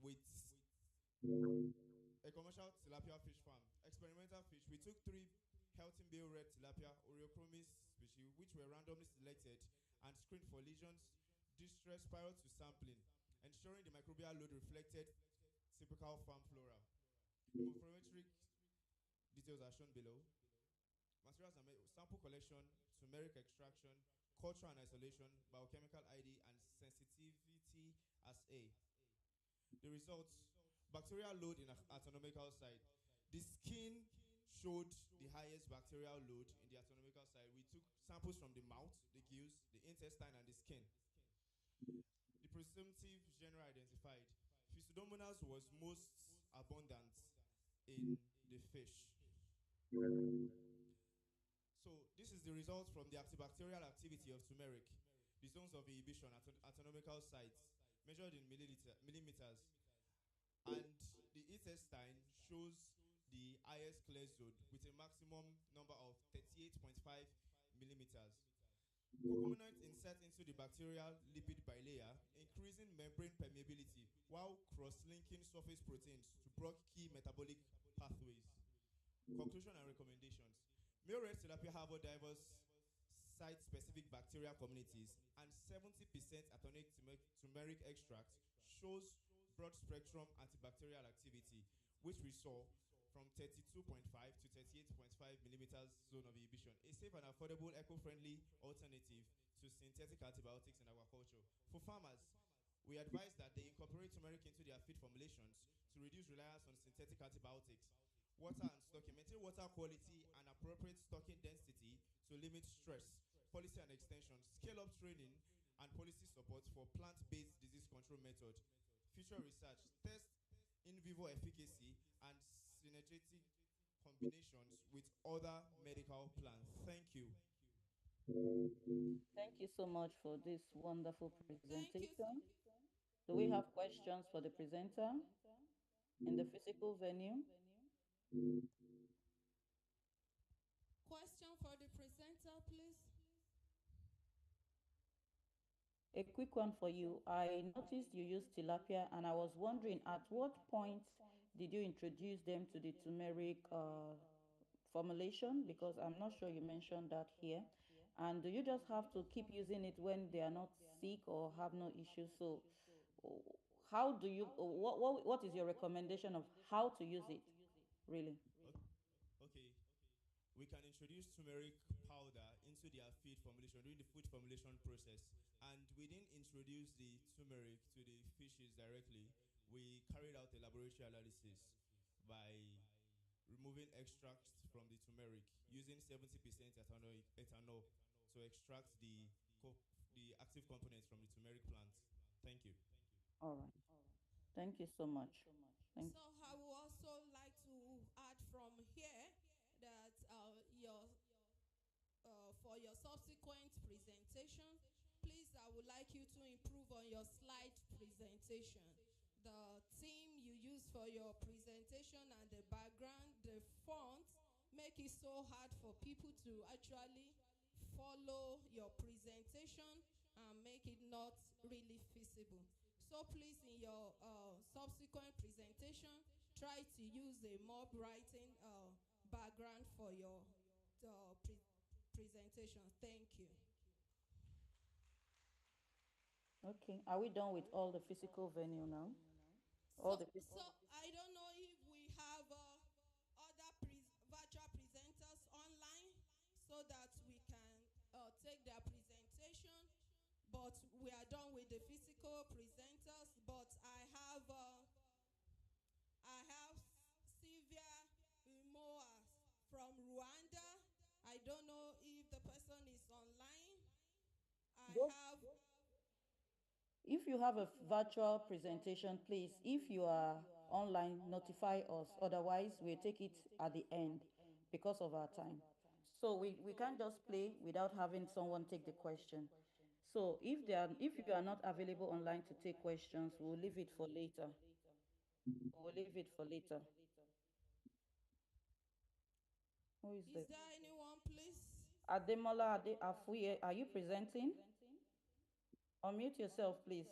with a commercial tilapia fish farm. Experimental fish, we took 3 healthy male red tilapia Oreochromis species, which were randomly selected and screened for lesions, distress prior to sampling, ensuring the microbial load reflected typical farm flora. The morphometric details are shown below. Materials are sample collection, turmeric extraction, culture and isolation, biochemical ID, and sensitivity assay. The results: bacterial load in anatomical site. The skin showed the highest bacterial load in the anatomical site. We took samples from the mouth, the gills, the intestine, and the skin. The presumptive genre identified. Pseudomonas was most abundant in the fish. So this is the result from the antibacterial activity of turmeric. The zones of inhibition at anatomical sites measured in millimeters. And the intestine shows the highest clear zone with a maximum number of 38.5 millimeters. Curcuminants insert into the bacterial lipid bilayer, increasing membrane permeability while cross-linking surface proteins to block key metabolic pathways. Conclusion and recommendations. Male red tilapia harbor diverse site-specific bacterial communities, and 70% ethanoic turmeric extract shows broad-spectrum antibacterial activity, which we saw from 32.5 to 38.5 millimeters zone of inhibition, a safe and affordable, eco-friendly alternative to synthetic antibiotics in aquaculture. For farmers, we advise that they incorporate turmeric into their feed formulations to reduce reliance on synthetic antibiotics. Water and stocking. Maintain water quality and appropriate stocking density to limit stress. Policy and extension. Scale up training and policy support for plant-based disease control method. Future research. Test in vivo efficacy and synergetic combinations with other medical plants. Thank you.
Thank you so much for this wonderful
Thank you.
presentation. Do we have questions for the presenter in the physical venue?
Question for the presenter, please.
A quick one for you. I noticed you used tilapia, and I was wondering at what point did you introduce them to the turmeric formulation? Because I'm not sure you mentioned that here. And do you just have to keep using it when they are not sick or have no issues? So, oh, how do you? What is your recommendation of how to use it? Really?
Okay. We can introduce turmeric powder into their feed formulation during the food formulation process. And we didn't introduce the turmeric to the fishes directly. We carried out a laboratory analysis by removing extracts from the turmeric using 70% ethanol to extract the active components from the turmeric plant. Thank you.
All right. Thank you so much. Thank
So I would also like to add from here that for your subsequent presentation, please, I would like you to improve on your slide presentation. The theme you use for your presentation and the background, the font, make it so hard for people to actually follow your presentation and make it not really feasible. So please, in your subsequent presentation, try to use a more writing background for your presentation. Thank you.
Okay. Are we done with all the physical venue now?
So I don't know if we have other virtual presenters online so that we can take their presentation. But we are done with the physical presenters. But I have Sylvia Umoa from Rwanda. I don't know if the person is online.
If you have a virtual presentation, please, if you are online, notify us. Otherwise, we'll take it at the end because of our time. So we can't just play without having someone take the question. So if you are not available online to take questions, we'll leave it for later. We'll leave it for later. Who is this?
Is there anyone, please?
Ademola Afuye, are you presenting? Unmute yourself, please.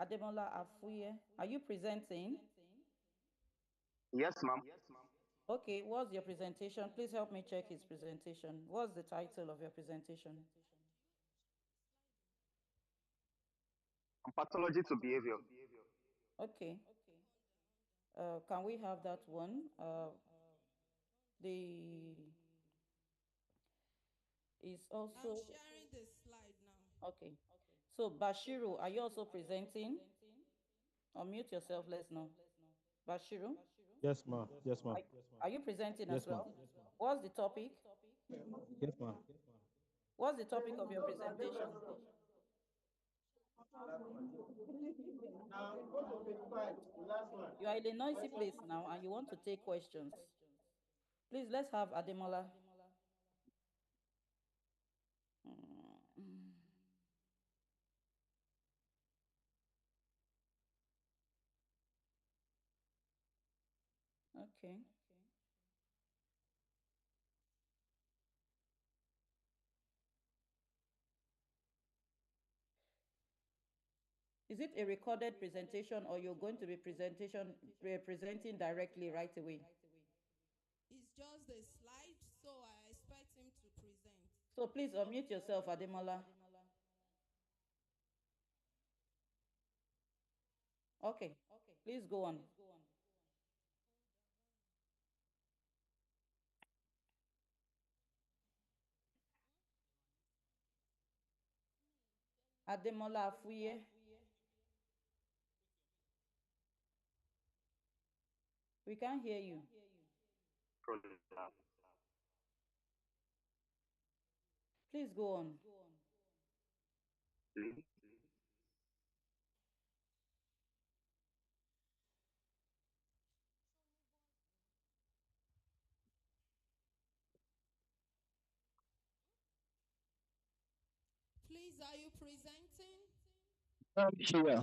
Ademola Afuye, are you presenting?
Yes, ma'am.
Okay, what's your presentation? Please help me check his presentation. What's the title of your presentation?
Pathology to behavior.
Okay. Can we have that one? The is also.
I'm sharing the slide now.
Okay. So Bashiru, are you also presenting? Unmute yourself, let's know. Bashiru?
Yes, ma'am. Yes, ma'am.
Are you presenting as
Yes, ma'am.
well? What's the topic?
Yes, ma'am.
What's the topic of your presentation? You are in a noisy place now and you want to take questions. Please, let's have Ademola. Okay. Is it a recorded presentation or you're going to be presenting directly right away?
It's just the slide, so I expect him to present.
So please unmute yourself, Ademola. Okay, please go on. Ademola Afuye. We can't hear you. Please go on.
Please, are you presenting?
Here.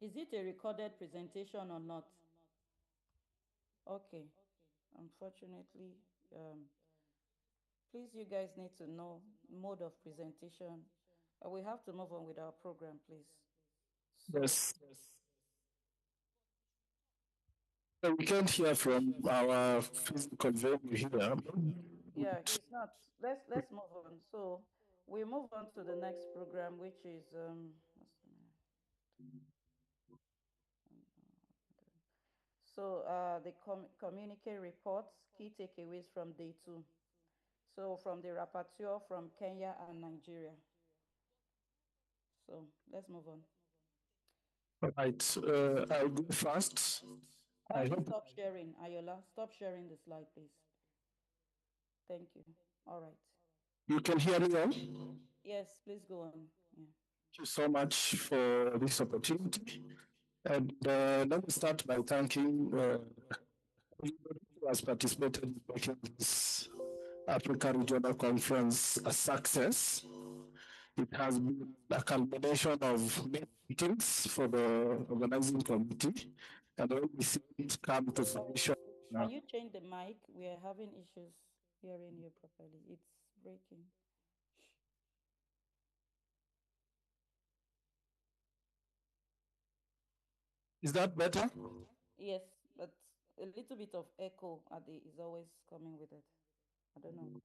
Is it a recorded presentation or not? Okay. Unfortunately, please, you guys need to know mode of presentation. We have to move on with our program, please. So,
Yes. So we can't hear from our physical venue here.
yeah, he's not. Let's move on. So we move on to the next program, which is so the communique reports, key takeaways from day 2. So from the rapporteur from Kenya and Nigeria. So let's move on.
Right. I'll go first.
Kindly stop sharing, Ayola. Stop sharing the slide, please. Thank you. All right.
You can hear me now?
Yes, please go on. Yeah.
Thank you so much for this opportunity. And let me start by thanking everybody who has participated in making this Africa Regional Conference a success. It has been a culmination of many meetings for the organizing committee, and all we see it come to fruition.
Can you change the mic? We are having issues hearing you properly. It's breaking.
Is that better?
Yes, but a little bit of echo is always coming with it. I don't know.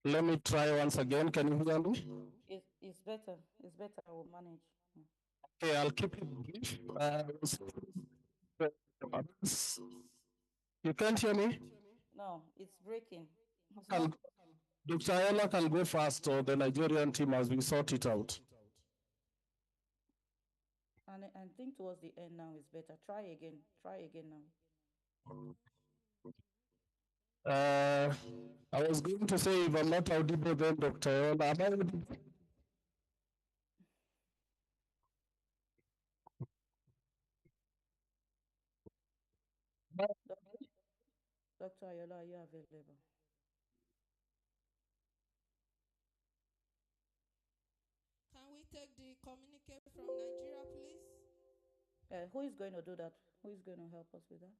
Let me try once again. Can you hear me?
It's better. It's better. I will manage.
Okay, I'll keep it brief. You can't hear me?
No, it's breaking.
Dr. Ayala can go fast, or the Nigerian team as we sort it out.
And I think towards the end now is better. Try again. Try again now.
I was going to say, if I'm not audible, then Dr. Yola, am I audible?
Dr. Ayola, are you available?
Can we take the communique from Nigeria, please?
Who is going to do that? Who is going to help us with that?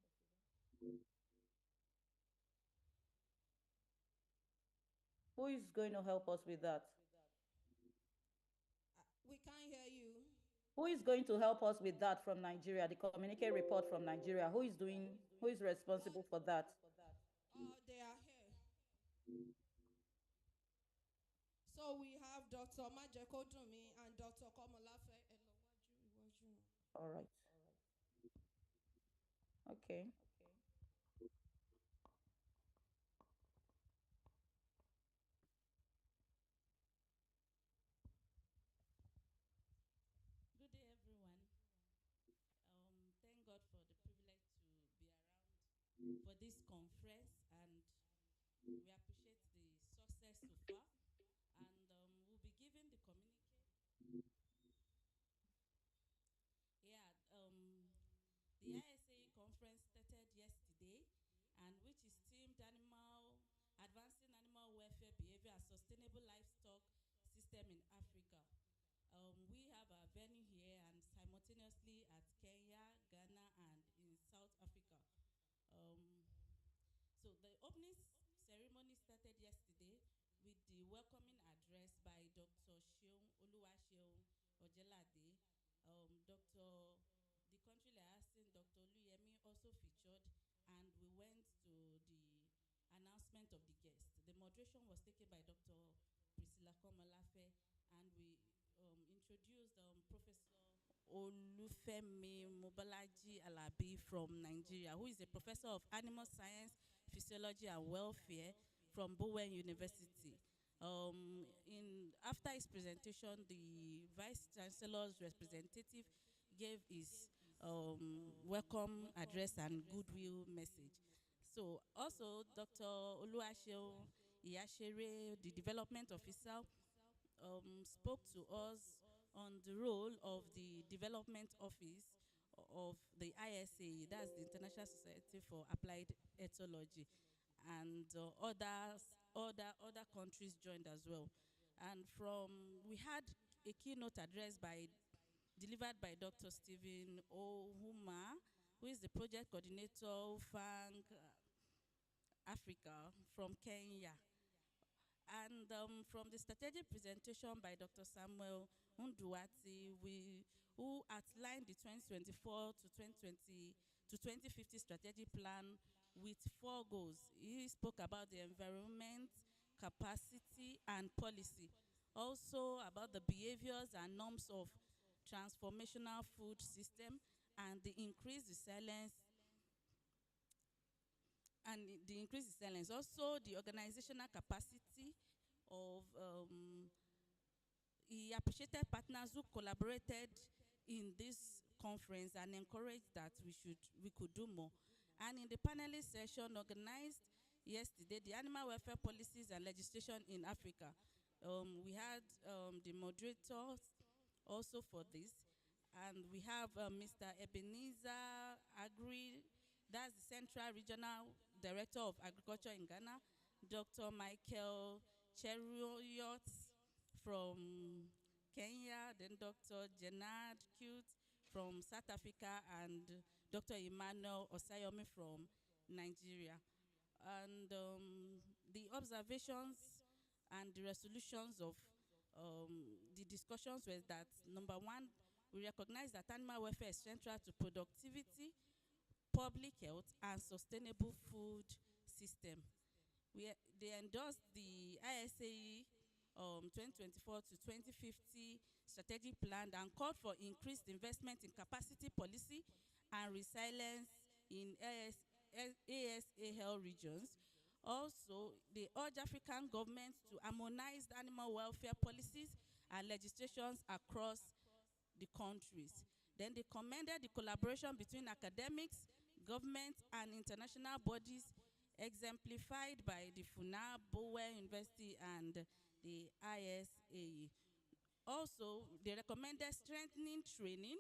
Who is going to help us with that?
We can't hear you.
Who is going to help us with that from Nigeria? The communique report from Nigeria. Who is responsible for that?
They are here. So we have Dr. Majekodumi and Dr. Komolafe.
All right. Okay.
Good day, everyone. Thank God for the privilege to be around for this conference, and we appreciate the success so far. And we'll be giving the communique. Yeah, the ISAE conference started yesterday, and which is themed advancing animal welfare, behavior, and sustainable livestock system in Africa. We have a venue here and simultaneously at Kenya, Ghana, and in South Africa. So the opening ceremony started yesterday with the welcoming address by Dr. Seun Oluwaseun Ojelade. The country liaison, Dr. Luyemi, also featured, and we went to the announcement of the guest. The moderation was taken by Dr. Priscilla Komolafe, and we introduced Professor Olufemi Mobalaji Alabi from Nigeria, who is a professor of animal science, physiology, and welfare from Bowen University. After his presentation, the Vice Chancellor's representative gave his welcome address and goodwill message. So also Dr. Oluwaseun Iyashere, the development officer, spoke to us on the role of the development office of the ISAE, that's the International Society for Applied Ethology, and other countries joined as well. And we had a keynote address delivered by Dr. Stephen Ohuma, who is the project coordinator FANG Africa from Kenya. And from the strategic presentation by Dr. Samuel Unduwati, who outlined the 2024 to 2050 strategic plan with 4 goals. He spoke about the environment, capacity, and policy. Also about the behaviors and norms of transformational food system and the increased resilience also the organizational capacity of he appreciated partners who collaborated in this conference and encouraged that we could do more. And in the panelist session organized yesterday, the animal welfare policies and legislation in Africa, we had the moderators also for this, and we have Mr. Ebenezer Agri, that's the Central Regional Director of Agriculture in Ghana, Dr. Michael Cheruiyot from Kenya, then Dr. Jenard Cute from South Africa, and Dr. Emmanuel Osayomi from Nigeria. And the observations and the resolutions of the discussions was that, number one, we recognize that animal welfare is central to productivity, public health, and sustainable food system. They endorsed the ISAE 2024 to 2050 strategic plan and called for increased investment in capacity policy and resilience in ASAL regions. Also, they urge African governments to harmonize animal welfare policies and legislations across the countries. Then they commended the collaboration between academics, government, and international bodies exemplified by the FUNAAB, Bowen University, and the ISAE. Also, they recommended strengthening training,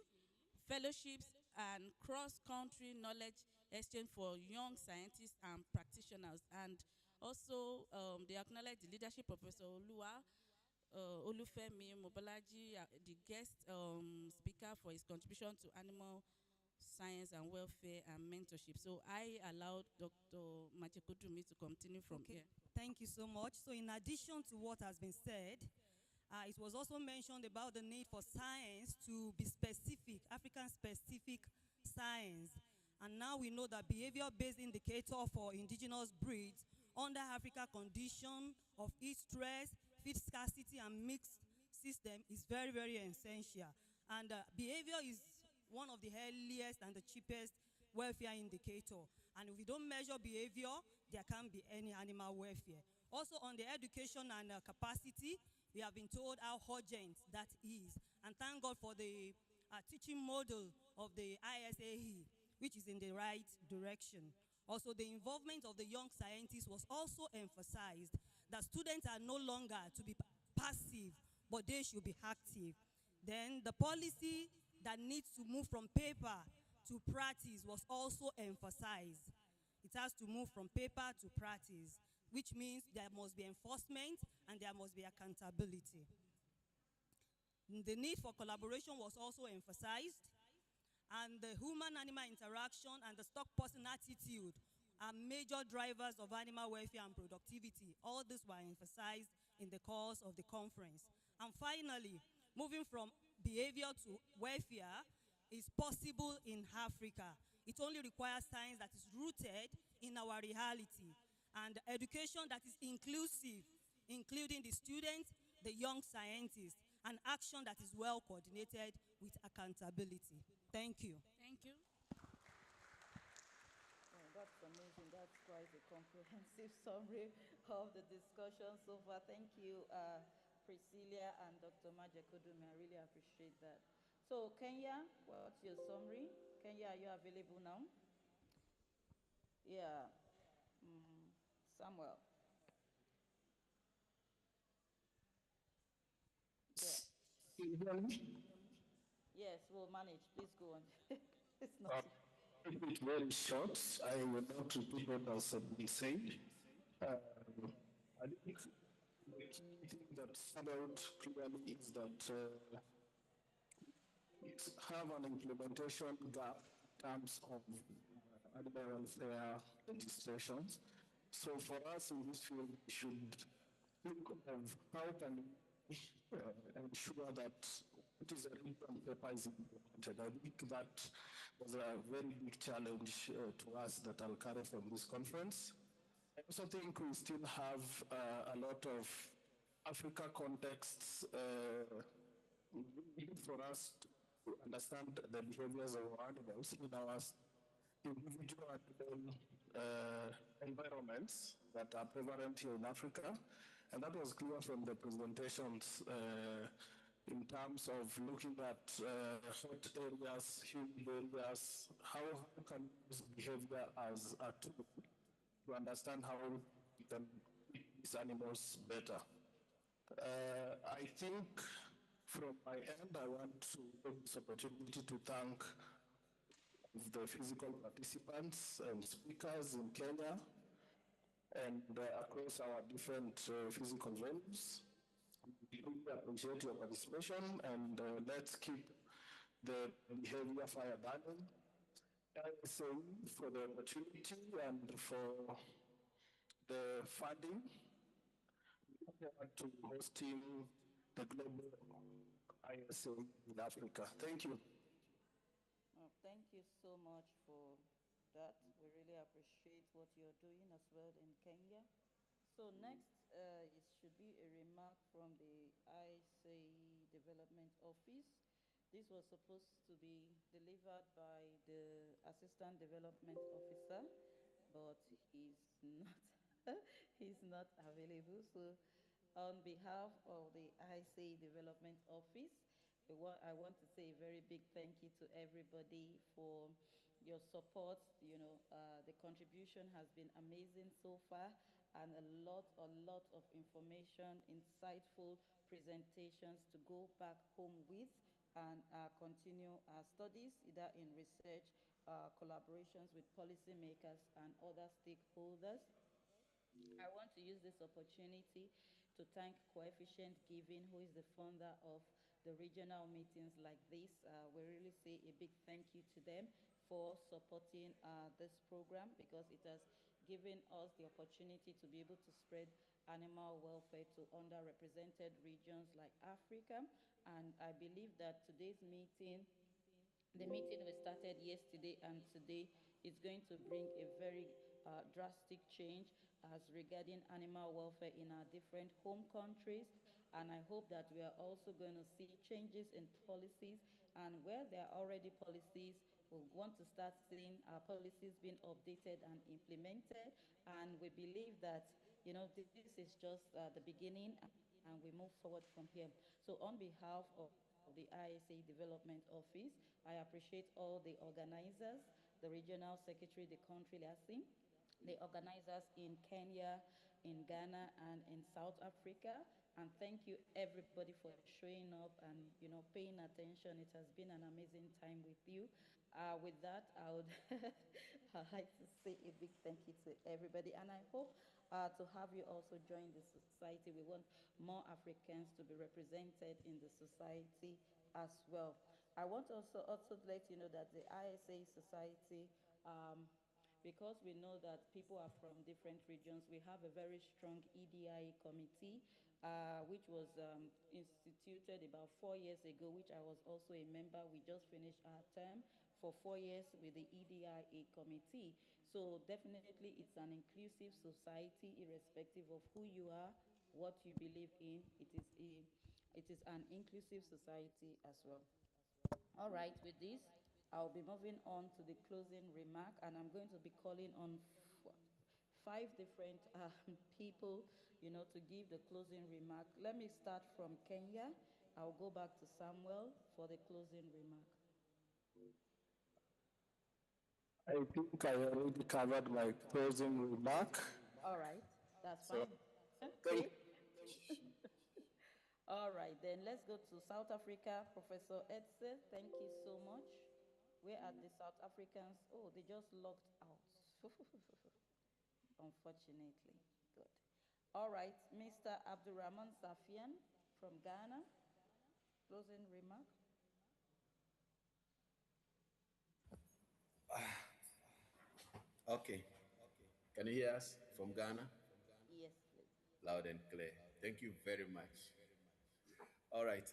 fellowships, and cross-country knowledge exchange for young scientists and practitioners. And also, they acknowledged the leadership of Professor Olufemi Mobolaji, the guest speaker, for his contribution to animal science and welfare and mentorship. So I allowed Dr. Majekodunmi to continue from here.
Thank you so much. So in addition to what has been said, it was also mentioned about the need for science to be specific, African-specific science. And now we know that behavior-based indicator for indigenous breeds under Africa condition of heat stress, feed scarcity, and mixed system is very, very essential. And behavior is one of the earliest and the cheapest welfare indicator. And if we don't measure behavior, there can't be any animal welfare. Also on the education and capacity, we have been told how urgent that is. And thank God for the teaching model of the ISAE, which is in the right direction. Also, the involvement of the young scientists was also emphasized, that students are no longer to be passive, but they should be active. Then the policy that needs to move from paper to practice was also emphasized. It has to move from paper to practice, which means there must be enforcement and there must be accountability. The need for collaboration was also emphasized, and the human-animal interaction and the stock person attitude are major drivers of animal welfare and productivity. All this were emphasized in the course of the conference. And finally, moving from behavior to welfare is possible in Africa. It only requires science that is rooted in our reality, and education that is inclusive, including the students, the young scientists, and action that is well coordinated with accountability. Thank you.
Thank you.
Oh, that's amazing. That's quite a comprehensive summary of the discussion so far. Thank you, Priscilla and Dr. Majekodunmi. I really appreciate that. So, Kenya, what's your summary? Kenya, are you available now? Yeah. Samuel. Yeah. Yes, we'll manage. Please go on. It's not.
Keep it very short. I will not repeat what has been said. I think the key thing that stood out clearly is that it have an implementation gap in terms of animal welfare legislations. So for us in this field, we should think of how can we ensure that it is written on paper is implemented. I think that was a very big challenge to us that I'll carry from this conference. I also think we still have a lot of Africa contexts for us to understand the behaviors of our animals in our individual environments that are prevalent here in Africa. And that was clear from the presentations in terms of looking at hot areas, humid areas, how can we use behavior as a tool to understand how we can treat these animals better. I think from my end, I want to take this opportunity to thank the physical participants and speakers in Kenya and across our different physical venues. We really appreciate your participation, and let's keep the behavior fire burning. ISAE for the opportunity and for the funding. We look forward to hosting the global ISAE in Africa. Thank you.
Oh, thank you so much for that. We really appreciate what you're doing as well in Kenya. So next, it should be a remark from the ISAE Development Office. This was supposed to be delivered by the Assistant Development Officer, but he's not, he's not available. So on behalf of the ISAE Development Office, I want to say a very big thank you to everybody for your support. The contribution has been amazing so far, and a lot of information, insightful presentations to go back home with and continue our studies, either in research, collaborations with policymakers and other stakeholders. I want to use this opportunity to thank Coefficient Giving, who is the founder of the regional meetings like this. We really say a big thank you to them for supporting this program, because it has given us the opportunity to be able to spread animal welfare to underrepresented regions like Africa. And I believe that today's meeting, the meeting we started yesterday and today, is going to bring a very drastic change as regarding animal welfare in our different home countries. And I hope that we are also going to see changes in policies, and where there are already policies, we want to start seeing our policies being updated and implemented. And we believe that, this is just the beginning, and we move forward from here. So on behalf of the ISAE Development Office, I appreciate all the organizers, the regional secretary, the country liaison, the organizers in Kenya, in Ghana, and in South Africa. And thank you everybody for showing up and paying attention. It has been an amazing time with you. With that, I would I'd like to say a big thank you to everybody, and I hope to have you also join the society. We want more Africans to be represented in the society as well. I want also to let you know that the ISA Society, because we know that people are from different regions, we have a very strong EDI committee, which was instituted about 4 years ago, which I was also a member. We just finished our term for 4 years with the EDIA committee. So definitely it's an inclusive society, irrespective of who you are, what you believe in. It is an inclusive society as well. All right, with this, I'll be moving on to the closing remark, and I'm going to be calling on five different people, to give the closing remark. Let me start from Kenya. I'll go back to Samuel for the closing remark.
I think I already covered my closing remark.
All right, that's
So,
fine.
thank
All right, then let's go to South Africa. Professor Edse, thank you so much. Where are the South Africans? Oh, they just logged out. Unfortunately. Good. All right, Mr. Abdurrahman Safian from Ghana. Closing remark.
Okay. Can you hear us from Ghana?
Yes, please.
Loud and clear. Thank you very much. All right.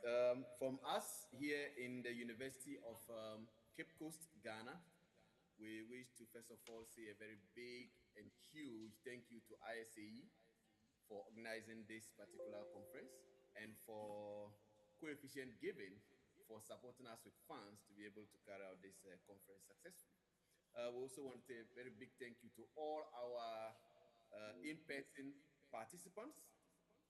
From us here in the University of Cape Coast, Ghana, we wish to first of all say a very big and huge thank you to ISAE for organizing this particular conference, and for Coefficient Giving for supporting us with funds to be able to carry out this conference successfully. We also want to say a very big thank you to all our in-person participants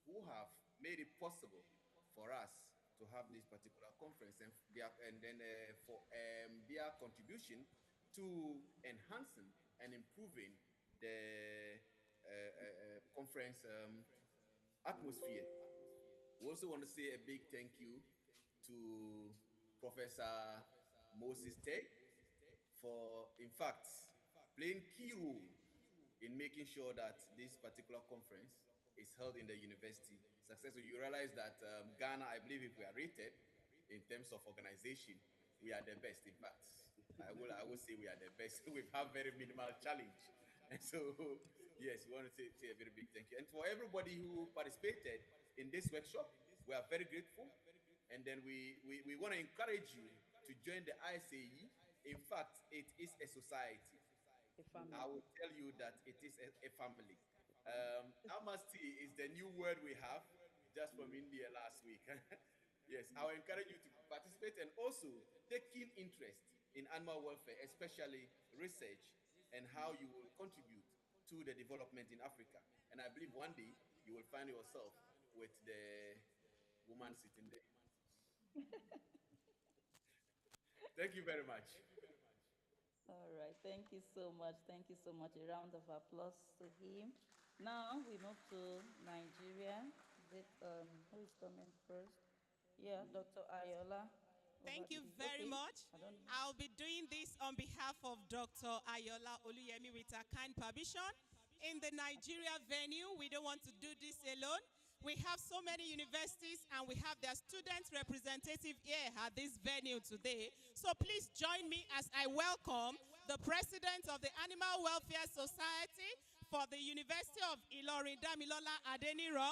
who have made it possible for us to have this particular conference, and then for their contribution to enhancing and improving the conference atmosphere. We also want to say a big thank you to Professor Moses Tay for, in fact, playing key role in making sure that this particular conference is held in the university successfully. You realize that Ghana, I believe if we are rated in terms of organization, we are the best. In fact, I will say we are the best. We have very minimal challenge. And so, yes, we want to say a very big thank you. And for everybody who participated in this workshop, we are very grateful. And then we want to encourage you to join the ISAE. In fact, it is a society. I will tell you that it is a family. Amnesty is the new word we have just from India last week. Yes, I will encourage you to participate and also take keen interest in animal welfare, especially research and how you will contribute to the development in Africa. And I believe one day you will find yourself with the woman sitting there. Thank you very much.
All right, thank you so much. Thank you so much. A round of applause to him. Now we move to Nigeria. Is it, who is coming first? Yeah, Dr. Ayola. Over
Thank you
to you.
very
Okay,
much.
I don't know.
I'll be doing this on behalf of Dr. Ayola Oluyemi with her kind permission. In the Nigeria venue, we don't want to do this alone. We have so many universities and we have their student representative here at this venue today. So please join me as I welcome the president of the Animal Welfare Society for the University of Ilorin, Damilola Adeniro,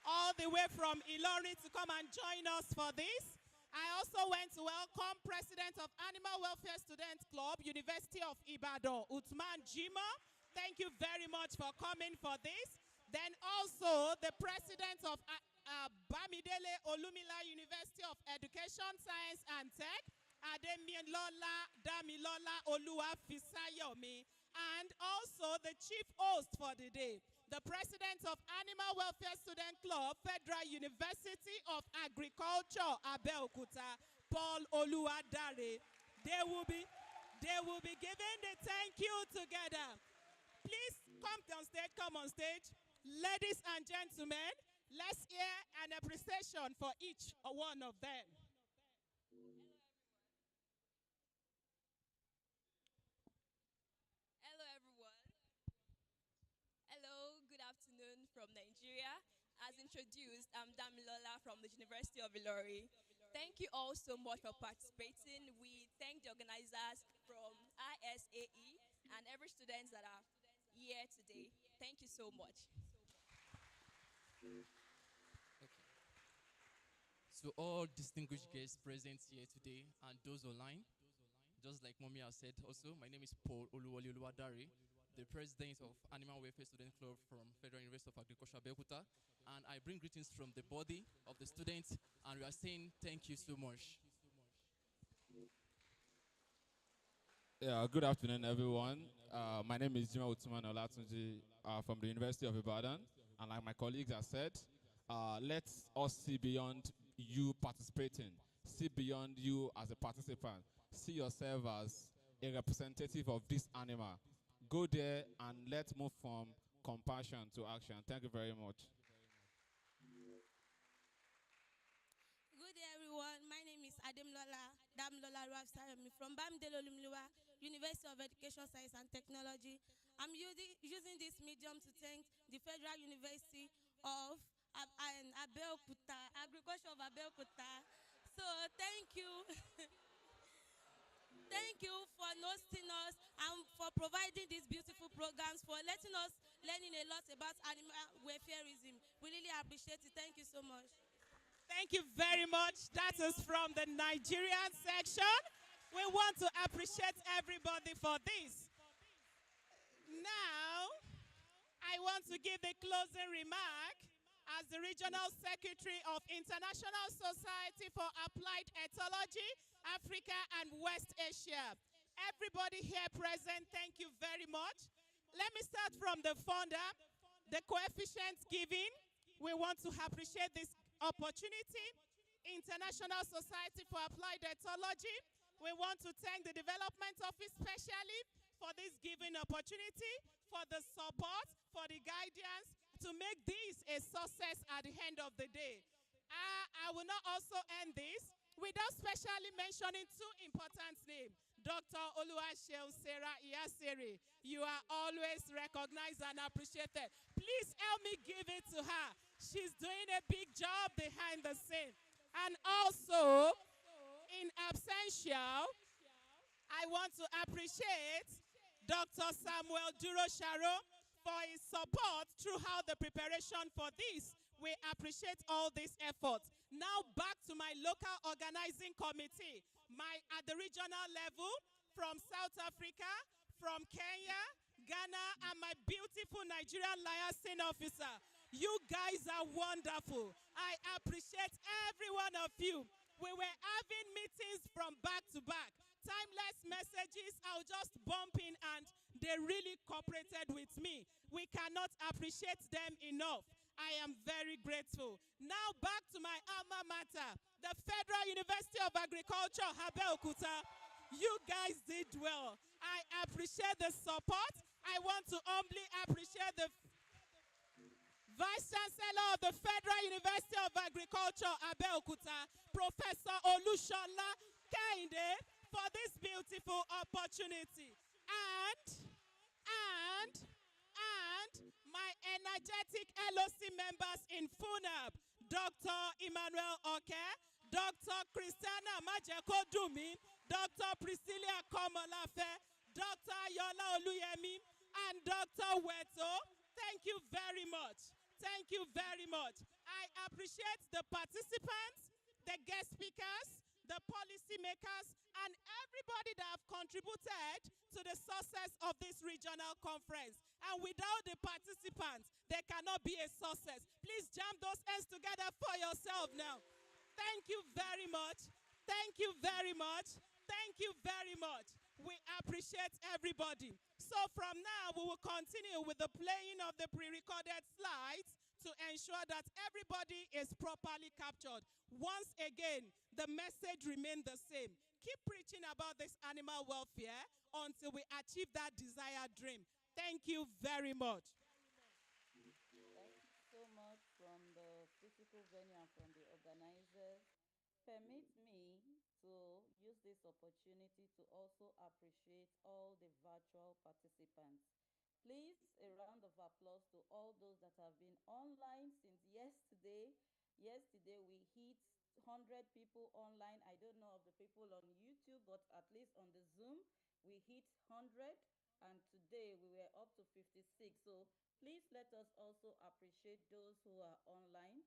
all the way from Ilorin to come and join us for this. I also went to welcome President of Animal Welfare Student Club, University of Ibadan, Utman Jima. Thank you very much for coming for this. Then also the President of Bamidele Olumila University of Education, Science and Tech, Ademilola Damilola Olua Fisayomi, and also the chief host for the day, the president of Animal Welfare Student Club, Federal University of Agriculture, Abeokuta, Paul Oluwadare. They will be giving the thank you together. Please come on stage, come on stage. Ladies and gentlemen, let's hear an appreciation for each one of them.
Hello, everyone. Hello, good afternoon from Nigeria. As introduced, I'm Damilola from the University of Ilorin. Thank you all so much for participating. We thank the organizers from ISAE and every student that are here today. Thank you so much.
Okay. So all distinguished guests present here today and those online, just like Mommy has said also, my name is Paul Oluwadare, the president of Animal Welfare Student Club from Federal University of Agriculture, Abeokuta, and I bring greetings from the body of the students, and we are saying thank you so much.
Yeah, good afternoon, everyone. My name is Jima Utuman Olatunji from the University of Ibadan. And like my colleagues have said, let us see beyond you participating. See beyond you as a participant. See yourself as a representative of this animal. Go there and let's move from compassion to action. Thank you very much.
Good day, everyone. My name is Damlola Rafsayomi from Bamidele Olumluwa, University of Education, Science and Technology. I'm using this medium to thank the Federal University of Abeokuta, Agriculture of Abeokuta. So thank you. Thank you for hosting us and for providing these beautiful programs, for letting us learning a lot about animal welfareism. We really appreciate it. Thank you so much.
Thank you very much. That is from the Nigerian section. We want to appreciate everybody for this. Now, I want to give the closing remark as the Regional Secretary of International Society for Applied Ethology, Africa and West Asia. Everybody here present, thank you very much. Let me start from the founder, the coefficients given. We want to appreciate this opportunity. International Society for Applied Ethology. We want to thank the Development Office specially for this given opportunity, for the support, for the guidance to make this a success at the end of the day. I will not also end this without specially mentioning two important names. Dr. Oluwaseun Sarah Iyasere, you are always recognized and appreciated. Please help me give it to her. She's doing a big job behind the scene. And also, in absentia, I want to appreciate Dr. Samuel Duro Sharo for his support throughout the preparation for this. We appreciate all these efforts. Now back to my local organizing committee, at the regional level, from South Africa, from Kenya, Ghana, and my beautiful Nigerian liaison officer. You guys are wonderful. I appreciate every one of you. We were having meetings from back to back. Timeless messages, I'll just bump in and they really cooperated with me. We cannot appreciate them enough. I am very grateful. Now back to my alma mater, the Federal University of Agriculture, Abeokuta. You guys did well. I appreciate the support. I want to humbly appreciate the Vice Chancellor of the Federal University of Agriculture, Abeokuta, Professor Olushola Kainde, for this beautiful opportunity. And my energetic LOC members in FUNAAB, Dr. Emmanuel Oke, Dr. Christiana Majekodumi, Dr. Priscilla Komolafe, Dr. Yola Oluyemi, and Dr. Weto. Thank you very much. Thank you very much. I appreciate the participants, the guest speakers, the policymakers, and everybody that have contributed to the success of this regional conference. And without the participants, there cannot be a success. Please jam those hands together for yourself now. Thank you very much. Thank you very much. Thank you very much. We appreciate everybody. So from now, we will continue with the playing of the pre-recorded slides to ensure that everybody is properly captured. Once again, the message remains the same. Keep preaching about this animal welfare until we achieve that desired dream. Thank you very much.
Thank you so much from the physical venue and from the organizers. Permit me to use this opportunity to also appreciate all the virtual participants. Please, a round of applause to all those that have been online since yesterday. Yesterday, we hit 100 people online. I don't know of the people on YouTube, but at least on the Zoom, we hit 100. And today, we were up to 56. So please let us also appreciate those who are online.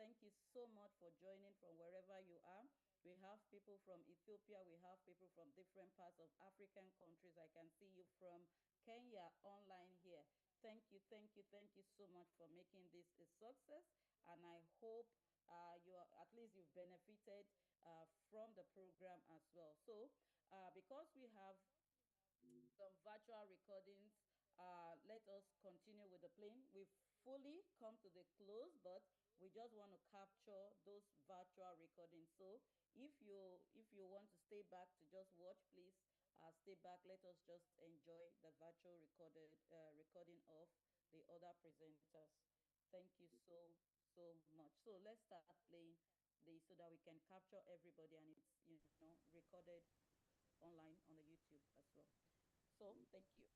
Thank you so much for joining from wherever you are. We have people from Ethiopia. We have people from different parts of African countries. I can see you from Kenya online here. Thank you, thank you, thank you so much for making this a success. And I hope at least you've benefited from the program as well. So because we have some virtual recordings, let us continue with the playing. We've fully come to the close, but we just want to capture those virtual recordings. So if you want to stay back to just watch, please stay back. Let us just enjoy the virtual recording of the other presenters. Thank you so much. So let's start playing this so that we can capture everybody, and it's recorded online on the YouTube as well. So thank you.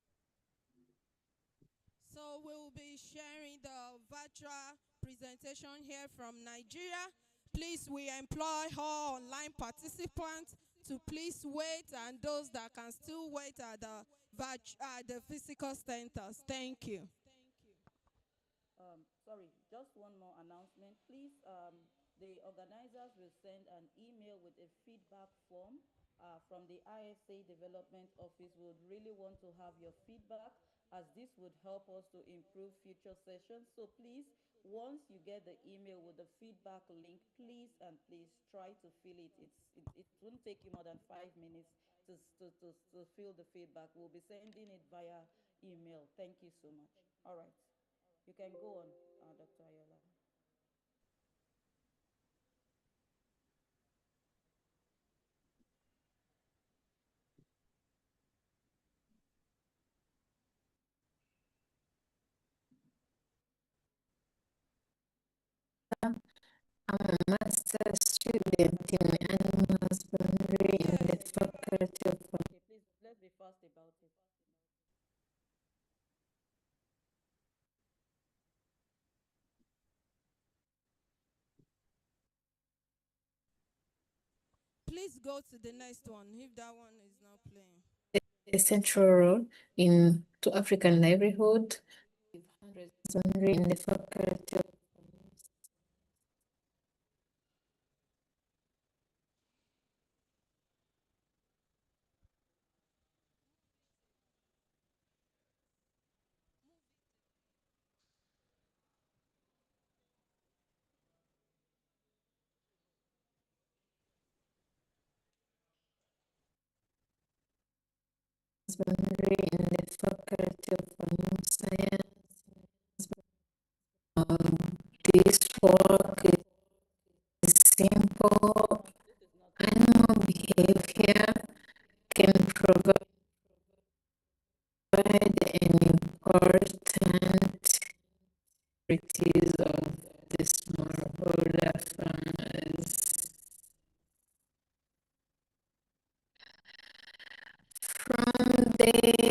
So we'll be sharing the virtual presentation here from Nigeria. Please, we employ all online participants to please wait, and those that can still wait at the physical centers. Thank you.
Sorry, just one more announcement. Please, the organizers will send an email with a feedback form from the ISAE Development Office. We would really want to have your feedback, as this would help us to improve future sessions. So please, once you get the email with the feedback link, please try to fill it. It won't take you more than 5 minutes to fill the feedback. We'll be sending it via email. Thank you so much. All right. You can go on, Dr. Ayola.
I'm a master student in animal husbandry in the faculty of...
Okay, please, let's be fast about it.
Please go to the next one if that one is not playing.
A central role to African livelihood in the faculty of... husbandry in the faculty of animal science. This work is simple animal behavior activities of the smallholder farmers. From the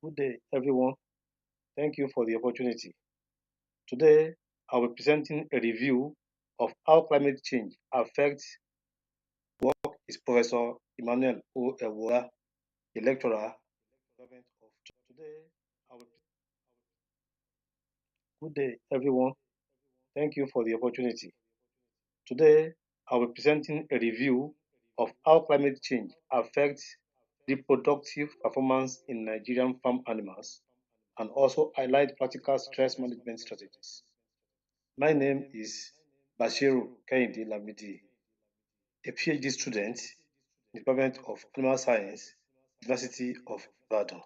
Good day, everyone. Thank you for the opportunity. Today, I will be presenting a review of how climate change affects work is Professor Emmanuel O. Ewola, a lecturer. Today, I will... Good day, everyone. Thank you for the opportunity. Today, I will be presenting a review of how climate change affects reproductive performance in Nigerian farm animals and also highlight practical stress management strategies. My name is Bashiru Kehinde Lamidi, a PhD student in the Department of Animal Science, University of Ibadan.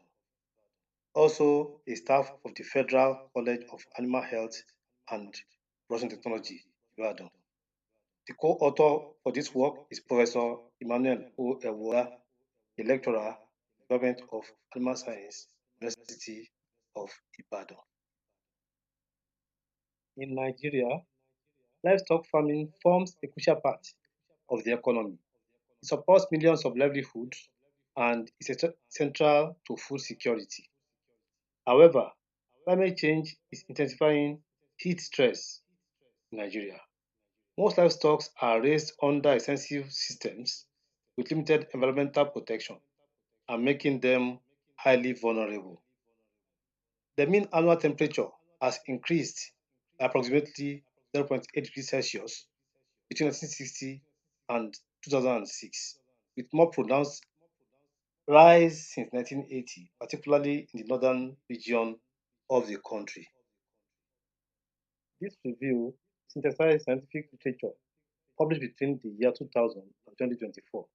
Also a staff of the Federal College of Animal Health and Production Technology, Ibadan. The co-author for this work is Professor Emmanuel O. Ewola, a lecturer in the Department of Animal Science, University of Ibadan. In Nigeria, livestock farming forms a crucial part of the economy. It supports millions of livelihoods and is central to food security. However, climate change is intensifying heat stress in Nigeria. Most livestock are raised under extensive systems with limited environmental protection and making them highly vulnerable. The mean annual temperature has increased by approximately 0.8 degrees Celsius between 1960 and 2006, with more pronounced rise since 1980, particularly in the northern region of the country. This review synthesized scientific literature published between the year 2000 and 2024.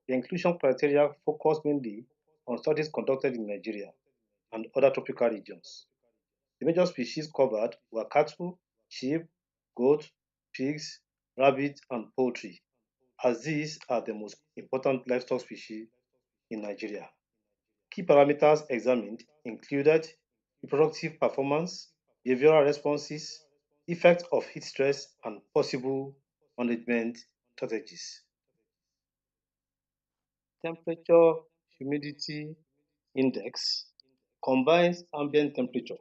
The inclusion criteria focus mainly on studies conducted in Nigeria and other tropical regions. The major species covered were cattle, sheep, goats, pigs, rabbits, and poultry, as these are the most important livestock species in Nigeria. Key parameters examined included reproductive performance, behavioral responses, effects of heat stress, and possible management strategies. Temperature humidity index combines ambient temperature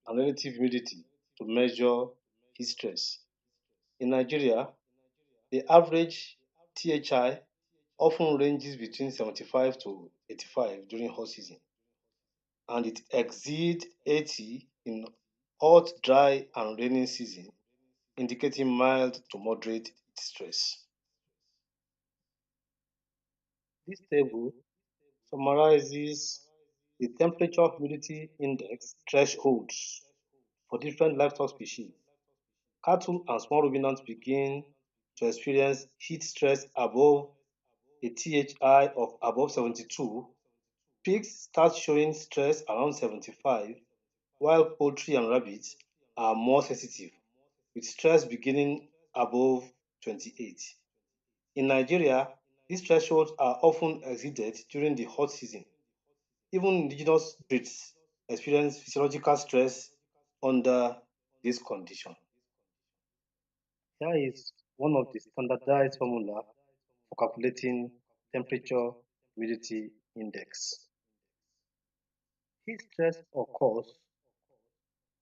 and relative humidity to measure heat stress. In Nigeria, the average THI often ranges between 75 to 85 during hot season, and it exceeds 80 in hot, dry, and rainy season, indicating mild to moderate heat stress. This table summarizes the temperature humidity index thresholds for different livestock species. Cattle and small ruminants begin to experience heat stress above a THI of above 72. Pigs start showing stress around 75, while poultry and rabbits are more sensitive, with stress beginning above 28. In Nigeria, these thresholds are often exceeded during the hot season. Even indigenous breeds experience physiological stress under this condition. Here is one of the standardized formula for calculating temperature humidity index. Heat stress occurs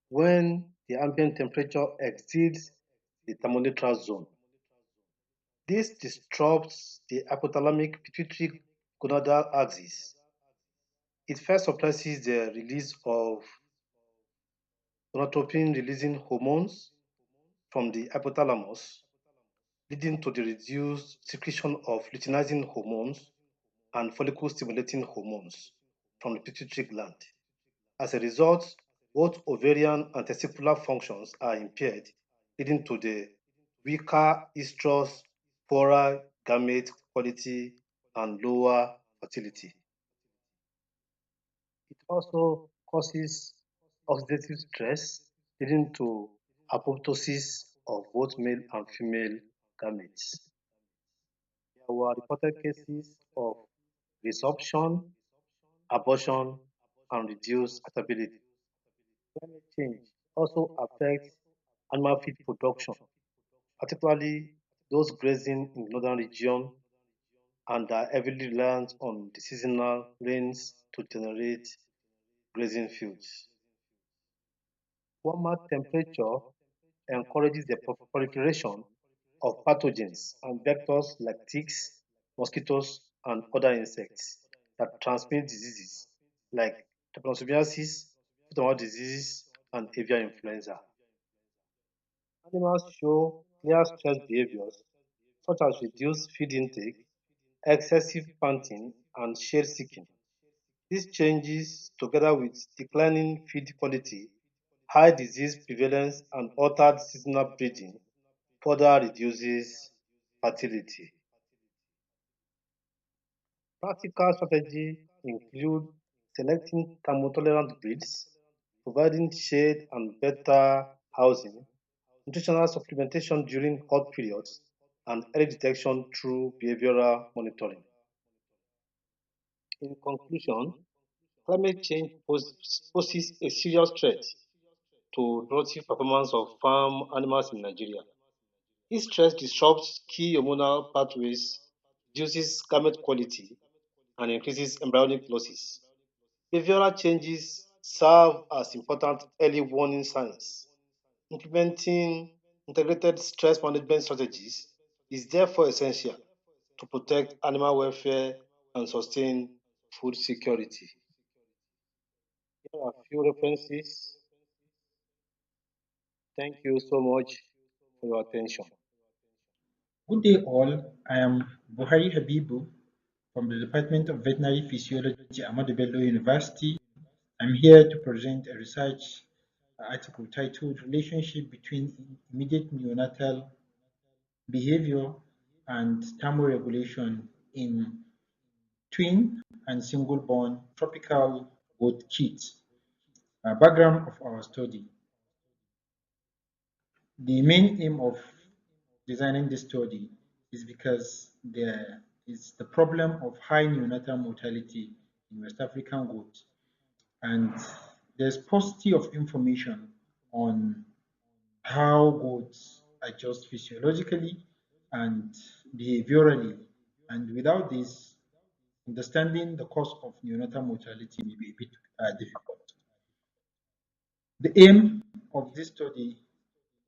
when the ambient temperature exceeds the thermoneutral zone. This disrupts the hypothalamic pituitary gonadal axis. It first suppresses the release of gonadotropin-releasing hormones from the hypothalamus, leading to the reduced secretion of luteinizing hormones and follicle-stimulating hormones from the pituitary gland. As a result, both ovarian and testicular functions are impaired, leading to the weaker estrus, poorer gamete quality, and lower fertility. It also causes oxidative stress, leading to apoptosis of both male and female gametes. there were reported cases of resorption, abortion, and reduced stability. Climate change also affects animal feed production, particularly those grazing in the northern region and are heavily reliant on the seasonal rains to generate grazing fields. Warmer temperature encourages the proliferation of pathogens and vectors like ticks, mosquitoes, and other insects that transmit diseases like trypanosomiasis, foot-and-mouth diseases, and avian influenza. Animals show clear stress behaviors such as reduced feed intake, excessive panting, and shade seeking. These changes, together with declining feed quality, high disease prevalence, and altered seasonal breeding, further reduces fertility. Practical strategies include selecting thermotolerant breeds, providing shade and better housing, nutritional supplementation during hot periods, and early detection through behavioral monitoring. In conclusion, climate change poses a serious threat to reproductive performance of farm animals in Nigeria. This stress disrupts key hormonal pathways, reduces gamete quality, and increases embryonic losses. Behavioral changes serve as important early warning signs. Implementing integrated stress management strategies is therefore essential to protect animal welfare and sustain food security. Here are a few references. Thank you so much for your attention.
Good day all, I am Buhari Habibu from the Department of Veterinary Physiology, Ahmadu Bello University. I'm here to present a research article titled Relationship between Immediate Neonatal Behavior and Thermoregulation in Twin and Single-Born Tropical Goat Kits. Background of our study. The main aim of designing this study is because there is the problem of high neonatal mortality in West African goats, and there's paucity of information on how goats adjust physiologically and behaviorally, and without this, understanding the cause of neonatal mortality may be a bit difficult. The aim of this study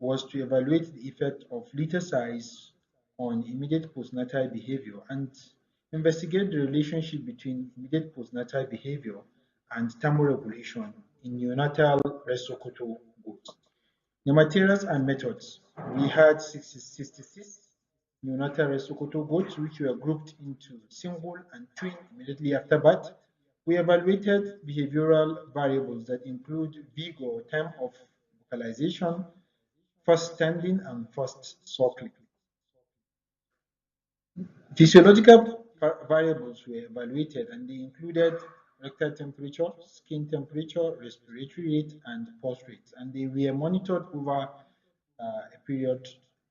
was to evaluate the effect of litter size on immediate postnatal behavior and investigate the relationship between immediate postnatal behavior and thermoregulation in neonatal Lesotho goats. The materials and methods. We had 66 neonatal Lesotho goats which were grouped into single and twin immediately after birth. We evaluated behavioral variables that include vigor, time of vocalization, first standing, and first suckling. Physiological variables were evaluated and they included rectal temperature, skin temperature, respiratory rate, and pulse rate. And they were monitored over a period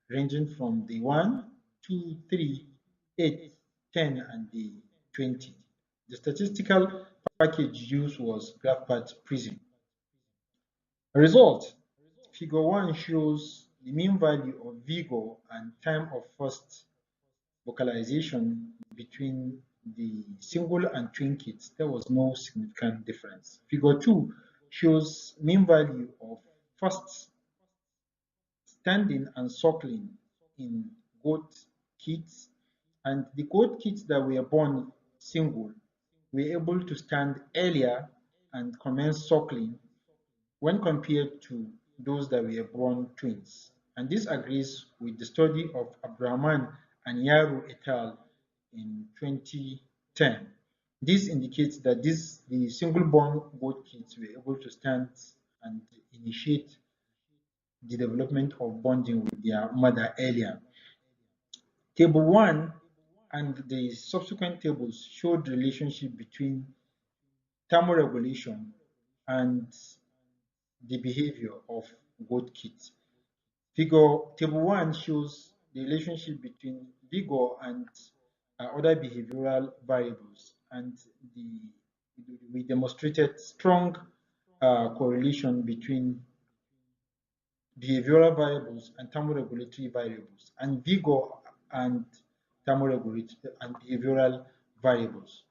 ranging from day 1, 2, 3, 8, 10, and day 20. The statistical package used was GraphPath Prism. Result. Figure 1 shows the mean value of vigor and time of first vocalization between the single and twin kits. There was no significant difference. Figure 2 shows mean value of first standing and suckling in goat kits, and the goat kits that were born single were able to stand earlier and commence suckling when compared to those that were born twins. And this agrees with the study of Abraman and Yaru et al. In 2010. This indicates that the single-born goat kits were able to stand and initiate the development of bonding with their mother earlier. Table 1 and the subsequent tables showed the relationship between thermoregulation and the behavior of goat kits. Table 1 shows the relationship between vigor and other behavioral variables, and we demonstrated strong correlation between behavioral variables and thermoregulatory variables, and vigor and thermoregulatory and behavioral variables.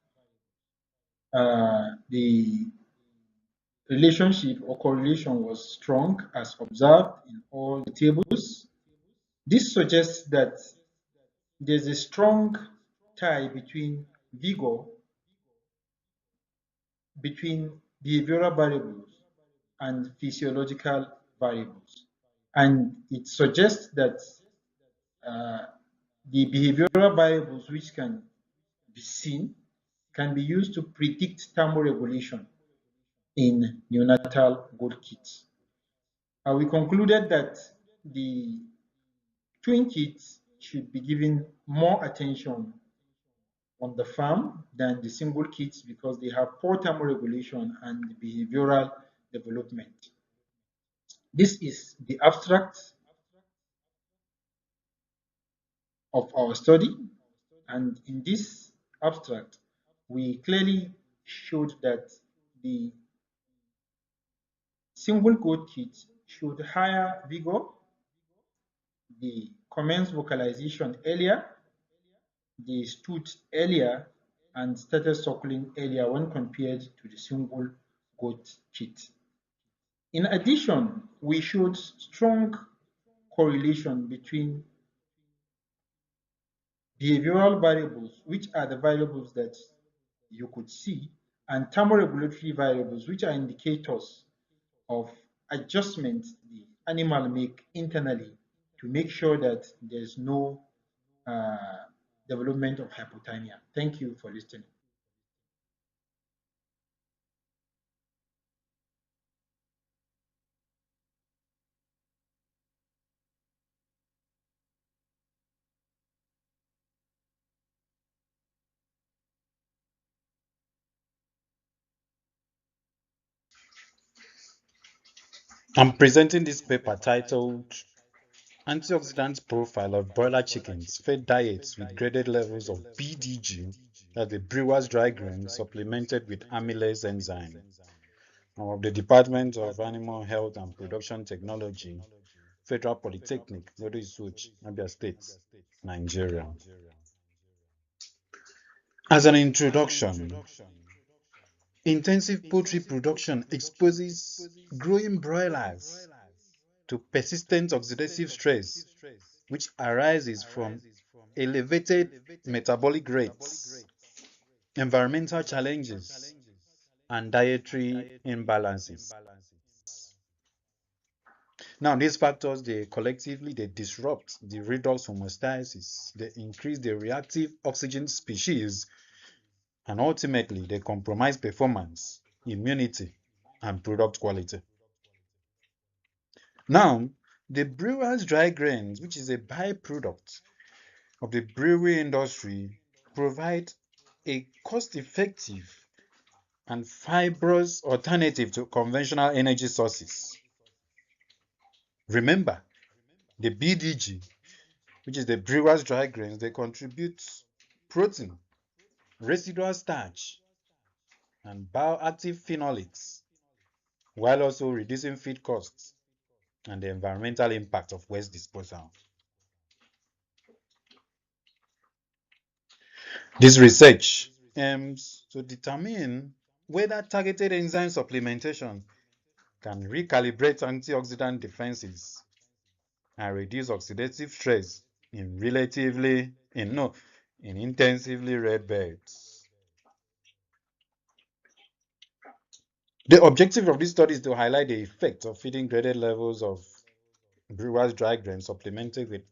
The relationship or correlation was strong as observed in all the tables. This suggests that there's a strong tie between vigor, between behavioral variables and physiological variables. And it suggests that the behavioral variables which can be seen can be used to predict thermoregulation in neonatal goat kits. We concluded that the twin kits should be given more attention on the farm than the single kits because they have poor thermoregulation and behavioral development. This is the abstract of our study, and in this abstract, we clearly showed that the single goat kit showed higher vigor, they commenced vocalization earlier, they stood earlier, and started suckling earlier when compared to the single goat kit. In addition, we showed strong correlation between behavioral variables, which are the variables that you could see, and thermoregulatory variables, which are indicators of adjustment the animal make internally to make sure that there's no development of hypothermia. Thank you for listening.
I'm presenting this paper titled Antioxidant Profile of Broiler Chickens Fed Diets with Graded Levels of BDG, that's the brewer's dry grain, supplemented with amylase enzyme. I'm of the Department of Animal Health and Production Technology, Federal Polytechnic, Nodo Isuochi, Abia State, Nigeria. As an introduction, intensive poultry production exposes growing broilers to persistent oxidative stress, which arises from elevated metabolic rates, environmental challenges, and dietary imbalances. Now, these factors, they collectively disrupt the redox homeostasis, they increase the reactive oxygen species, and ultimately they compromise performance, immunity, and product quality. Now, the brewer's dry grains, which is a byproduct of the brewery industry, provide a cost-effective and fibrous alternative to conventional energy sources. Remember, the BDG, which is the brewer's dry grains, they contribute protein, residual starch, and bioactive phenolics, while also reducing feed costs and the environmental impact of waste disposal. This research aims to determine whether targeted enzyme supplementation can recalibrate antioxidant defenses and reduce oxidative stress in intensively reared birds. The objective of this study is to highlight the effect of feeding graded levels of brewer's dry grain supplemented with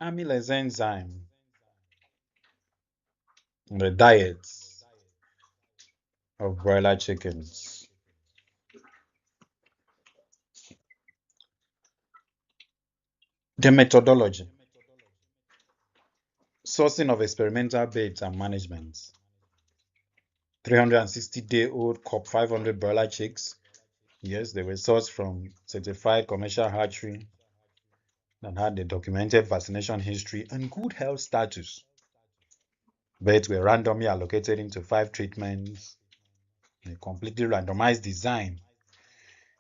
amylase enzyme in the diets of broiler chickens. The methodology: sourcing of experimental baits and management. 360-day-old COP 500 broiler chicks. Yes, they were sourced from certified commercial hatchery that had the documented vaccination history and good health status. Birds were randomly allocated into 5 treatments, a completely randomized design.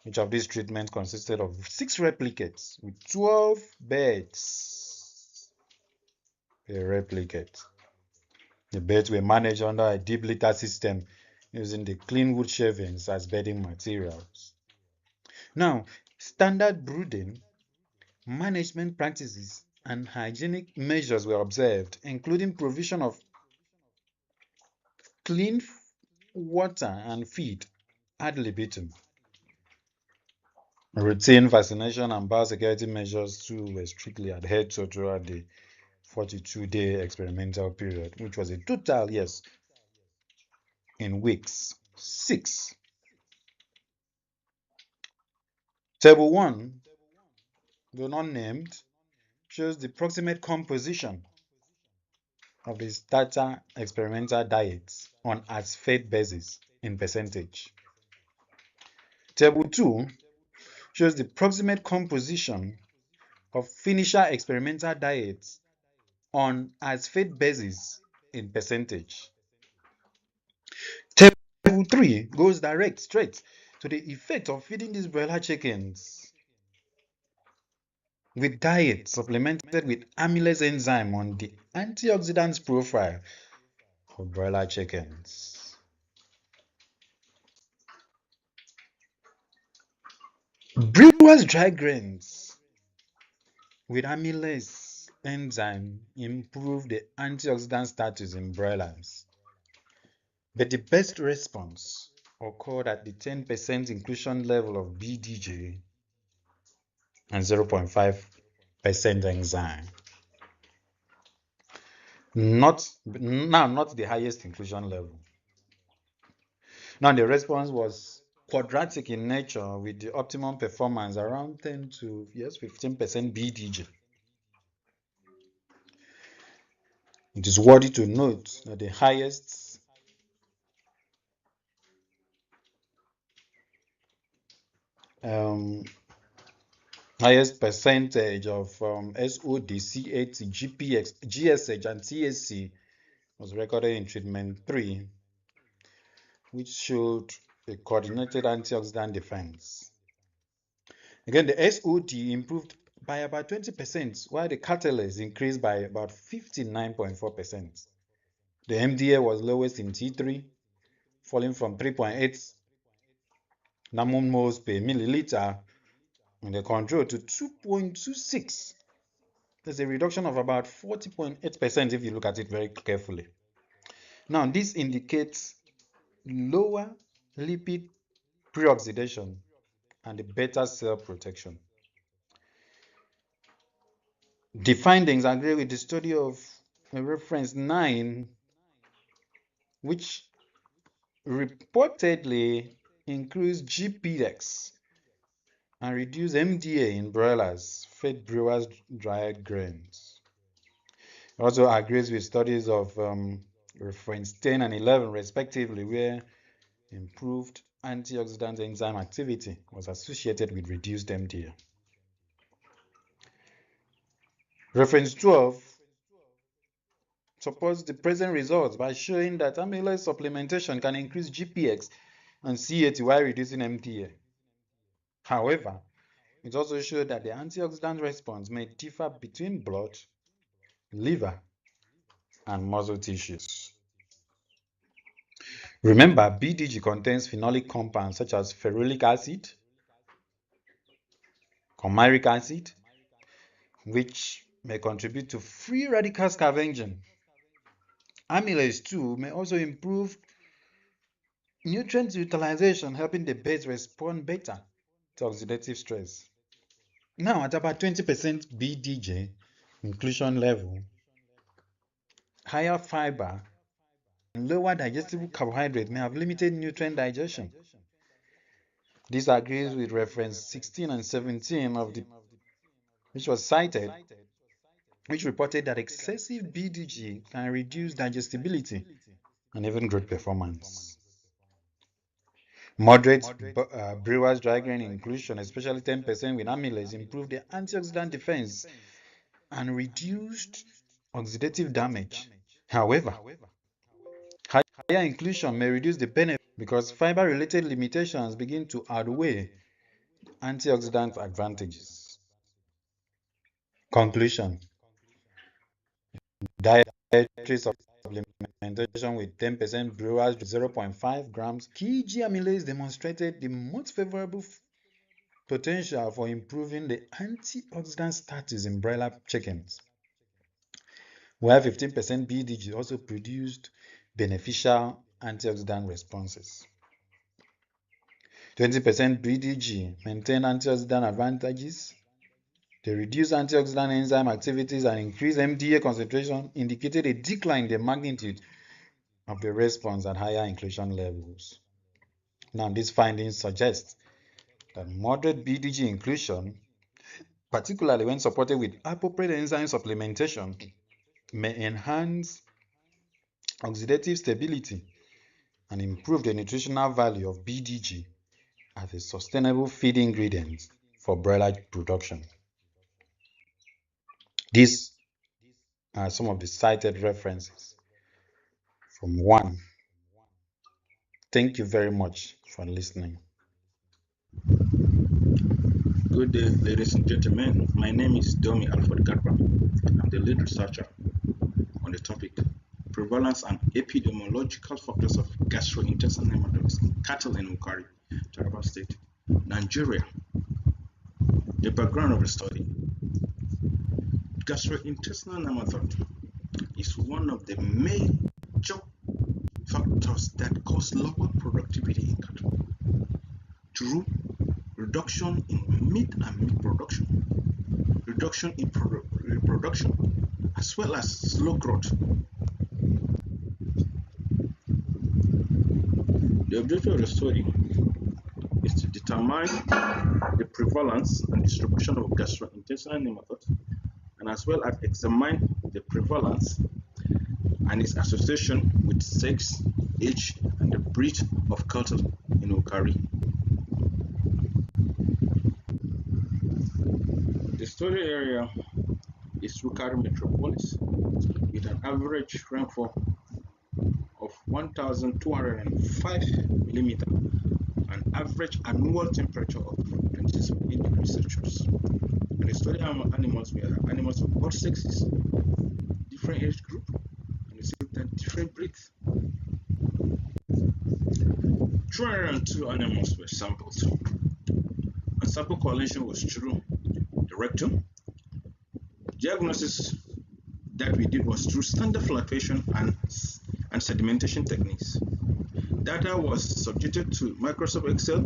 Each of these treatments consisted of 6 replicates with 12 birds per replicate. The birds were managed under a deep litter system using the clean wood shavings as bedding materials. Now, standard brooding, management practices, and hygienic measures were observed, including provision of clean water and feed ad libitum. Routine vaccination and biosecurity measures too were strictly adhered to throughout the 42-day experimental period, which was a total, yes, in weeks, 6. Table 1, though not named, shows the proximate composition of the starter experimental diets on as-fed basis in percentage. Table 2 shows the proximate composition of finisher experimental diets on as-fed basis in percentage. Table 3 goes straight to the effect of feeding these broiler chickens with diet supplemented with amylase enzyme on the antioxidants profile of broiler chickens. Brewers dry grains with amylase enzyme improve the antioxidant status in broilers. But the best response occurred at the 10% inclusion level of BDJ and 0.5% enzyme. Not the highest inclusion level. Now the response was quadratic in nature with the optimum performance around 10 to 15% BDJ. It is worthy to note that the highest percentage of SOD, CAT, GPX, GSH, and TSC was recorded in treatment 3, which showed a coordinated antioxidant defense. Again, the SOD improved by about 20%, while the catalase increased by about 59.4%. The MDA was lowest in T3, falling from 3.8 nanomoles per milliliter in the control to 2.26. There's a reduction of about 40.8% if you look at it very carefully. Now, this indicates lower lipid pre-oxidation and a better cell protection. The findings agree with the study of reference 9, which reportedly increased GPX and reduced MDA in broilers fed brewers dried grains. It also agrees with studies of reference 10 and 11 respectively, where improved antioxidant enzyme activity was associated with reduced MDA. Reference 12 supports the present results by showing that amylase supplementation can increase GPX and CAT while reducing MDA. However, it also showed that the antioxidant response may differ between blood, liver, and muscle tissues. Remember, BDG contains phenolic compounds such as ferulic acid, comyric acid, which may contribute to free radical scavenging. Amylase 2 may also improve nutrient utilization, helping the birds respond better to oxidative stress. Now, at about 20% BDJ inclusion level, higher fiber and lower digestible carbohydrate may have limited nutrient digestion. This agrees with reference 16 and 17 of the which was cited, which reported that excessive BDG can reduce digestibility and even growth performance. Moderate brewers dry grain inclusion, especially 10% with amylase, improved the antioxidant defense and reduced oxidative damage. However, higher inclusion may reduce the benefit because fiber-related limitations begin to outweigh antioxidant advantages. Conclusion: dietary supplementation with 10% brewers 0.5 grams kg amylase demonstrated the most favorable potential for improving the antioxidant status in broiler chickens, while 15% BDG also produced beneficial antioxidant responses. 20% BDG maintained antioxidant advantages. The reduced antioxidant enzyme activities and increased MDA concentration indicated a decline in the magnitude of the response at higher inclusion levels. Now, these findings suggest that moderate BDG inclusion, particularly when supported with appropriate enzyme supplementation, may enhance oxidative stability and improve the nutritional value of BDG as a sustainable feed ingredient for broiler production. These are some of the cited references from one. Thank you very much for listening.
Good day, ladies and gentlemen. My name is Domi Alfred Garba. I'm the lead researcher on the topic Prevalence and Epidemiological Factors of Gastrointestinal Nematodes in Cattle in Ukari, Taraba State, Nigeria. The background of the study. Gastrointestinal nematode is one of the major factors that cause lower productivity in cattle through reduction in meat and meat production, reduction in reproduction, as well as slow growth. The objective of the study is to determine the prevalence and distribution of gastrointestinal nematodes, and as well as examine the prevalence and its association with sex, age, and the breed of cattle in Ukari. The study area is Ukari Metropolis with an average rainfall of 1,205 mm and average annual temperature of 26.8 degrees Celsius. And the study animals were animals of both sexes, different age group, and the same time different breeds. 202 animals were sampled, and sample collection was through the rectum. Diagnosis that we did was through standard filtration and sedimentation techniques. Data was subjected to Microsoft Excel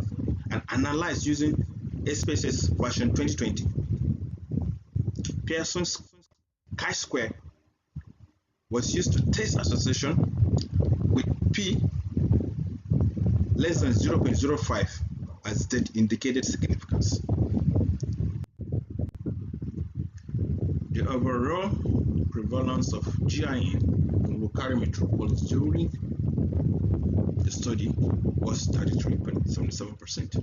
and analyzed using SPSS version 2020. Pearson's chi-square was used to test association with P less than 0.05 as that indicated significance. The overall prevalence of GIN in Ukari Metropolis during the study was 33.77%.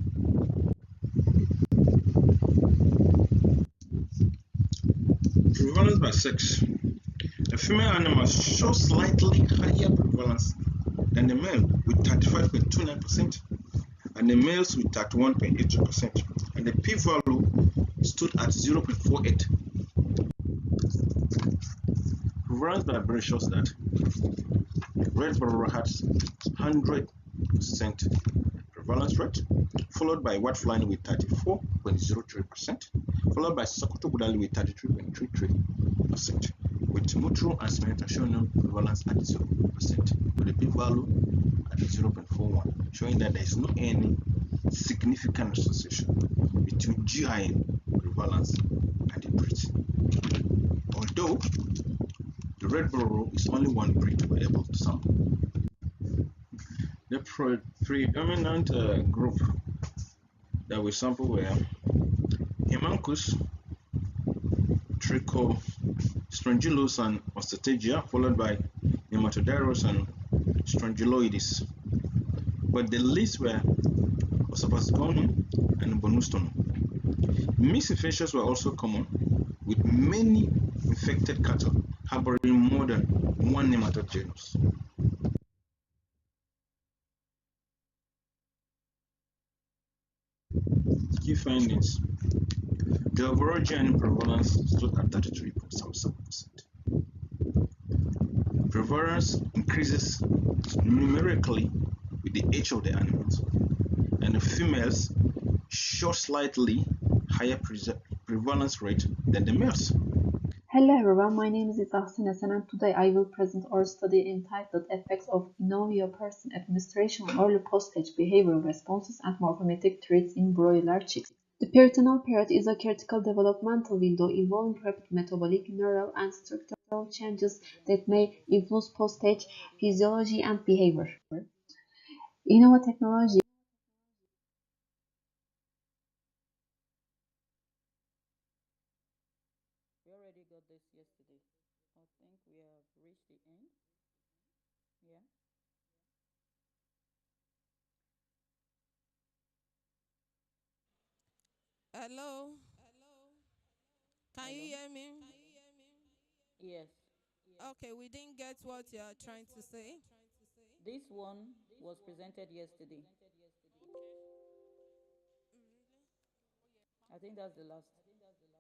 Prevalence by sex. The female animals show slightly higher prevalence than the male with 35.29% and the males with 31.82%, and the p-value stood at 0.48. Prevalence by breed shows that red burrow has 100% prevalence rate, followed by white flying with 34.03%, followed by Sokoto Budali with 33.33%, with Mutru and Smyrna showing no prevalence at 0%, with the p-value at 0.41, showing that there is no any significant association between GIN prevalence and the breed. Although the red burrow is only one breed we're able to sample. The predominant group that we sample were Hemancus, Trichostrongylus and Ostetegia, followed by Nematodyrus and Strongyloides. But the least were Osaphasgonum and Bonustonum. Mixed infections were also common, with many infected cattle harboring more than one nematode genus. Key findings. The overall GNM prevalence stood at 33.77%. Prevalence increases numerically with the age of the animals, and the females show slightly higher prevalence rate than the males.
Hello everyone, my name is Ethology and today I will present our study entitled Effects of Innovio-Person Administration on Early Postage Behavioral Responses and Morphometric Traits in Broiler Chicks. The perinatal period is a critical developmental window involving rapid metabolic, neural, and structural changes that may influence postage physiology and behavior. Technology.
We already got this yesterday. I think we have reached the end. Yeah.
Hello. Can you hear me?
Yes.
Okay, we didn't get what you are trying to say.
This one was presented yesterday. I think that's the last.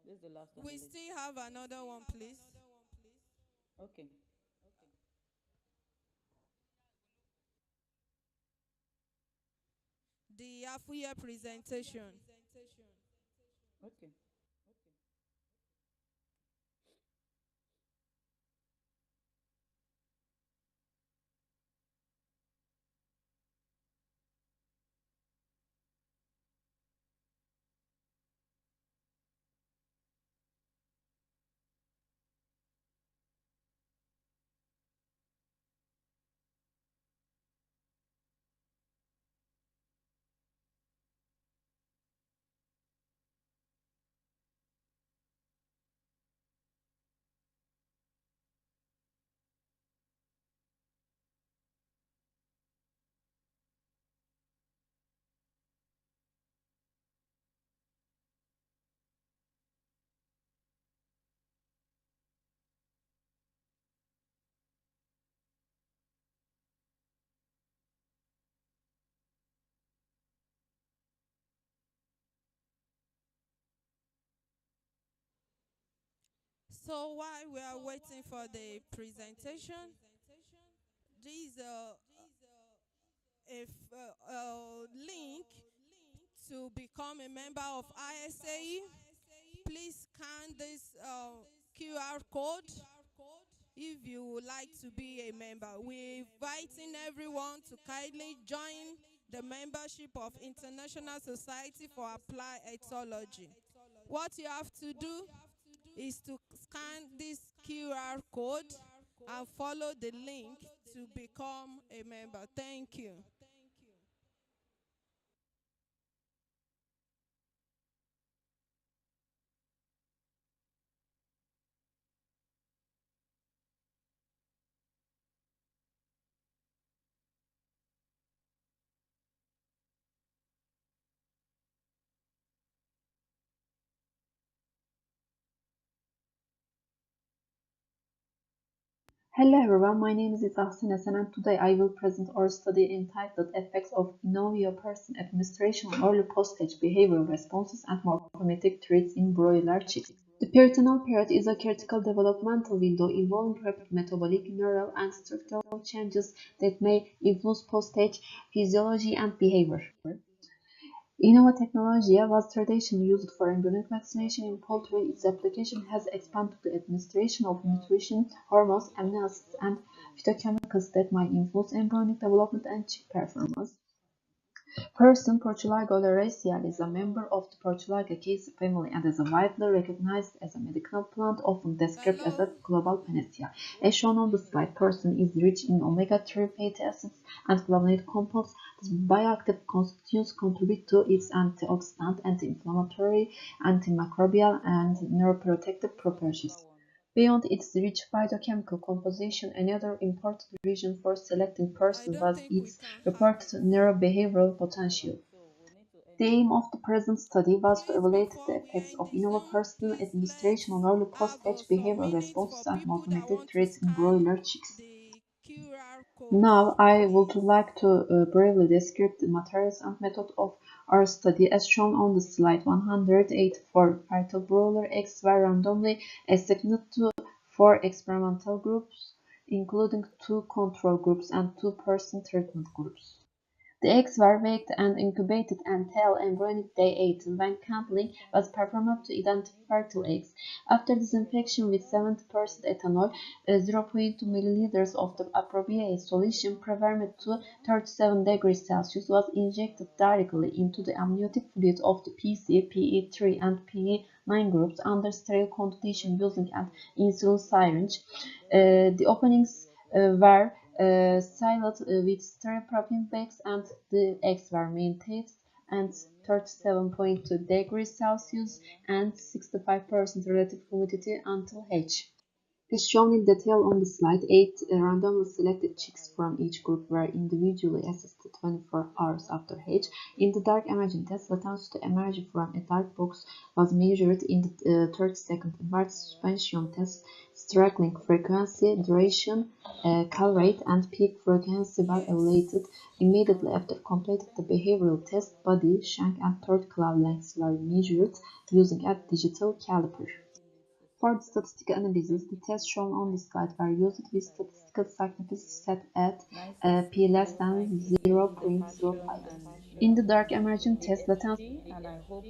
This is the last one.
We still have another one, please.
Okay.
The half-year presentation.
Okay.
So while we are waiting for the presentation, this is a link to become a member of ISAE. Please scan this QR code if you would like to be a member. We're inviting everyone to kindly join the membership of International Society for Applied Ethology. What you have to do is to scan this QR code and follow the link to become a member. Thank you.
Hello everyone, my name is Ethology and today I will present our study entitled Effects of Innovio-Person Administration on Early Postage Behavioral Responses and Morphometric Traits in Broiler Chicks. The perinatal period is a critical developmental window involving rapid metabolic, neural, and structural changes that may influence postage physiology and behavior. Technology was traditionally used for embryonic vaccination in poultry. Its application has expanded to the administration of nutrition, hormones, amino acids, and phytochemicals that might influence embryonic development and chick performance. Person Portulaca oleracea is a member of the Portulacaceae family and is widely recognized as a medicinal plant, often described as a global panacea. As shown on the slide, person is rich in omega-3 fatty acids and flavonoid compounds. These bioactive constituents contribute to its antioxidant, anti-inflammatory, antimicrobial, and neuroprotective properties. Beyond its rich phytochemical composition, another important reason for selecting person was its reported neurobehavioral potential. The aim of the present study was to evaluate the effects of Innovio-Person administration on early postage behavioral responses and morphometric traits in broiler chicks. Now, I would like to briefly describe the materials and method of Our study, as shown on the slide 184, Phytobrawler eggs were randomly assigned to 4 experimental groups, including 2 control groups and 2-person treatment groups. The eggs were baked and incubated until embryonic day 8, when handling was performed to identify fertile eggs. After disinfection with 70% ethanol, 0.2 milliliters of the appropriate solution, prewarmed to 37 degrees Celsius, was injected directly into the amniotic fluid of the PC, PE3, and PE9 groups under sterile conditions using an insulin syringe. The openings were sealed with sterile propane bags, and the eggs were maintained at 37.2 degrees Celsius and 65% relative humidity until hatch. As shown in detail on the slide, 8 randomly selected chicks from each group were individually assessed 24 hours after hatch. In the dark imaging test, latency to emerge from a dark box was measured in the 30-second inverted suspension test. Straggling frequency, duration, call rate, and peak frequency were evaluated immediately after completing the behavioral test. Body, shank, and throat claw lengths were measured using a digital caliper. For the statistical analysis, the tests shown on the slide were used with statistical significance set at p less than 0.05. In the dark emerging test, latency,
And I hope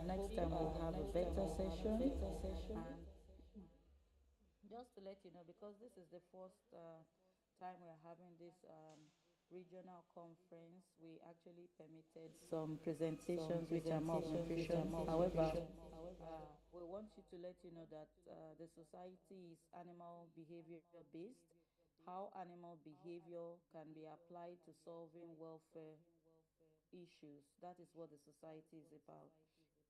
next time we'll have a better session. And just to let you know, because this is the first time we're having this regional conference, we actually permitted some presentations which are more of nutrition. However, we want you to let you know that the society is animal behavior based. How animal behavior can be applied to solving welfare issues. That is what the society is about.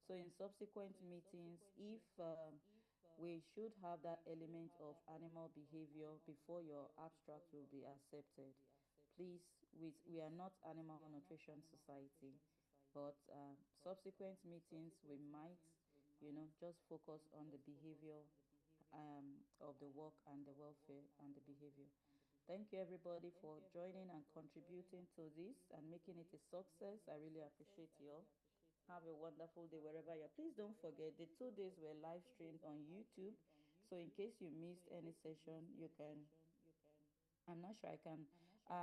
So in subsequent meetings, if we should have that element of animal behavior before your abstract will be accepted. Please, we are not animal nutrition society, but subsequent meetings we might, just focus on the behavior of the work and the welfare and the behavior. Thank you everybody for joining and contributing to this and making it a success. I really appreciate you all. Have a wonderful day wherever you are. Please don't forget the 2 days were live streamed on YouTube. So in case you missed any session, you can, I'm not sure I can,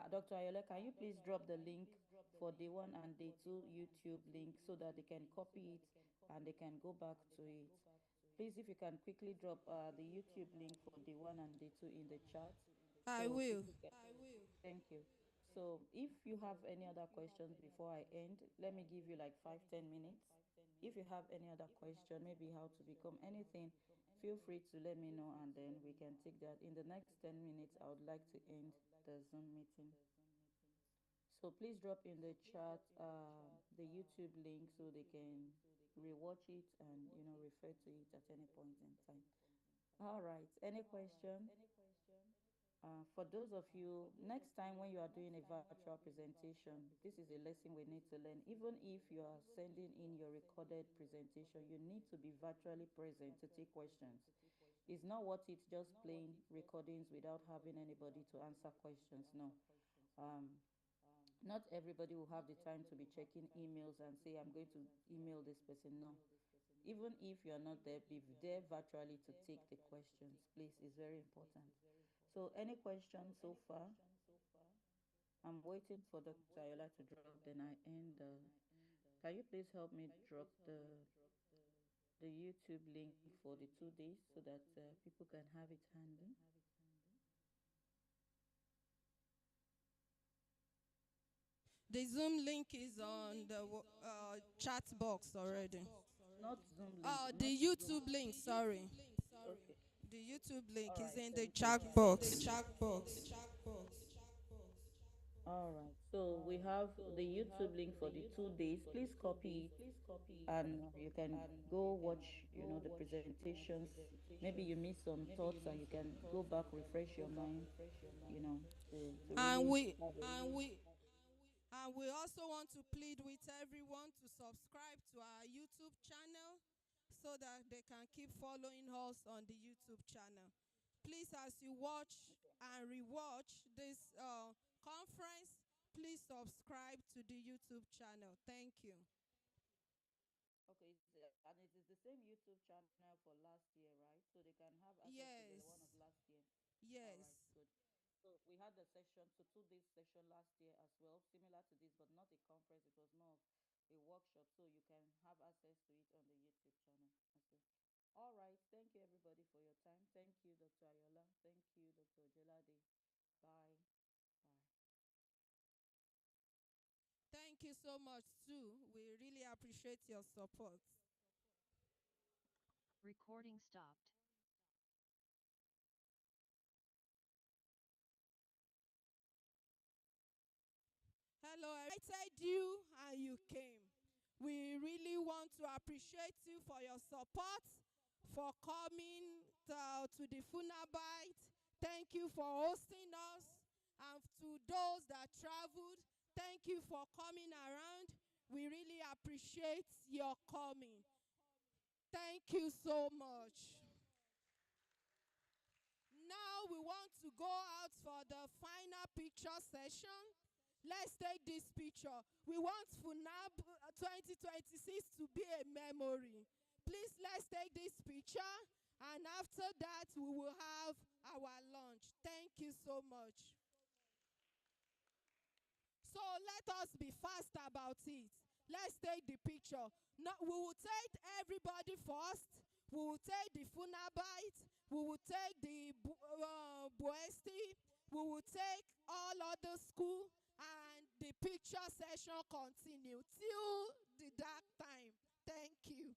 Dr. Ayola, can you please drop the link for day 1 and day 2 YouTube link so that they can copy it and they can go back to it. Please, if you can quickly drop the YouTube link for day 1 and day 2 in the chat.
I will.
Thank you. So if you have any other questions before I end, let me give you like 5-10 minutes. If you have any other question, maybe how to become anything, feel free to let me know and then we can take that. In the next 10 minutes, I would like to end the Zoom meeting. So please drop in the chat the YouTube link so they can rewatch it and refer to it at any point in time. All right. Any question? For those of you, next time when you are doing a virtual presentation, this is a lesson we need to learn. Even if you are sending in your recorded presentation, you need to be virtually present to take questions. It's not worth it just playing recordings without having anybody to answer questions. No. Not everybody will have the time to be checking emails and say, I'm going to email this person. No. Even if you're not there, be there virtually to take the questions. Please, it's very important. So any questions so far? I'm waiting for Dr. Ayola to drop, then I end. Can you please help me drop the YouTube link for the 2 days so that people can have it handy?
The Zoom link is on the chat box already.
Not Zoom link.
The YouTube link, sorry.
Okay.
The YouTube link is
Alright,
in the
thank you.
chat box.
All right. So we have the YouTube link for the 2 days. Please copy it and you can go watch, the presentations. Maybe you miss some thoughts and you can go back, refresh your mind, to
And
really
we
have a
and we also want to plead with everyone to subscribe to our YouTube channel so that they can keep following us on the YouTube channel. Please, as you watch and rewatch this conference, please subscribe to the YouTube channel. Thank you.
And it is the same YouTube channel for last year, right? So they can have access to the one of
Yes.
last year. All right,
Yes.
good. So we had the session, so 2 days session last year as well, similar to this, but not a conference. It was more of a workshop, so you can have access to it on the YouTube channel as well. All right, thank you everybody for your time. Thank you, Dr. Ayola. Thank you, Dr. Jelade. Bye. Bye.
Thank you so much, too. We really appreciate your support.
Recording stopped.
Hello, I invited you and you came. We really want to appreciate you for your support, for coming to the FUNAAB. Thank you for hosting us. And to those that traveled, thank you for coming around. We really appreciate your coming. Thank you so much. Now we want to go out for the final picture session. Let's take this picture. We want FUNAAB 2026 to be a memory. Please, let's take this picture, and after that, we will have our lunch. Thank you so much. So let us be fast about it. Let's take the picture. No, we will take everybody first. We will take the FUNAAB. We will take the Boesti. We will take all other school, and the picture session continue till the dark time. Thank you.